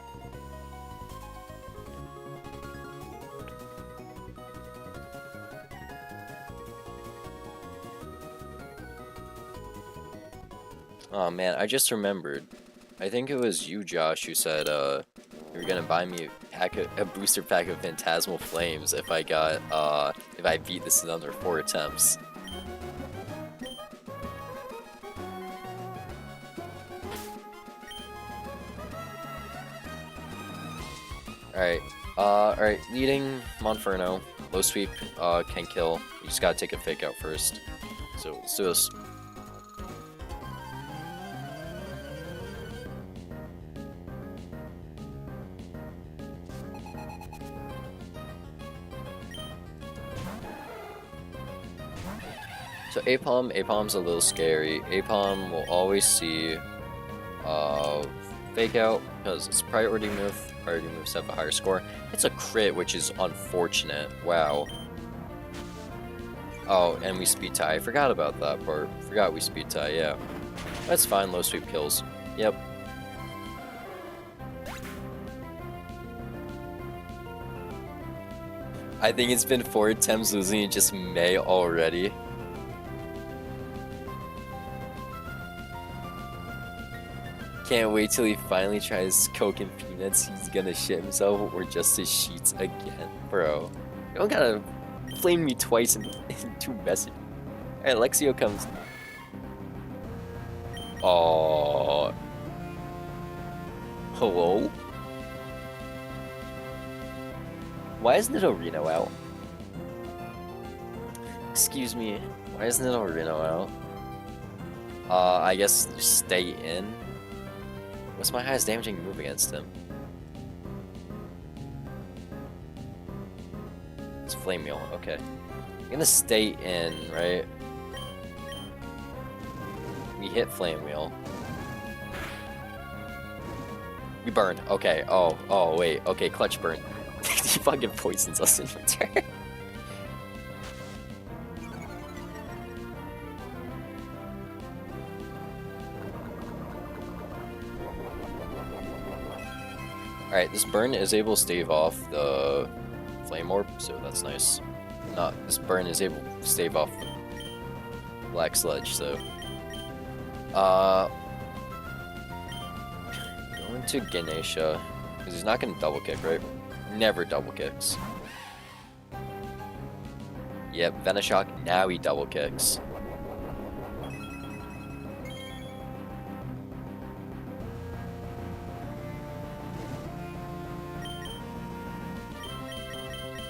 Oh man, I just remembered. I think it was you, Josh, who said you were gonna buy me a booster pack of Phantasmal Flames if I beat this in under 4 attempts. Alright, leading Monferno, low sweep can kill. You just gotta take a fake out first. So let's do this. So Apom's a little scary. Apom will always see fake out because it's priority move. Priority moves have a higher score. It's a crit, which is unfortunate. Wow. Oh, and we speed tie. I forgot about that part. Forgot we speed tie, yeah. That's fine, low sweep kills. Yep. I think it's been 4 attempts losing in just May already. Can't wait till he finally tries Coke and Peanuts. He's gonna shit himself or just his sheets again. Bro, you don't gotta flame me twice in 2 messages. Alright, Lexio comes. Oh. Hello? Why isn't it Reno out? Excuse me. Why isn't it Reno out? I guess just stay in. What's my highest damaging move against him? It's Flame Wheel, okay. I'm gonna stay in, right? We hit Flame Wheel. We burn. Okay. Oh, wait. Okay, Clutch Burn. He fucking poisons us in return. Alright, this burn is able to stave off the Flame Orb, so that's nice. This burn is able to stave off the Black Sludge, so... Going to Ganesha, because he's not going to double kick, right? Never double kicks. Yep, Venoshock, now he double kicks.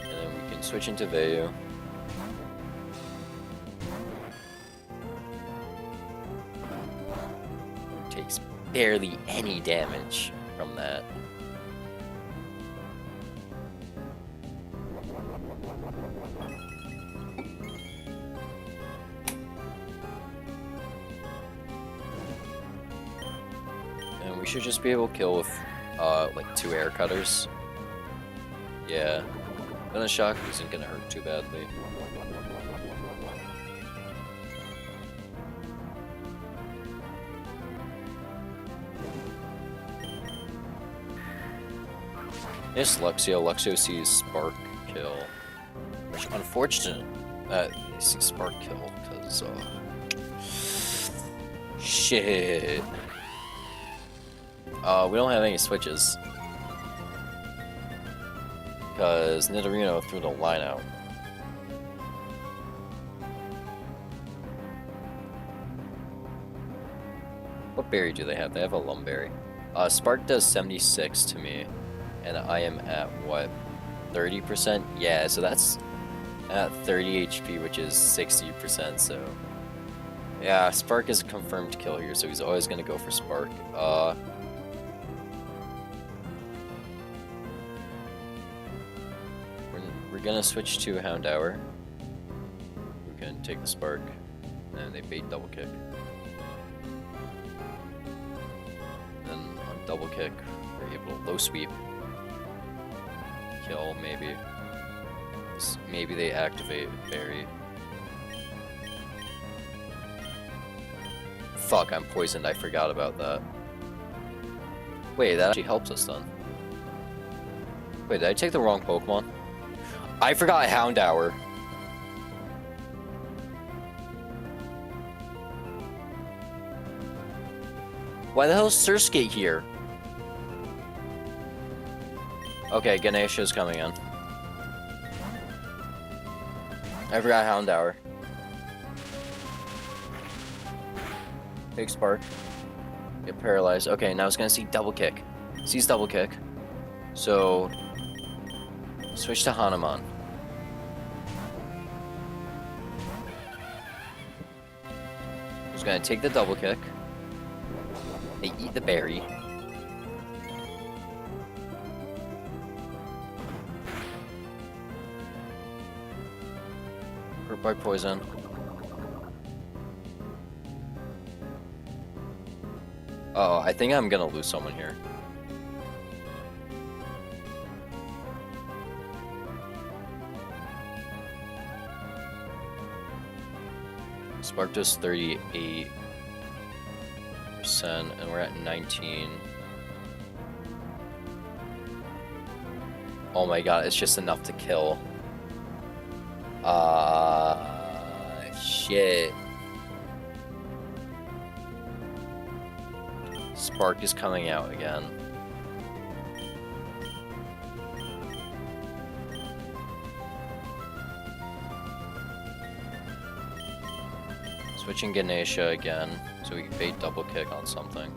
And then we can switch into Vayu. Takes barely any damage from that. And we should just be able to kill with like 2 air cutters. Yeah. Venoshock isn't gonna hurt too badly. This Luxio. Luxio sees Spark kill. Which, unfortunate that he sees Spark kill, because, shit. We don't have any switches. Because Nidorino threw the line out. What berry do they have? They have a Lumberry. Spark does 76 to me. And I am at, what, 30%? Yeah, so that's at 30 HP, which is 60%, so... Yeah, Spark is a confirmed kill here, so he's always gonna go for Spark. We're gonna switch to Houndour. We can take the Spark, and they bait double kick. Then on double kick, we're able to low sweep. Kill, maybe. Maybe they activate Berry. Fuck, I'm poisoned, I forgot about that. Wait, that actually helps us then. Wait, did I take the wrong Pokemon? I forgot Houndour. Why the hell is Surskate here? Okay, Ganesha's coming in. I forgot Houndour. Take Spark. Get paralyzed. Okay, now it's gonna see double kick. Sees double kick. So switch to Hanuman. Who's gonna take the double kick. They eat the berry. Hurt by poison. Oh, I think I'm gonna lose someone here. Spark does 38%, and we're at 19. Oh my god, it's just enough to kill. Shit. Spark is coming out again. Switching Ganesha again, so we can bait double kick on something.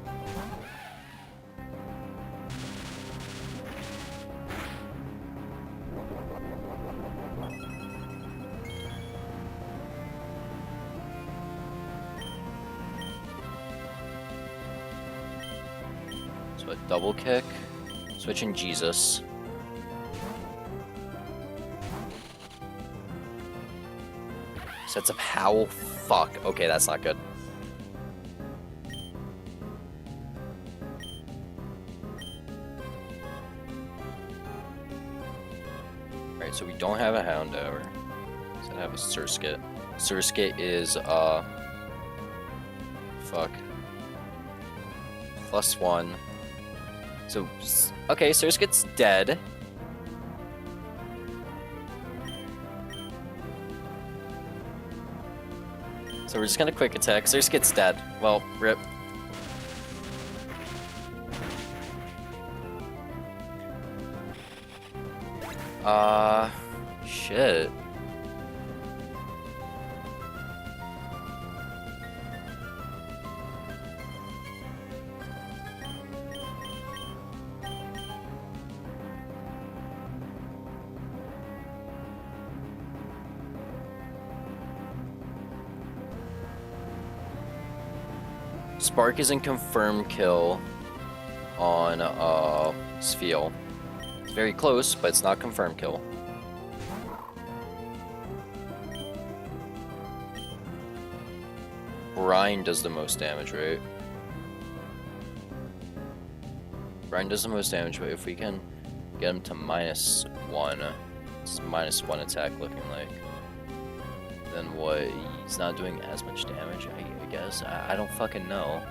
So a double kick, switching Jesus. Sets up Howl. Fuck. Okay, that's not good. Alright, so we don't have a Houndour. So I have a Surskit. Surskit is, fuck. +1. So, okay, Surskit's dead. So we're just gonna quick attack. Surskit's dead. Well, rip. Shit. Spark isn't confirmed kill on Spheal. It's very close, but it's not confirmed kill. Brine does the most damage, right? Brine does the most damage, but if we can get him to -1, it's -1 attack looking like. Then what? He's not doing as much damage, I guess. I don't fucking know.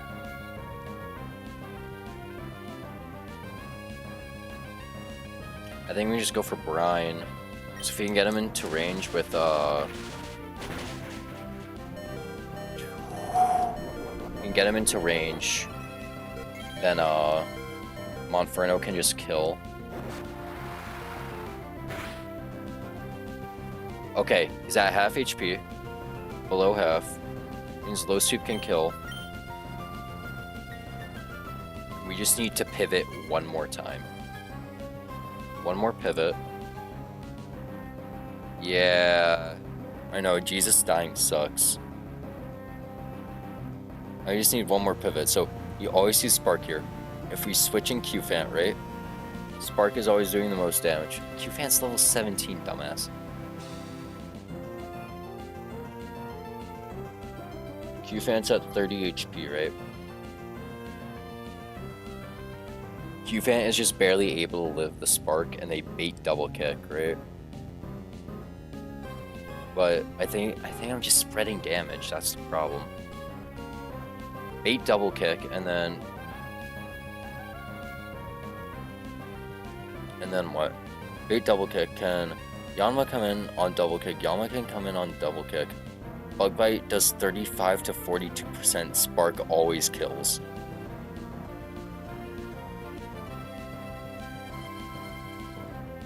I think we just go for Brine. So if we can get him into range with we can get him into range, then Monferno can just kill. Okay, he's at half HP. Below half. Means low sweep can kill. We just need to pivot one more time. One more pivot. Yeah. I know, Jesus dying sucks. I just need one more pivot. So you always use Spark here. If we switch in Q-Fant, right? Spark is always doing the most damage. Q-Fant's level 17, dumbass. Q-Fant's at 30 HP, right? Q-Fant is just barely able to live the Spark, and they bait double kick, right? But I think I'm just spreading damage. That's the problem. Bait double kick, and then what? Bait double kick. Can Yanma come in on double kick? Yanma can come in on double kick. Bug Bite does 35 to 42%. Spark always kills.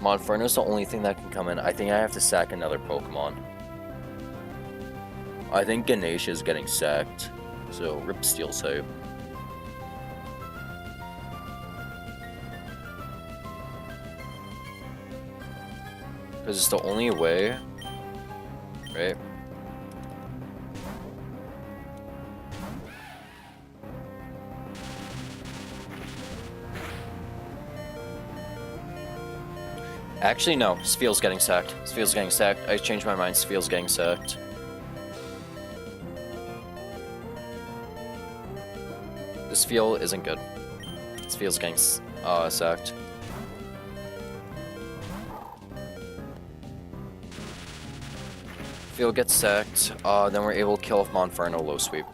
Monferno's the only thing that can come in. I think I have to sack another Pokemon. I think Ganesha is getting sacked. So, rip Steel type. Because it's the only way, right? Actually, no. Spheal's getting sacked. Spheal's getting sacked. I changed my mind. Spheal's getting sacked. This Spheal isn't good. Spheal's getting sacked. Spheal gets sacked. Then we're able to kill off Monferno low sweep.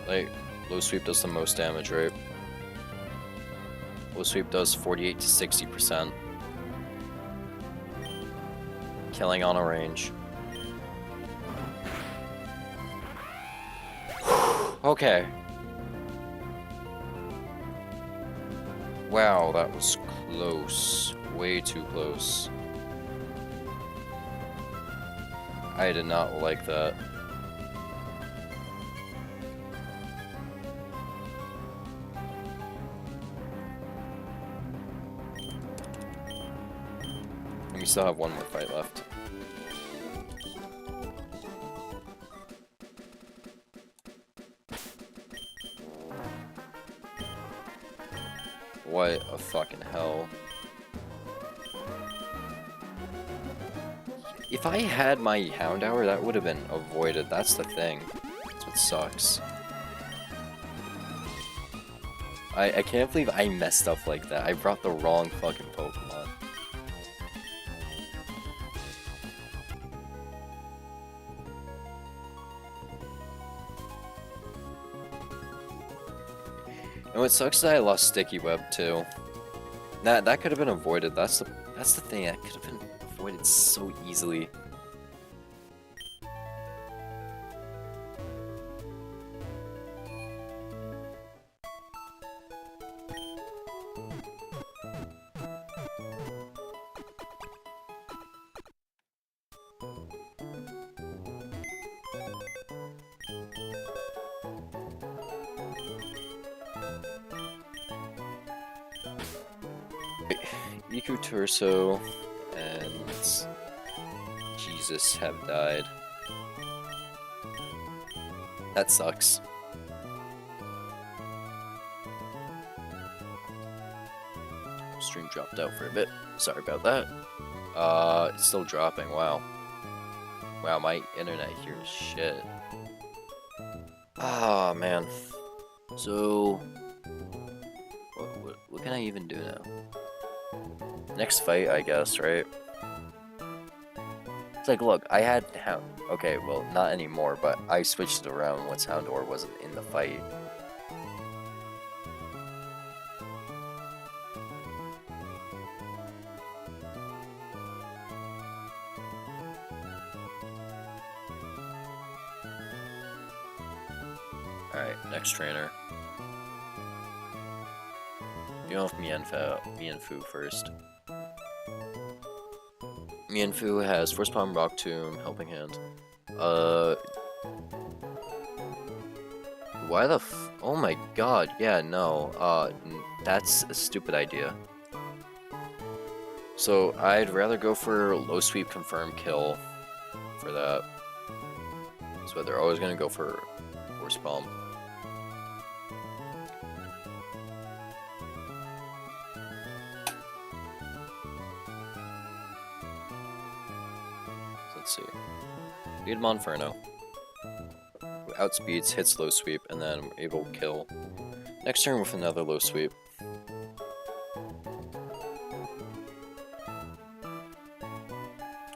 Like, low sweep does the most damage, right? Low sweep does 48 to 60%. Killing on a range. Okay. Wow, that was close. Way too close. I did not like that. We still have one more fight left. What a fucking hell. If I had my Hound Hour, that would have been avoided. That's the thing. That's what sucks. I can't believe I messed up like that. I brought the wrong fucking Pokemon. And what sucks is that I lost Sticky Web too. That could have been avoided. That's the thing. That could have been avoided so easily. Iku Turso and Jesus have died. That sucks. Stream dropped out for a bit. Sorry about that. It's still dropping. Wow. Wow, my internet here is shit. Ah, man. So, what can I even do now? Next fight, I guess, right? It's like, look, I had Hound. Okay, well, not anymore, but I switched it around once Houndour wasn't in the fight. Alright, next trainer. Dealing with Mienfoo first. Mienfoo has Force Palm, Rock Tomb, Helping Hand. Why the oh my god, yeah, no, that's a stupid idea. So, I'd rather go for low sweep, confirm kill for that. So they're always gonna go for Force Palm. Let's see. Lead Monferno. Who outspeeds, hits low sweep, and then we're able to kill. Next turn with another low sweep.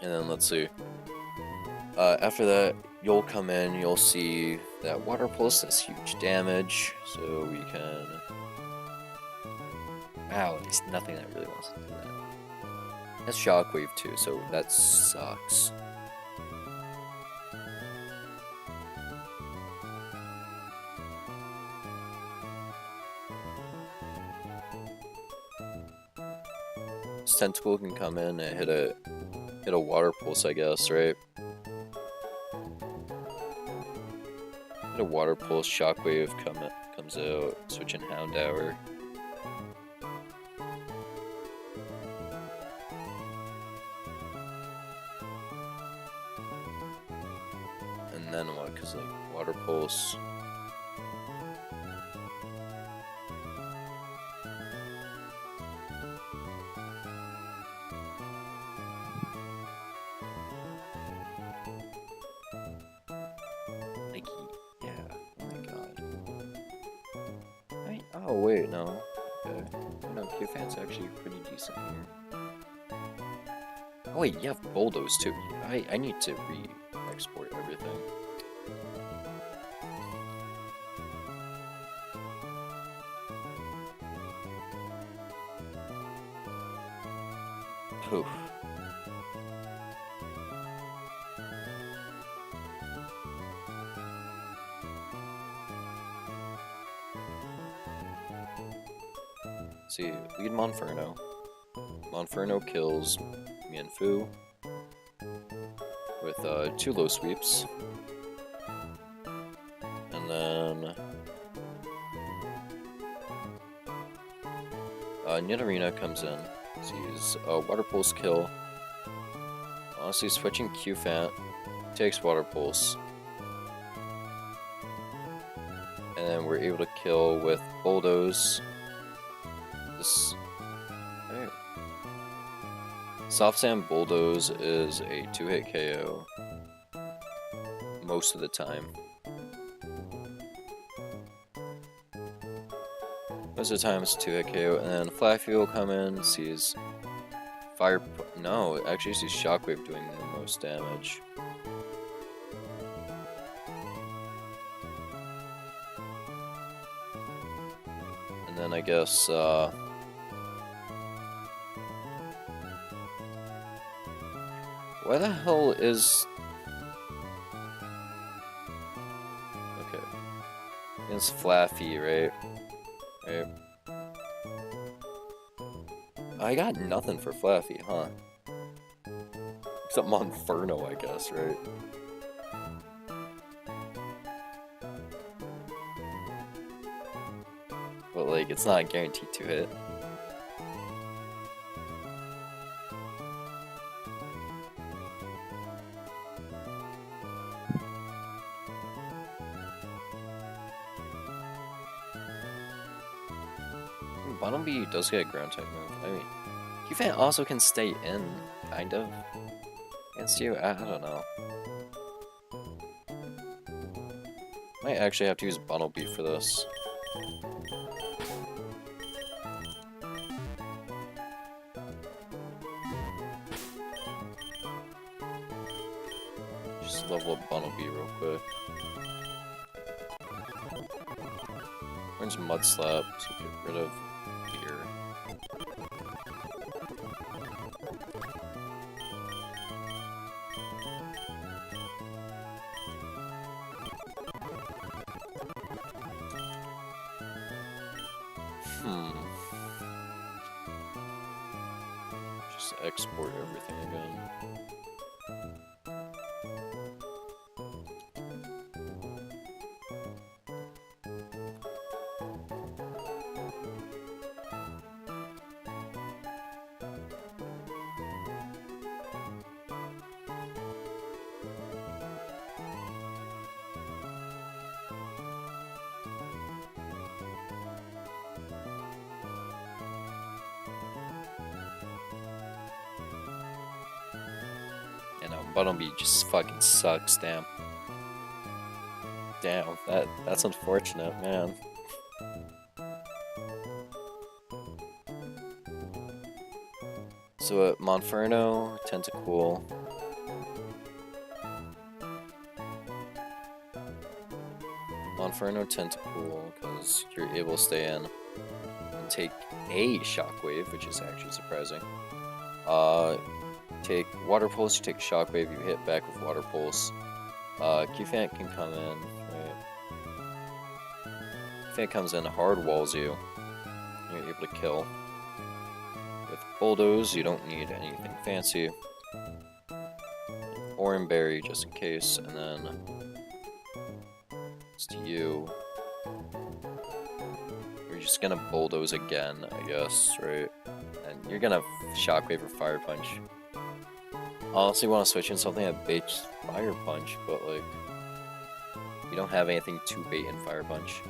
And then let's see. After that, you'll come in, you'll see that Water Pulse does huge damage, so we can... Wow, there's nothing that really wants to do that. That's Shockwave too, so that sucks. This Tentacle can come in and hit a Water Pulse, I guess, right? Hit a Water Pulse, Shockwave comes out, switching Houndour. And then what? Because like Water Pulse. Like, yeah. Oh my god. Right? Oh wait, no. Okay. No, Q-Fan's actually pretty decent here. Oh wait, you have Bulldoze too. I need to re-export everything. Oof. Let's see, lead Monferno. Monferno kills Mienfoo with 2 low sweeps. And then Nidorina comes in. Sees a Water Pulse kill. Honestly, switching Q-Fant takes Water Pulse. And then we're able to kill with Bulldoze. This Soft Sand Bulldoze is a 2-hit KO most of the time. Most of the time it's a 2-hit KO, and then Flaffy will come in, sees Fire... No, it actually sees Shockwave doing the most damage. And then I guess, why the hell is... Okay. It's Flaffy, right? Right. I got nothing for Flaffy, huh? Except Monferno, I guess, right? But, like, it's not guaranteed to hit. Bunnelby does get a ground type move. I mean, Q-Fan also can stay in, kind of. Against you? I don't know. Might actually have to use Bunnelby for this. Just level up Bunnelby real quick. Where's Mud Slap? So get rid of Fear. Just export everything again. You know, Bunnelby just fucking sucks, damn. Damn, that's unfortunate, man. So Monferno, Tentacool. Monferno, Tentacool, because you're able to stay in and take a Shockwave, which is actually surprising. Take Water Pulse, you take Shockwave, you hit back with Water Pulse. Q-Fan can come in, right? Q-Fan comes in, hard walls you. You're able to kill. With Bulldoze, you don't need anything fancy. Oran Berry, just in case, and then it's to you. You're just gonna Bulldoze again, I guess, right? And you're gonna Shockwave or Fire Punch. I honestly want to switch in something that baits Fire Punch, but like, we don't have anything to bait in Fire Punch.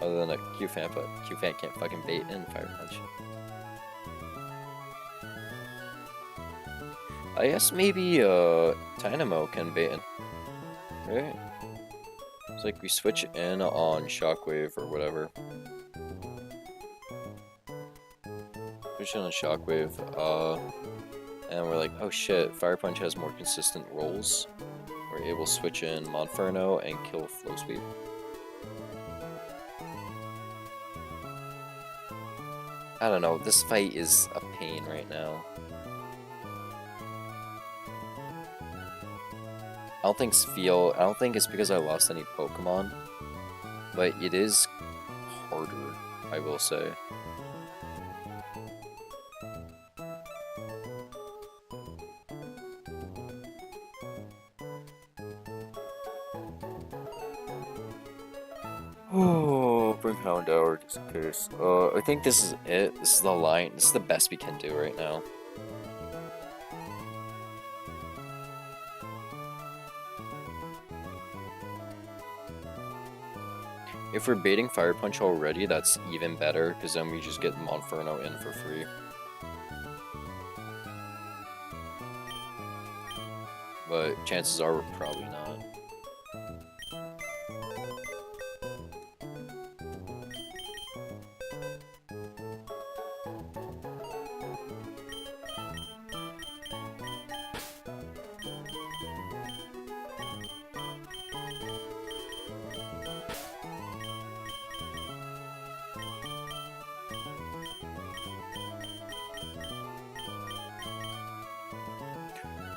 Other than a Q-Fan, but Q-Fan can't fucking bait in Fire Punch. I guess maybe Dynamo can bait in, right? It's like we switch in on Shockwave or whatever. Switch in on Shockwave, and we're like, oh shit, Fire Punch has more consistent rolls. We're able to switch in Monferno and kill Flow Sweep. I don't know, this fight is a pain right now. I don't think it's because I lost any Pokemon, but it is harder, I will say. Oh, bring Houndour just in case. I think this is it. This is the line. This is the best we can do right now. If we're baiting Fire Punch already, that's even better, because then we just get Monferno in for free. but chances are we're probably not.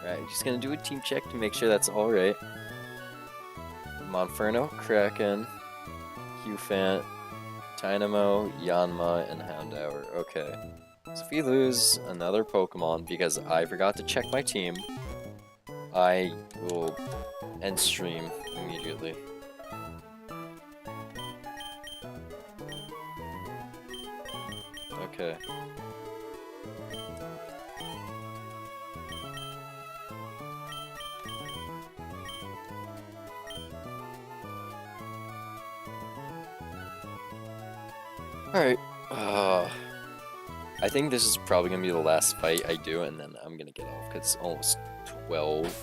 Alright, just gonna do a team check to make sure that's alright. Monferno, Kraken, Hufant, Dynamo, Yanma, and Houndour. Okay. So if we lose another Pokemon because I forgot to check my team, I will end stream immediately. Okay. Alright, I think this is probably gonna be the last fight I do, and then I'm gonna get off, because it's almost 12.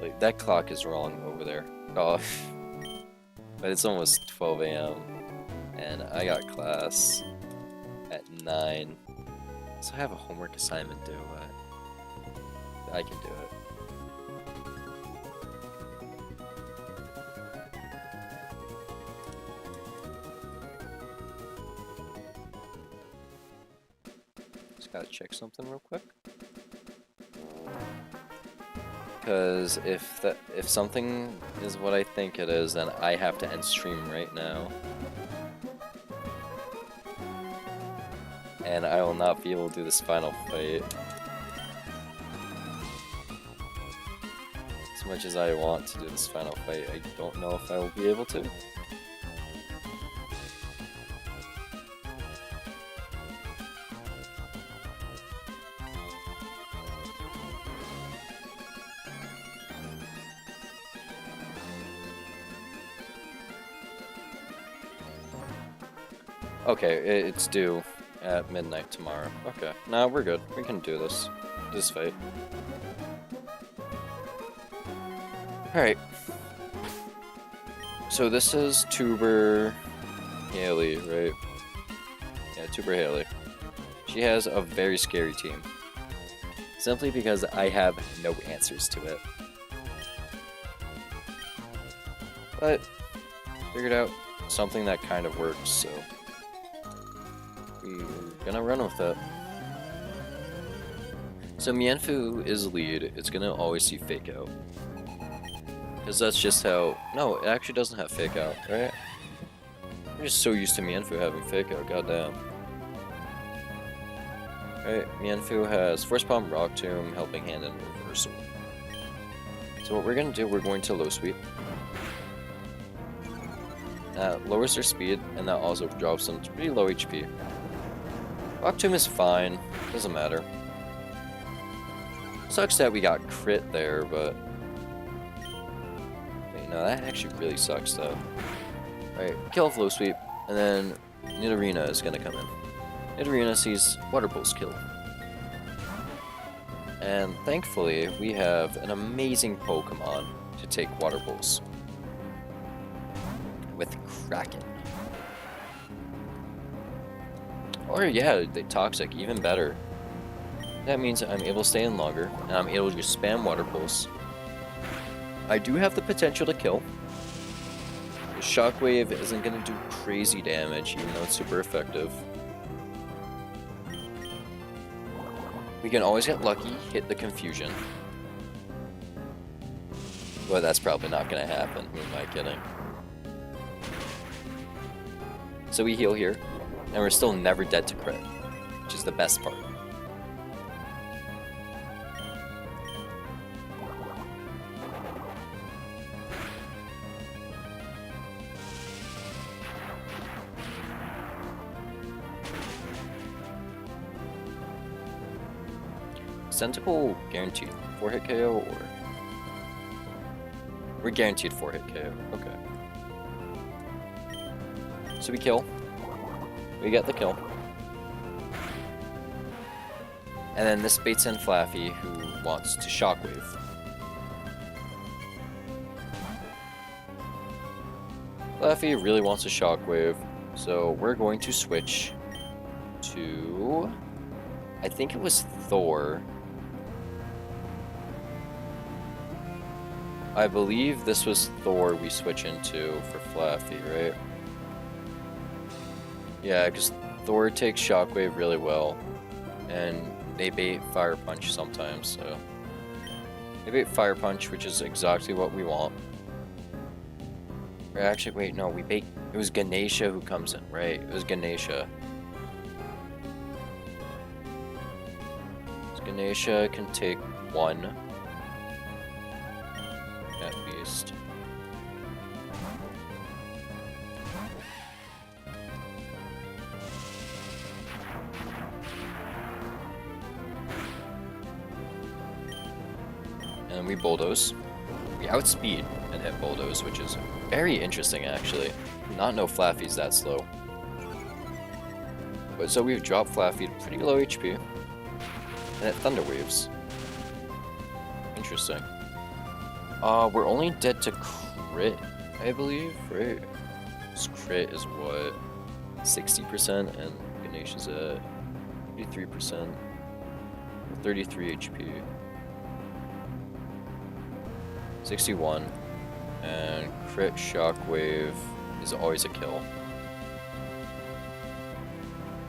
Like, that clock is wrong over there. Oh, but it's almost 12 a.m., and I got class at 9, so I have a homework assignment due, but I can do it. Gotta check something real quick. Because if something is what I think it is, then I have to end stream right now. And I will not be able to do this final fight. As much as I want to do this final fight, I don't know if I will be able to. Okay, it's due at midnight tomorrow. Okay, nah, we're good. We can do this. This fight. Alright. So this is Tuber Haley, right? Yeah, Tuber Haley. She has a very scary team. Simply because I have no answers to it. But, figured out something that kind of works, so we're gonna run with it. So Mienfoo is lead. It's gonna always see Fake Out. Because that's just how... No, it actually doesn't have Fake Out, right? I'm just so used to Mienfoo having Fake Out, goddamn. Right, Mienfoo has Force Palm, Rock Tomb, Helping Hand, and Reversal. So what we're gonna do, we're going to Low Sweep. That lowers their speed, and that also drops them to pretty low HP. Rock Tomb is fine, doesn't matter. Sucks that we got crit there, but... Wait, no, that actually really sucks, though. Alright, kill off Low Sweep, and then Nidorina is gonna come in. Nidorina sees Water Pulse kill. And thankfully, we have an amazing Pokemon to take Water Pulse. With Kraken. Or yeah, the Toxic, even better. That means I'm able to stay in longer, and I'm able to just spam Water Pulse. I do have the potential to kill. The Shockwave isn't going to do crazy damage, even though it's super effective. We can always get lucky, hit the Confusion. But that's probably not going to happen, who am I kidding? So we heal here, and we're still never dead to crit, which is the best part. Centical guaranteed 4-hit KO, or... We're guaranteed 4-hit KO, okay. So we kill. We get the kill. And then this baits in Flaffy, who wants to Shockwave. Flaffy really wants a Shockwave, so we're going to switch to... I think it was Thor. I believe this was Thor we switch into for Flaffy, right? Yeah, because Thor takes Shockwave really well, and they bait Fire Punch sometimes, so... They bait Fire Punch, which is exactly what we want. Or actually, wait, no, we bait... It was Ganesha who comes in, right? It was Ganesha. So Ganesha can take one. At least. And we bulldoze. We outspeed and hit bulldoze, which is very interesting actually. Not know Flaffy's that slow. But so we've dropped Flaffy to pretty low HP. And it thunder waves. Interesting. We're only dead to crit, I believe, right? This crit is what? 60% and Ganesha's at 33%. 33 HP. 61. And crit Shockwave is always a kill.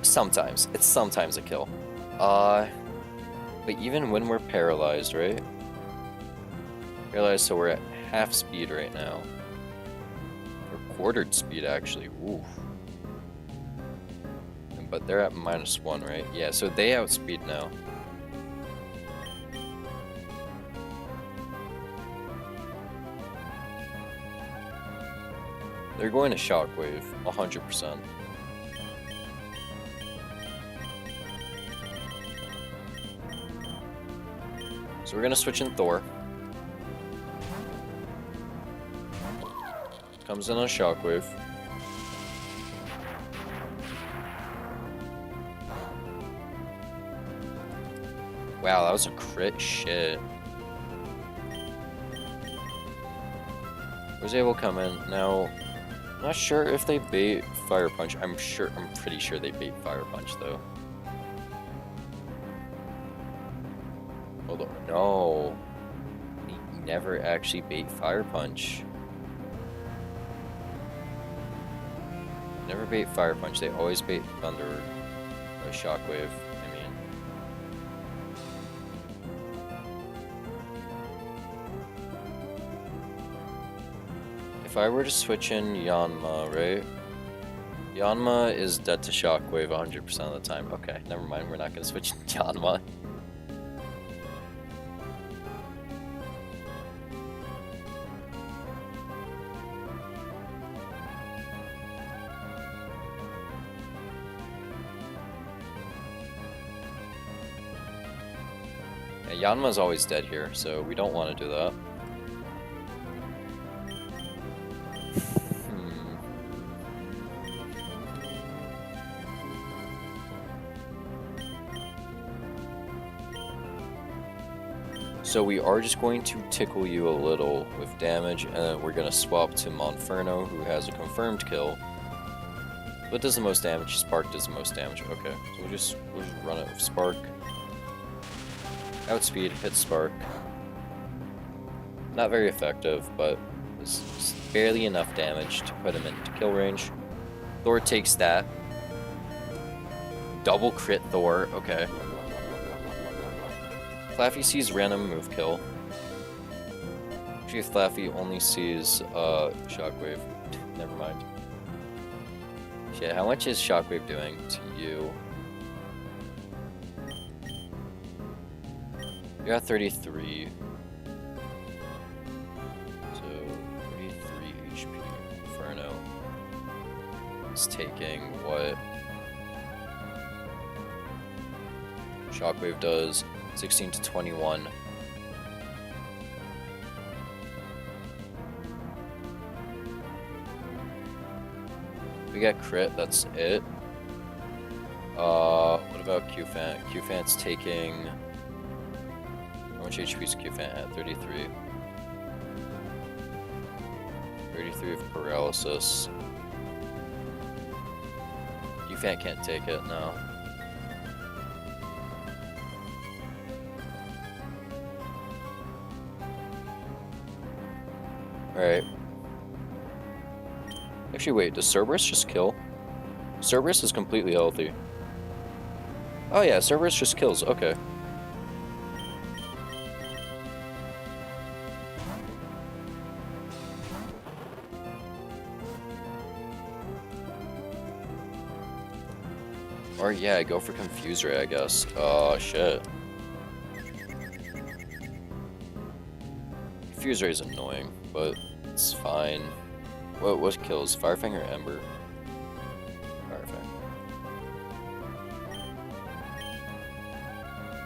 Sometimes. It's sometimes a kill. But even when we're paralyzed, right? Paralyzed, so we're at half speed right now. Or quartered speed, actually. Ooh. But they're at -1, right? Yeah, so they outspeed now. They're going to Shockwave, 100%. So we're gonna switch in Thor. Comes in on Shockwave. Wow, that was a crit shit. Was able to come in. Now, not sure if they bait Fire Punch. I'm pretty sure they bait Fire Punch though. Hold on, no. They never actually bait Fire Punch. Never bait Fire Punch, they always bait Thunder or Shockwave, I mean. If I were to switch in Yanma, right? Yanma is dead to Shockwave 100% of the time. Okay, never mind, we're not gonna switch in Yanma. Yanma's always dead here, so we don't want to do that. So we are just going to tickle you a little with damage, and then we're going to swap to Monferno, who has a confirmed kill. What does the most damage? Spark does the most damage. Okay, so we'll just run it with Spark. Outspeed, hit Spark. Not very effective, but it's barely enough damage to put him into kill range. Thor takes that. Double crit Thor, okay. Flaffy sees random move kill. Actually, Flaffy only sees Shockwave. Never mind. Shit, how much is Shockwave doing to you? You're at 33. So, 33 HP. Inferno. It's taking what Shockwave does. 16 to 21. We got crit, that's it. What about Q-Fan? Q-Fan's taking... How much HP is Q-Fan at? 33. 33 of paralysis. Q-Fan can't take it, no. Alright. Actually, wait, does Cerberus just kill? Cerberus is completely healthy. Oh yeah, Cerberus just kills, okay. Or yeah, go for Confuse Ray, I guess. Oh shit. Confuse Ray is annoying, but it's fine. What kills? Firefang or Ember? Firefang.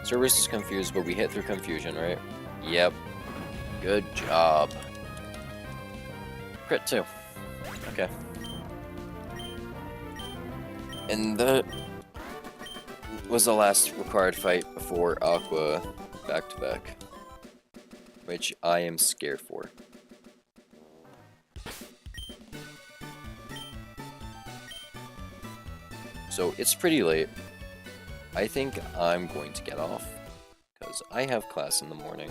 Cerberus is confused, but we hit through confusion, right? Yep. Good job. Crit 2. Okay. And that was the last required fight before Aqua back-to-back. Which I am scared for. So it's pretty late. I think I'm going to get off because I have class in the morning.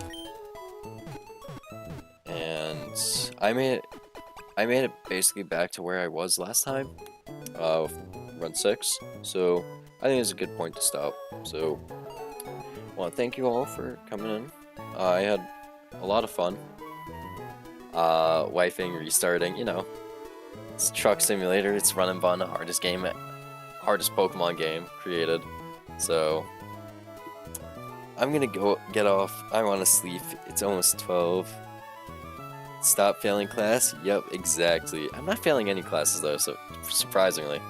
And I made it basically back to where I was last time. Run 6. So I think it's a good point to stop. So I want to thank you all for coming in. I had a lot of fun. Wifing, restarting, you know. It's Truck Simulator, it's Run and Bun, the hardest Pokemon game created. So I'm gonna go get off. I want to sleep. It's almost 12. Stop failing class? Yep, exactly. I'm not failing any classes though, so surprisingly.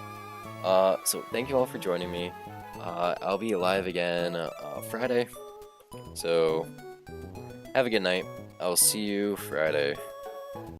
So thank you all for joining me. I'll be live again Friday. So have a good night. I'll see you Friday.